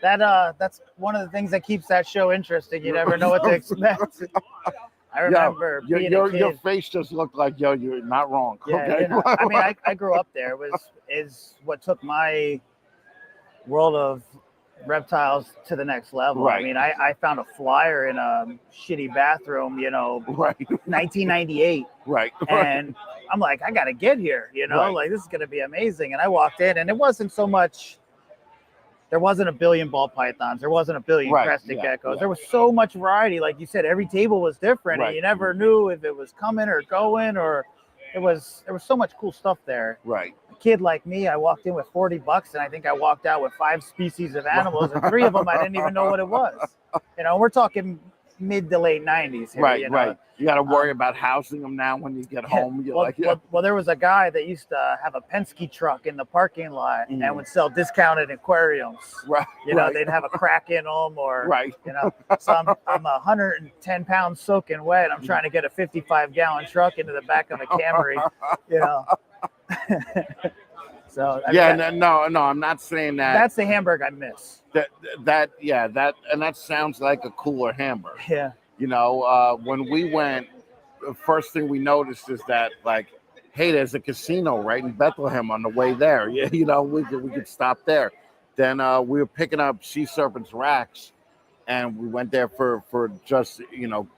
That's one of the things that keeps that show interesting. You never know what to expect. I remember being a kid. Your face just looked like, you're not wrong. Yeah, Okay? I mean, I grew up there. Is what took my world of reptiles to the next level. Right. I mean, I found a flyer in a shitty bathroom, right. 1998. Right. And I'm like, I got to get here, Right. like, this is going to be amazing. And I walked in, and it wasn't so much, there wasn't a billion ball pythons. There wasn't a billion crested geckos. Yeah. There was so much variety. Like you said, every table was different, and you never knew if it was coming or going, or there was so much cool stuff there. Right. A kid like me, I walked in with $40, and I think I walked out with 5 species of animals, and 3 of them I didn't even know what it was. We're talking mid to late 90s here. Right. You got to worry about housing them now when you get home. Well, there was a guy that used to have a Penske truck in the parking lot and would sell discounted aquariums. Right. They'd have a crack in them, or Right. So I'm 110 pounds soaking wet. I'm trying to get a 55-gallon truck into the back of the Camry. So no, I'm not saying that. That's the Hamburg I miss. That sounds like a cooler Hamburg. Yeah. When we went, the first thing we noticed is that, like, hey, there's a casino right in Bethlehem on the way there. We could stop there. Then we were picking up Sea Serpents racks, and we went there for just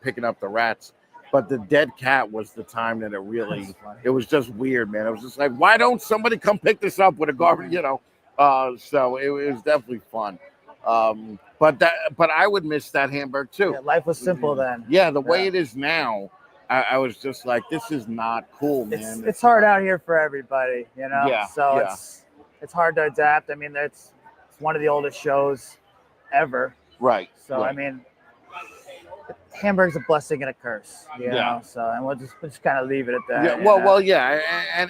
picking up the rats. But the dead cat was the time that it was just weird, man. It was just like, why don't somebody come pick this up with a garbage, So it was definitely fun. But I would miss that Hamburg too. Yeah, life was simple then. Yeah, the way it is now, I was just like, this is not cool, man. It's hard out here for everybody, Yeah, So yeah. it's hard to adapt. I mean, it's one of the oldest shows ever. Right. So right. I mean, Hamburg's a blessing and a curse, you know. So and we'll just kind of leave it at that. Yeah. Well, yeah.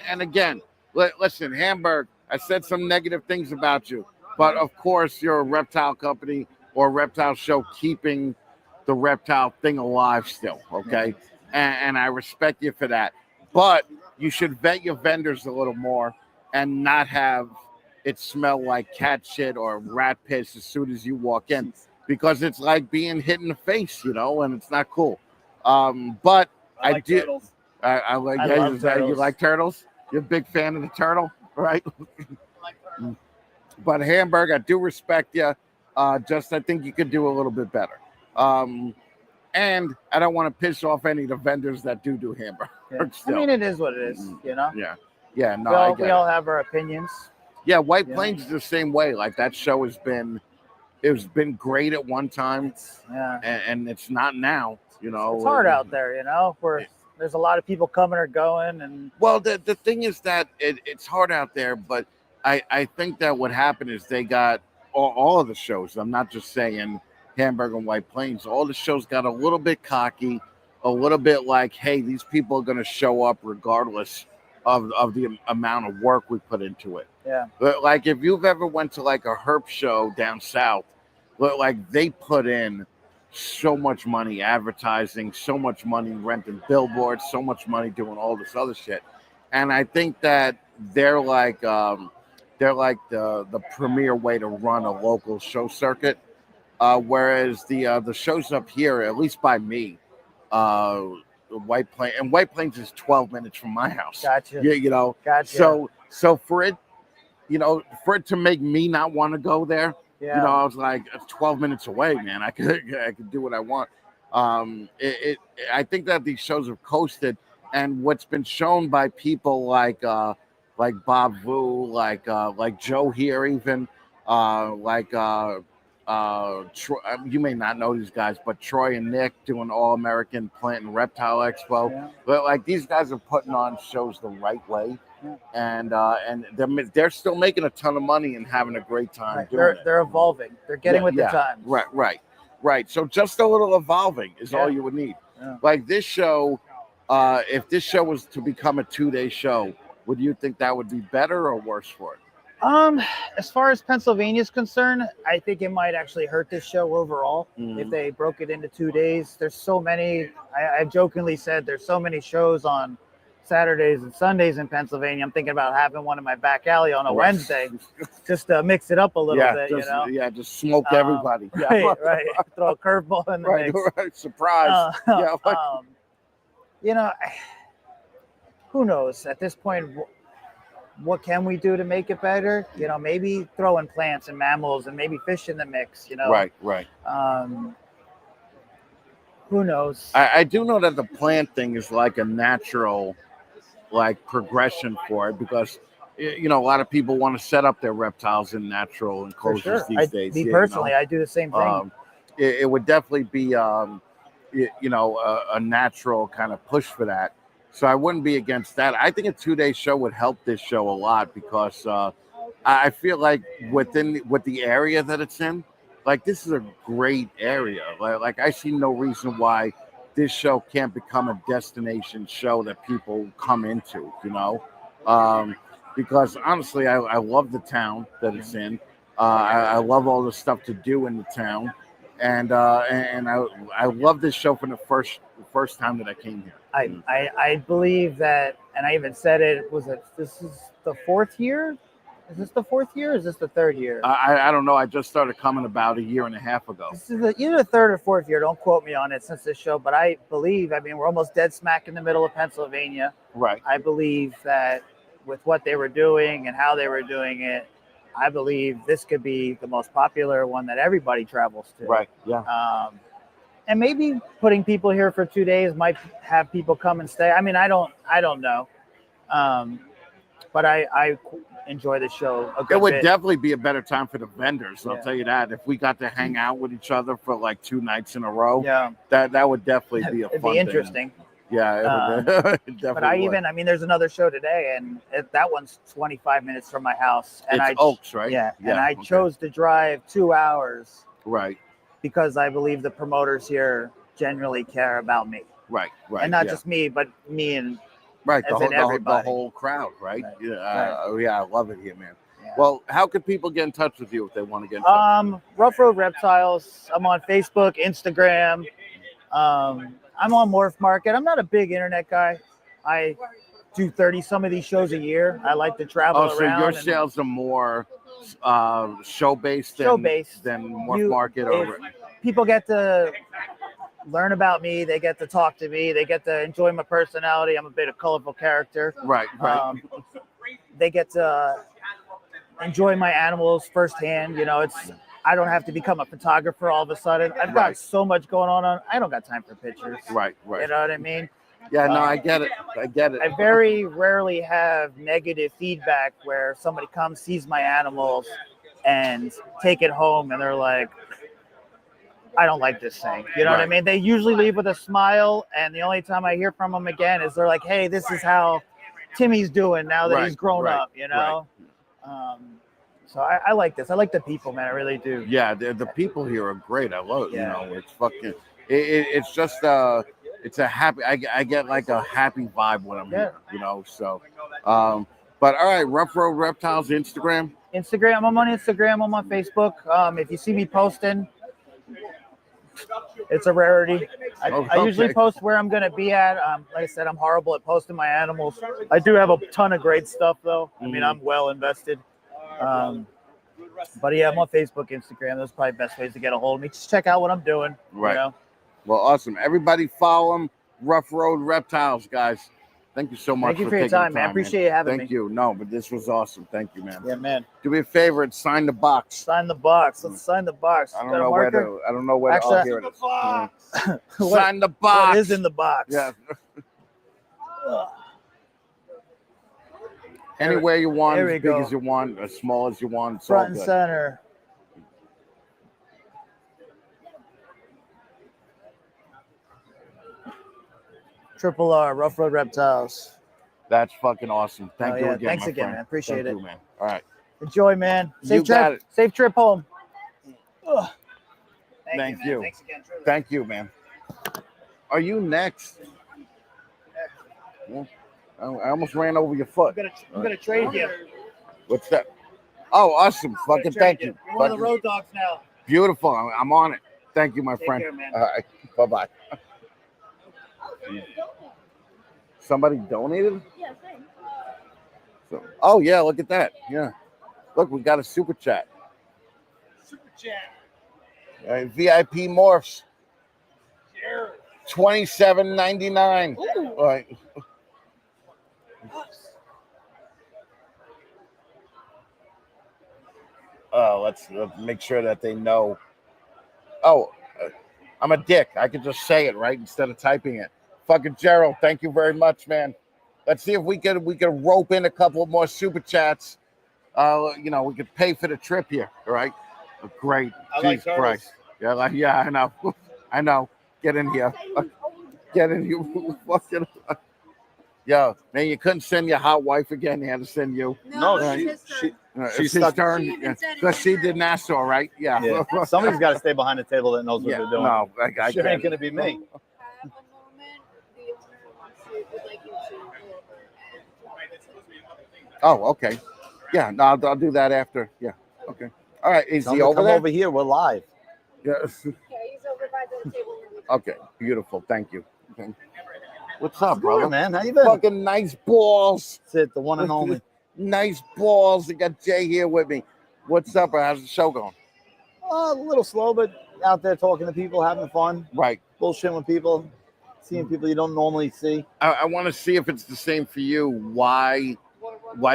And again, listen, Hamburg. I said some negative things about you, but of course, you're a reptile company or a reptile show keeping the reptile thing alive still. Okay. And I respect you for that. But you should vet your vendors a little more and not have it smell like cat shit or rat piss as soon as you walk in, because it's like being hit in the face, you know, and it's not cool. But I like turtles. I like. I love turtles. You like turtles? You're a big fan of the turtle, right? But Hamburg, I do respect you. Just I think you could do a little bit better. And I don't want to piss off any of the vendors that do Hamburg. Yeah. I mean, it is what it is, you know. Yeah. No, we all have our opinions. Yeah, White Plains is the same way. Like that show has been great at one time, and it's not now. You know, it's hard out there. You know, there's a lot of people coming or going, and well, the thing is that it's hard out there. But I think that what happened is they got all of the shows. I'm not just saying Hamburg and White Plains. All the shows got a little bit cocky, a little bit like, hey, these people are going to show up regardless of the amount of work we put into it. Yeah. But like if you've ever went to like a herp show down south, like they put in so much money advertising, so much money renting billboards, so much money doing all this other shit. And I think that they're like the premier way to run a local show circuit. Whereas the shows up here, at least by me, White Plains is 12 minutes from my house. Gotcha. Yeah, you know. Gotcha. So for it, you know, for it to make me not want to go there, you know, I was like, it's 12 minutes away, man. I could do what I want. I think that these shows have coasted, and what's been shown by people like Bob Vu, like Joe here, even Troy, you may not know these guys, but Troy and Nick doing All-American Plant and Reptile Expo. Yeah. But like these guys are putting on shows the right way, and they're still making a ton of money and having a great time doing it. They're evolving. They're getting with the times. Right. So just a little evolving is all you would need. Yeah. Like this show, if this show was to become a 2-day show, would you think that would be better or worse for it? As far as Pennsylvania is concerned, I think it might actually hurt this show overall if they broke it into 2 days. There's so many. I jokingly said there's so many shows on Saturdays and Sundays in Pennsylvania. I'm thinking about having one in my back alley on a Wednesday, just to mix it up a little bit. Just, you know, just smoke everybody. Right. Throw a curveball in the mix. Right. Surprise. You know, who knows at this point. What can we do to make it better? You know, maybe throw in plants and mammals and maybe fish in the mix, you know? Right. Who knows? I do know that the plant thing is like a natural, like progression for it because, you know, a lot of people want to set up their reptiles in natural enclosures these days. Me personally, I do the same thing. It would definitely be, you know, a natural kind of push for that. So I wouldn't be against that. I think a 2-day show would help this show a lot because I feel like with the area that it's in, like this is a great area. Like I see no reason why this show can't become a destination show that people come into, you know? Because honestly, I love the town that it's in. I love all the stuff to do in the town. And I love this show from the first time that I came here. I believe that, and I even said it. This is the 4th year? Is this the 4th year? Or is this the 3rd year? I don't know. I just started coming about a year and a half ago. This is either the 3rd or 4th year. Don't quote me on it since this show, but I believe. I mean, we're almost dead smack in the middle of Pennsylvania. Right. I believe that with what they were doing and how they were doing it, I believe this could be the most popular one that everybody travels to. Right. Yeah. And maybe putting people here for 2 days might have people come and stay. I mean, I don't know. But I enjoy the show a good It would bit. definitely be a better time for the vendors. I'll tell you that. If we got to hang out with each other for like 2 nights in a row, that would definitely be a fun It'd be interesting. thing. Yeah, But definitely I would. even, I mean, there's another show today, and that one's 25 minutes from my house. And It's Oaks, right? Yeah, Yeah, and I okay. chose to drive 2 hours. Right. Because I believe the promoters here genuinely care about me. Right. And not yeah. just me, but me and Right, as in the everybody. whole crowd, right? Right. Yeah, yeah, I love it here, man. Well, how can people get in touch with you if they want to get in touch? Rough Road Reptiles. I'm on Facebook, Instagram. I'm on Morph Market. I'm not a big internet guy. I do 30 some of these shows a year. I like to travel Oh, so around. your and sales are more show-based than Morph Market? Or people get to learn about me. They get to talk to me. They get to enjoy my personality. I'm a bit of colorful character. Right. They get to enjoy my animals firsthand. You know, I don't have to become a photographer all of a sudden. I've got so much going on. I don't got time for pictures. Right. You know what I mean? Yeah, no, I get it. I very rarely have negative feedback where somebody comes, sees my animals, and take it home, and they're like, I don't like this thing. You know what I mean? They usually leave with a smile, and the only time I hear from them again is they're like, hey, this is how Timmy's doing now that he's grown up, you know? So I like this. I like the people, man. I really do. Yeah, the people here are great. I love it. Yeah. You know, it's fucking. It's just it's a happy. I get like a happy vibe when I'm here. You know, so. But all right, Rough Road Reptiles Instagram. I'm on Instagram. I'm on Facebook. If you see me posting, it's a rarity. I usually post where I'm going to be at. Like I said, I'm horrible at posting my animals. I do have a ton of great stuff, though. I mean, I'm well invested. But yeah, I'm on Facebook, Instagram. Those are probably best ways to get a hold of me. Just check out what I'm doing. Right. You know? Well, awesome. Everybody follow them. Rough Road Reptiles, guys. Thank you so much. Thank you for your time, man. Appreciate you having me. Thank you. No, but this was awesome. Thank you, man. Yeah, man. Do me a favor and sign the box. Sign the box. Let's sign the box. I don't know where to. I don't know where. Actually, oh, here it is. What- Sign the box. What is in the box? Yeah. Anywhere you want, There as we big go. as you want, as small as you want. It's all Front and good. center. Triple R, Rough Road Reptiles. That's fucking awesome. Thank you again. Thanks my again, friend. man. Appreciate Thank it. you, man. All right. Enjoy, man. You Safe got trip. it. Safe trip home. Ugh. Thank man. you. Thanks again, truly. Thank you, man. Are you next? Yeah. I almost ran over your foot. I'm gonna trade you. What's that? Oh, awesome. Fucking thank you. You're one of the Fucking road dogs now. beautiful. I'm on it. Thank you, my Take friend. care, man. All right. Bye-bye. Somebody donated? Yeah, thanks. So, oh, yeah, look at that. Yeah. Look, we got a super chat. Super chat. All right, VIP Morphs. $27.99. All right. Let's make sure that they know. Oh, I'm a dick. I could just say it, right, instead of typing it. Fucking Gerald, thank you very much, man. Let's see if we could rope in a couple more super chats. You know, we could pay for the trip here, all right? Great. I like Jesus Christ. Yeah, I know. I know. Get in here. Get in here. Fucking. Yo, man, you couldn't send your hot wife again. You had to send you. She's stuck. stern because she did Nassau, right? Yeah. Somebody's got to stay behind the table that knows what they're doing. No, I sure get ain't it. gonna be me. Oh, okay. Yeah, no, I'll do that after. Yeah. Okay. All right. Is Tell he him to over come there? over here. We're live. Yeah. Yeah, he's over by the table. Okay. Beautiful. Thank you. Okay. What's up, Good, brother? man. How you been? Fucking nice balls. That's it. The one and only. Nice balls. I got Jay here with me. What's up? How's the show going? A little slow, but out there talking to people, having fun. Right. Bullshitting with people, seeing people you don't normally see. I want to see if it's the same for you. Why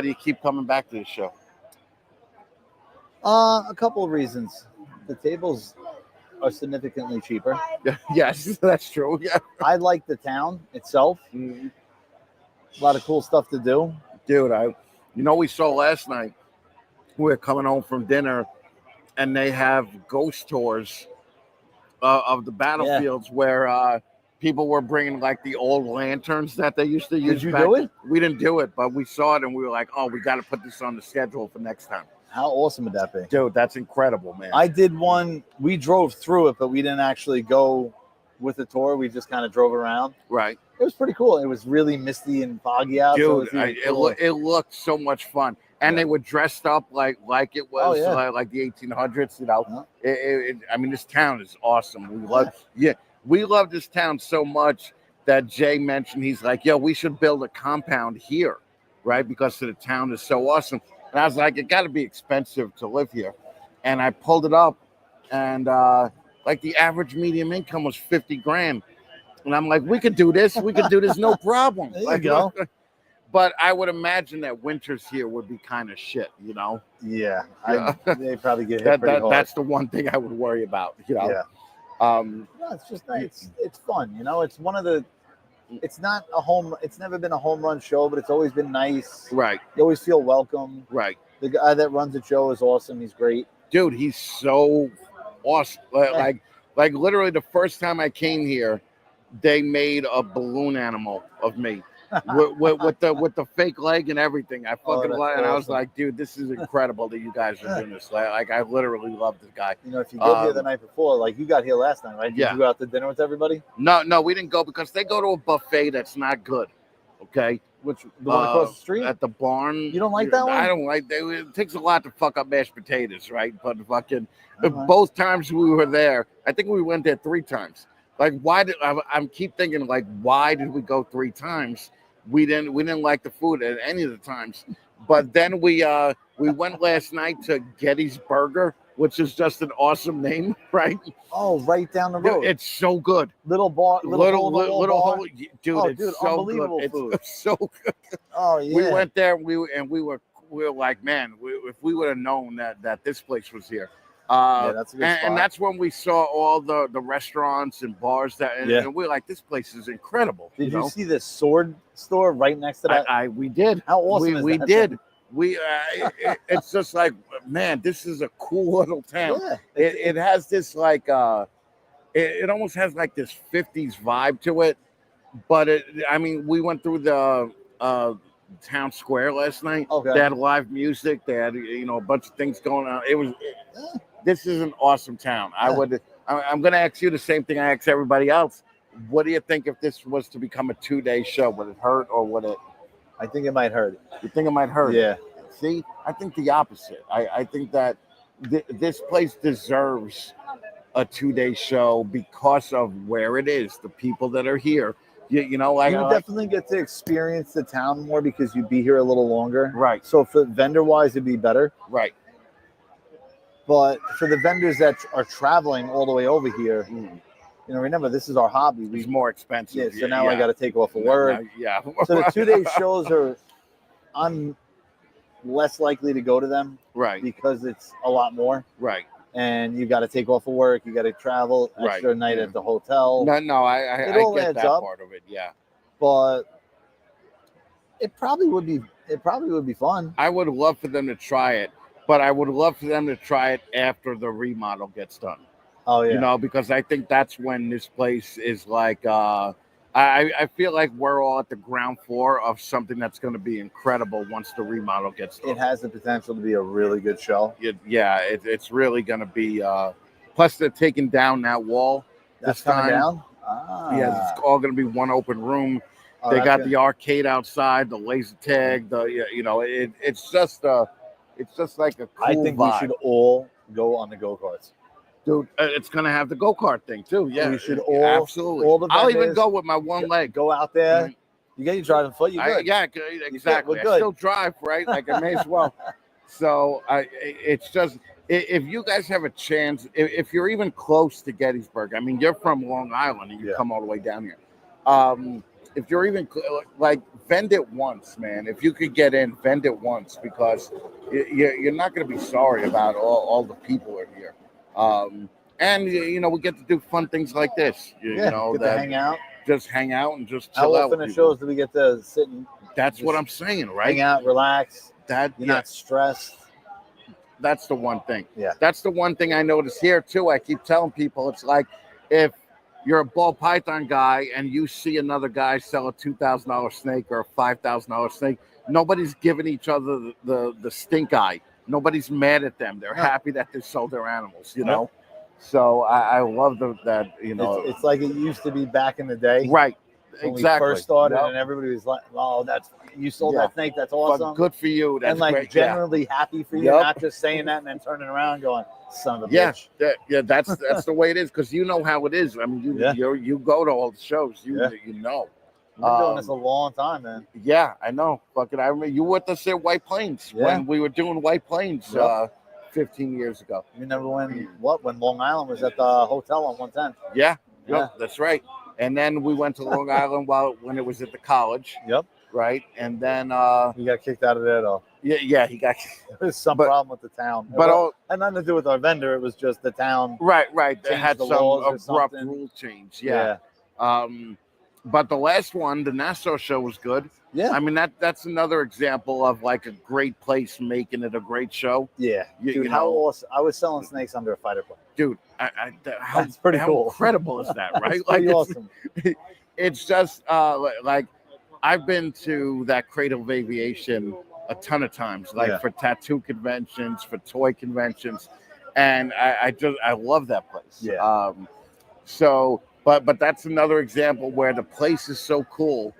do you keep coming back to the show? A couple of reasons. The tables are significantly cheaper. Yes, that's true. Yeah. I like the town itself. A lot of cool stuff to do. Dude, we saw last night, we were coming home from dinner and they have ghost tours of the battlefields where people were bringing like the old lanterns that they used to use. Did you back do then. it? We didn't do it, but we saw it and we were like, oh, we got to put this on the schedule for next time. How awesome would that be? Dude, that's incredible, man. I did one. We drove through it, but we didn't actually go with the tour. We just kind of drove around. Right. It was pretty cool. It was really misty and foggy out. Dude, so it looked so much fun. And they were dressed up like it was like the 1800s, you know. I mean, this town is awesome. We love this town so much that Jay mentioned, he's like, yo, we should build a compound here, right? Because the town is so awesome. And I was like, it got to be expensive to live here. And I pulled it up, and like the average medium income was 50 grand. And I'm like, we could do this. We could do this, no problem. There you go. But I would imagine that winters here would be kind of shit, you know? Yeah. They probably get hit pretty hard. That's the one thing I would worry about, you know? Yeah. No, it's just nice. It's fun, you know? It's one of the, it's not a home, it's never been a home run show, but it's always been nice. Right. You always feel welcome. Right. The guy that runs the show is awesome. He's great. Dude, he's so awesome. Like literally the first time I came here, they made a balloon animal of me. with the fake leg and everything. I fucking love it. And I was like, dude, this is incredible that you guys are doing this. Like I literally love this guy. You know, if you get here the night before, like you got here last night, right? Did you go out to dinner with everybody? No, we didn't go because they go to a buffet that's not good. Okay. Which the one across the street? At the barn. You don't like that one? I don't like that. It takes a lot to fuck up mashed potatoes, right? But fucking both times we were there, I think we went there 3 times. Like, why did I'm keep thinking like, why did we go 3 times? We didn't like the food at any of the times, but then we went last night to Gettysburg, which is just an awesome name, right? Oh, right down the road. Dude, it's so good. Little hole, dude, oh, it's dude, so unbelievable good. food. It's so good. Oh yeah. We went there. We were like, man, if we would have known that this place was here. That's a good spot. And that's when we saw all the restaurants and bars and we're like, this place is incredible. Did you see the sword store right next to that? We did. How awesome we is that? did. It's just like, man, this is a cool little town. Yeah. It has this like it almost has like this 50s vibe to it. But I mean, we went through the town square last night. Okay. They had live music. They had a bunch of things going on. This is an awesome town. Yeah. I'm going to ask you the same thing I ask everybody else. What do you think if this was to become a 2-day show? Would it hurt or would it? I think it might hurt. You think it might hurt? Yeah. See, I think the opposite. I think that this place deserves a 2-day show because of where it is, the people that are here. You know, like you would definitely get to experience the town more because you'd be here a little longer. Right. So for vendor-wise, it'd be better. Right. But for the vendors that are traveling all the way over here, you know, remember, this is our hobby. It's more expensive. Yeah, so now I got to take off of work. Yeah. So the 2-day shows I'm less likely to go to them. Right. Because it's a lot more. Right. And you got to take off of work. You got to travel extra night at the hotel. No, I get that part of it. Yeah. But it probably would be fun. I would love for them to try it, but I would love for them to try it after the remodel gets done. Oh yeah. You know, because I think that's when this place is like I feel like we're all at the ground floor of something that's going to be incredible once the remodel gets done. It has the potential to be a really good show. It's really going to be. Plus, they're taking down that wall. That's this coming time. down. Yeah, it's all going to be one open room. They got the arcade outside, the laser tag. It's just like a cool I think vibe. we should all go on the go-karts. Dude, it's gonna have the go-kart thing too. Yeah, we should all absolutely. All the I'll even vendors go with my one leg. Go out there. You get your driving foot. You good? Yeah, exactly. We're good. I still drive, right? Like I may as well. So it's just if you guys have a chance, if you're even close to Gettysburg. I mean, you're from Long Island and you come all the way down here. If you're even like vend it once, man. If you could get in, vend it once because you're not going to be sorry about all the people are here. And we get to do fun things like this. You know, get to hang out. Just hang out and just chill How out. often at shows do we get to sit and? That's what I'm saying, right? Hang out, relax. You're not stressed. That's the one thing. Yeah. That's the one thing I notice here too. I keep telling people it's like if you're a ball python guy and you see another guy sell a $2,000 snake or a $5,000 snake, nobody's giving each other the stink eye. Nobody's mad at them. They're happy that they sold their animals, you know. So I love that, you know. It's like it used to be back in the day. Right. When Exactly. we first started, and everybody was like, "Oh, you sold that snake. That's awesome. But good for you. That's and like great. generally happy for you, not just saying that and then turning around going, "Son of a bitch." That's the way it is, because you know how it is. I mean, you go to all the shows. You know. We've been doing this a long time, man. Yeah, I know. Fucking, I remember you were with us at White Plains when we were doing White Plains 15 years ago. You remember when Long Island was at the hotel on 110? Yeah, that's right. And then we went to Long Island when it was at the college. Yep. Right, and then he got kicked out of there though. Yeah, he got. There was some problem with the town, but had nothing to do with our vendor. It was just the town. Right. They had the some laws abrupt rule change. Yeah. But the last one, the Nassau show, was good. Yeah. I mean, that's another example of like a great place making it a great show. Yeah. Dude, how awesome. I was selling snakes under a fighter plane. Dude, that's pretty how cool. incredible is that, right? That's pretty awesome. It's just like I've been to that Cradle of Aviation a ton of times, like for tattoo conventions, for toy conventions, and I love that place. Yeah. But that's another example where the place is so cool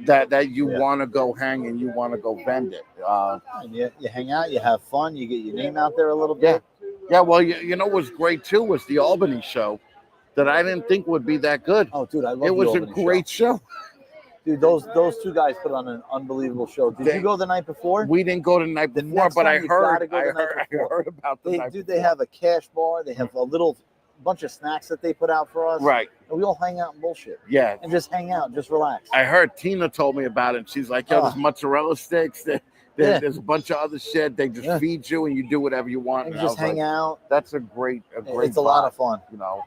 that you want to go hang and you want to go vend it. And you hang out, you have fun, you get your name out there a little bit. Yeah. Well, you know what was great too was the Albany show that I didn't think would be that good. Oh, dude, I love it. Was the a great show. Dude, those two guys put on an unbelievable show. Did you go the night before? We didn't go the night before, but I heard about the night before. They have a cash bar. They have a little bunch of snacks that they put out for us. Right. And we all hang out and bullshit. Yeah. And just hang out, just relax. I heard Tina told me about it. And she's like, yo, there's mozzarella sticks. There's a bunch of other shit. They just feed you and you do whatever you want. And just hang out. That's a great It's a lot of fun. You know.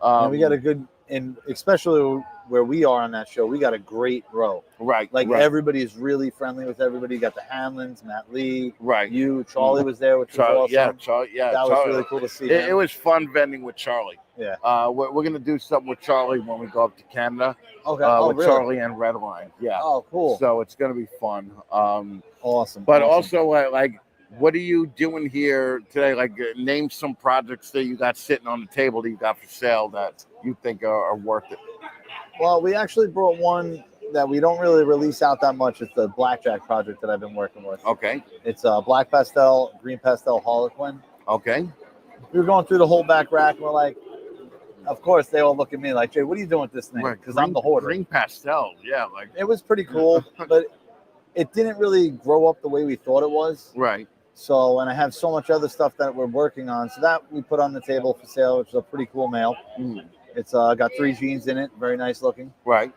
And we got a good, and especially where we are on that show, we got a great row. Right. Like everybody is really friendly with everybody. You got the Hanlons, Matt Lee. Right. You, Charlie was there, which was awesome. Charlie. That was really cool to see. It was fun vending with Charlie. Yeah. We're gonna do something with Charlie when we go up to Canada. Okay. With really? Charlie and Redline. Yeah. Oh, cool. So it's gonna be fun. Awesome. But also like, what are you doing here today? Like, name some projects that you got sitting on the table that you got for sale that you think are worth it. Well, we actually brought one that we don't really release out that much. It's the Blackjack project that I've been working with. Okay. It's a black pastel, green pastel Harlequin. Okay. We were going through the whole back rack. And we're like, of course, they all look at me like, Jay, what are you doing with this thing? Because I'm the hoarder. Green pastel. Yeah. Like it was pretty cool, but it didn't really grow up the way we thought it was. Right. So, and I have so much other stuff that we're working on. So that we put on the table for sale, which is a pretty cool male. Mm. It's got 3 genes in it, very nice looking. Right.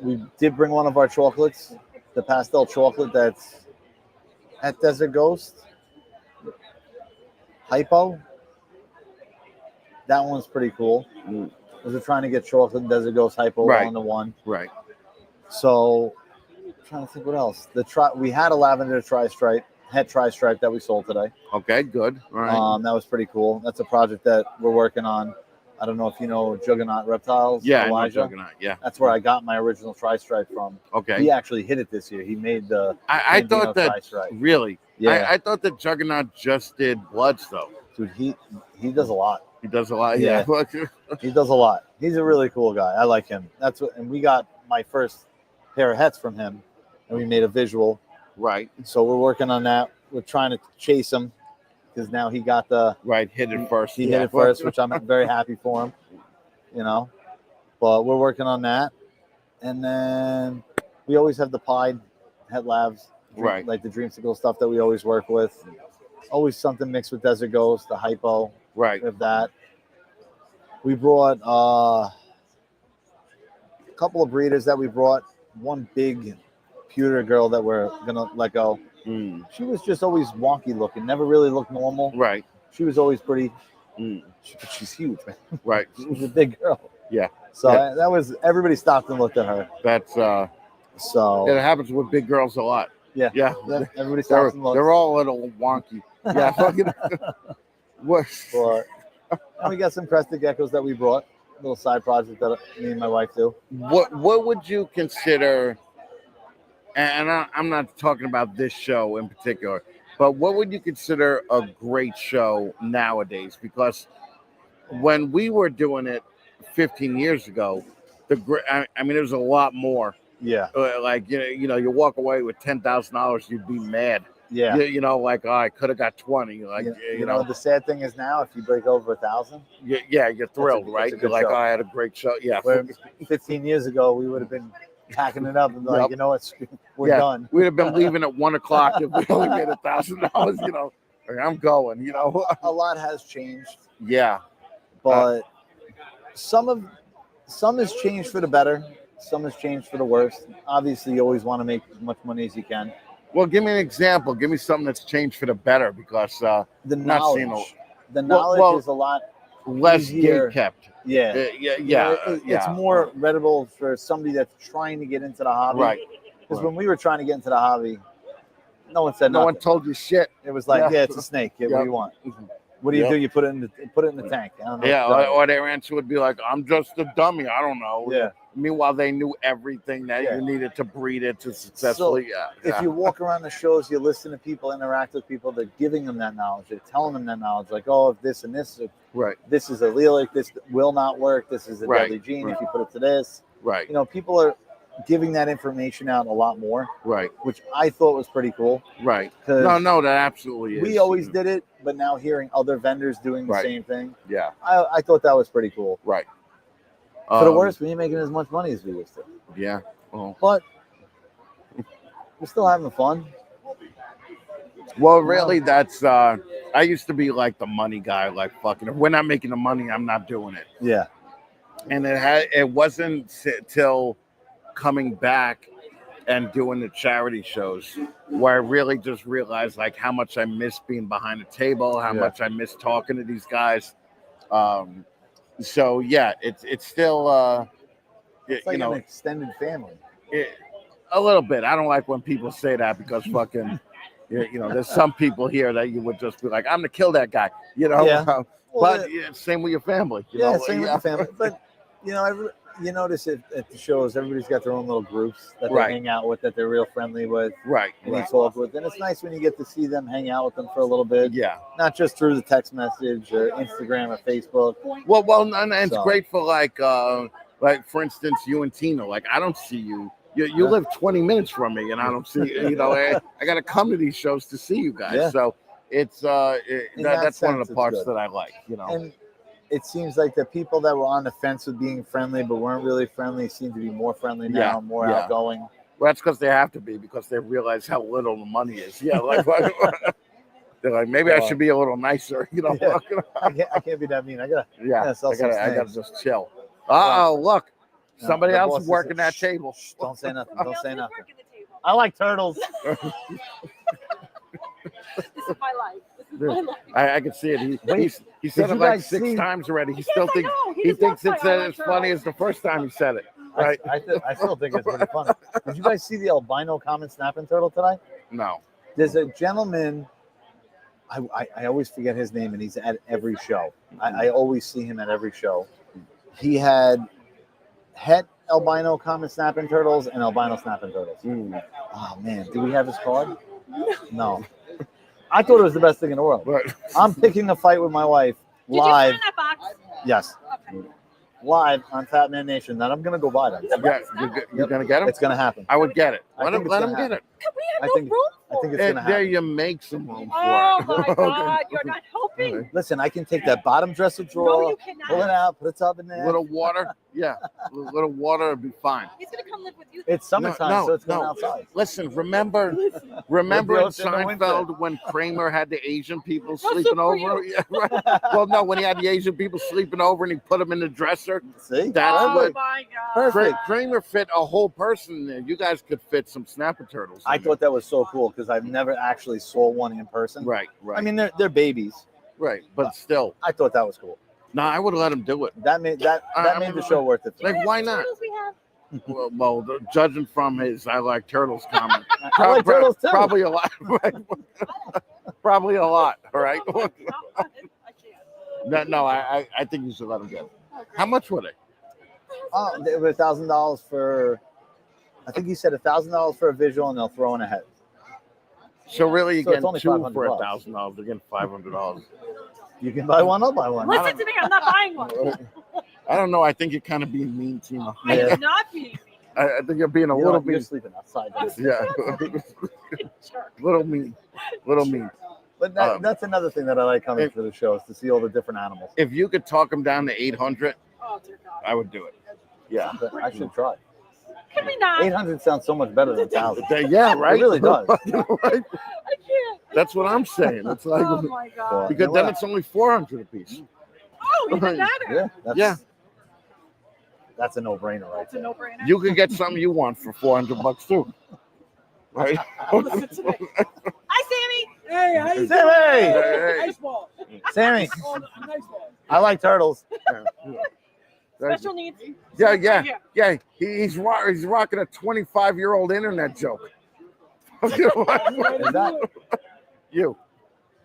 We did bring one of our chocolates, the pastel chocolate that's at Desert Ghost. Hypo. That one's pretty cool. Mm. Because we're trying to get chocolate and Desert Ghost Hypo all into one. Right. So, I'm trying to think what else. We had a lavender tri-stripe, het tri-stripe that we sold today. Okay, good. All right. That was pretty cool. That's a project that we're working on. I don't know if you know Juggernaut Reptiles. Yeah, Elijah. I know Juggernaut. Yeah. That's where I got my original tri-stripe from. Okay. He actually hit it this year. He made the I thought that tri-stripe. really. Yeah. I thought that Juggernaut just did Bloods though. Dude, he does a lot. He does a lot. Yeah. He does a lot. He's a really cool guy. I like him. And we got my first pair of hats from him, and we made a visual. Right. So we're working on that. We're trying to chase him because now he got hit it first. He hit it first, which I'm very happy for him. You know, but we're working on that, and then we always have the Pied Het Labs, right? Like the Dreamsicle stuff that we always work with. Always something mixed with Desert Ghost, the Hypo. Right. Of that. We brought a couple of breeders that we brought. One big pewter girl that we're gonna let go. Mm. She was just always wonky looking, never really looked normal. Right. She was always pretty. Mm. She's huge, man. Right. She was a big girl. Yeah. So that was everybody stopped and looked at her. That's so it happens with big girls a lot. Yeah. Yeah. Everybody stops and looks. They're all a little wonky. Yeah. Fucking. What? And we got some crested geckos that we brought. A little side project that me and my wife do. What would you consider? And I'm not talking about this show in particular, but what would you consider a great show nowadays? Because when we were doing it 15 years ago, I mean, there's a lot more. Yeah. Like you walk away with $10,000, you'd be mad. Yeah. You know, like, oh, I could have got 20. Like, you know, the sad thing is now, if you break over 1,000, yeah, you're thrilled, right? You're like, show. oh, I had a great show. Yeah. Where 15 years ago, we would have been packing it up and be like, Yep. you know what, we're done. We'd have been leaving at 1 o'clock if we only made $1,000. You know, like, I'm going. You know, a lot has changed. Yeah, but some has changed for the better. Some has changed for the worse. Obviously, you always want to make as much money as you can. Well, give me an example. Give me something that's changed for the better, because the not knowledge, the knowledge is a lot less easier. gate-kept. Yeah, yeah. It's more readable for somebody that's trying to get into the hobby. Right. Because when we were trying to get into the hobby, no one said No nothing. one told you shit. It was like, yeah, it's a snake. Yeah, what do you want? What do you Yep. do? You put it in the tank. I don't know. Yeah, or their answer would be like, I'm just a dummy. I don't know. Yeah. Meanwhile, they knew everything that you needed to breed it to successfully. If you walk around the shows, you listen to people, interact with people, they're giving them that knowledge. They're telling them that knowledge. Like, oh, if this and this, right. This is allelic, this will not work. This is a Right, deadly gene right. if you put it to this. Right. You know, people are giving that information out a lot more. Right. Which I thought was pretty cool. Right. 'Cause No, that absolutely is. we always did it, but now hearing other vendors doing the Right. same thing, Yeah. I thought that was pretty cool. Right. For the worst, we ain't making as much money as we used to. Yeah. Oh. But we're still having fun. Well, really, that's I used to be like the money guy, like fucking. If we're not making the money, I'm not doing it. Yeah. And it wasn't till coming back and doing the charity shows where I really just realized like how much I miss being behind the table, how much I miss talking to these guys. So yeah, it's still It's like an extended family. A little bit. I don't like when people say that because fucking there's some people here that you would just be like, I'm gonna kill that guy, Yeah. But same with your family. You know? Same with the family. But you notice it at the shows, everybody's got their own little groups that they Right. hang out with, that they're real friendly with, Right. and you talk with. And it's nice when you get to see them, hang out with them for a little bit. Yeah. Not just through the text message or Instagram or Facebook. Well, and it's So- great for like for instance, you and Tina. Like, I don't see you. You live 20 minutes from me, and I don't see you. I got to come to these shows to see you guys. Yeah. So it's In that that's one of sense, the it's parts good. that I like. And it seems like the people that were on the fence with being friendly but weren't really friendly seem to be more friendly now, more outgoing. Well, that's because they have to be, because they realize how little the money is. Yeah, like they're like, maybe I should be a little nicer. Yeah. I can't be that mean. I gotta sell some I gotta snakes. just chill. Oh, look, No, somebody the else boss is is working like, that table. Don't say nothing. Don't say nothing. I like turtles. This is my life. This is my life. I can see it. He said did it you like guys 6 see- times already. He Yes, still I thinks know. He he just thinks walked it's by, I as like funny as the first time he said it. Right? I still think it's pretty funny. Did you guys see the albino common snapping turtle today? No. There's a gentleman. I always forget his name, and he's at every show. I always see him at every show. He had het albino common snapping turtles and albino snapping turtles. Oh man, do we have his card? No. I thought it was the best thing in the world. Right. I'm picking a fight with my wife Did live. you find that box? Yes. Live on Fat Man Nation. Then I'm gonna go buy them. You're gonna get him? It's gonna happen. I would get it. I Let think him it's let gonna him get happen. it. We have I no think- room I for think it. it's gonna There happen. you make some room for Oh it. my God, you're not helping. Listen, I can take that bottom dresser drawer, you cannot. pull it out, put a tub in there. Little water, yeah, a little water would be fine. He's gonna come live with you. It's summertime, No, so it's going no. outside. Listen, remember We'll in be out in the winter. Seinfeld when Kramer had the Asian people so sleeping for over? you. Yeah, right. Well, no, when he had the Asian people sleeping over and he put them in the dresser. See? That's Oh what my God. Perfect. Kramer fit a whole person in there. You guys could fit some snapper turtles. I in thought that was so cool because I've never actually saw one in person. there. Right. I mean, they're babies. Right, but still, I thought that was cool. no, I would have let him do it. That made I made the mean, show worth it. Like, why not? Turtles we have. Well, judging from his "I like turtles" comment, I like turtles too. Probably a lot. Right? Probably a lot. All right. No, I think you should let them get it. How much were they? They were $1,000 for. I think he said $1,000 for a visual, and they'll throw in a head. So really, you're So it's getting only two $500. for $1,000. They're getting $500. You can buy one, I'll buy one. Listen to me, I'm not buying one. I don't know. I think you're kind of being mean, Tina. I am not being. I think you're being a You're little mean. You're sleeping outside. Yeah. Little mean. Little mean. But that's another thing that I like coming to the show is to see all the different animals. If you could talk them down to 800, I would do it. Yeah. But I should try. Can we not? 800 sounds so much better than 1,000. Yeah, right? It really does. Right? I can't. That's what I'm saying. It's like, Oh my god. because then it's only 400 a piece. Oh, even better. Yeah. That's a no-brainer, right? That's a no-brainer. You can get something you want for $400 too. Right? Listen to me. Hi, Sammy. Hey, how you Sammy! doing? Nice ball. Sammy, Oh, nice ball. I like turtles. Special needs. Yeah. He's rocking a 25-year-old internet joke. Is that? You.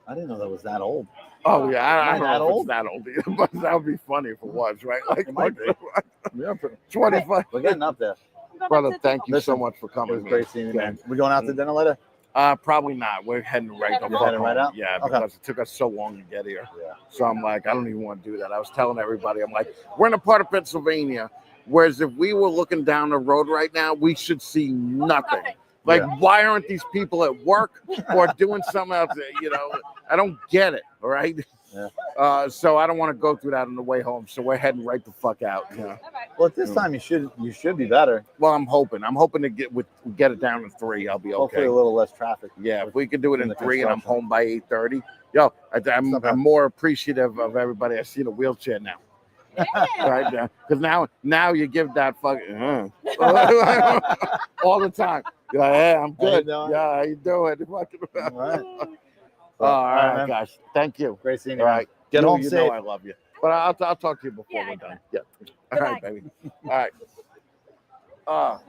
I didn't know that was that old. Oh yeah, I Am don't I know that if old? it's that old either, but that would be funny if it was, right? Like, It might be. Yeah, 25. We're getting up there. Brother, thank you so much for It coming. was great seeing you, man. We going out to dinner later? Probably not. We're heading right the You're fuck heading right home. out? Yeah, Okay. because it took us so long to get here. Yeah. So I'm like, I don't even want to do that. I was telling everybody, I'm like, we're in a part of Pennsylvania, whereas if we were looking down the road right now, we should see nothing. Like, why aren't these people at work or doing something else? You know, I don't get it. All right. Yeah. So I don't want to go through that on the way home. So we're heading right the fuck out. You know? Well, at this time you should be better. Well, I'm hoping to get it down to 3. I'll be okay. Hopefully a little less traffic. Yeah, if we could do it in the 3 and I'm construction. home by 8:30, yo, I'm more appreciative of everybody. I see the wheelchair now. Right now, because now you give that fucking all the time. You're like, hey, I'm How you good. doing? Yeah, how you doing? Fucking- All right. All right, man. guys. Thank you. Great seeing you. All man. right. Get You- home you safe. know I love you. But I'll talk to you before we're done. Yeah. All right, baby. All right. Oh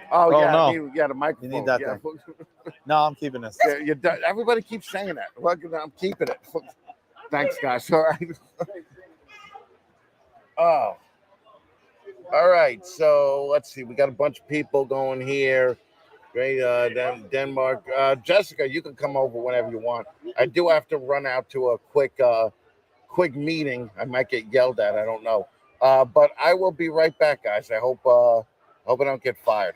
Oh, yeah, no. the microphone. You need that yeah. thing. No, I'm keeping this. Yeah, everybody keeps saying that. Look, I'm keeping it. Thanks, guys. All right. Oh. All right. So let's see. We got a bunch of people going here. Great. Denmark. Jessica, you can come over whenever you want. I do have to run out to a quick meeting. I might get yelled at. I don't know. But I will be right back, guys. I hope I don't get fired.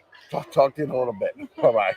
Talk to you in a little bit. Bye-bye.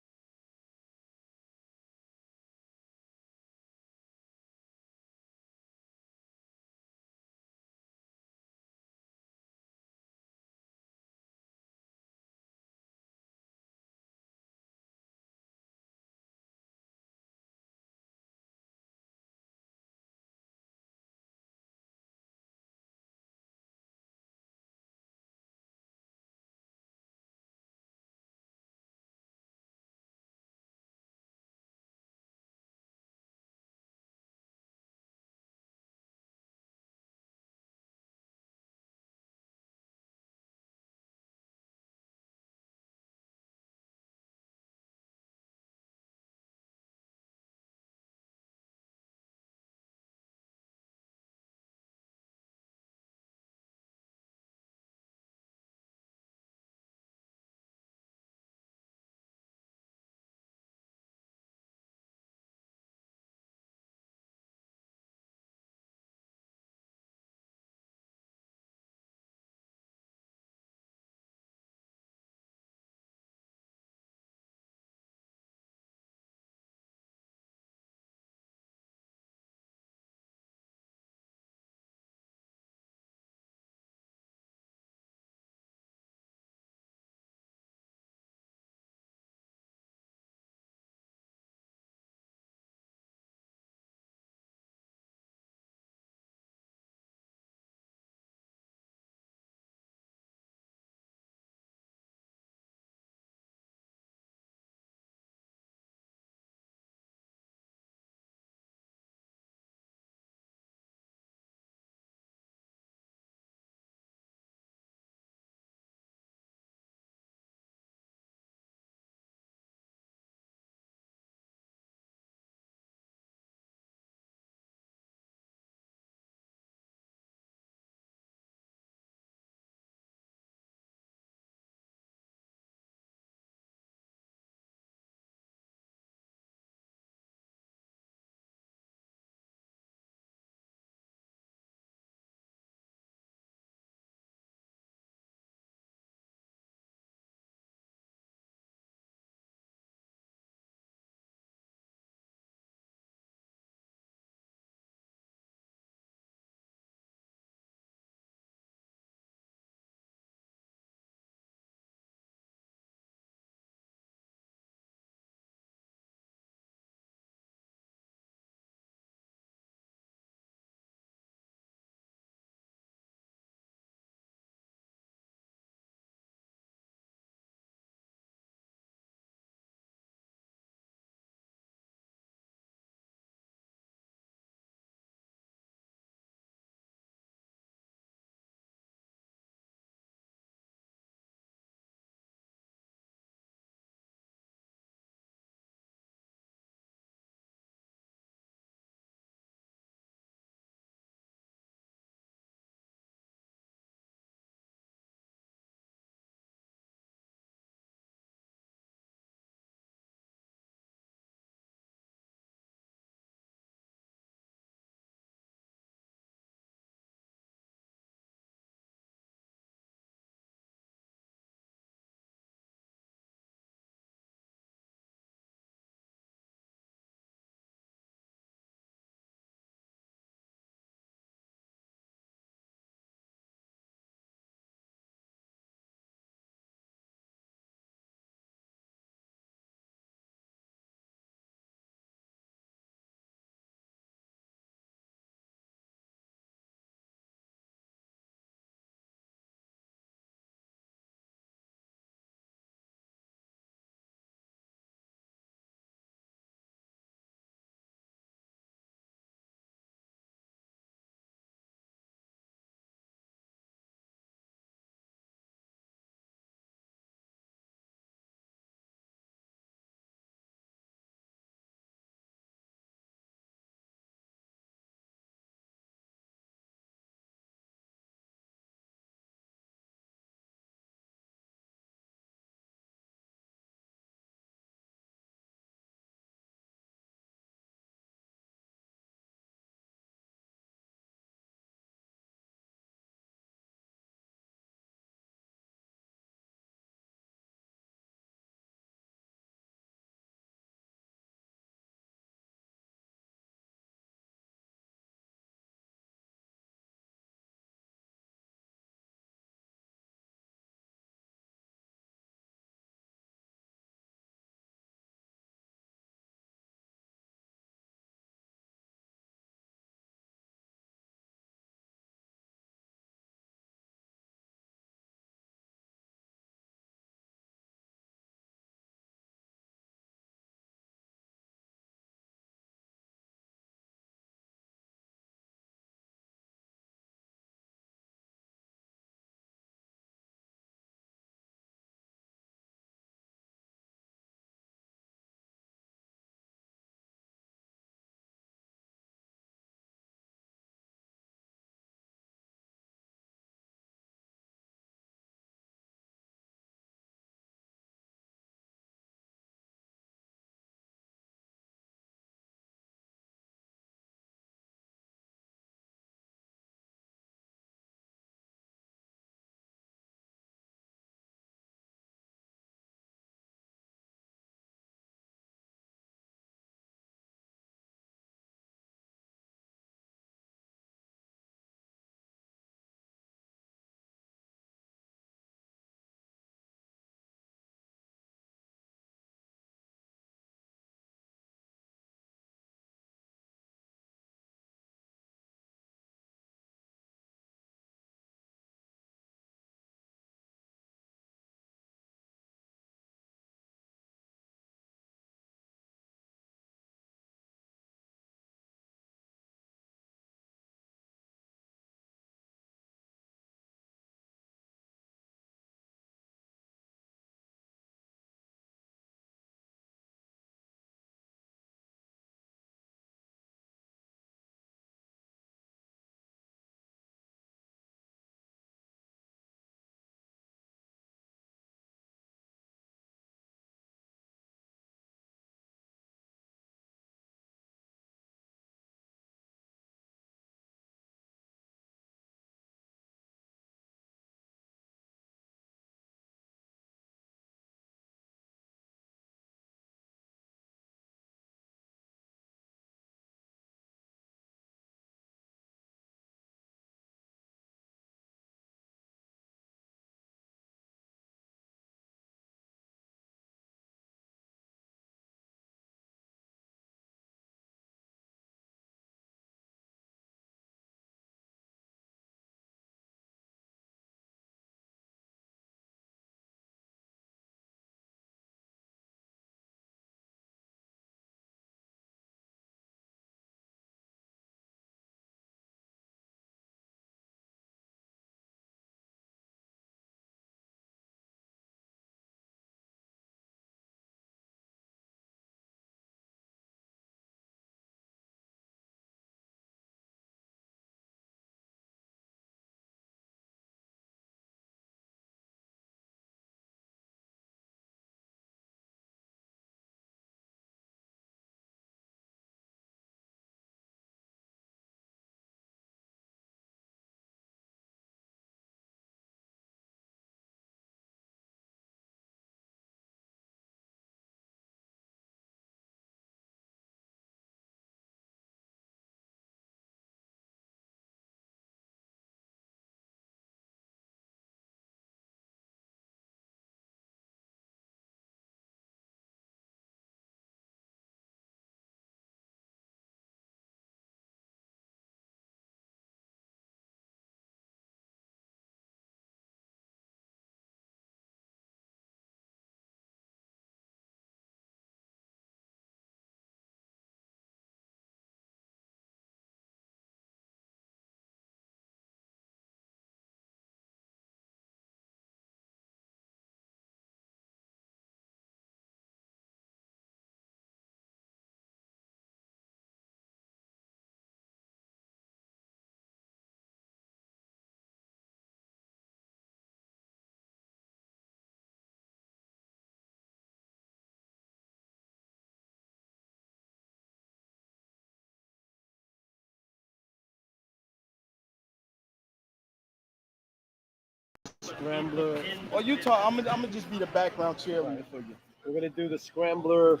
scrambler. Well, you talk. I'm gonna just be the background cheerleader for you. We're gonna do the scrambler.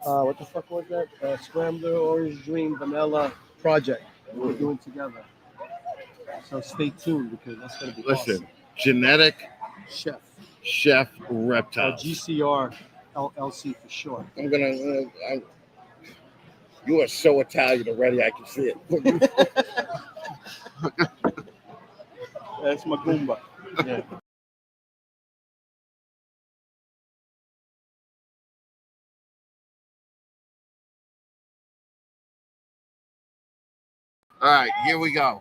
What the fuck was that? Scrambler Orange Dream Vanilla project we're doing together. So stay tuned because that's gonna be awesome. Genetic Chef Reptile. GCR LLC for short. You are so Italian already. I can see it. That's my Goomba. Yeah. All right, here we go.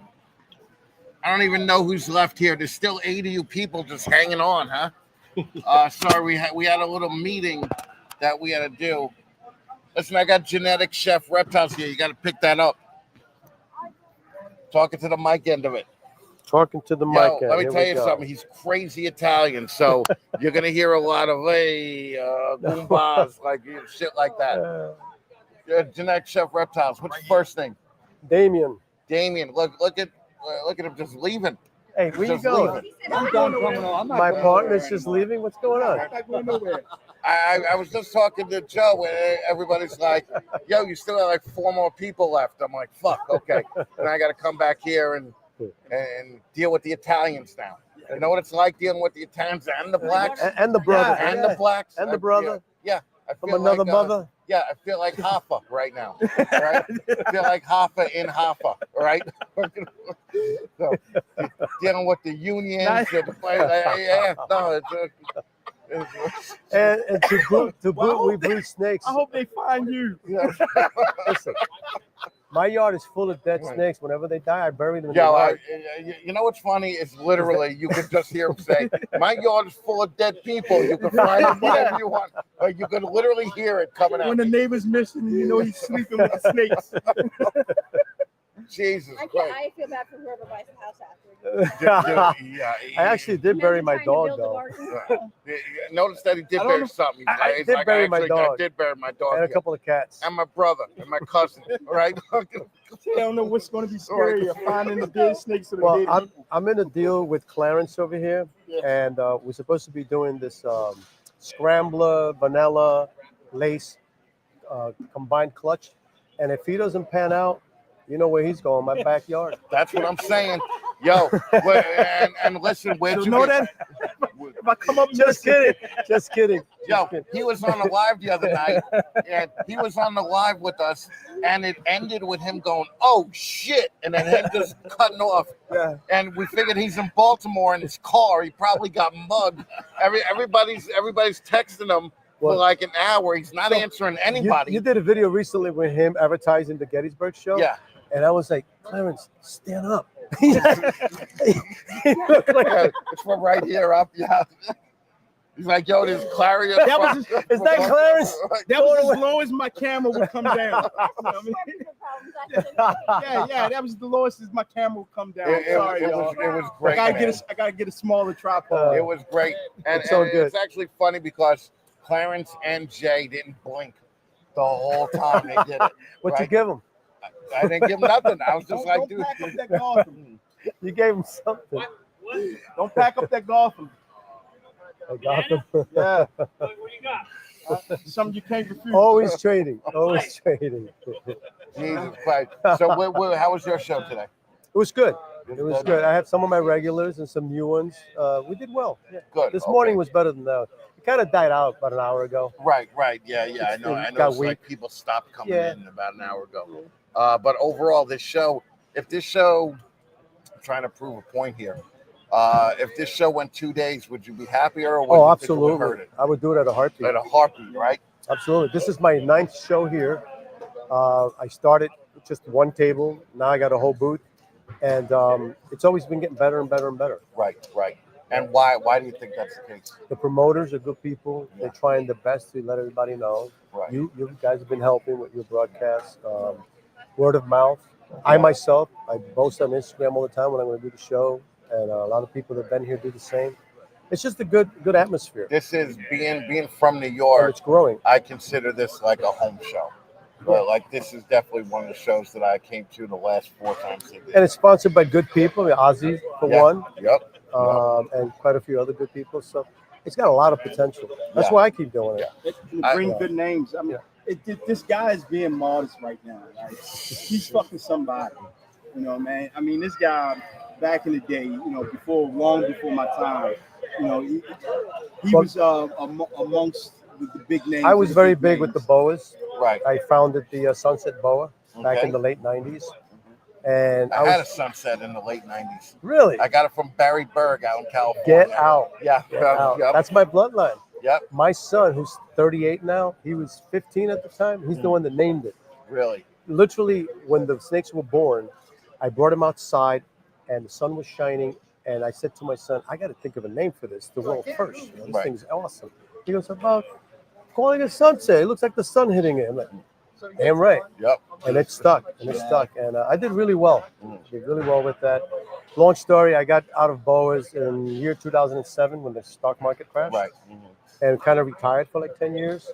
I don't even know who's left here. There's still 8 of you people just hanging on, huh? Sorry, we had a little meeting that we had to do. Listen, I got Genetic Chef Reptiles here. You got to pick that up. Talking to the mic end of it. Talking to the mic end. Let me tell you something. He's crazy Italian, so you're going to hear a lot of, Goombas, like shit like that. Genetic Chef Reptiles. What's your first name? Damien. Look at him just leaving. Hey, where you going? My partner's just leaving. What's going on? I was just talking to Joe, and everybody's like, "Yo, you still have like 4 more people left." I'm like, "Fuck, okay." And I got to come back here and deal with the Italians now. You know what it's like dealing with the Italians and the blacks, and the brother, and the blacks, and the brother. Yeah, I from feel another like, mother. Yeah, I feel like Hoffa right now. Right? I feel like Hoffa in Hoffa, right? So, dealing with the unions, and the and to boot, we breed snakes. I hope they find you. Listen, my yard is full of dead snakes. Whenever they die, I bury them in the Yo, yard. you know what's funny is literally you could just hear him say, "My yard is full of dead people. You can find them whenever you want." You could literally hear it coming out. When the neighbor's missing, you know he's sleeping with the snakes. Jesus I Christ! I feel bad for whoever buys the house after. I actually did bury my dog though. Notice that he did bury something. I did bury my dog. I did bury my dog. And a couple of cats. And my brother and my cousin. All right. They don't know what's going to be scarier, finding the dead snakes or the Well, dead I'm in a deal with Clarence over here, and we're supposed to be doing this scrambler, vanilla, lace, combined clutch. And if he doesn't pan out, you know where he's going, my backyard. That's what I'm saying. Yo, and listen, where'd you know get that? If I come up, just kidding. Yo, he was on the live the other night, and he was on the live with us, and it ended with him going, "Oh shit," and then him just cutting off. Yeah. And we figured he's in Baltimore in his car. He probably got mugged. Everybody's texting him for like an hour. He's not answering anybody. You did a video recently with him advertising the Gettysburg show. Yeah. And I was like, Clarence, stand up. It's from right here up. Yeah. He's like, yo, this Clarion. Is that Clarence? That was as low as my camera would come down. You know what I mean? Yeah, that was the lowest as my camera would come down. Sorry, y'all. It was great. I gotta get a smaller tripod. It was great. And so good. It's actually funny because Clarence and Jay didn't blink the whole time they did it. What'd you give them? I didn't give him nothing. I was just like, dude. Pack up that Gotham. You gave him something. Don't pack up that Gotham. Gotham. Yeah. What do you got? Something you can't refuse. Always trading. Always trading. Jesus Christ. So how was your show today? It was good. It was good. I had some of my regulars and some new ones. We did well. Yeah. Good. This morning was better than that. It kind of died out about an hour ago. Right. Yeah. I know. It's like people stopped coming in about an hour ago. But overall, if this show, I'm trying to prove a point here. If this show went 2 days, would you be happier? Or would you absolutely. Think it would hurt it? I would do it at a heartbeat. At a heartbeat, right? Absolutely. This is my 9th show here. I started with just one table. Now I got a whole booth. And it's always been getting better and better and better. Right. And why do you think that's the case? The promoters are good people. Yeah. They're trying their best to let everybody know. Right. You guys have been helping with your broadcast. Word of mouth. I myself, I boast on Instagram all the time when I'm going to do the show. And a lot of people that have been here do the same. It's just a good atmosphere. This is being from New York. And it's growing. I consider this like a home show. But like this is definitely one of the shows that I came to the last 4 times. And it's sponsored by good people. Ozzy for one. Yep. and quite a few other good people. So it's got a lot of potential. That's why I keep doing it. You bring good names. I mean, this guy is being modest right now. Like, he's fucking somebody. You know, man. I mean, this guy back in the day, long before my time, he was amongst the big names. I was very big with the boas. Right. I founded the Sunset Boa back in the late 90s. And I had a Sunset in the late 90s. Really? I got it from Barry Berg out in California. Get out. Yeah. Get out. Yep. That's my bloodline. Yep. My son, who's 38 now, he was 15 at the time. He's the one that named it. Really? Literally, when the snakes were born, I brought him outside and the sun was shining. And I said to my son, I got to think of a name for this, the world first. This thing's awesome. He goes, about calling it Sunset. It looks like the sun hitting it. I'm like, damn right. Yep. And it stuck. And I did really well. Did really well with that. Long story, I got out of boas in year 2007 when the stock market crashed. Right. And kind of retired for like 10 years.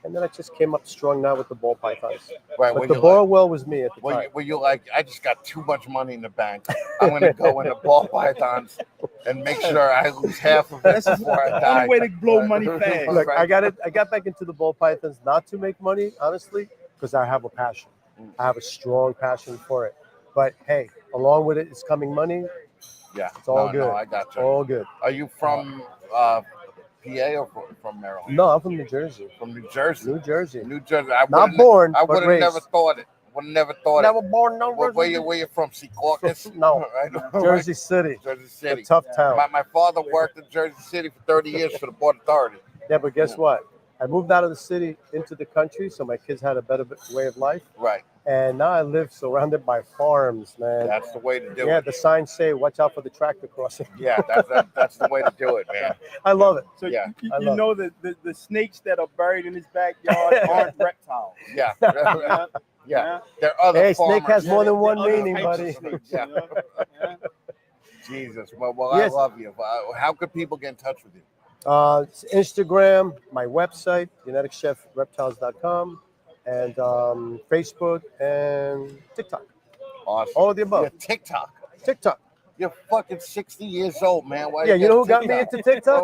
And then I just came up strong now with the ball pythons. Right. But the ball well was me at the time. Were you like, I just got too much money in the bank. I'm going to go into ball pythons and make sure I lose half of it before I die. Only way to blow money fast. Look, I got back into the ball pythons not to make money, honestly, because I have a passion. I have a strong passion for it. But hey, along with it is coming money. Yeah. It's all good. No, I got you. All good. Are you from PA or from Maryland? No, I'm from New Jersey. From New Jersey? New Jersey. New Jersey. Not born, I but would have raised. never thought it. Would have never thought Never it. born, no Where you from? Secaucus? No. Jersey City. Jersey City. A tough town. My father worked in Jersey City for 30 years for the Port Authority. Yeah, but guess what? I moved out of the city into the country, so my kids had a better way of life. Right. And now I live surrounded by farms, man. That's the way to do it. Yeah, the signs say, watch out for the tractor crossing. Yeah, that's the way to do it, man. I love it. So Yeah. you know that the snakes that are buried in his backyard aren't reptiles. Yeah. Yeah. There are other Hey, snake farmers. has more than one Other meaning, types of buddy. snakes, Yeah. you know? Yeah. Jesus. Well, Yes. I love you. How could people get in touch with you? It's Instagram, my website, geneticchefreptiles.com, and Facebook and TikTok. Awesome. All of the above. Yeah, TikTok. TikTok. You're fucking 60 years old, man. Why Yeah, you know who got me TikTok? into TikTok?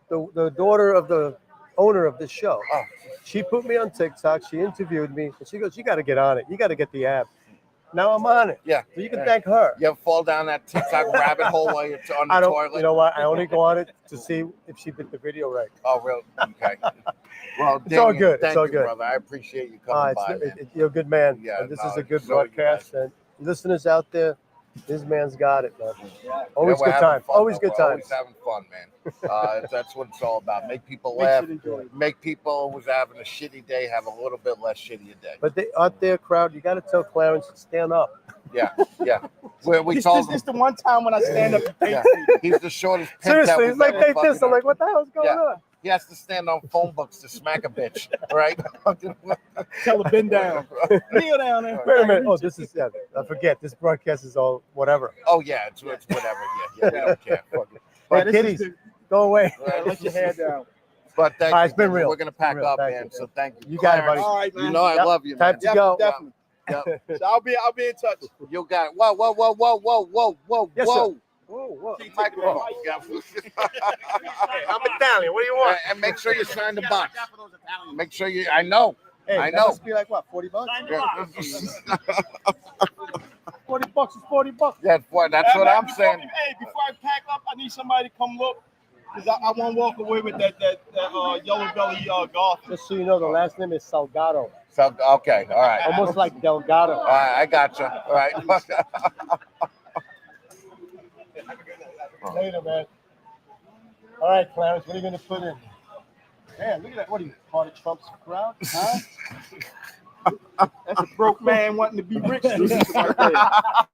Oh, The daughter of the owner of this show. Oh. She put me on TikTok. She interviewed me, and she goes, "You got to get on it. You got to get the app." Now I'm on it. Yeah. So you can thank her. You ever fall down that TikTok rabbit hole while you're on the I don't. toilet? You know what? I only go on it to see if she did the video right. Oh, really? Okay. Well, It's all Damien, good. Thank It's all you, good. brother. I appreciate you coming by, man. You're a good man. Yeah, and this no, is a good so you broadcast. And listeners out there, this man's got it, man. Always Yeah, we're good having times. fun, Always though. good We're times. Always having fun, man. That's what it's all about. Make people Makes laugh. it enjoyable. Make people who's having a shitty day have a little bit less shitty a day. But they out there, crowd, you got to tell Clarence to stand up. Yeah, yeah. We This told is the one time when I stand up and yeah. He's the shortest pimp Seriously, that it's we've like ever they fucking this. I'm like, what the hell's going Yeah. on? He has to stand on phone books to smack a bitch, right? Tell her bend down. Kneel down there. Wait a minute. Oh, this is, yeah, I forget. This broadcast is all whatever. Oh yeah, it's whatever. Yeah, we don't care. Fuck it. But this is kitties, the- go away. Let your hair down. But thank All right, you. it's been real. We're gonna pack It's been real. up, Thank man. you. So thank you. You got it, Clarence, buddy. All right, man. You know I Yep. love you, Time man. to go. Definitely. Yep. So I'll be in touch. You got it. Whoa, whoa, whoa, whoa, whoa, whoa, whoa, Yes, sir. whoa. Whoa, whoa. Microphone. I'm Italian. What do you want? And make sure you sign the box. Make sure you. I know. Hey, I that know. must be like what, $40? Yeah. $40 is $40. That's what I'm Before saying. Hey, before I pack up, I need somebody to come look. Because I won't walk away with that yellow belly golf. Just so you know, the last name is Salgado. So okay, all right. Almost like Delgado. All right, I got you. All right. Later, man. All right, Clarence, what are you going to put in? Man, look at that. What are you, part of Trump's crowd? Huh? That's a broke man wanting to be rich. Right there.